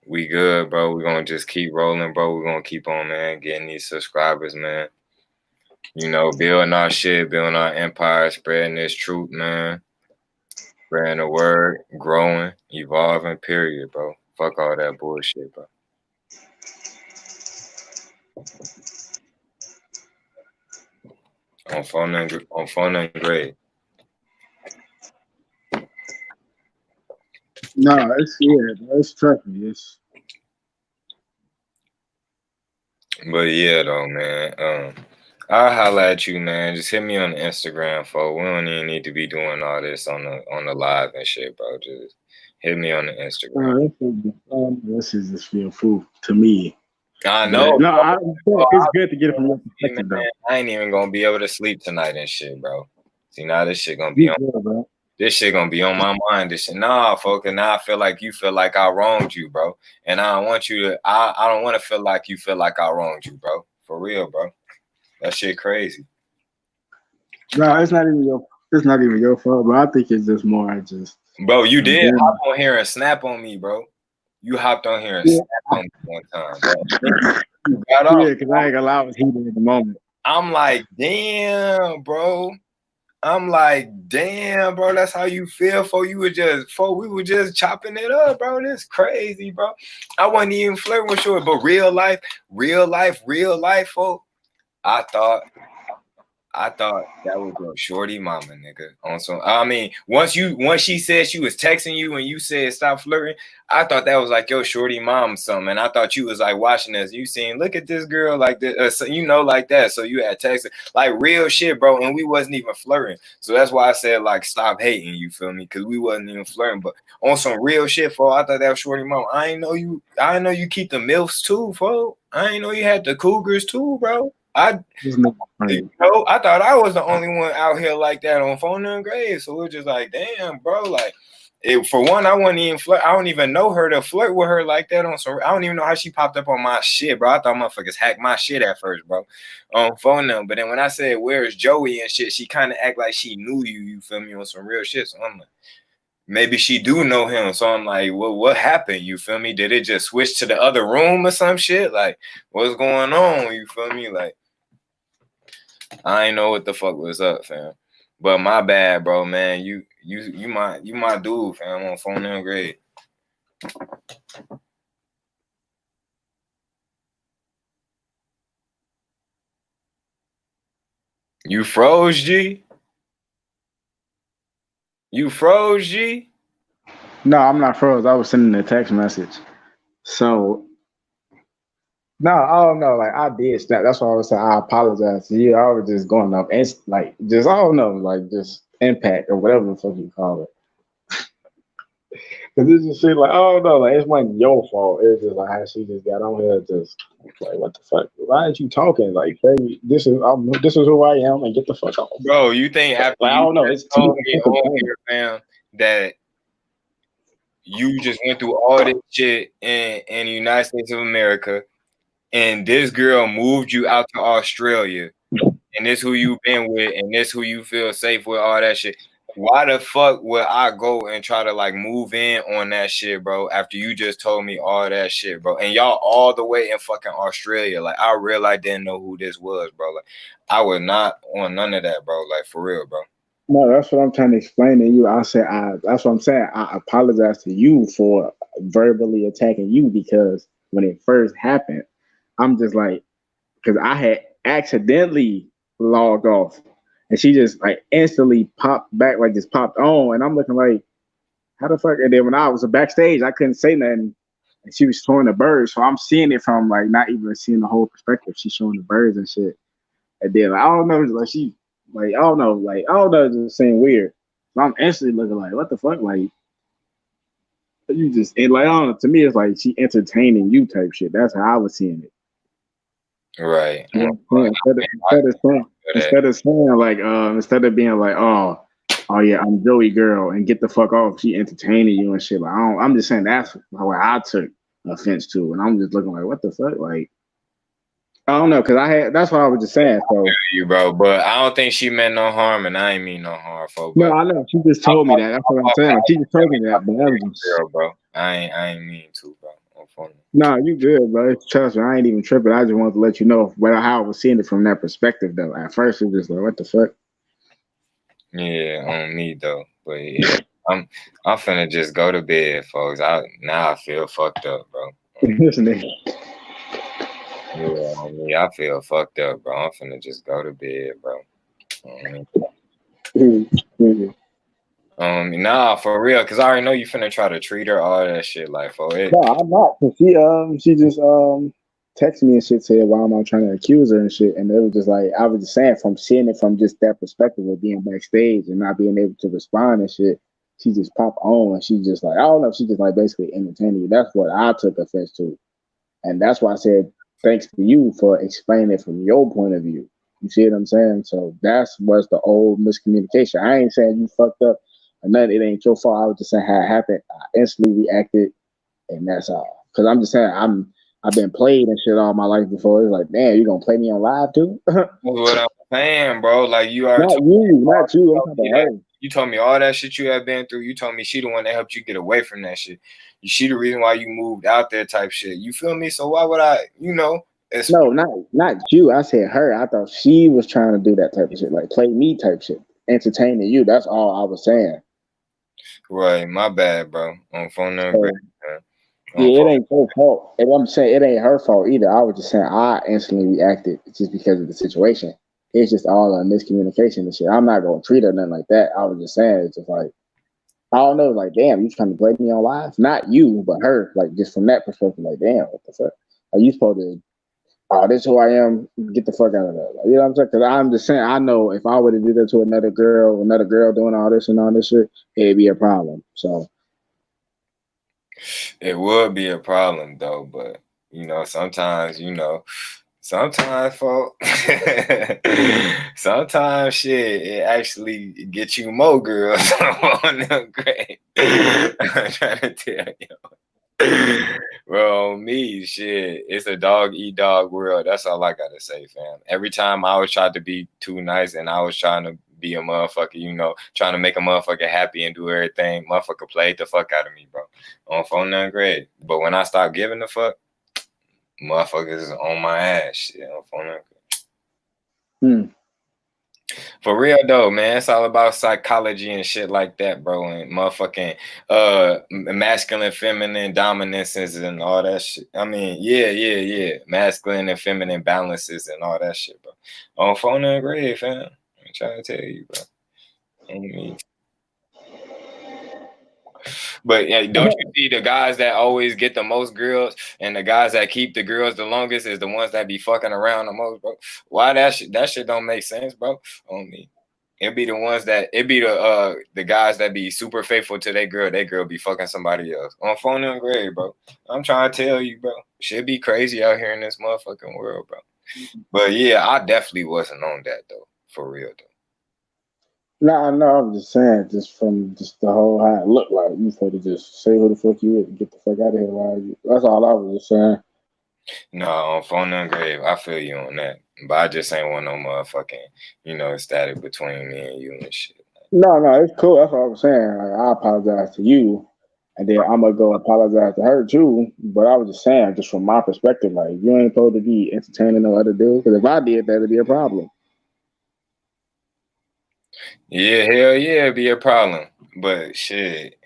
We good, bro. We're gonna just keep rolling, bro. We're gonna keep on, man, getting these subscribers, man. You know, building our shit, building our empire, spreading this truth, man. Spreading the word, growing, evolving, period, bro. Fuck all that bullshit, bro. On phone and grade. No, it's trippy. But yeah, though, man. I'll holler at you, man. Just hit me on the Instagram, folks. We don't even need to be doing all this on the live and shit, bro. Just hit me on the Instagram. This is just feel food to me. I know. It's good to get it from your perspective, though. I ain't even gonna be able to sleep tonight and shit, bro. See, now this shit gonna be on. This shit gonna be on my mind. This shit, nah, folks. And now I feel like you feel like I wronged you, bro. And I don't want you to. I don't want to feel like you feel like I wronged you, bro. For real, bro. That shit crazy. No, it's not even your fault, bro. I think it's just more Bro, you did hop on here and snap on me, bro. You hopped on here and snapped on me one time, bro. You got off. Yeah, because I ain't gonna lie, I was heated at the moment. I'm like, damn, bro. I'm like, damn, bro. That's how you feel. We were just chopping it up, bro. This crazy, bro. I wasn't even flirting with you, but real life, folks. I thought that was a shorty mama, nigga. On some, I mean, once she said she was texting you and you said stop flirting, I thought that was like your shorty mom something. And I thought you was like watching us. You seen, look at this girl like this, you know, like that. So you had texted like real shit, bro. And we wasn't even flirting. So that's why I said like stop hating. You feel me? Because we wasn't even flirting. But on some real shit, fo, I thought that was shorty mom. I ain't know you keep the milfs too, fo. I ain't know you had the cougars too, bro. I thought I was the only one out here like that on phone and grade. So we're just like, damn, bro. Like, for one, I wouldn't even flirt. I don't even know her to flirt with her like that on. So I don't even know how she popped up on my shit, bro. I thought motherfuckers hacked my shit at first, bro, on Foenem. But then when I said where's Joey and shit, she kind of act like she knew you. You feel me, on some real shit. So I'm like, maybe she do know him. So I'm like, well, what happened? You feel me? Did it just switch to the other room or some shit? Like, what's going on? You feel me? Like, I ain't know what the fuck was up, fam. But my bad, bro, man. You my dude, fam, on phone and grade. You froze, G? You froze, G? No, I'm not froze. I was sending a text message. So no, I don't know. Like I did snap. That's why I was saying I apologize to you. I was just going up and like just I don't know, like just impact or whatever the fuck you call it. Cause this is shit like I don't know, like it wasn't your fault. It's just like how she just got on here, just like what the fuck? Why aren't you talking? Like, baby, this is who I am, and get the fuck off. Bro, you think after like, I don't know, it's told me on here, fam, that you just went through all this shit in the United States of America, and this girl moved you out to Australia, and this who you been with, and this who you feel safe with, all that shit. why the fuck would I go and try to like move in on that shit, bro, after you just told me all that shit, bro? And y'all all the way in fucking Australia. Like, I really didn't know who this was, bro. Like, I was not on none of that, bro. Like, for real, bro. No, that's what I'm trying to explain to you. I said, that's what I'm saying. I apologize to you for verbally attacking you because when it first happened, I'm just like, because I had accidentally logged off and she just like instantly popped back, like just popped on. And I'm looking like, how the fuck? And then when I was backstage, I couldn't say nothing. And she was showing the birds. So I'm seeing it from like not even seeing the whole perspective. She's showing the birds and shit. And then like, I don't know, like she, like I don't know, just saying weird. So I'm instantly looking like, what the fuck, like you just and like I don't know. To me, it's like she entertaining you type shit. That's how I was seeing it. Right. Instead of saying like, instead of being like, oh yeah, I'm Joey girl and get the fuck off. She entertaining you and shit. Like I'm just saying that's how I took offense to, and I'm just looking like, what the fuck, like. I don't know, cause that's what I was just saying. So You, bro, but I don't think she meant no harm, and I ain't mean no harm, folks. No, I know. She just told me that. That's what I'm saying. She just told me that, but that was just... girl, bro. I ain't mean to, bro. Nah, you good, bro. Trust me, I ain't even tripping. I just wanted to let you know how I was seeing it from that perspective, though. At first, it was just like, what the fuck? Yeah, on me though, but yeah, I'm finna just go to bed, folks. Now I feel fucked up, bro. This nigga. Yeah, on me, I feel fucked up, bro. I'm finna just go to bed, bro. Nah, for real, cause I already know you finna try to treat her all that shit, like for it. No, I'm not. Cause she just texted me and shit, said why am I trying to accuse her and shit, and it was just like I was just saying from seeing it from just that perspective of being backstage and not being able to respond and shit. She just popped on and she just like I don't know. She just like basically entertaining you. That's what I took offense to. And that's why I said thanks to you for explaining it from your point of view. You see what I'm saying? So that's what's the old miscommunication. I ain't saying you fucked up or nothing. It ain't your fault. I was just saying how it happened. I instantly reacted, and that's all. Because I'm just saying I've been played and shit all my life before. It's like, damn, you gonna play me on live too? That's what I'm saying, bro. Like you are. Not you. I'm talking about her. You told me all that shit you have been through. You told me she the one that helped you get away from that shit. She the reason why you moved out there type shit. You feel me? So why would I, No, not you. I said her. I thought she was trying to do that type of shit, like play me type shit, entertaining you. That's all I was saying. Right, my bad, bro. On phone number. Yeah, it ain't her fault. And I'm saying it ain't her fault either. I was just saying I instantly reacted just because of the situation. It's just all a miscommunication and shit. I'm not gonna treat her nothing like that. I was just saying it's just like I don't know, like damn, you trying to blame me on live? Not you, but her. Like just from that perspective, like damn, what the fuck? Are you supposed to? Oh, this is who I am. Get the fuck out of there. You know what I'm saying? Because I'm just saying, I know if I would have did that to another girl doing all this and all this shit, it'd be a problem. So it would be a problem though, but sometimes, folks, sometimes shit, it actually gets you more girls on them great. I'm trying to tell you. Bro, me, shit, it's a dog eat dog world. That's all I gotta say, fam. Every time I was trying to be too nice and I was trying to be a motherfucker, trying to make a motherfucker happy and do everything, motherfucker played the fuck out of me, bro. On phone nothing great. But when I stopped giving a fuck, motherfuckers is on my ass, shit. On phone nothing great. For real though, man, it's all about psychology and shit like that, bro, and motherfucking masculine, feminine dominances and all that shit. I mean, yeah, masculine and feminine balances and all that shit, bro. On phone and grave, fam. I'm trying to tell you, bro. I mean, but yeah, don't you see the guys that always get the most girls and the guys that keep the girls the longest is the ones that be fucking around the most, bro? Why that shit don't make sense, bro? On me. It'd be the guys that be super faithful to their girl be fucking somebody else. On phone and grade, bro. I'm trying to tell you, bro. Shit be crazy out here in this motherfucking world, bro. But yeah, I definitely wasn't on that though. For real though. No, I'm just saying, just from just the whole how it looked like. You supposed to just say who the fuck you is and get the fuck out of here. That's all I was just saying. No, on phone and grave, I feel you on that. But I just ain't want no motherfucking, static between me and you and shit. No, it's cool. That's what I'm saying. Like, I apologize to you, and then I'm gonna go apologize to her too. But I was just saying, just from my perspective, like you ain't supposed to be entertaining no other dude. Because if I did, that'd be a problem. Yeah, hell yeah, it'd be a problem. But shit,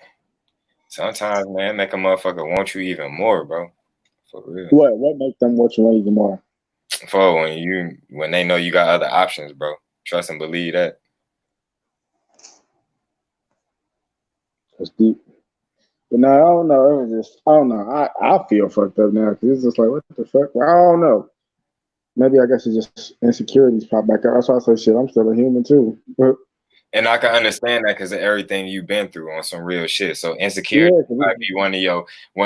sometimes man, make a motherfucker want you even more, bro. For real. What makes them want you even more? For when they know you got other options, bro. Trust and believe that. It's deep. But no, I don't know. It was just, I don't know. I feel fucked up now because it's just like, what the fuck? Well, I don't know. Maybe I guess it's just insecurities pop back up. That's why I say shit. I'm still a human too. But And I can understand that because of everything you've been through on some real shit. So insecurity yeah, might be one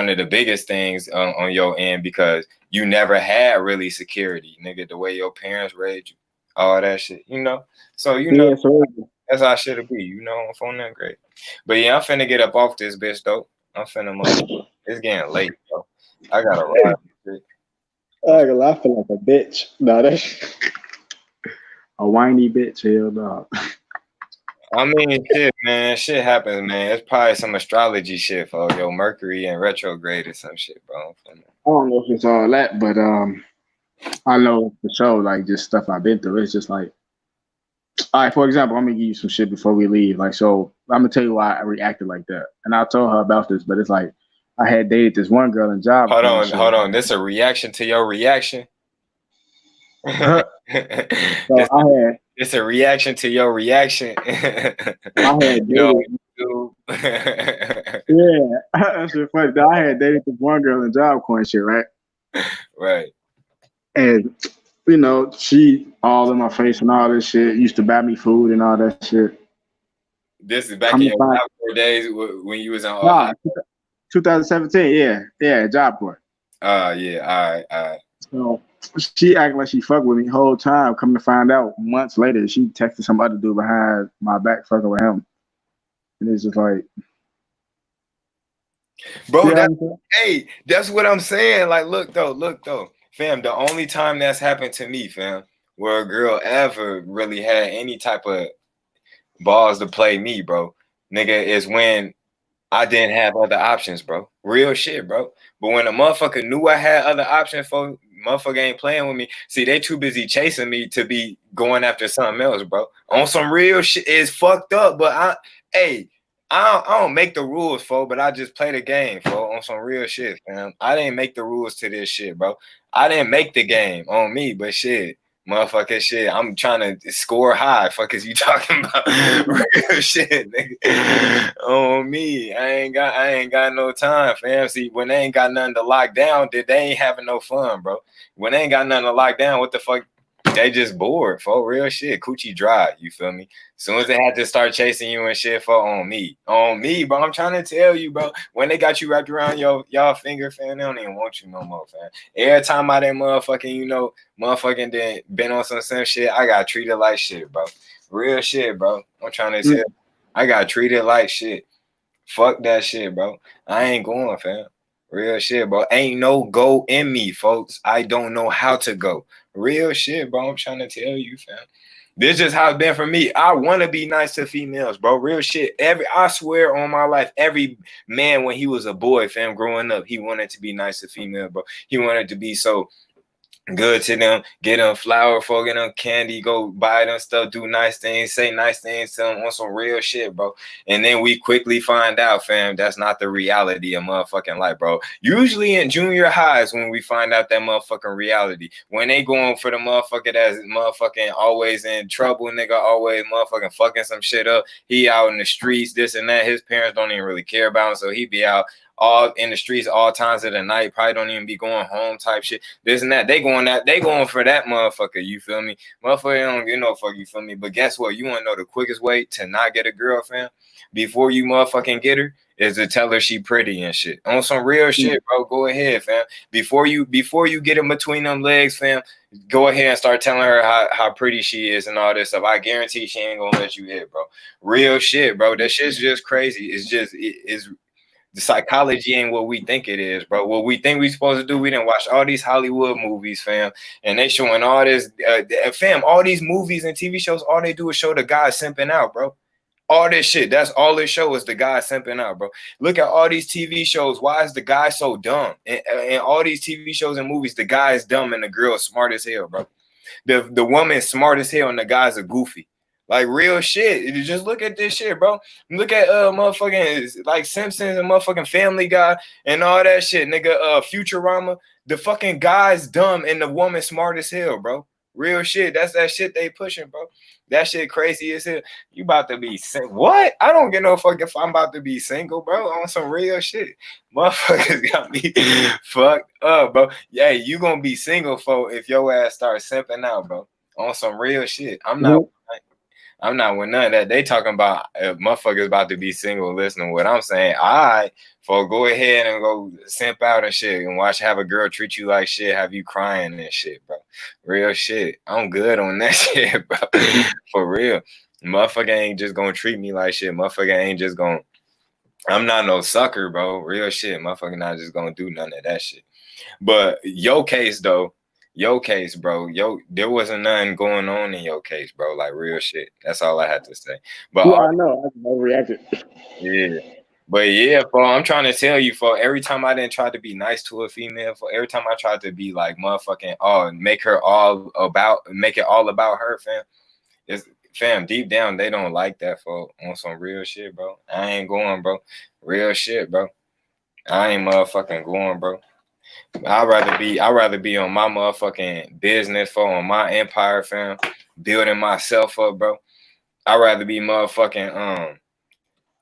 of the biggest things on your end because you never had really security, nigga. The way your parents raised you, all that shit, you know. So yeah. So that's how shit be, you know. On phone that great, but yeah, I'm finna get up off this bitch though. I'm finna it's getting late, bro. I gotta ride. I ain't gonna lie, I feel like a bitch. No, that's a whiny bitch. Hell no. I mean, shit, man. Shit happens, man. It's probably some astrology shit for your Mercury and retrograde or some shit, bro. I don't know if it's all that, but I know for sure, like just stuff I've been through. It's just like, all right, for example, I'm gonna give you some shit before we leave. Like, so I'm gonna tell you why I reacted like that, and I told her about this, but it's like I had dated this one girl in job. Hold on. This a reaction to your reaction. So it's a reaction to your reaction. I had dated. Yeah, that's just funny. I had dated this one girl in Job Corps and shit, right? Right. And you know, she all in my face and all this shit. Used to buy me food and all that shit. This is back in your Job Corps days when you was on. Nah, 2017. Yeah, Job Corps. Yeah. All right. So she acted like she fucked with me the whole time. Come to find out, months later, she texted some other dude behind my back, fucking with him. And it's just like, bro, that's what I'm saying. Like, look though, fam. The only time that's happened to me, fam, where a girl ever really had any type of balls to play me, bro, nigga, is when I didn't have other options, bro. Real shit, bro. But when a motherfucker knew I had other options, for motherfucker ain't playing with me. See, they too busy chasing me to be going after something else, bro. On some real shit is fucked up, but I don't make the rules, fo, but I just play the game, fo, on some real shit, fam. I didn't make the rules to this shit, bro. I didn't make the game on me, but shit. Motherfucker shit, I'm trying to score high. Fuck is you talking about? Real shit, nigga. On me. I ain't got no time, fam. See, when they ain't got nothing to lock down, they ain't having no fun, bro. When they ain't got nothing to lock down, what the fuck? They just bored, for real shit. Coochie dry, you feel me? As soon as they had to start chasing you and shit, for on me, bro. I'm trying to tell you, bro. When they got you wrapped around y'all finger, fam, they don't even want you no more, fam. Every time I didn't motherfucking then been on some shit, I got treated like shit, bro. Real shit, bro. I'm trying to tell you, I got treated like shit. Fuck that shit, bro. I ain't going, fam. Real shit, bro. Ain't no go in me, folks. I don't know how to go. Real shit, bro. I'm trying to tell you, fam. This is how it's been for me. I want to be nice to females, bro. Real shit. I swear on my life, every man when he was a boy, fam, growing up, he wanted to be nice to female, bro. He wanted to be so good to them, get them flower for, get them candy, go buy them stuff, do nice things, say nice things to them on some real shit, bro. And then we quickly find out, fam, that's not the reality of motherfucking life, bro. Usually in junior highs when we find out that motherfucking reality. When they going for the motherfucker that's motherfucking always in trouble, nigga, always motherfucking fucking some shit up. He out in the streets, this and that. His parents don't even really care about him, so he be out all in the streets all times of the night, probably don't even be going home type shit. This and that. They going for that motherfucker, you feel me? Motherfucker don't get no fuck, you feel me? But guess what? You wanna know the quickest way to not get a girlfriend before you motherfucking get her is to tell her she pretty and shit. On some real shit, bro. Go ahead, fam. Before you get in between them legs, fam, go ahead and start telling her how pretty she is and all this stuff. I guarantee she ain't gonna let you hit, bro. Real shit, bro. That shit's just crazy. It's the psychology ain't what we think it is, bro. What we think we supposed to do, we didn't watch all these Hollywood movies, fam, and they showing all this, fam, all these movies and TV shows, all they do is show the guy simping out, bro. All this shit. That's all this show is the guy simping out, bro. Look at all these TV shows. Why is the guy so dumb? In all these TV shows and movies, the guy is dumb and the girl is smart as hell, bro. The woman is smart as hell and the guys are goofy. Like real shit. You just look at this shit, bro. Look at motherfucking like Simpsons and motherfucking Family Guy and all that shit, nigga. Futurama. The fucking guy's dumb and the woman smart as hell, bro. Real shit. That's that shit they pushing, bro. That shit crazy as hell. You about to be what? I don't get no fuck if I'm about to be single, bro. On some real shit. Motherfuckers got me fucked up, bro. Yeah, you gonna be single, folk, if your ass starts simping out, bro. On some real shit. I'm not with none of that. They talking about motherfuckers about to be single. Listening to what I'm saying. All right, folk, go ahead and go simp out and shit and watch have a girl treat you like shit, have you crying and shit, bro. Real shit. I'm good on that shit, bro. For real. Motherfucker ain't just gonna treat me like shit. Motherfucker ain't just gonna. I'm not no sucker, bro. Real shit. Motherfucker not just gonna do none of that shit. But your case, though. Your case, bro. There wasn't nothing going on in your case, bro. Like real shit. That's all I had to say. But yeah, I know. I overreacted. Yeah. But yeah, for I'm trying to tell you, for every time I didn't try to be nice to a female, for every time I tried to be like motherfucking make it all about her, fam. It's fam, deep down they don't like that, for on some real shit, bro. I ain't going, bro. Real shit, bro. I ain't motherfucking going, bro. I'd rather be on my motherfucking business, on my empire, fam, building myself up, bro. I'd rather be motherfucking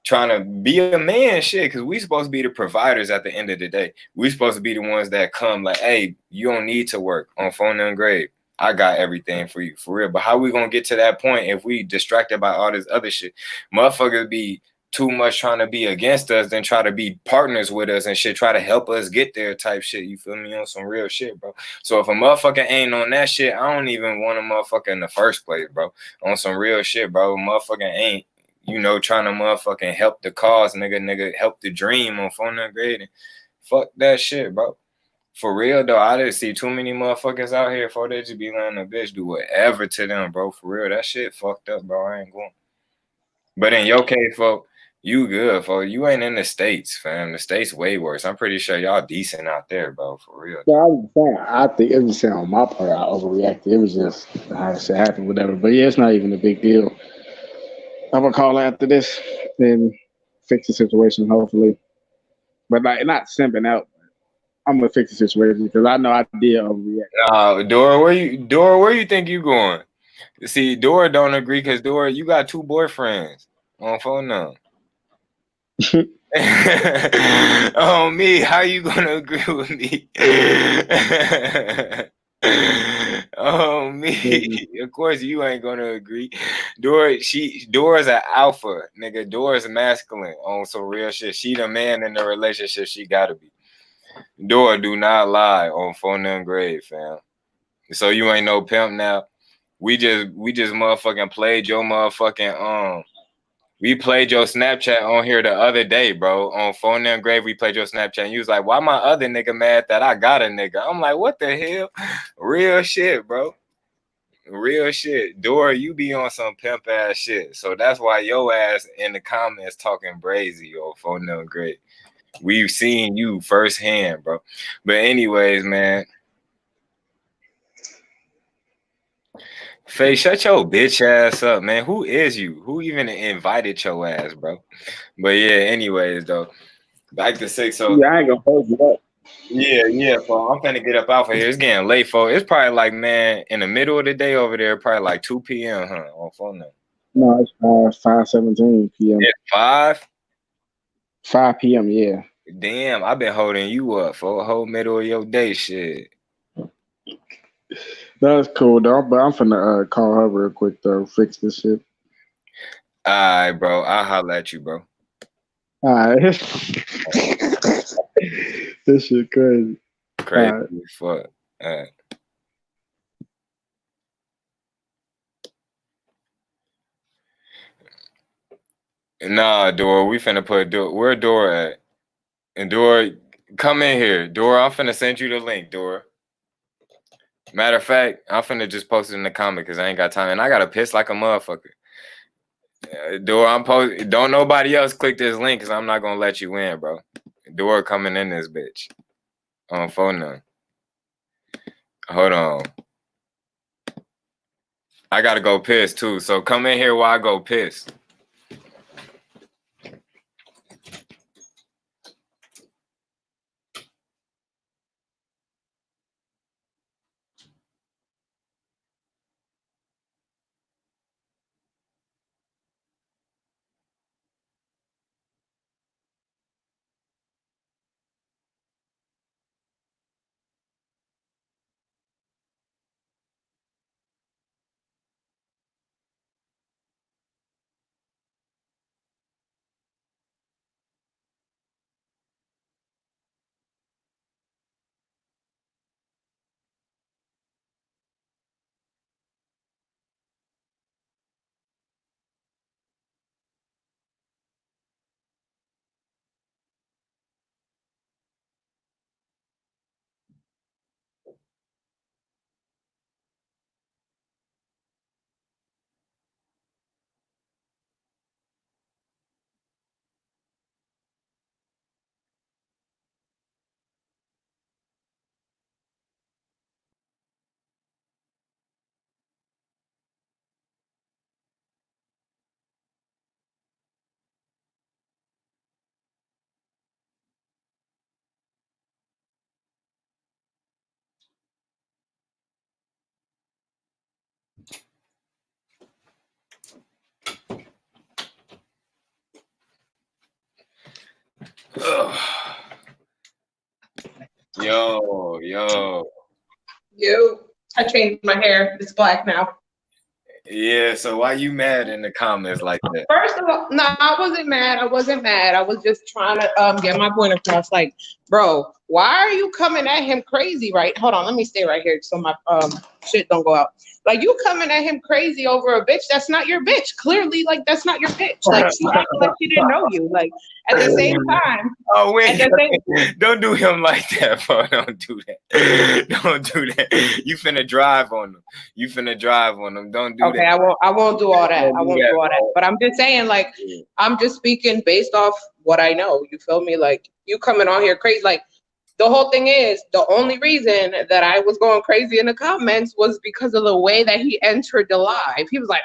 trying to be a man, shit, because we supposed to be the providers at the end of the day. We supposed to be the ones that come like, hey, you don't need to work on Foenem grade. I got everything for you, for real. But how we gonna get to that point if we distracted by all this other shit? Motherfuckers be too much trying to be against us than try to be partners with us and shit, try to help us get there type shit. You feel me? On some real shit, bro. So if a motherfucker ain't on that shit, I don't even want a motherfucker in the first place, bro. On some real shit, bro. Motherfucker ain't, trying to motherfucking help the cause, nigga, help the dream on Foenem grading. Fuck that shit, bro. For real though, I didn't see too many motherfuckers out here for they just be letting a bitch do whatever to them, bro. For real, that shit fucked up, bro. I ain't going. But in your case, folk, you good, folk. You ain't in the States, fam. The States way worse. I'm pretty sure y'all decent out there, bro. For real. Yeah, I was saying, I think it was saying on my part, I overreacted. It was just how shit happened, whatever. But yeah, it's not even a big deal. I'm gonna call after this and fix the situation, hopefully. But like, not simping out. I'm gonna fix the situation because I know I did overreact. Dora, where you think you going? See, Dora don't agree because Dora, you got 2 boyfriends on Foenem. Oh, me, how you gonna agree with me? Oh, me, of course you ain't gonna agree. Dora's an alpha, nigga. Dora's masculine on some real shit. She the man in the relationship. She gotta be. Dora do not lie on Foenem grade, fam. So you ain't no pimp now. We just motherfucking played your motherfucking we played your Snapchat on here the other day, bro. On Foenem grave, we played your Snapchat. And you was like, why my other nigga mad that I got a nigga? I'm like, what the hell? Real shit, bro. Real shit. Dora, you be on some pimp ass shit. So that's why your ass in the comments talking brazy on Foenem grave. We've seen you firsthand, bro. But anyways, man. Faye, shut your bitch ass up, man. Who is you? Who even invited your ass, bro? But yeah, anyways, though. Back to 6. So Yeah, I ain't gonna hold you up. yeah, so I'm finna get up out of here. It's getting late, folks. It's probably like, man, in the middle of the day over there, probably like 2 p.m., huh? On Foenem. No, it's 5:17 p.m. It's 5? 5 p.m. Yeah. Damn, I've been holding you up for a whole middle of your day, shit. That's cool, though. But I'm finna call her real quick, though. Fix this shit. All right, bro. I'll holler at you, bro. All right. This shit crazy. Crazy All right. as fuck. All right. Nah, Dora, we finna put where Dora at? And Dora, come in here. Dora, I'm finna send you the link, Dora. Matter of fact, I'm finna just post it in the comment because I ain't got time. And I gotta piss like a motherfucker. Don't nobody else click this link because I'm not gonna let you in, bro. Door coming in this bitch on Foenem. Hold on. I gotta go piss too, so come in here while I go piss. Ugh. Yo. I changed my hair. It's black now. Yeah, so why you mad in the comments like that? First of all, no, I wasn't mad. I was just trying to get my point across. Like, bro, why are you coming at him crazy? Right? Hold on, let me stay right here so my shit don't go out. Like, you coming at him crazy over a bitch that's not your bitch. Clearly, like, that's not your bitch. Like, she acted like she didn't know you. Like, at the same time. Oh wait, don't do him like that, bro. Don't do that. Don't do that. You finna drive on them. Don't do that. Okay, I won't do all that. I won't do all that. But I'm just saying, like, I'm just speaking based off what I know. You feel me? Like, you coming on here crazy. Like, the whole thing is, the only reason that I was going crazy in the comments was because of the way that he entered the live. He was like,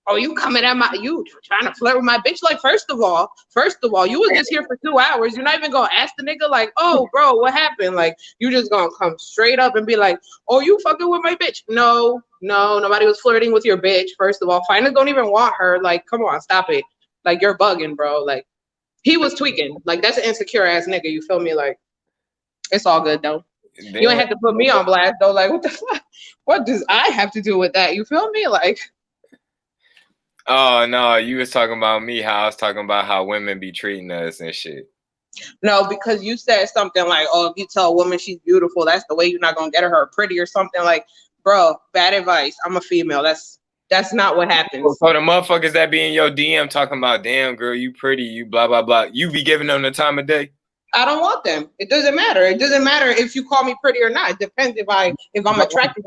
oh, you coming at you trying to flirt with my bitch? Like, first of all, you was just here for 2 hours. You're not even gonna ask the nigga, like, oh, bro, what happened? Like, you just gonna come straight up and be like, oh, you fucking with my bitch? No, nobody was flirting with your bitch. First of all, Finest don't even want her. Like, come on, stop it. Like, you're bugging, bro. Like, he was tweaking. Like, that's an insecure ass nigga. You feel me? Like, it's all good though. You ain't have to put me on blast though. Like, what the fuck? What does I have to do with that? You feel me? Like. Oh no, you was talking about me. How I was talking about how women be treating us and shit. No, because you said something like, "Oh, if you tell a woman she's beautiful, that's the way you're not gonna get her pretty or something." Like, bro, bad advice. I'm a female. That's not what happens. So the motherfuckers that be in your DM talking about, damn girl, you pretty, you blah blah blah. You be giving them the time of day. I don't want them. It doesn't matter. It doesn't matter if you call me pretty or not. It depends if I'm attracted.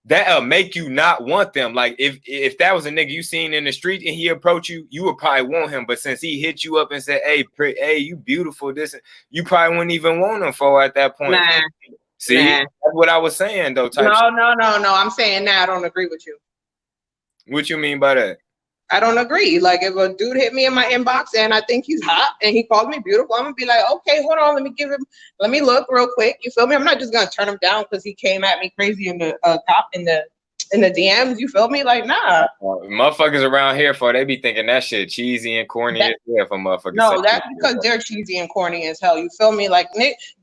That'll make you not want them. Like if that was a nigga you seen in the street and he approached you, you would probably want him. But since he hit you up and said, hey, you beautiful, this, you probably wouldn't even want him for at that point. Nah. See, that's what I was saying though. No. I'm saying now I don't agree with you. What you mean by that? I don't agree. Like, if a dude hit me in my inbox and I think he's hot and he called me beautiful, I'm gonna be like, okay, hold on, let me look real quick. You feel me? I'm not just gonna turn him down because he came at me crazy in the in the DMs. You feel me? Like, nah. Motherfuckers around here they be thinking that shit cheesy and corny as hell for motherfuckers. No, that's because they're cheesy and corny as hell. You feel me? Like,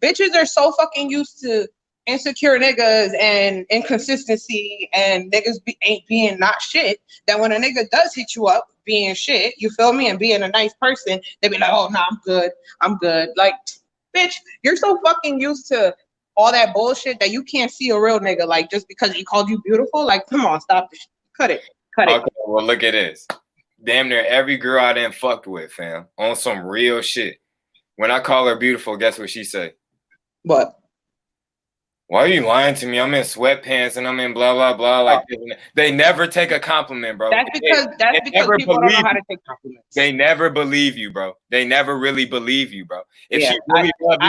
bitches are so fucking used to insecure niggas and inconsistency and niggas ain't being not shit, that when a nigga does hit you up being shit, you feel me, and being a nice person, they be like, oh, no, I'm good. Like, bitch, you're so fucking used to all that bullshit that you can't see a real nigga, like, just because he called you beautiful. Like, come on, stop this. Cut it. Okay, well, look at this. Damn near every girl I done fucked with, fam, on some real shit. When I call her beautiful, guess what she say? What? Why are you lying to me? I'm in sweatpants and I'm in blah blah blah like this. They never take a compliment, bro. That's because people don't know how to take compliments. They never believe you, bro. They never really believe you, bro. If yeah, she really love you,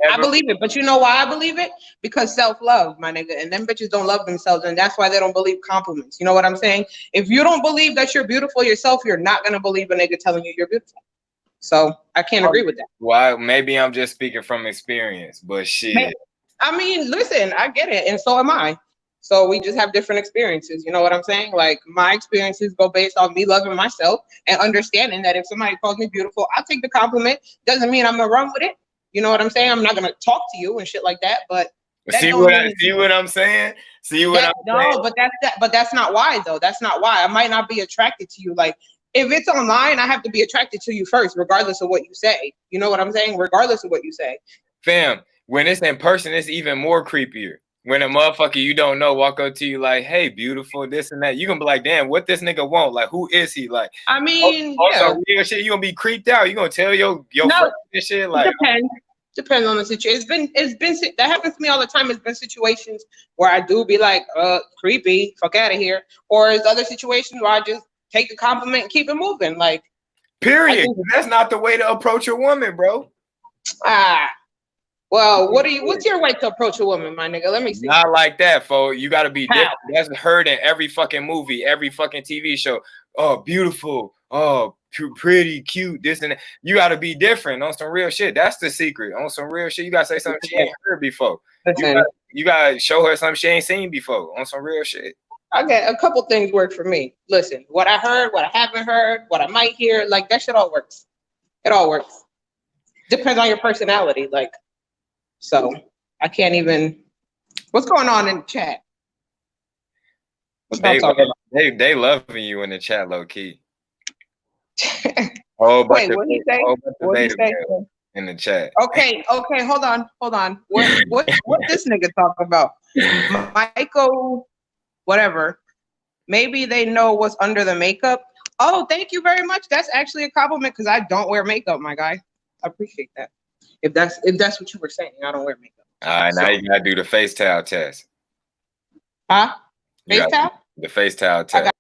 I believe it. But you know why I believe it? Because self-love, my nigga. And them bitches don't love themselves, and that's why they don't believe compliments. You know what I'm saying? If you don't believe that you're beautiful yourself, you're not gonna believe a nigga telling you you're beautiful. So I can't agree with that. Why? Maybe I'm just speaking from experience, but shit. I mean, listen, I get it, and so am I. So we just have different experiences. You know what I'm saying? Like my experiences go based on me loving myself and understanding that if somebody calls me beautiful, I'll take the compliment. Doesn't mean I'm gonna run with it. You know what I'm saying? I'm not gonna talk to you and shit like that. But see what I'm saying? See what I'm saying? No, but that's not why though. That's not why. I might not be attracted to you. Like if it's online, I have to be attracted to you first, regardless of what you say. You know what I'm saying? Regardless of what you say. Fam, when it's in person, it's even more creepier. When a motherfucker you don't know walk up to you like, hey, beautiful, this and that, you gonna be like, damn, what this nigga want? Like, who is he? Like, I mean, also real shit, you gonna be creeped out. You gonna tell your friend and shit? Like, depends on the situation. It's been that happens to me all the time. It's been situations where I do be like, creepy, fuck out of here. Or it's other situations where I just take the compliment and keep it moving. Like, period. That's not the way to approach a woman, bro. Well, what's your way to approach a woman, my nigga? Let me see. Not like that, folks. You gotta be different. That's heard in every fucking movie, every fucking TV show. Oh, beautiful. Oh, pretty, cute, this and that. You gotta be different on some real shit. That's the secret. On some real shit, you gotta say something she ain't heard before. You gotta show her something she ain't seen before on some real shit. Okay, a couple things work for me. Listen, what I heard, what I haven't heard, what I might hear, like that shit all works. It all works. Depends on your personality, like. So I can't even. What's going on in the chat? They loving you in the chat, low key. Oh, but wait, what he say? What he say? In the chat. Okay, hold on. What this nigga talk about? Michael, whatever. Maybe they know what's under the makeup. Oh, thank you very much. That's actually a compliment because I don't wear makeup, my guy. I appreciate that. If that's what you were saying, I don't wear makeup. All right, now you gotta do the face towel test. Huh? Face towel? The face towel test.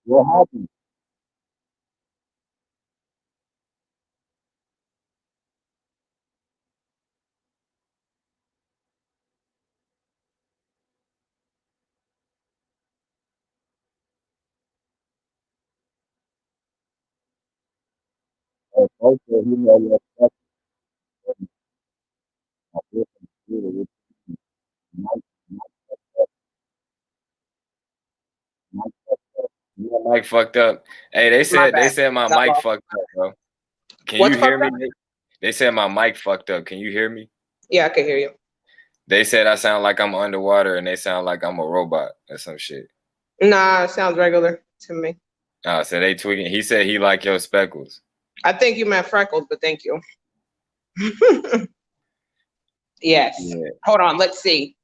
What happened? My mic fucked up. Hey, they said my mic fucked up, bro. Can you hear me? They said my mic fucked up. Can you hear me? Yeah, I can hear you. They said I sound like I'm underwater and they sound like I'm a robot or some shit. Nah, it sounds regular to me. Oh, so they tweaking. He said he like your speckles. I think you meant freckles, but thank you. Yes. Yeah. Hold on, let's see.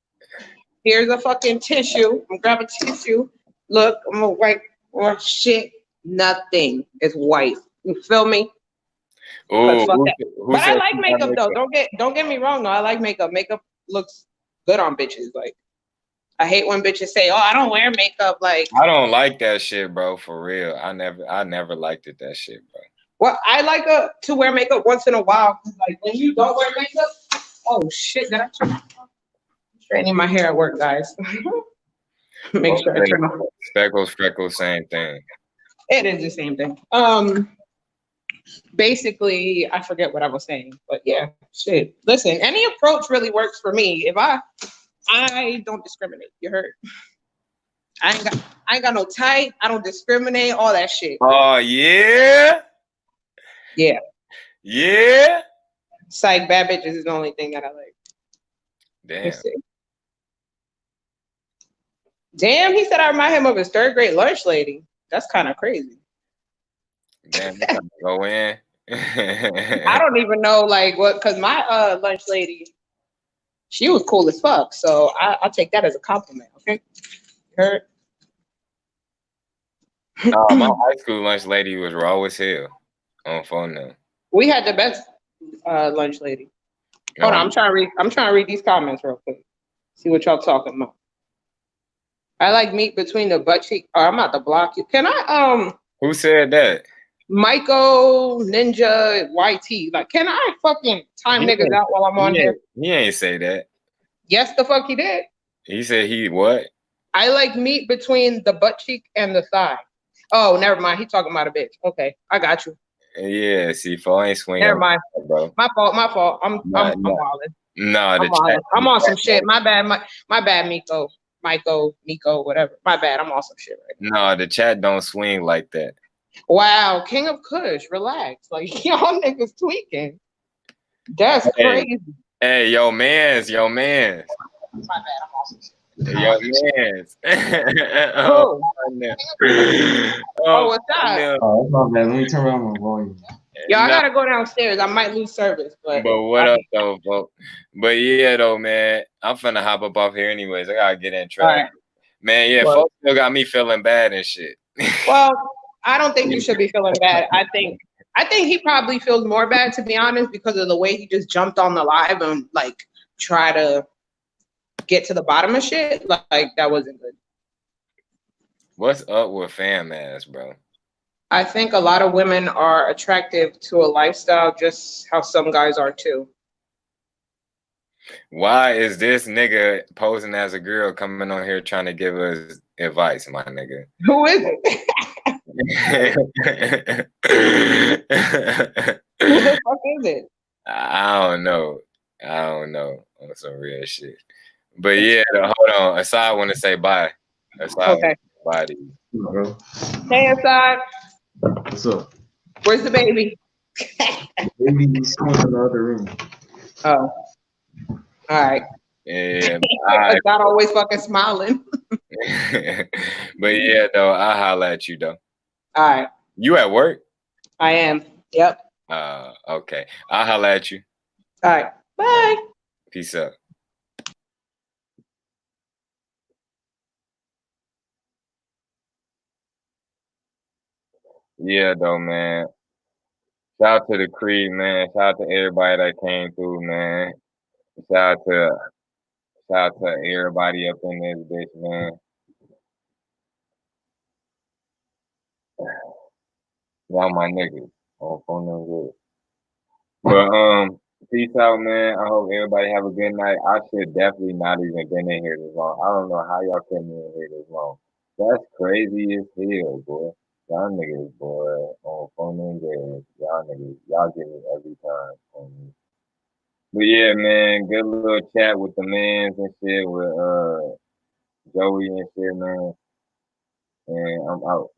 Here's a fucking tissue. I'm gonna grab a tissue. Look, I'm gonna wipe. Oh shit, nothing. It's white. You feel me? Oh, but I like makeup though. Don't get me wrong though. I like makeup. Makeup looks good on bitches. Like, I hate when bitches say, "Oh, I don't wear makeup." Like, I don't like that shit, bro. For real, I never liked it. That shit, bro. Well, I like to wear makeup once in a while. Like when you don't wear makeup, oh shit, did I turn off? Straightening my hair at work, guys. Make sure I turn off. Freckles, same thing. It is the same thing. Basically, I forget what I was saying, but yeah, shit. Listen, any approach really works for me. If I don't discriminate. You heard? I ain't got no type. I don't discriminate. All that shit. Oh yeah. Yeah. Yeah. Psych, bad bitches is the only thing that I like. Damn. Damn, he said I remind him of his third grade lunch lady. That's kind of crazy. Damn, you trying to go in? I don't even know like what, cause my lunch lady, she was cool as fuck. So I'll take that as a compliment. Okay. Heard? No, my high school lunch lady was raw as hell on Foenem. We had the best lunch lady. Hold on, I'm trying to read these comments real quick. See what y'all talking about. I like meat between the butt cheek. Oh, I'm about to block you. Can I Who said that? Michael Ninja YT. Like, can I fucking time niggas out while I'm on here? He ain't say that. Yes, the fuck he did. He said he what? I like meat between the butt cheek and the thigh. Oh, never mind. He talking about a bitch. Okay, I got you. Yeah, see, Fo ain't swinging. Never mind, bro. My fault. I'm wilding. No, I'm on some shit. My bad, Miko, Nico, whatever. My bad. I'm on some shit right now. No, the chat don't swing like that. Wow, King of Kush, relax. Like y'all niggas tweaking. That's crazy. Hey, yo, mans. My bad. I'm on some shit. Yo, mans. Cool. Oh, what's up? Oh, that's my bad. Let me turn around my volume. Yo, I gotta go downstairs. I might lose service, but what up though, folks? But yeah, though, man, I'm finna hop up off here anyways. I gotta get in track. Right. Man, yeah, folks still got me feeling bad and shit. Well, I don't think you should be feeling bad. I think he probably feels more bad, to be honest, because of the way he just jumped on the live and like try to get to the bottom of shit. Like that wasn't good. What's up with fam ass, bro? I think a lot of women are attractive to a lifestyle, just how some guys are too. Why is this nigga posing as a girl coming on here trying to give us advice, my nigga? Who is it? Who the fuck is it? I don't know. On some real shit. But yeah, hold on. Asad want to say bye. Asad, okay. Bye to you. Hey, Asad. What's up? Where's the baby? Baby's going to the other room. Oh. All right. Yeah. Asad always fucking smiling. But yeah, though, I'll holla at you, though. All right. You at work? I am. Yep. Okay. I'll holla at you. All right. Bye. Peace out. Yeah, though, man. Shout out to the creed, man. Shout out to everybody that came through, man. Shout out to everybody up in this bitch, man. Y'all my niggas. On Foenem good. But peace out, man. I hope everybody have a good night. I should definitely not even been in here this long. I don't know how y'all kept me in here this long. That's crazy as hell, boy. Y'all niggas, boy, on Foenem good. Y'all get me every time on me. But yeah, man, good little chat with the mans and shit, with Joey and shit, man. And I'm out.